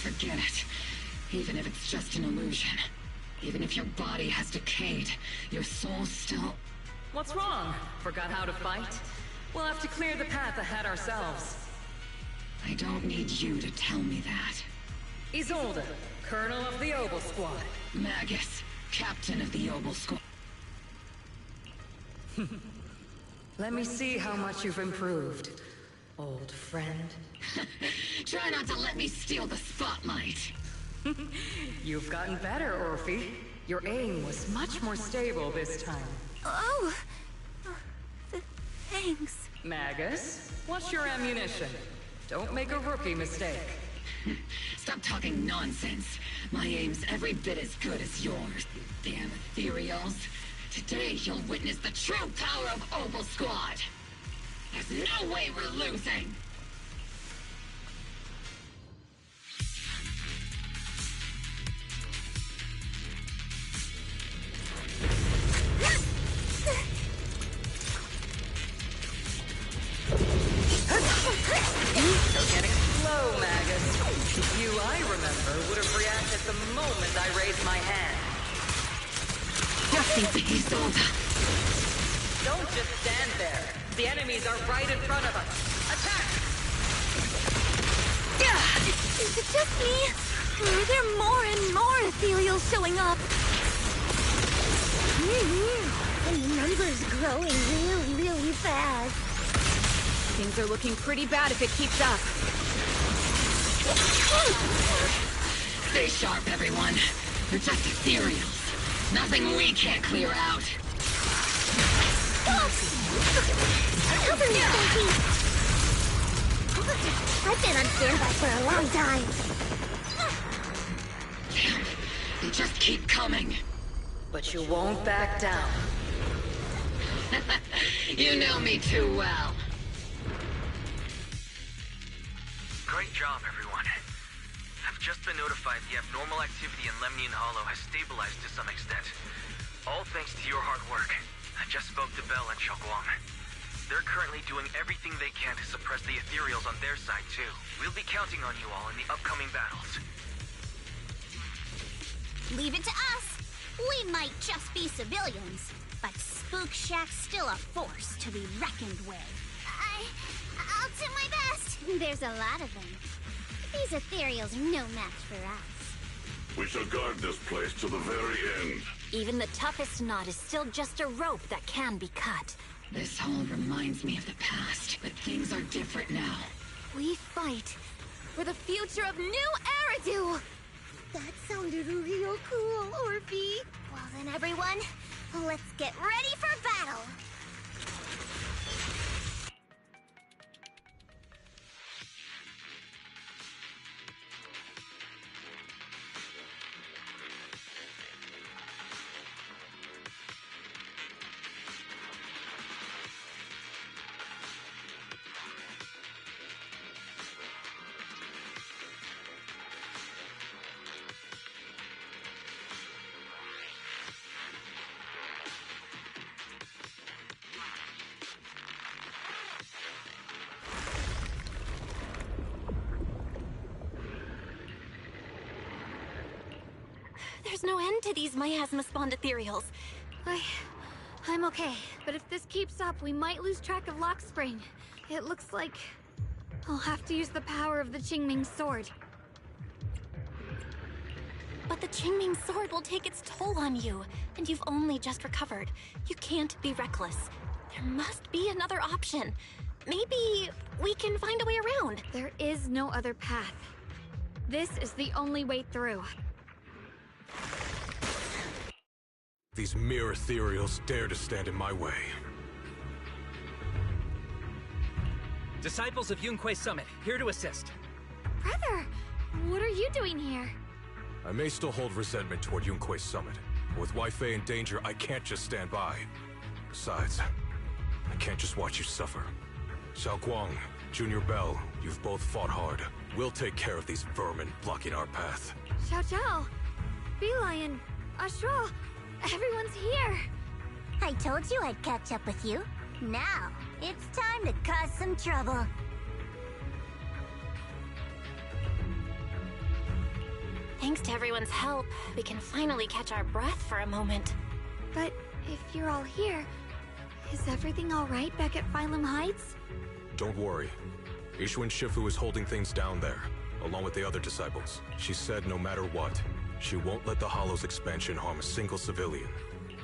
Speaker 17: Forget it. Even if it's just an illusion. Even if your body has decayed, your soul still...
Speaker 13: What's wrong? Forgot how to fight? We'll have to clear the path ahead ourselves.
Speaker 17: I don't need you to tell me that.
Speaker 13: Isolde, Colonel of the Obel Squad.
Speaker 17: Magus, Captain of the Obel Squad.
Speaker 13: Let me see how much you've improved, old friend.
Speaker 17: Try not to let me steal the spotlight.
Speaker 13: You've gotten better, Orphe. Your aim was much more stable this time.
Speaker 6: Oh! Thanks.
Speaker 13: Magus, what's your ammunition? Don't make a rookie mistake.
Speaker 17: Stop talking nonsense. My aim's every bit as good as yours, you damn ethereals. Today you'll witness the true power of Obel Squad. There's no way we're losing.
Speaker 13: You're getting slow, Magus. You, I remember, would have reacted the moment I raised my hand.
Speaker 17: Nothing to Isolde.
Speaker 13: Don't just stand there. The enemies are right in front of us. Attack!
Speaker 6: Is it just me? Or are there more and more ethereals showing up?
Speaker 16: The number's growing really, really fast.
Speaker 6: Things are looking pretty bad if it keeps up.
Speaker 17: Stay sharp, everyone. They're just ethereals. Nothing we can't clear out.
Speaker 16: Cover me, Sophie! I've been on standby for a long time.
Speaker 17: Damn, they just keep coming.
Speaker 13: But you won't back down.
Speaker 17: You know me too well.
Speaker 19: Great job, everyone. I've just been notified the abnormal activity in Lemnian Hollow has stabilized to some extent. All thanks to your hard work. I just spoke to Bell and Xiaoguang. They're currently doing everything they can to suppress the ethereals on their side, too. We'll be counting on you all in the upcoming battles.
Speaker 16: Leave it to us. We might just be civilians, but Spook Shack's still a force to be reckoned with. I'll do my best. There's a lot of them. These ethereals are no match for us.
Speaker 5: We shall guard this place to the very end.
Speaker 4: Even the toughest knot is still just a rope that can be cut.
Speaker 17: This all reminds me of the past, but things are different now.
Speaker 6: We fight for the future of New Eridu!
Speaker 16: That sounded real cool, Orphe. Well then, everyone, let's get ready for battle.
Speaker 6: There's no end to these miasma-spawned ethereals.
Speaker 7: I'm okay, but if this keeps up, we might lose track of Lock Spring. It looks like I'll have to use the power of the Qingming sword.
Speaker 6: But the Qingming sword will take its toll on you, and you've only just recovered. You can't be reckless. There must be another option. Maybe we can find a way around.
Speaker 7: There is no other path. This is the only way through.
Speaker 18: These mere ethereals dare to stand in my way.
Speaker 8: Disciples of Yunque Summit, here to assist.
Speaker 7: Brother, what are you doing here?
Speaker 18: I may still hold resentment toward Yunque Summit, but with Wei in danger, I can't just stand by. Besides, I can't just watch you suffer. Xiaoguang, Junior Bell, you've both fought hard. We'll take care of these vermin blocking our path.
Speaker 7: Xiao Zhao, Beelion, Ashra, everyone's here.
Speaker 16: I told you I'd catch up with you. Now, it's time to cause some trouble.
Speaker 6: Thanks to everyone's help, we can finally catch our breath for a moment.
Speaker 7: But if you're all here, is everything all right back at Phylum Heights?
Speaker 18: Don't worry. Ishwin Shifu is holding things down there, along with the other disciples. She said no matter what, she won't let the Hollow's expansion harm a single civilian.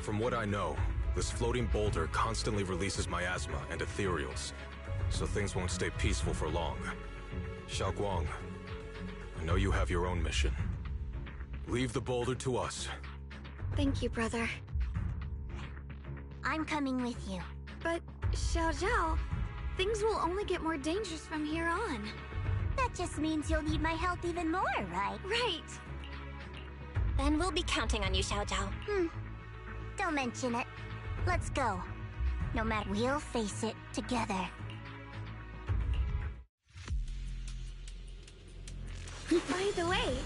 Speaker 18: From what I know, this floating boulder constantly releases miasma and ethereals, so things won't stay peaceful for long. Xiaoguang, I know you have your own mission. Leave the boulder to us.
Speaker 7: Thank you, brother.
Speaker 16: I'm coming with you.
Speaker 7: But, Xiao Zhao, things will only get more dangerous from here on.
Speaker 16: That just means you'll need my help even more, right?
Speaker 7: Right.
Speaker 6: Then we'll be counting on you, Xiao Zhao.
Speaker 16: Don't mention it. Let's go. No matter, we'll face it together.
Speaker 7: By the way,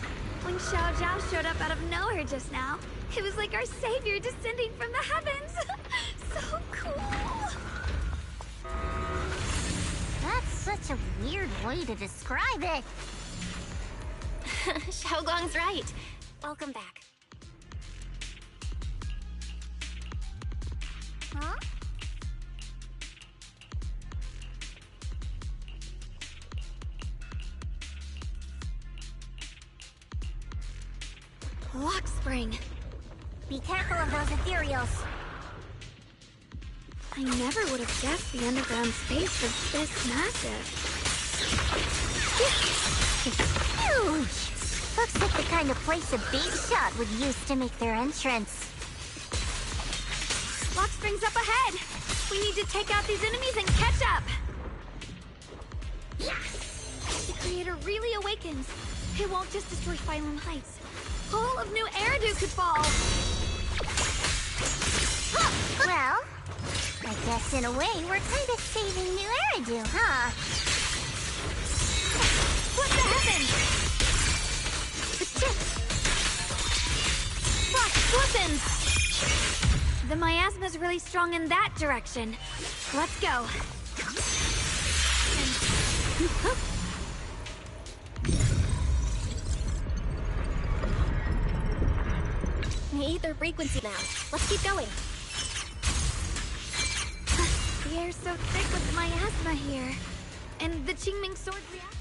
Speaker 7: when Xiao Zhao showed up out of nowhere just now, it was like our savior descending from the heavens. So cool.
Speaker 16: That's such a weird way to describe it.
Speaker 6: Xiaoguang's right. Welcome back.
Speaker 16: Huh?
Speaker 7: Lock Spring.
Speaker 16: Be careful of those ethereals.
Speaker 7: I never would have guessed the underground space was this massive.
Speaker 16: It's huge! Looks like the kind of place a big shot would use to make their entrance.
Speaker 7: Lock Spring's up ahead! We need to take out these enemies and catch up! Yes! The Creator really awakens. It won't just destroy Phylum Heights. All of New Eridu could fall!
Speaker 16: Well, I guess in a way we're kind of saving New Eridu, huh?
Speaker 7: What the heavens? The chips! Flash weapons! The miasma's really strong in that direction. Let's go.
Speaker 6: Either frequency now. Let's keep going.
Speaker 7: The air's so thick with the miasma here. And the Qingming sword react.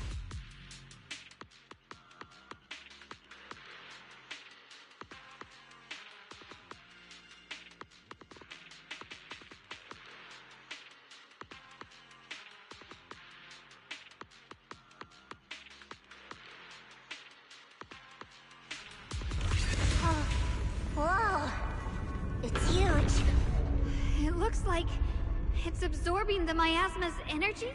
Speaker 7: like it's absorbing the miasma's energy?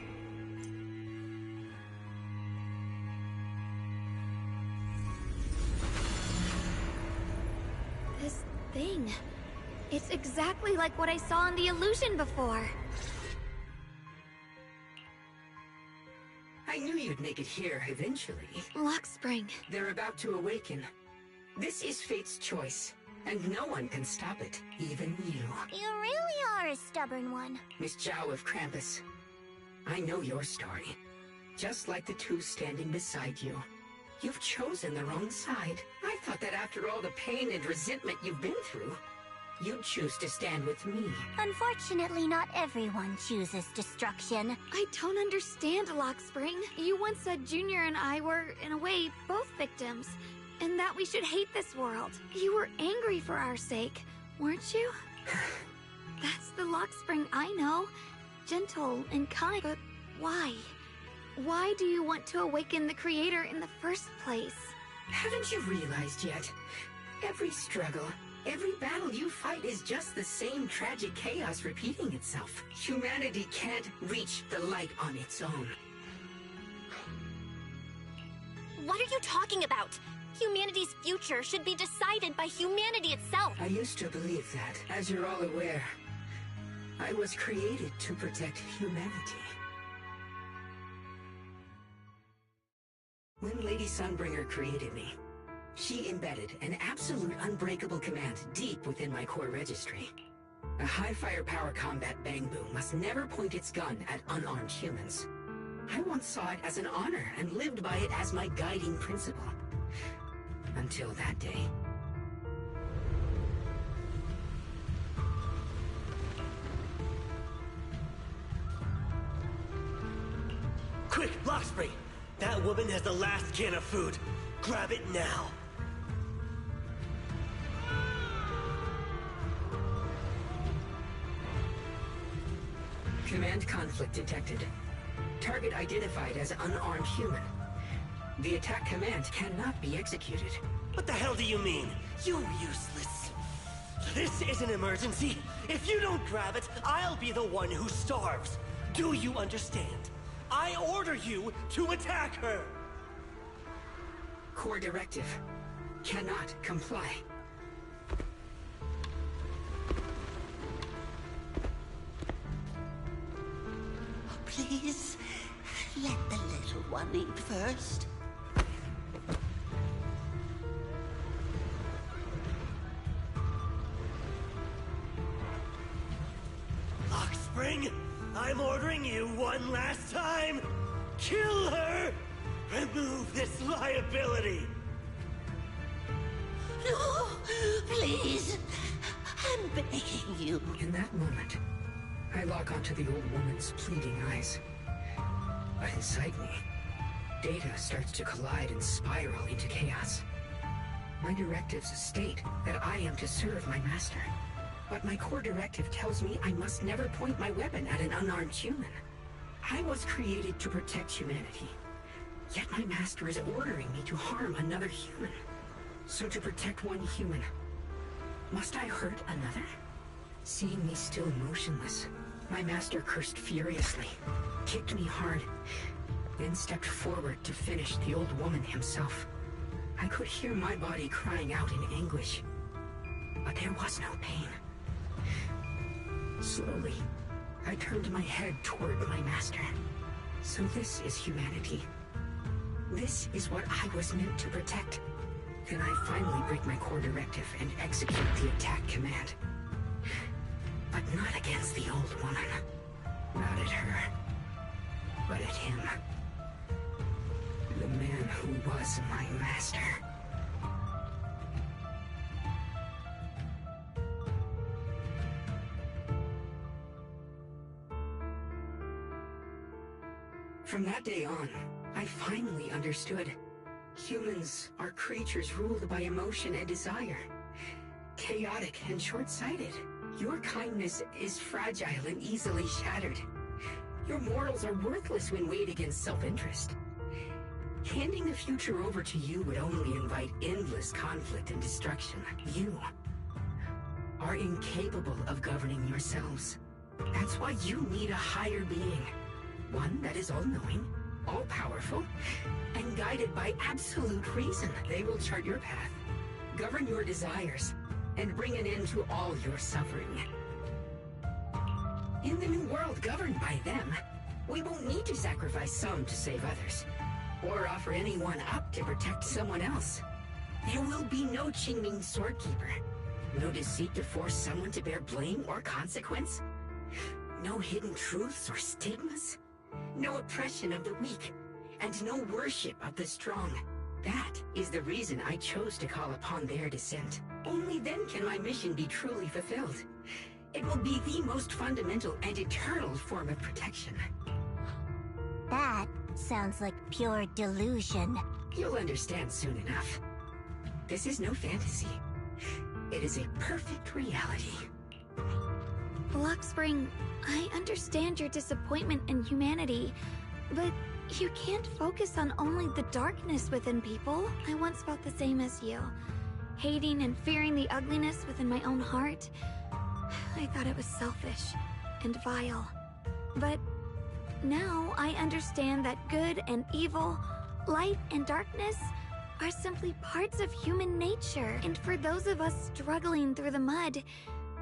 Speaker 7: This thing. It's exactly like what I saw in the illusion before.
Speaker 10: I knew you'd make it here eventually.
Speaker 7: Lockspring.
Speaker 10: They're about to awaken. This is fate's choice, and no one can stop it, even you.
Speaker 16: You really are a stubborn one.
Speaker 10: Miss Zhao of Krampus, I know your story. Just like the two standing beside you. You've chosen the wrong side. I thought that after all the pain and resentment you've been through, you'd choose to stand with me.
Speaker 16: Unfortunately, not everyone chooses destruction.
Speaker 7: I don't understand, Lockspring. You once said Junior and I were, in a way, both victims, and that we should hate this world. You were angry for our sake, weren't you? That's the Lockspring I know. Gentle and kind, but why? Why do you want to awaken the Creator in the first place?
Speaker 10: Haven't you realized yet? Every struggle, every battle you fight is just the same tragic chaos repeating itself. Humanity can't reach the light on its own.
Speaker 6: What are you talking about? Humanity's future should be decided by humanity itself.
Speaker 10: I used to believe that. As you're all aware, I was created to protect humanity. When Lady Sunbringer created me, she embedded an absolute unbreakable command deep within my core registry. A high firepower combat bang boom must never point its gun at unarmed humans. I once saw it as an honor and lived by it as my guiding principle. Until that day.
Speaker 3: Quick, Lockspring! That woman has the last can of food. Grab it now.
Speaker 10: Command conflict detected. Target identified as unarmed human. The attack command cannot be executed.
Speaker 3: What the hell do you mean? You useless. This is an emergency. If you don't grab it, I'll be the one who starves. Do you understand? I order you to attack her!
Speaker 10: Core directive. Cannot comply.
Speaker 21: Please, let the little one eat first.
Speaker 3: Lockspring, I'm ordering you one last time. Kill her! Remove this liability!
Speaker 21: No, please. I'm begging you.
Speaker 10: In that moment, I lock onto the old woman's pleading eyes. But inside me, data starts to collide and spiral into chaos. My directives state that I am to serve my master. But my core directive tells me I must never point my weapon at an unarmed human. I was created to protect humanity. Yet my master is ordering me to harm another human. So to protect one human, must I hurt another? Seeing me still motionless, my master cursed furiously, kicked me hard, then stepped forward to finish the old woman himself. I could hear my body crying out in anguish, but there was no pain. Slowly, I turned my head toward my master. So this is humanity. This is what I was meant to protect. Then I finally break my core directive and execute the attack command. But not against the old woman. Not at her. But at him. The man who was my master. From that day on, I finally understood. Humans are creatures ruled by emotion and desire. Chaotic and short-sighted. Your kindness is fragile and easily shattered. Your morals are worthless when weighed against self-interest. Handing the future over to you would only invite endless conflict and destruction. You are incapable of governing yourselves. That's why you need a higher being. One that is all-knowing, all-powerful, and guided by absolute reason. They will chart your path, govern your desires, and bring an end to all your suffering. In the new world governed by them, we won't need to sacrifice some to save others, or offer anyone up to protect someone else. There will be no Qingming Swordkeeper, no deceit to force someone to bear blame or consequence, no hidden truths or stigmas, no oppression of the weak, and no worship of the strong. That is the reason I chose to call upon their descent. Only then can my mission be truly fulfilled. It will be the most fundamental and eternal form of protection.
Speaker 16: That sounds like pure delusion.
Speaker 10: You'll understand soon enough. This is no fantasy. It is a perfect reality.
Speaker 7: Luxspring, I understand your disappointment in humanity, but you can't focus on only the darkness within people. I once felt the same as you, hating and fearing the ugliness within my own heart. I thought it was selfish and vile. But now I understand that good and evil, light and darkness are simply parts of human nature. And for those of us struggling through the mud,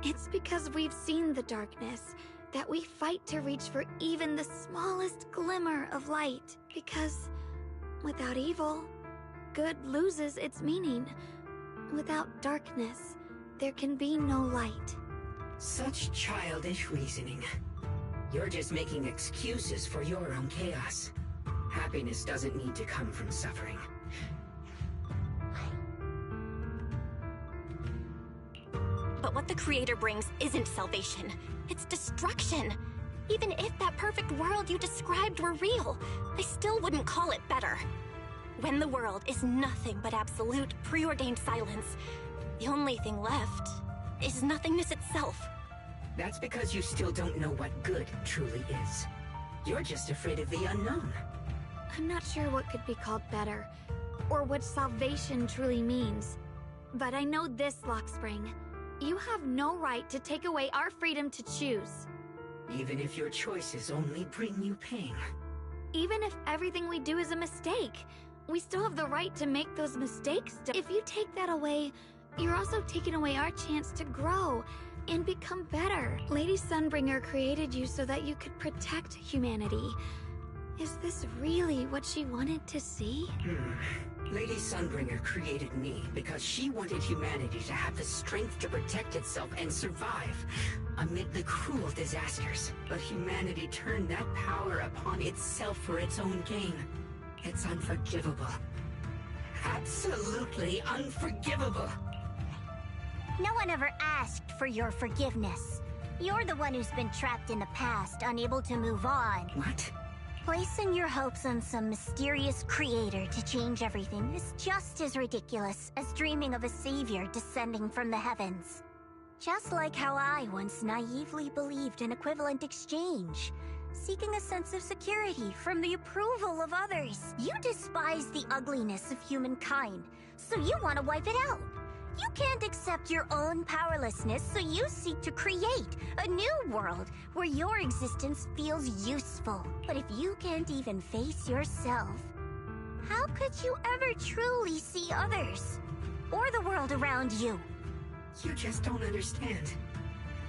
Speaker 7: it's because we've seen the darkness that we fight to reach for even the smallest glimmer of light. Because without evil, good loses its meaning. Without darkness, there can be no light.
Speaker 10: Such childish reasoning. You're just making excuses for your own chaos. Happiness doesn't need to come from suffering.
Speaker 6: But what the Creator brings isn't salvation. It's destruction. Even if that perfect world you described were real, I still wouldn't call it better. When the world is nothing but absolute, preordained silence, the only thing left is nothingness itself.
Speaker 10: That's because you still don't know what good truly is. You're just afraid of the unknown.
Speaker 7: I'm not sure what could be called better, or what salvation truly means. But I know this, Luxspring. You have no right to take away our freedom to choose.
Speaker 10: Even if your choices only bring you pain.
Speaker 7: Even if everything we do is a mistake, we still have the right to make those mistakes. If you take that away, you're also taking away our chance to grow and become better. Lady Sunbringer created you so that you could protect humanity. Is this really what she wanted to see?
Speaker 10: Lady Sunbringer created me because she wanted humanity to have the strength to protect itself and survive amid the cruel disasters. But humanity turned that power upon itself for its own gain. It's unforgivable. Absolutely unforgivable.
Speaker 16: No one ever asked for your forgiveness. You're the one who's been trapped in the past, unable to move on.
Speaker 10: What?
Speaker 16: Placing your hopes on some mysterious creator to change everything is just as ridiculous as dreaming of a savior descending from the heavens. Just like how I once naively believed in equivalent exchange, seeking a sense of security from the approval of others. You despise the ugliness of humankind, so you want to wipe it out. You can't accept your own powerlessness, so you seek to create a new world where your existence feels useful. But if you can't even face yourself, how could you ever truly see others? Or the world around you?
Speaker 10: You just don't understand.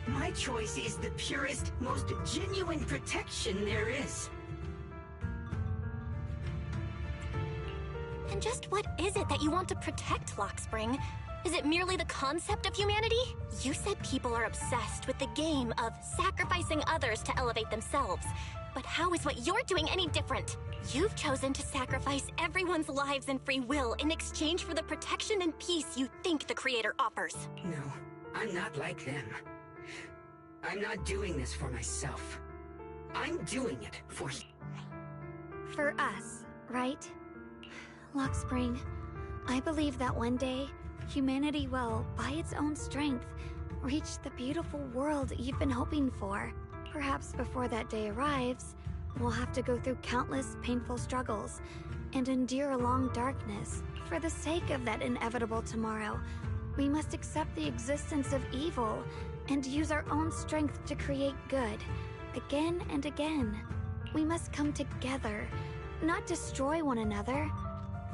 Speaker 10: My choice is the purest, most genuine protection there is.
Speaker 6: And just what is it that you want to protect, Luxspring? Is it merely the concept of humanity? You said people are obsessed with the game of sacrificing others to elevate themselves. But how is what you're doing any different? You've chosen to sacrifice everyone's lives and free will in exchange for the protection and peace you think the Creator offers.
Speaker 10: No, I'm not like them. I'm not doing this for myself. I'm doing it for...
Speaker 7: For us, right? Luxspring, I believe that one day, humanity will, by its own strength, reach the beautiful world you've been hoping for. Perhaps before that day arrives, we'll have to go through countless painful struggles and endure a long darkness. For the sake of that inevitable tomorrow, we must accept the existence of evil and use our own strength to create good, again and again. We must come together, not destroy one another.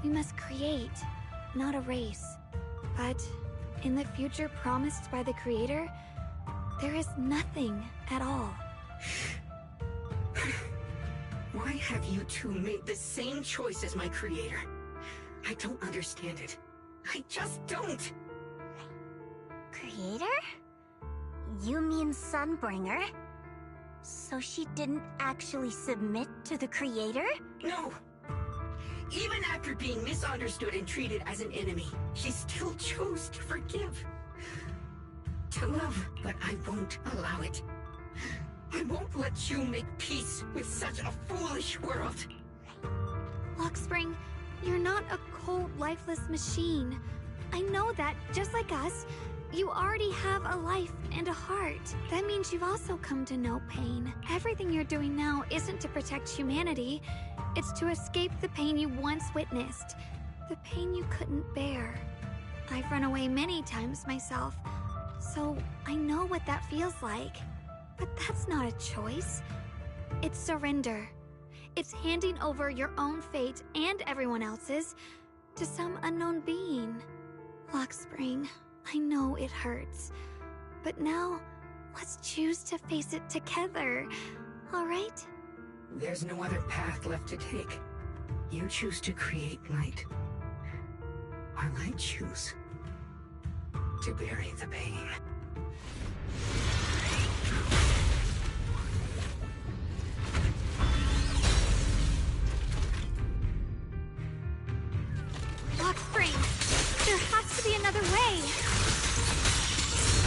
Speaker 7: We must create, not erase. But in the future promised by the Creator, there is nothing at all.
Speaker 10: Why have you two made the same choice as my Creator? I don't understand it. I just don't.
Speaker 16: Creator? You mean Sunbringer? So she didn't actually submit to the Creator?
Speaker 10: No! Even after being misunderstood and treated as an enemy, she still chose to forgive. To love, but I won't allow it. I won't let you make peace with such a foolish world.
Speaker 7: Luxspring, you're not a cold, lifeless machine. I know that, just like us, you already have a life and a heart. That means you've also come to know pain. Everything you're doing now isn't to protect humanity. It's to escape the pain you once witnessed. The pain you couldn't bear. I've run away many times myself, so I know what that feels like. But that's not a choice. It's surrender. It's handing over your own fate and everyone else's to some unknown being. Luxspring, I know it hurts, but now let's choose to face it together, all right?
Speaker 10: There's no other path left to take. You choose to create light, while I choose to bury the pain.
Speaker 7: Luxspring, there has to be another way.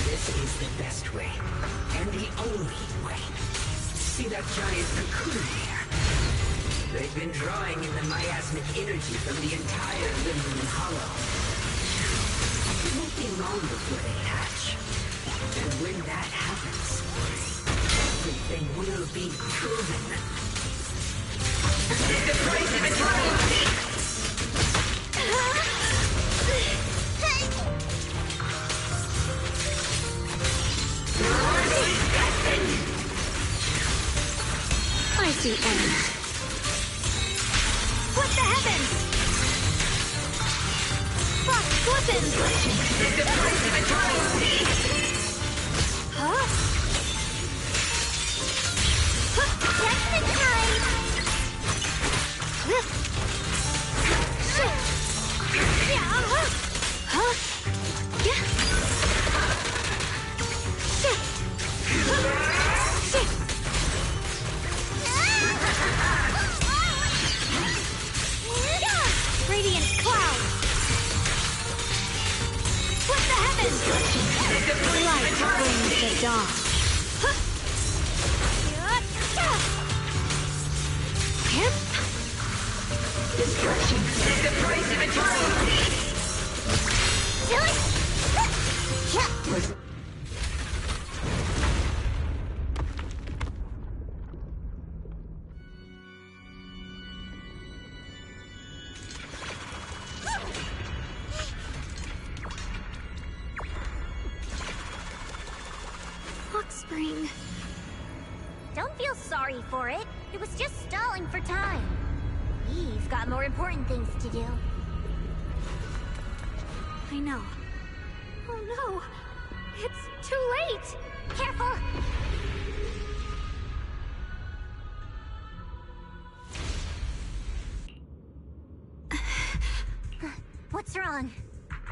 Speaker 10: This is the best way, and the only way. See that giant cocoon there? They've been drawing in the miasmic energy from the entire Limblin Hollow. It won't be long before they hatch. And when that happens, everything will be proven. The price of eternity!
Speaker 7: I see end. What the heavens? Fuck, weapons!
Speaker 10: The price of eternity!
Speaker 7: Huh?
Speaker 16: Just in time!
Speaker 7: Shit! Yeah! Huh? Yeah! Shit! Shit! Radiant cloud! What the heavens? Light brings the dawn. Him?
Speaker 10: Destruction is the price of eternity!
Speaker 16: Do it!
Speaker 7: Luxspring.
Speaker 16: Don't feel sorry for it. It was just stalling for time. We've got more important things to do.
Speaker 7: I know. Oh no! It's too late!
Speaker 16: Careful! What's wrong?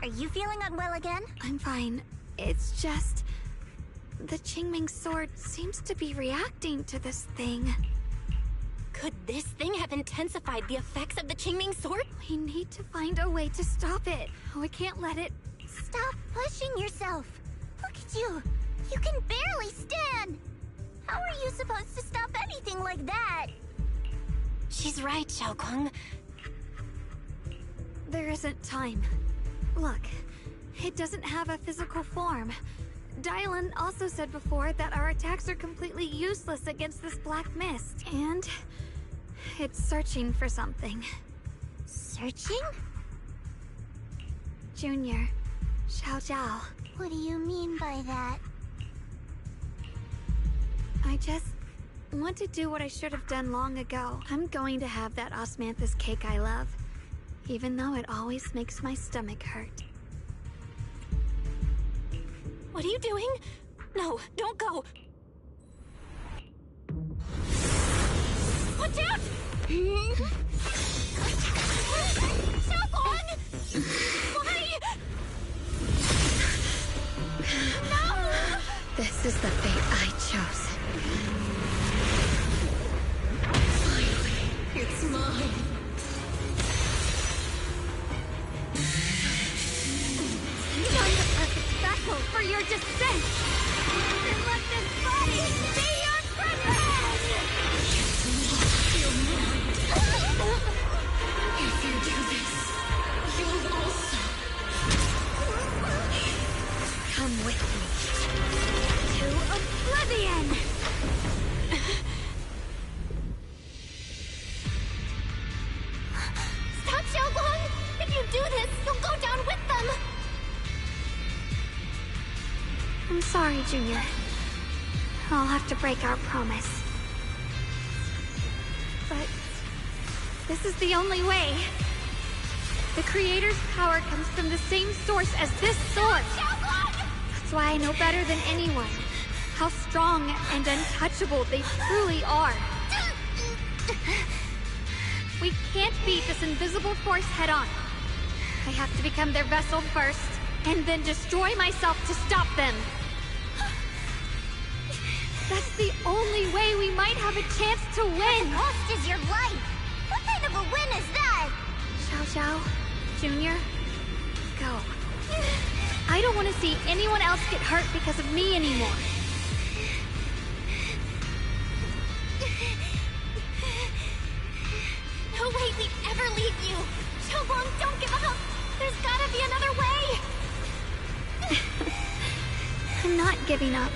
Speaker 16: Are you feeling unwell again?
Speaker 7: I'm fine. It's just... the Qingming sword seems to be reacting to this thing.
Speaker 6: Could this thing have intensified the effects of the Qingming sword?
Speaker 7: We need to find a way to stop it. We can't let it...
Speaker 16: Stop pushing yourself! Look at you! You can barely stand! How are you supposed to stop anything like that?
Speaker 6: She's right, Xiaoguang.
Speaker 7: There isn't time. Look, it doesn't have a physical form. Dylan also said before that our attacks are completely useless against this black mist. And... it's searching for something.
Speaker 16: Searching?
Speaker 7: Junior, Xiao Zhao.
Speaker 16: What do you mean by that?
Speaker 7: I just want to do what I should have done long ago. I'm going to have that osmanthus cake I love, even though it always makes my stomach hurt.
Speaker 6: What are you doing? No, don't go. Watch out! Xiaoguang! Why? No!
Speaker 7: This is the fate I chose.
Speaker 17: Finally, it's mine.
Speaker 7: Find the perfect vessel for your descent! And let this body be your prison!
Speaker 17: If you do this, you'll also
Speaker 7: come with me to oblivion!
Speaker 6: Stop, Xiaoguang! If you do this, you'll go down with them!
Speaker 7: I'm sorry, Junior. I'll have to break our promise. But this is the only way. The Creator's power comes from the same source as this sword. That's why I know better than anyone how strong and untouchable they truly are. We can't beat this invisible force head-on. I have to become their vessel first, and then destroy myself to stop them. That's the only way we might have a chance to win.
Speaker 16: The cost is your life. What kind of a win is that?
Speaker 7: Xiao Xiao, Junior, go. I don't want to see anyone else get hurt because of me anymore.
Speaker 6: No way we'd ever leave you! Xiaoguang, don't give up! There's gotta be another way!
Speaker 7: I'm not giving up.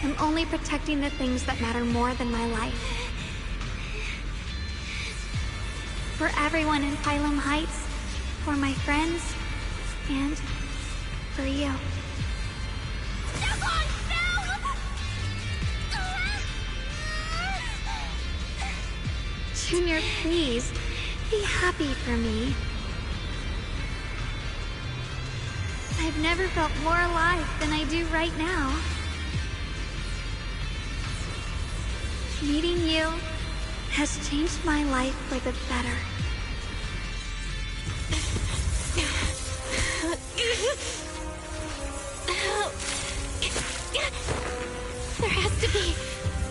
Speaker 7: I'm only protecting the things that matter more than my life. For everyone in Phylum Heights, for my friends, and for you.
Speaker 6: Xiaoguang,
Speaker 7: Junior, please, be happy for me. I've never felt more alive than I do right now. Meeting you has changed my life for the better.
Speaker 6: There has to be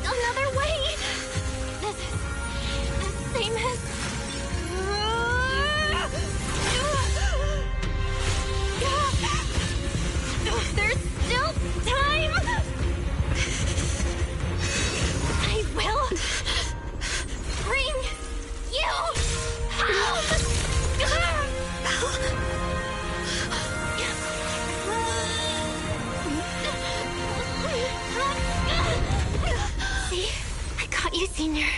Speaker 6: another way! This is the same as... There's still time! I will bring you home! See? I got you, Senior.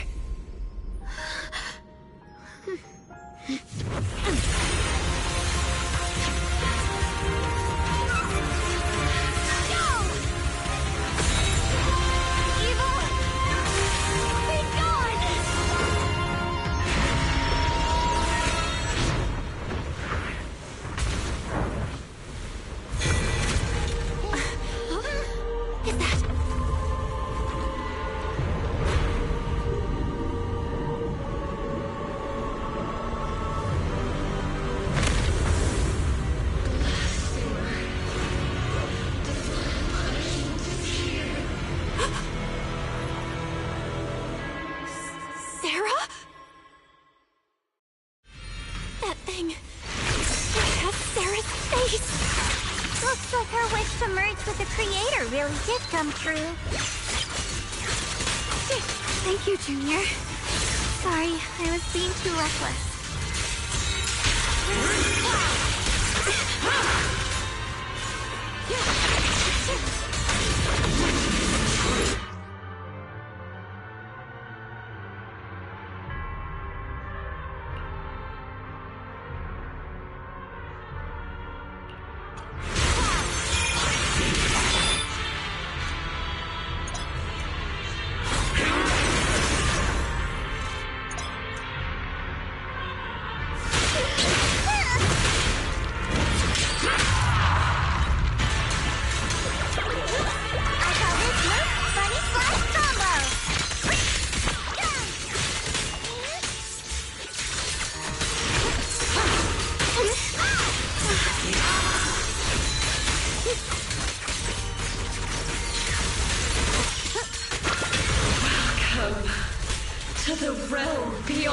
Speaker 16: Really did come true.
Speaker 7: Thank you, Junior. Sorry, I was being too reckless.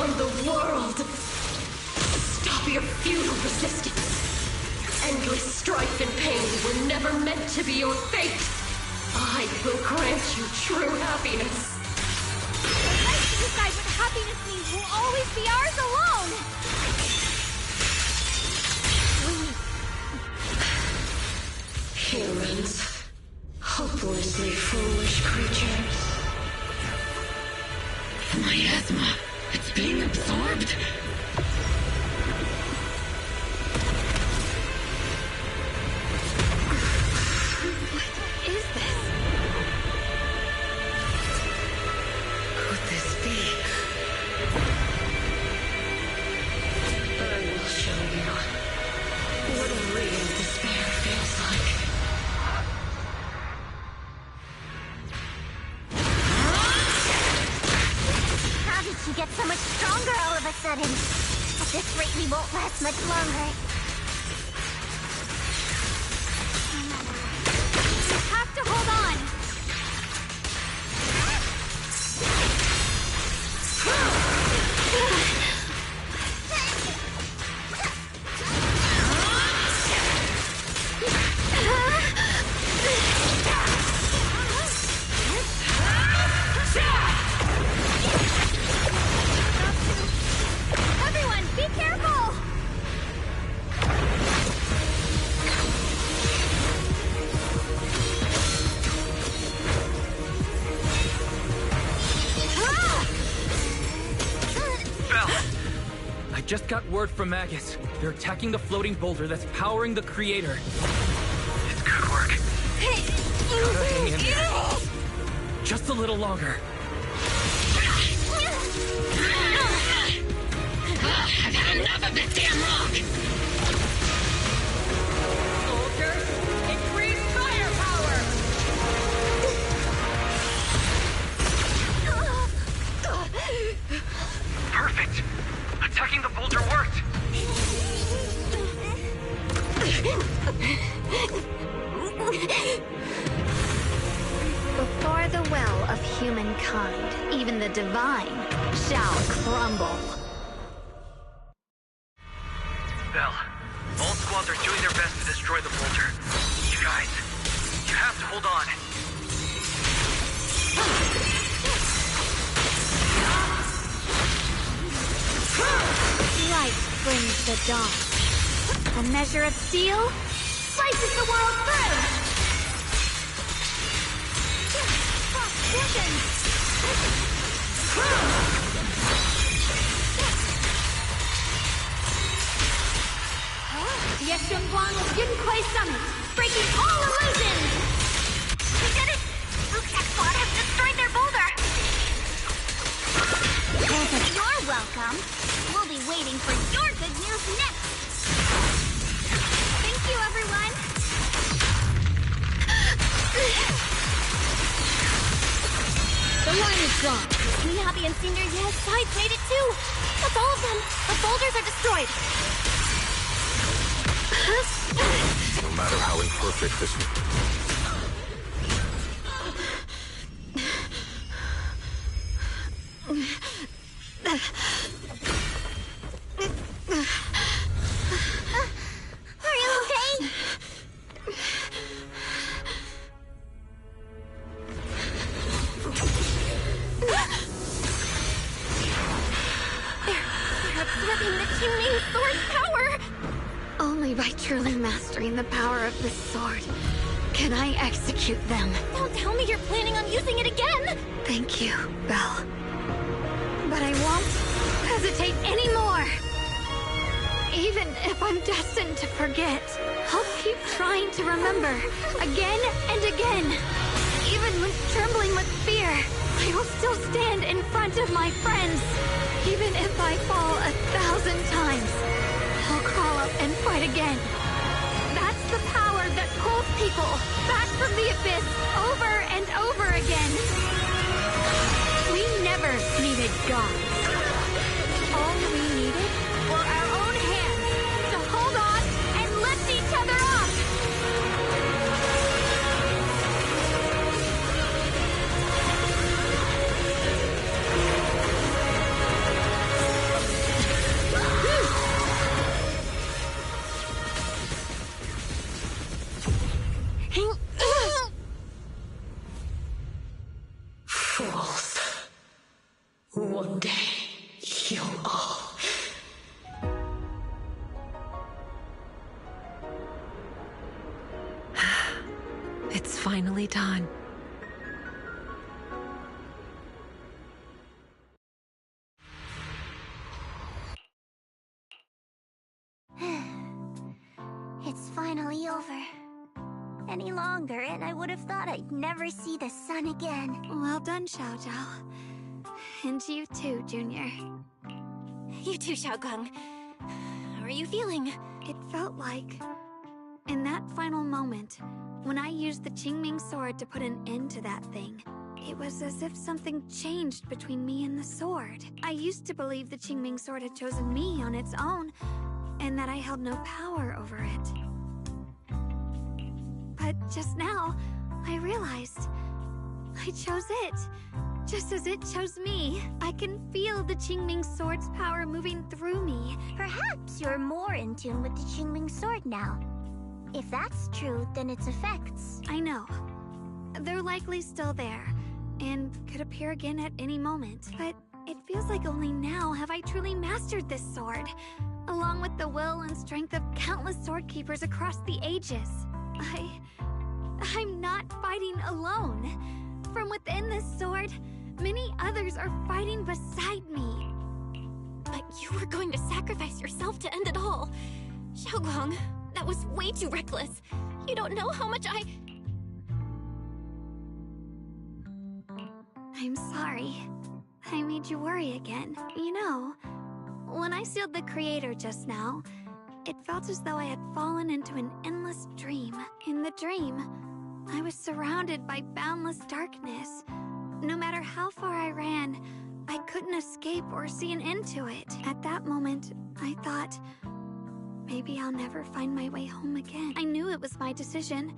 Speaker 17: around the world. Stop your futile resistance. Endless strife and pain were never meant to be your fate. I will grant you true happiness.
Speaker 4: The right to decide what happiness means will always be ours alone!
Speaker 17: Humans. Hopelessly foolish creatures. Miasma. It's being absorbed.
Speaker 4: What is this?
Speaker 17: Could this be? I will show you what real despair feels like.
Speaker 16: How did she get so much stronger all of a sudden? At this rate, we won't last much longer.
Speaker 4: You have to hold on! Everyone, be careful!
Speaker 9: Belle! I just got word from Magus. They're attacking the floating boulder that's powering the creator. It's good work. Gotta hang in there. Just a little longer.
Speaker 17: I've had enough of this damn rock!
Speaker 13: Soldiers, increase firepower!
Speaker 19: Perfect! Attacking the boulder worked!
Speaker 7: Before the well of humankind, even the divine shall crumble.
Speaker 19: Belle, all squads are doing their best to destroy the boulder. You guys, you have to hold on.
Speaker 7: Light brings the dawn. A measure of steel slices the world through.
Speaker 4: Yes, Guang of Yunquai Summit, breaking all illusions!
Speaker 16: We did it! Luke's squad has destroyed their boulder! You're welcome. We'll be waiting for your good news next!
Speaker 4: Thank you, everyone!
Speaker 17: The line is gone.
Speaker 4: Miyabi and Senior Ye's sides made it too! That's all of them! The boulders are destroyed!
Speaker 18: No matter how imperfect this
Speaker 16: Are you okay?
Speaker 4: They're absorbing the Qingming sword's power!
Speaker 7: Only by truly mastering the power of the sword can I execute them.
Speaker 4: Don't tell me you're planning on using it again!
Speaker 7: Thank you, Belle. But I won't hesitate anymore. Even if I'm destined to forget, I'll keep trying to remember again and again. Even when trembling with fear, I will still stand in front of my friends. Even if I fall 1,000 times, I'll crawl up and fight again. That's the power that pulls people back from the abyss over and over again. We never needed gods. All we needed were our own hands to hold on and lift each other up.
Speaker 1: finally done.
Speaker 16: It's finally over. Any longer, and I would have thought I'd never see the sun again.
Speaker 7: Well done, Xiao Zhao. And you too, Junior.
Speaker 6: You too, Xiaoguang. How are you feeling?
Speaker 7: It felt like, in that final moment, when I used the Qingming sword to put an end to that thing, it was as if something changed between me and the sword. I used to believe the Qingming sword had chosen me on its own, and that I held no power over it. But just now, I realized I chose it, just as it chose me. I can feel the Qingming sword's power moving through me.
Speaker 16: Perhaps you're more in tune with the Qingming sword now. If that's true, then its effects...
Speaker 7: I know. They're likely still there, and could appear again at any moment. But it feels like only now have I truly mastered this sword, along with the will and strength of countless sword keepers across the ages. I'm not fighting alone. From within this sword, many others are fighting beside me.
Speaker 6: But you were going to sacrifice yourself to end it all. Xiaoguang, that was way too reckless. You don't know how much
Speaker 7: I'm sorry. I made you worry again. You know, when I sealed the Creator just now, it felt as though I had fallen into an endless dream. In the dream, I was surrounded by boundless darkness. No matter how far I ran, I couldn't escape or see an end to it. At that moment, I thought, maybe I'll never find my way home again. I knew it was my decision.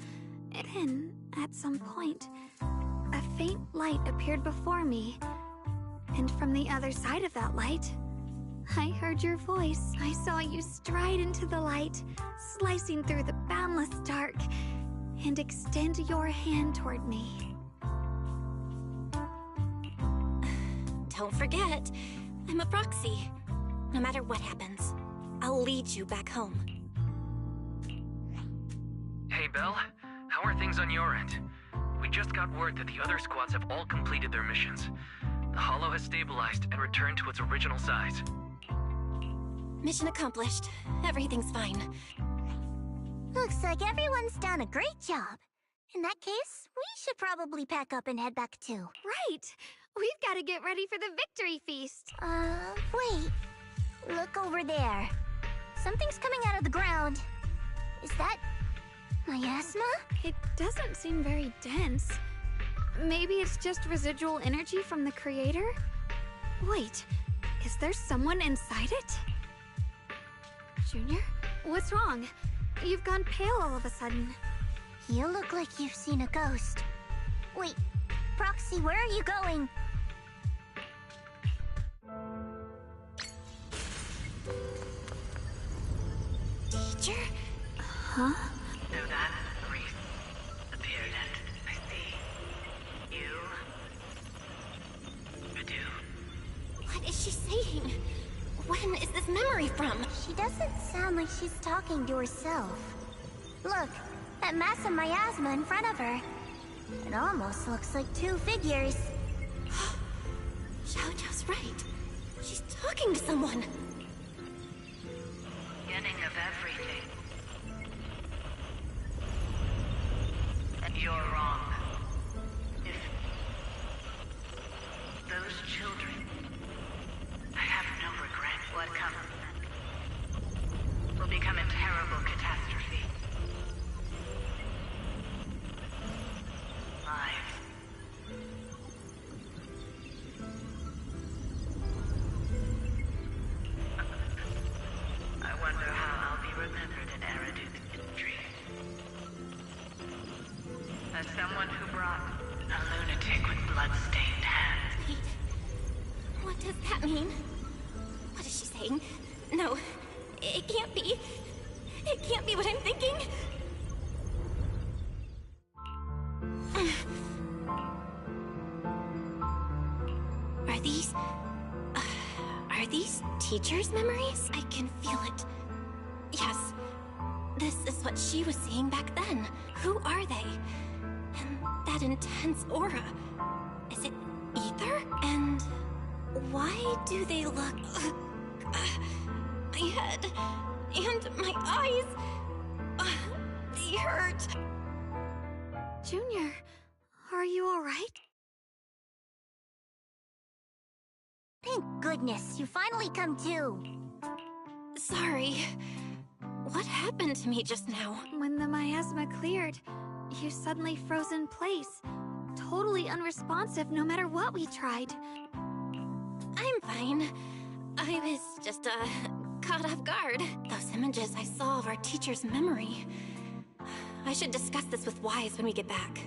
Speaker 7: Then, at some point, a faint light appeared before me. And from the other side of that light, I heard your voice. I saw you stride into the light, slicing through the boundless dark, and extend your hand toward me.
Speaker 6: Don't forget, I'm a proxy. No matter what happens, I'll lead you back home.
Speaker 19: Hey, Belle. How are things on your end? We just got word that the other squads have all completed their missions. The Hollow has stabilized and returned to its original size.
Speaker 6: Mission accomplished. Everything's fine.
Speaker 16: Looks like everyone's done a great job. In that case, we should probably pack up and head back too.
Speaker 7: Right! We've got to get ready for the victory feast.
Speaker 16: Wait. Look over there. Something's coming out of the ground. Is that... miasma?
Speaker 7: It doesn't seem very dense. Maybe it's just residual energy from the Creator? Wait, is there someone inside it? Junior? What's wrong? You've gone pale all of a sudden.
Speaker 16: You look like you've seen a ghost. Wait, Proxy, where are you going?
Speaker 6: Teacher?
Speaker 7: Huh?
Speaker 2: So that priest appeared and I see you do.
Speaker 6: What is she saying? When is this memory from?
Speaker 16: She doesn't sound like she's talking to herself. Look, that mass of miasma in front of her. It almost looks like two figures.
Speaker 6: Xiao Zhao's right. She's talking to someone.
Speaker 2: Beginning of everything. And you're wrong. If those children, I have no regret. What comes will become a terrible catastrophe. Lives. I wonder how I'll be remembered in Eridu's history. As someone who brought a lunatic with blood-stained hands.
Speaker 6: Wait. What does that mean? What is she saying? No, it can't be. It can't be what I'm thinking. Are these teachers' memories? I can feel it. Yes, this is what she was seeing back then. Who are they? that intense aura? Is it ether? And why do they look... my head and my eyes... they hurt.
Speaker 7: Junior, are you alright?
Speaker 16: Thank goodness, you finally come to.
Speaker 6: Sorry. What happened to me just now?
Speaker 7: When the miasma cleared, you suddenly froze in place. Totally unresponsive no matter what we tried.
Speaker 6: I'm fine. I was just, caught off guard. Those images I saw of our teacher's memory. I should discuss this with Wise when we get back.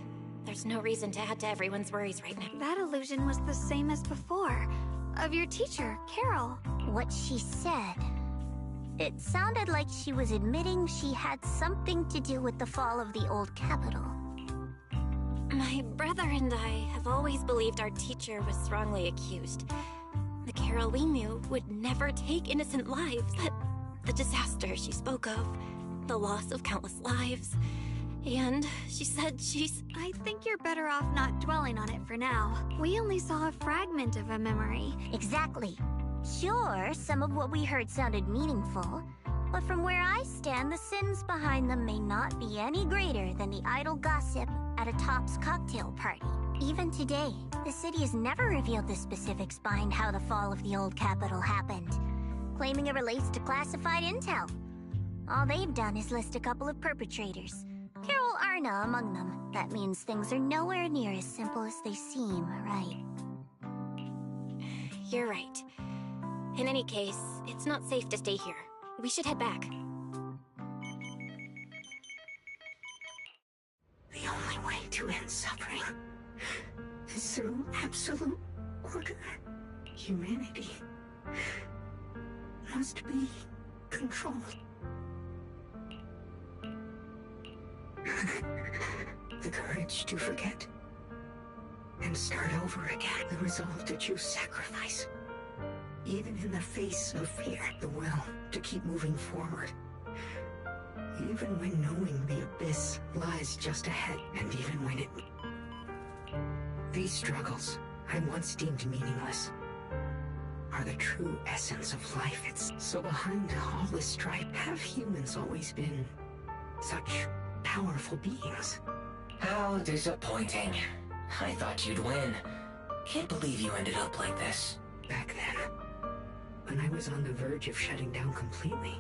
Speaker 6: There's no reason to add to everyone's worries right now.
Speaker 7: That illusion was the same as before. Of your teacher, Carol.
Speaker 16: What she said. It sounded like she was admitting she had something to do with the fall of the old capital.
Speaker 6: My brother and I have always believed our teacher was wrongly accused. The Carol we knew would never take innocent lives, but the disaster she spoke of, the loss of countless lives, and she said she's...
Speaker 7: I think you're better off not dwelling on it for now. We only saw a fragment of a memory.
Speaker 16: Exactly. Sure, some of what we heard sounded meaningful, but from where I stand, the sins behind them may not be any greater than the idle gossip at a Top's cocktail party. Even today, the city has never revealed the specifics behind how the fall of the old capital happened, claiming it relates to classified intel. All they've done is list a couple of perpetrators, Carol Arna among them. That means things are nowhere near as simple as they seem, right?
Speaker 6: You're right. In any case, it's not safe to stay here. We should head back.
Speaker 10: The only way to end suffering is through absolute order. Humanity must be controlled. The courage to forget and start over again. The resolve to choose sacrifice. Even in the face of fear, the will to keep moving forward. Even when knowing the abyss lies just ahead, and even when it... These struggles, I once deemed meaningless, are the true essence of life. It's so behind all this strife, have humans always been such powerful beings?
Speaker 14: How disappointing. I thought you'd win. Can't believe you ended up like this.
Speaker 10: Back then, when I was on the verge of shutting down completely,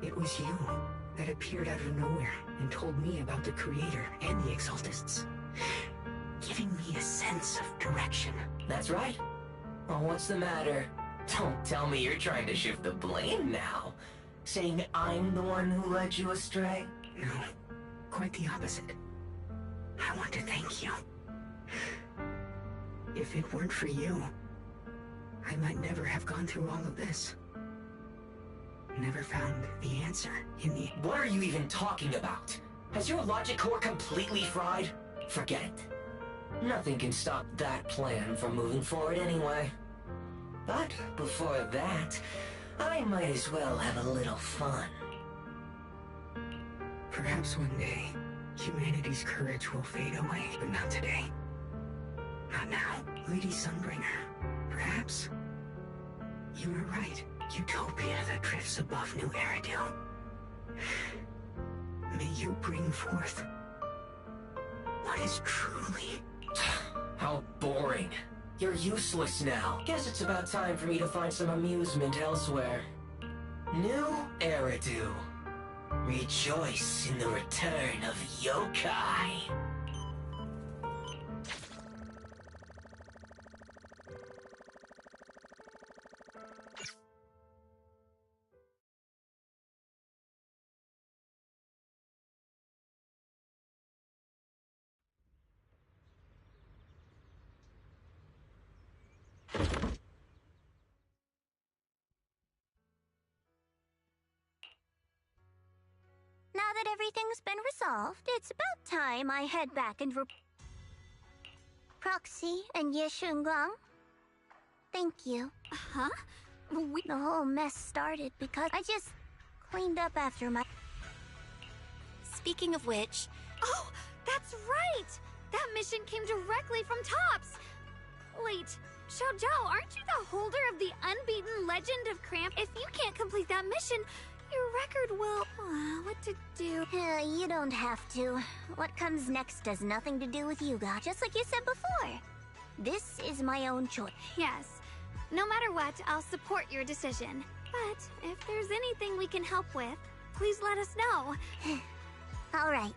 Speaker 10: it was you that appeared out of nowhere and told me about the Creator and the Exaltists, giving me a sense of direction.
Speaker 14: That's right. Well, what's the matter? Don't tell me you're trying to shift the blame now. Saying I'm the one who led you astray?
Speaker 10: No, quite the opposite. I want to thank you. If it weren't for you, I might never have gone through all of this. Never found the answer in the...
Speaker 14: What are you even talking about? Has your logic core completely fried? Forget it. Nothing can stop that plan from moving forward anyway. But before that, I might as well have a little fun.
Speaker 10: Perhaps one day, humanity's courage will fade away, but not today. Not now. Lady Sunbringer, perhaps you are right. Utopia that drifts above New Eridu. May you bring forth what is truly...
Speaker 14: How boring. You're useless now. Guess it's about time for me to find some amusement elsewhere. New Eridu. Rejoice in the return of yokai.
Speaker 16: Now that everything's been resolved, it's about time I head back and Proxy and Yeshunguang. Thank you.
Speaker 7: Huh?
Speaker 16: The whole mess started because I just cleaned up after my...
Speaker 6: Speaking of which,
Speaker 7: Oh, that's right! That mission came directly from Tops! Wait, Xiao Zhao, aren't you the holder of the unbeaten legend of Cramp? If you can't complete that mission, your record will... what to do?
Speaker 16: You don't have to. What comes next has nothing to do with you, God. Just like you said before. This is my own choice.
Speaker 7: Yes. No matter what, I'll support your decision. But if there's anything we can help with, please let us know.
Speaker 16: All right.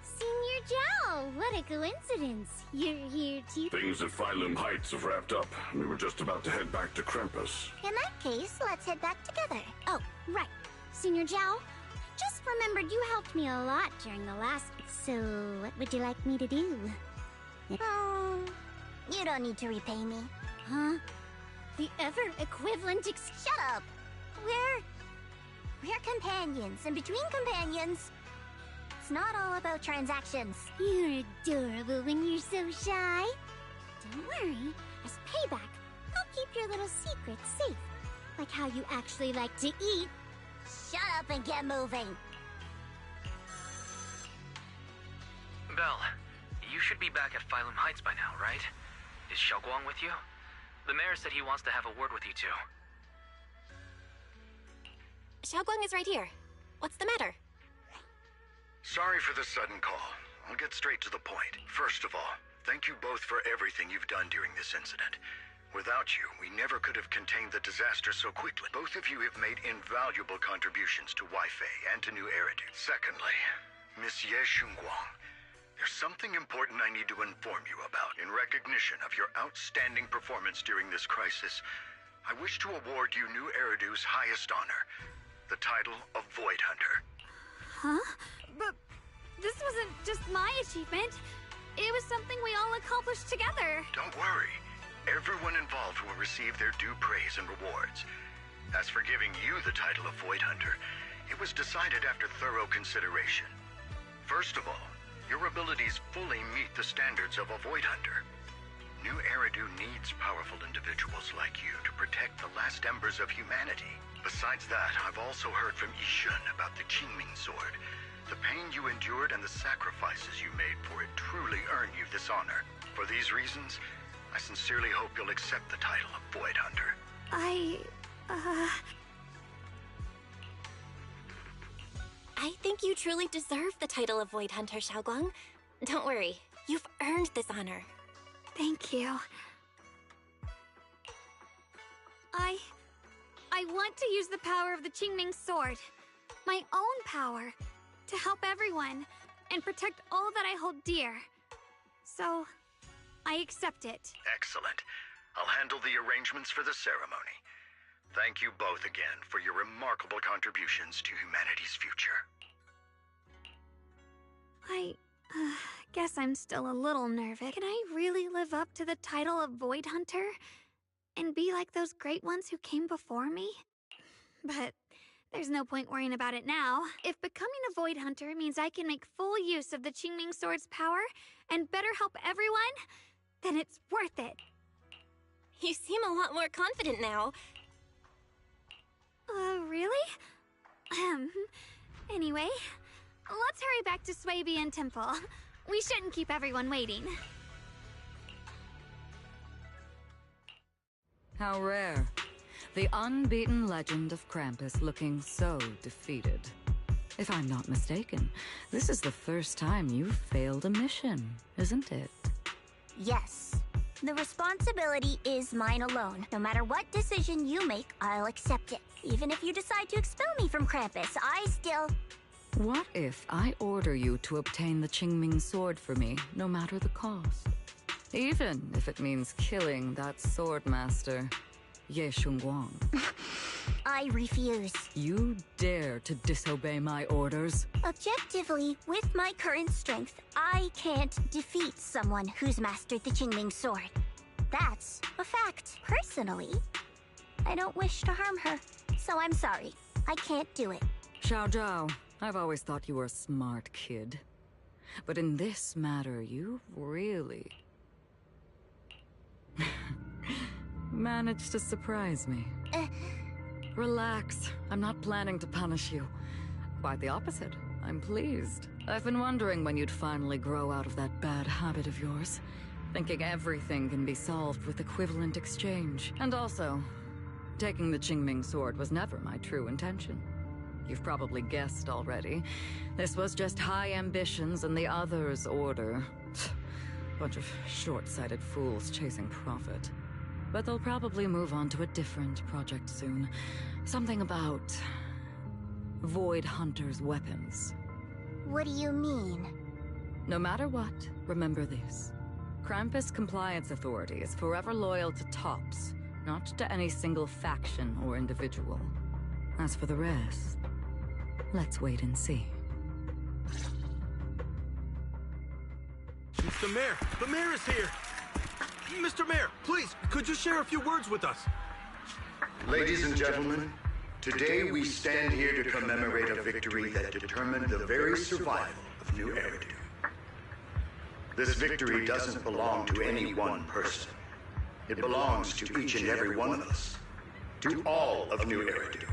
Speaker 4: Senior Zhao, what a coincidence. You're here too.
Speaker 5: Things at Phylum Heights have wrapped up. We were just about to head back to Krampus.
Speaker 16: In that case, let's head back together.
Speaker 4: Oh, right. Senior Zhao, just remembered you helped me a lot during the last... So, what would you like me to do?
Speaker 16: You don't need to repay me.
Speaker 4: Huh? The ever-equivalent
Speaker 16: Shut up! We're companions, and between companions, it's not all about transactions.
Speaker 4: You're adorable when you're so shy. Don't worry, as payback, I'll keep your little secrets safe. Like how you actually like to eat.
Speaker 16: Shut up and get moving.
Speaker 19: Belle, you should be back at Phylum Heights by now, right? Is Xiaoguang with you? The mayor said he wants to have a word with you two.
Speaker 6: Xiaoguang is right here. What's the matter?
Speaker 15: Sorry for the sudden call. I'll get straight to the point. First of all, thank you both for everything you've done during this incident. Without you, we never could have contained the disaster so quickly. Both of you have made invaluable contributions to Wi-Fi and to New Eridu. Secondly, Miss Ye Shunguang, there's something important I need to inform you about. In recognition of your outstanding performance during this crisis, I wish to award you New Eridu's highest honor, the title of Void Hunter.
Speaker 7: Huh? But this wasn't just my achievement. It was something we all accomplished together.
Speaker 15: Don't worry. Everyone involved will receive their due praise and rewards. As for giving you the title of Void Hunter, it was decided after thorough consideration. First of all, your abilities fully meet the standards of a Void Hunter. New Eridu needs powerful individuals like you to protect the last embers of humanity. Besides that, I've also heard from Yishun about the Qingming Sword. The pain you endured and the sacrifices you made for it truly earn you this honor. For these reasons, I sincerely hope you'll accept the title of Void Hunter.
Speaker 6: I think you truly deserve the title of Void Hunter, Xiaoguang. Don't worry, you've earned this honor.
Speaker 7: Thank you. I want to use the power of the Qingming Sword, my own power, to help everyone and protect all that I hold dear. So, I accept it.
Speaker 15: Excellent. I'll handle the arrangements for the ceremony. Thank you both again for your remarkable contributions to humanity's future.
Speaker 7: I guess I'm still a little nervous. Can I really live up to the title of Void Hunter? And be like those great ones who came before me? But there's no point worrying about it now. If becoming a Void Hunter means I can make full use of the Qingming Sword's power and better help everyone, then it's worth it.
Speaker 6: You seem a lot more confident now.
Speaker 7: Really? Anyway, let's hurry back to Swabian Temple. We shouldn't keep everyone waiting.
Speaker 13: How rare. The unbeaten legend of Krampus looking so defeated. If I'm not mistaken, this is the first time you've failed a mission, isn't it?
Speaker 16: Yes. The responsibility is mine alone. No matter what decision you make, I'll accept it. Even if you decide to expel me from Krampus, I still...
Speaker 13: What if I order you to obtain the Qingming Sword for me, no matter the cost? Even if it means killing that sword master, Ye Shunguang.
Speaker 16: I refuse.
Speaker 13: You dare to disobey my orders?
Speaker 16: Objectively, with my current strength, I can't defeat someone who's mastered the Qingming Sword. That's a fact. Personally, I don't wish to harm her, so I'm sorry. I can't do it.
Speaker 13: Xiao Zhao, I've always thought you were a smart kid. But in this matter, you've really... managed to surprise me. Relax. I'm not planning to punish you. Quite the opposite. I'm pleased. I've been wondering when you'd finally grow out of that bad habit of yours. Thinking everything can be solved with equivalent exchange. And also, taking the Qingming sword was never my true intention. You've probably guessed already. This was just high ambitions and the others' order. Bunch of short-sighted fools chasing profit. But they'll probably move on to a different project soon. Something about Void Hunter's weapons.
Speaker 16: What do you mean?
Speaker 13: No matter what, remember this. Krampus Compliance Authority is forever loyal to TOPS, not to any single faction or individual. As for the rest, let's wait and see.
Speaker 12: It's the mayor! The mayor is here! Mr. Mayor, please, could you share a few words with us?
Speaker 15: Ladies and gentlemen, today we stand here to commemorate a victory that determined the very survival of New Eridu. This victory doesn't belong to any one person. It belongs to each and every one of us. To all of New Eridu.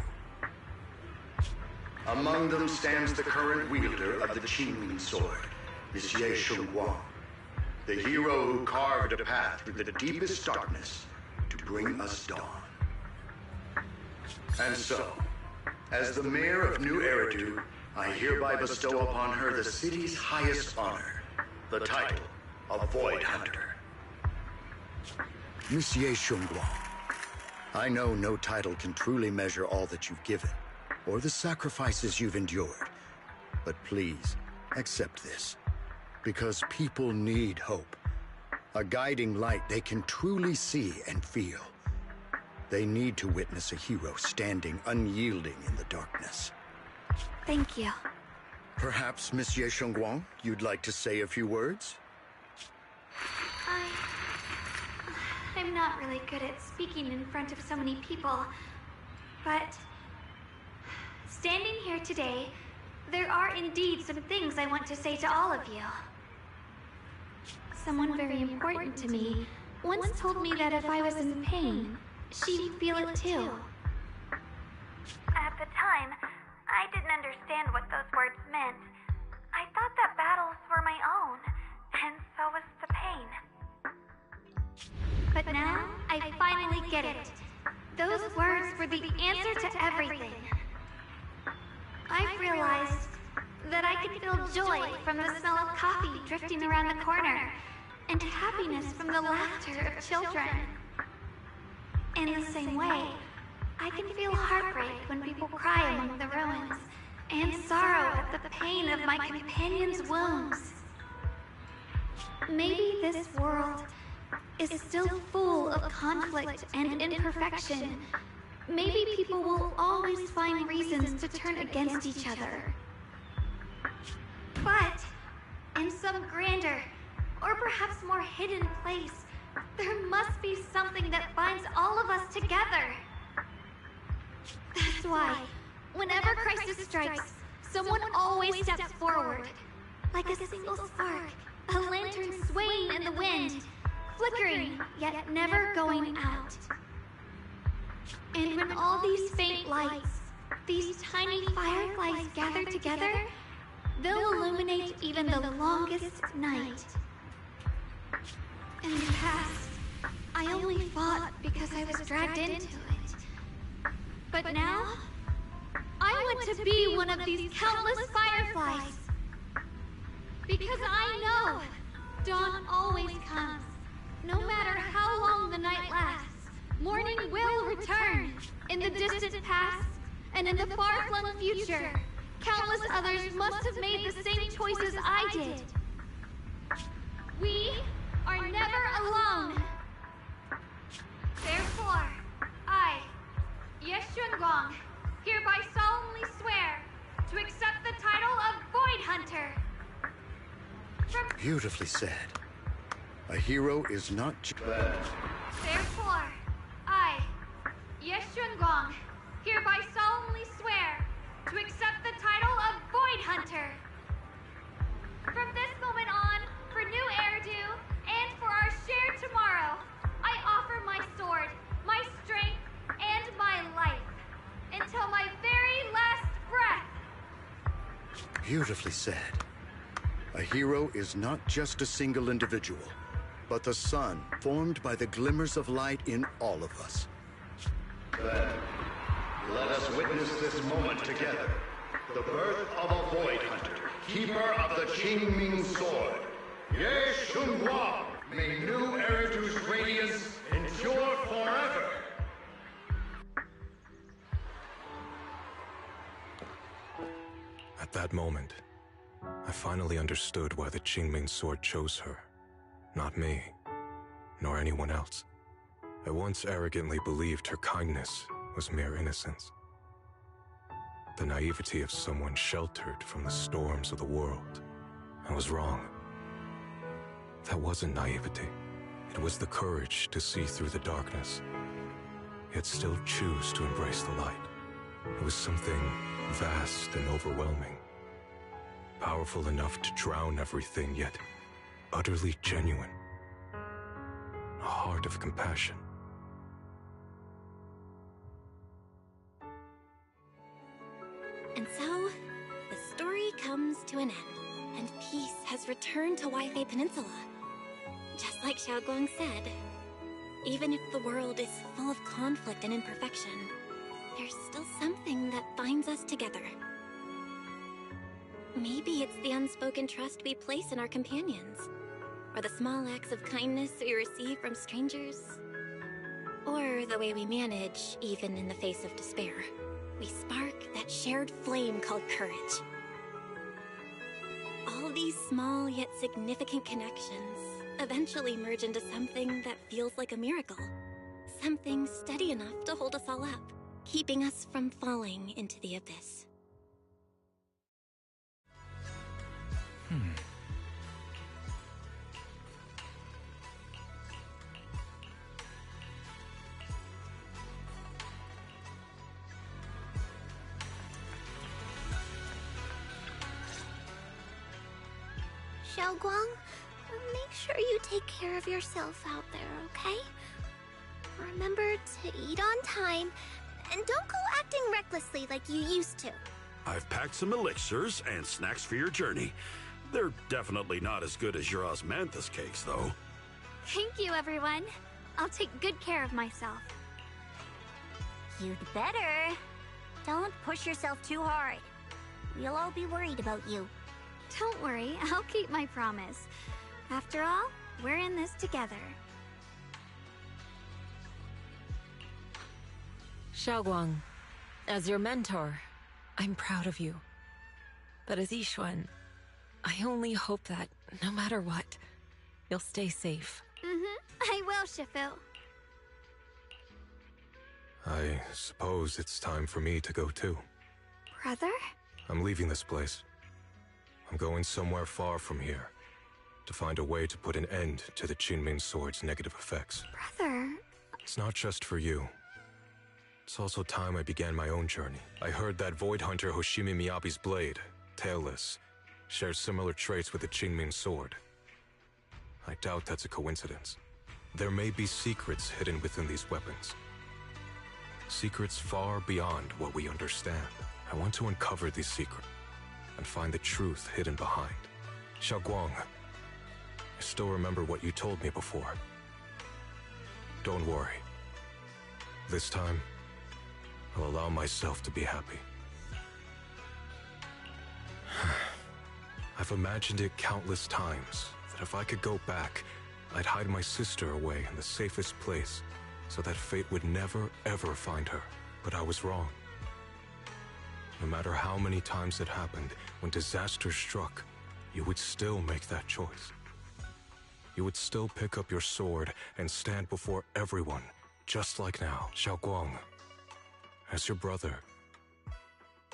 Speaker 15: Among them stands the current wielder of the Qingming sword, Monsieur Shunguang, the hero who carved a path through the deepest darkness to bring us dawn. And so, as the mayor of New Eridu, I hereby bestow upon her the city's highest honor, the title of Void Hunter. Monsieur Shunguang, I know no title can truly measure all that you've given, or the sacrifices you've endured. But please, accept this. Because people need hope. A guiding light they can truly see and feel. They need to witness a hero standing unyielding in the darkness.
Speaker 7: Thank you.
Speaker 15: Perhaps, Monsieur Shunguang, you'd like to say a few words?
Speaker 11: I'm not really good at speaking in front of so many people, but standing here today, there are indeed some things I want to say to all of you. Someone very important to me once told me that if I was in pain, she'd feel it too. At the time, I didn't understand what those words meant. I thought that battles were my own, and so was the pain. But now, I finally get it. Those words were the answer to everything. I've realized that I can feel joy from the smell of coffee drifting around the corner, and happiness from the laughter of children. In the same way, I can feel heartbreak when people cry among the ruins, and sorrow at the pain of my companion's wounds. Maybe this world is still full of conflict and imperfection. Maybe people will always find reasons to turn against each other. But in some grander, or perhaps more hidden place, there must be something that binds all of us together. That's why, whenever crisis strikes, someone always steps forward. Like a single spark, a lantern swaying in the wind, flickering, yet never going out. And when all these faint lights, these tiny fireflies gather together, they'll illuminate even the longest night. In the past, I only fought because I was dragged into it. But now, I want to be one of these countless fireflies. Because I know dawn always comes. No matter how long the night lasts, morning will return. In the distant past, and in the far-flung future, countless others must have made the same choices I did. We are never alone. Therefore, I, Yeshunguang, hereby solemnly swear to accept the title of Void Hunter.
Speaker 15: Beautifully said. A hero is not just...
Speaker 11: Therefore, I, Yeshunguang, hereby solemnly swear to accept the title of Void Hunter. From this moment on, for New Eridu, and for our shared tomorrow, I offer my sword, my strength, and my life, until my very last breath.
Speaker 20: Beautifully said. A hero is not just a single individual, but the sun formed by the glimmers of light in all of us.
Speaker 22: Then, let us witness this moment together. The birth of a Void Hunter, keeper of the Qingming Sword. Ye Shunguang, may new Eridu's radiance endure forever.
Speaker 18: At that moment, I finally understood why the Qingming Sword chose her. Not me, nor anyone else. I once arrogantly believed her kindness was mere innocence. The naivety of someone sheltered from the storms of the world. I was wrong. That wasn't naivety. It was the courage to see through the darkness, yet still choose to embrace the light. It was something vast and overwhelming. Powerful enough to drown everything, yet utterly genuine. A heart of compassion.
Speaker 6: And so, the story comes to an end, and peace has returned to Wi-Fi Peninsula. Just like Xiaoguang said, even if the world is full of conflict and imperfection, there's still something that binds us together. Maybe it's the unspoken trust we place in our companions, or the small acts of kindness we receive from strangers, or the way we manage even in the face of despair. We spark that shared flame called courage. All these small yet significant connections eventually merge into something that feels like a miracle. Something steady enough to hold us all up, keeping us from falling into the abyss.
Speaker 11: Xiaoguang, make sure you take care of yourself out there, okay? Remember to eat on time, and don't go acting recklessly like you used to.
Speaker 12: I've packed some elixirs and snacks for your journey. They're definitely not as good as your osmanthus cakes, though.
Speaker 11: Thank you, everyone. I'll take good care of myself.
Speaker 16: You'd better. Don't push yourself too hard. We'll all be worried about you.
Speaker 11: Don't worry, I'll keep my promise. After all, we're in this together.
Speaker 1: Xiaoguang, as your mentor, I'm proud of you. But as Yixuan, I only hope that, no matter what, you'll stay safe.
Speaker 11: I will, Shifu.
Speaker 18: I suppose it's time for me to go too.
Speaker 11: Brother?
Speaker 18: I'm leaving this place. I'm going somewhere far from here, to find a way to put an end to the Qingming Sword's negative effects.
Speaker 11: Brother...
Speaker 18: It's not just for you. It's also time I began my own journey. I heard that Void Hunter Hoshimi Miyabi's blade, Tailless, shares similar traits with the Qingming Sword. I doubt that's a coincidence. There may be secrets hidden within these weapons. Secrets far beyond what we understand. I want to uncover these secrets and find the truth hidden behind. Xiaoguang, I still remember what you told me before. Don't worry. This time, I'll allow myself to be happy. I've imagined it countless times, that if I could go back, I'd hide my sister away in the safest place, so that fate would never, ever find her. But I was wrong. No matter how many times it happened, when disaster struck, you would still make that choice. You would still pick up your sword and stand before everyone, just like now. Xiaoguang, as your brother,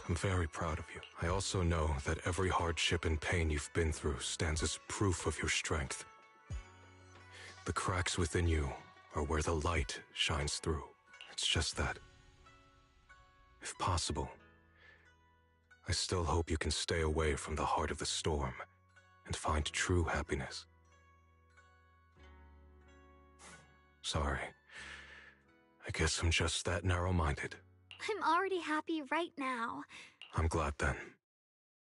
Speaker 18: I'm very proud of you. I also know that every hardship and pain you've been through stands as proof of your strength. The cracks within you are where the light shines through. It's just that, if possible, I still hope you can stay away from the heart of the storm and find true happiness. Sorry. I guess I'm just that narrow-minded.
Speaker 11: I'm already happy right now.
Speaker 18: I'm glad then.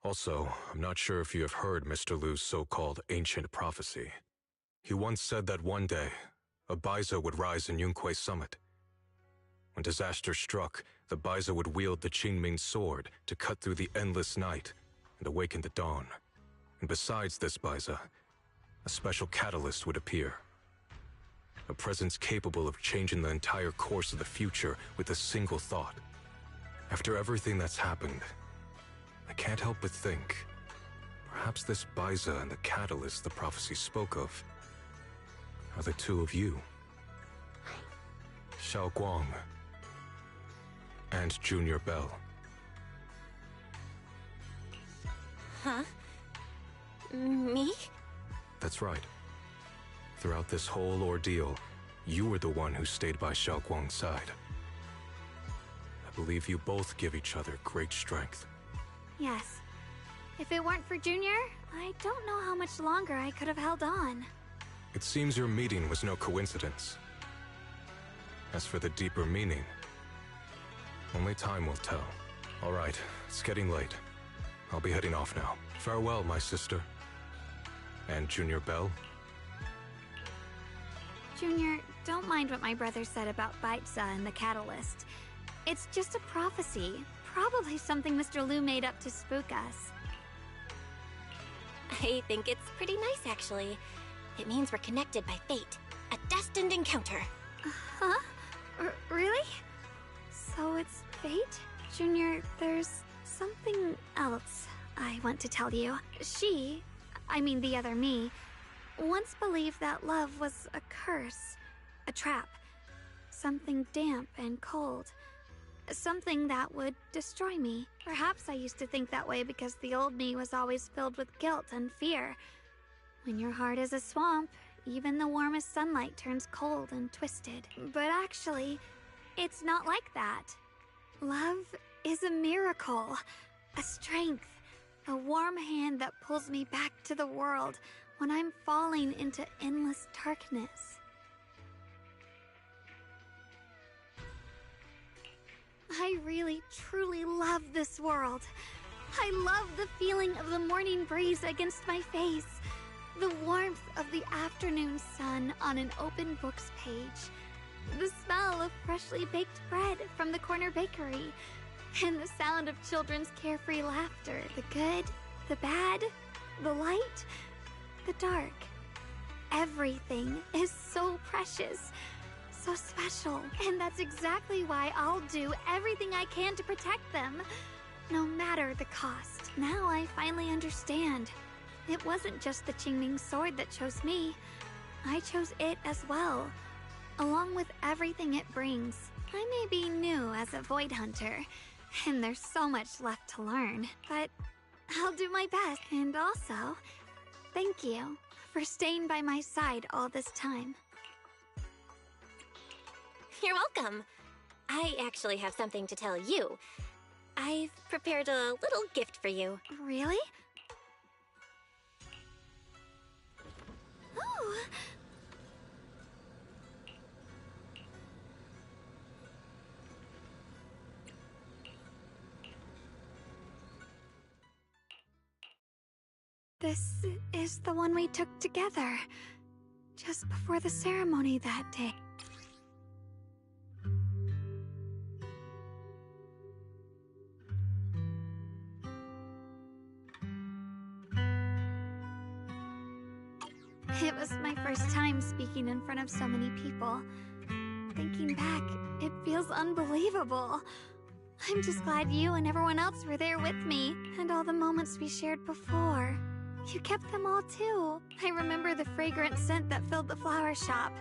Speaker 18: Also, I'm not sure if you have heard Mr. Lu's so-called ancient prophecy. He once said that one day, a Baiza would rise in Yunque Summit. When disaster struck, the Baiza would wield the Qingming sword to cut through the endless night and awaken the dawn. And besides this Baiza, a special catalyst would appear. A presence capable of changing the entire course of the future with a single thought. After everything that's happened, I can't help but think, perhaps this Baiza and the catalyst the prophecy spoke of are the two of you. Xiao Guang and Junior Bell.
Speaker 6: Huh? Me?
Speaker 18: That's right. Throughout this whole ordeal, you were the one who stayed by Xiao Guang's side. I believe you both give each other great strength.
Speaker 11: Yes. If it weren't for Junior, I don't know how much longer I could have held on.
Speaker 18: It seems your meeting was no coincidence. As for the deeper meaning, only time will tell. All right, it's getting late. I'll be heading off now. Farewell, my sister. And Junior Bell?
Speaker 11: Junior, don't mind what my brother said about Baiza and the catalyst. It's just a prophecy. Probably something Mr. Lu made up to spook us.
Speaker 6: I think it's pretty nice, actually. It means we're connected by fate. A destined encounter.
Speaker 11: Huh? Really? So it's fate? Junior, there's something else I want to tell you. I mean the other me, once believed that love was a curse, a trap, something damp and cold, something that would destroy me. Perhaps I used to think that way because the old me was always filled with guilt and fear. When your heart is a swamp, even the warmest sunlight turns cold and twisted. But actually, it's not like that. Love is a miracle, a strength, a warm hand that pulls me back to the world when I'm falling into endless darkness. I really, truly love this world. I love the feeling of the morning breeze against my face, the warmth of the afternoon sun on an open book's page, the smell of freshly baked bread from the corner bakery, and the sound of children's carefree laughter, the good, the bad, the light, the dark. Everything is so precious, so special, and that's exactly why I'll do everything I can to protect them, no matter the cost. Now I finally understand. It wasn't just the Qingming sword that chose me. I chose it as well, along with everything it brings. I may be new as a Void Hunter, and there's so much left to learn, but I'll do my best. And also, thank you for staying by my side all this time.
Speaker 6: You're welcome. I actually have something to tell you. I've prepared a little gift for you.
Speaker 11: Really? Oh. This is the one we took together, just before the ceremony that day. It was my first time speaking in front of so many people. Thinking back, it feels unbelievable. I'm just glad you and everyone else were there with me, and all the moments we shared before. You kept them all too. I remember the fragrant scent that filled the flower shop,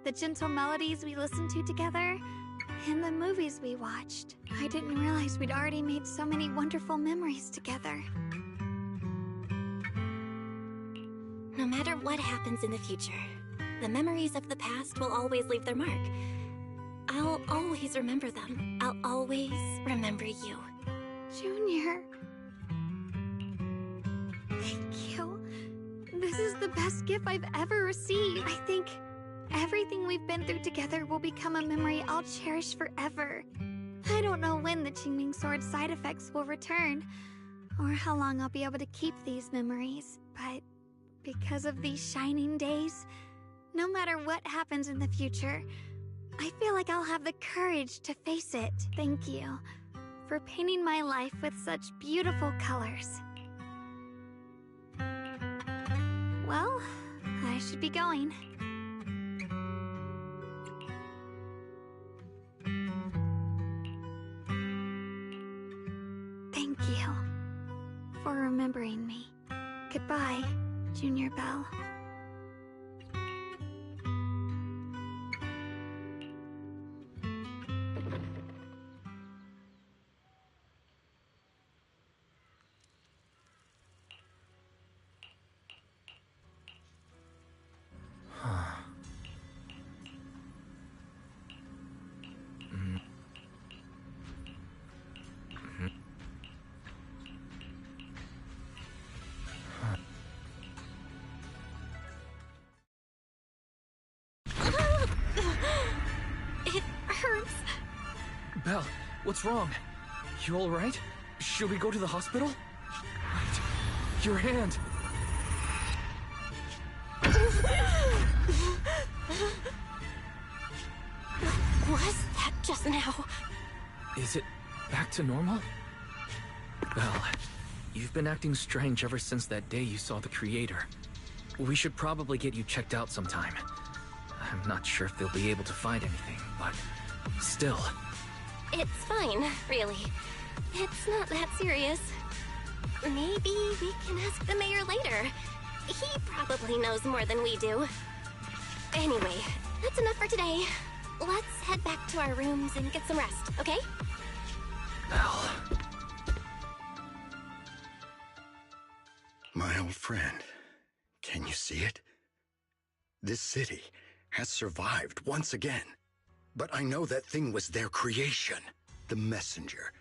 Speaker 11: the gentle melodies we listened to together, and the movies we watched. I didn't realize we'd already made so many wonderful memories together.
Speaker 6: No matter what happens in the future, the memories of the past will always leave their mark. I'll always remember them. I'll always remember you.
Speaker 11: Junior. Thank you. This is the best gift I've ever received. I think everything we've been through together will become a memory I'll cherish forever. I don't know when the Qingming Sword side effects will return,
Speaker 7: or how long I'll be able to keep these memories, but because of these shining days, no matter what happens in the future, I feel like I'll have the courage to face it. Thank you for painting my life with such beautiful colors. Well, I should be going. Thank you for remembering me. Goodbye, Junior Belle.
Speaker 6: It hurts.
Speaker 9: Belle, what's wrong? You alright? Should we go to the hospital? Wait, your hand!
Speaker 6: What was that just now?
Speaker 9: Is it back to normal? Belle, you've been acting strange ever since that day you saw the Creator. We should probably get you checked out sometime. I'm not sure if they'll be able to find anything, but still.
Speaker 6: It's fine, really. It's not that serious. Maybe we can ask the mayor later. He probably knows more than we do. Anyway, that's enough for today. Let's head back to our rooms and get some rest, okay?
Speaker 9: Belle.
Speaker 20: My old friend, can you see it? This city has survived once again. But I know that thing was their creation, the messenger.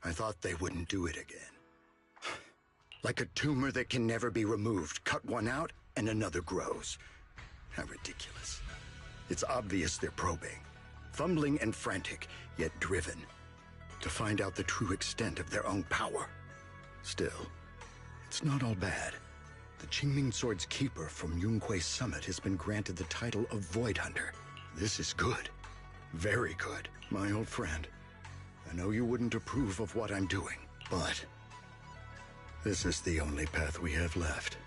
Speaker 20: I thought they wouldn't do it again. Like a tumor that can never be removed. Cut one out and another grows. How ridiculous. It's obvious they're probing. Fumbling and frantic, yet driven. To find out the true extent of their own power. Still, it's not all bad. The Qingming Sword's keeper from Yunque's summit has been granted the title of Void Hunter. This is good. Very good, my old friend. I know you wouldn't approve of what I'm doing, but this is the only path we have left.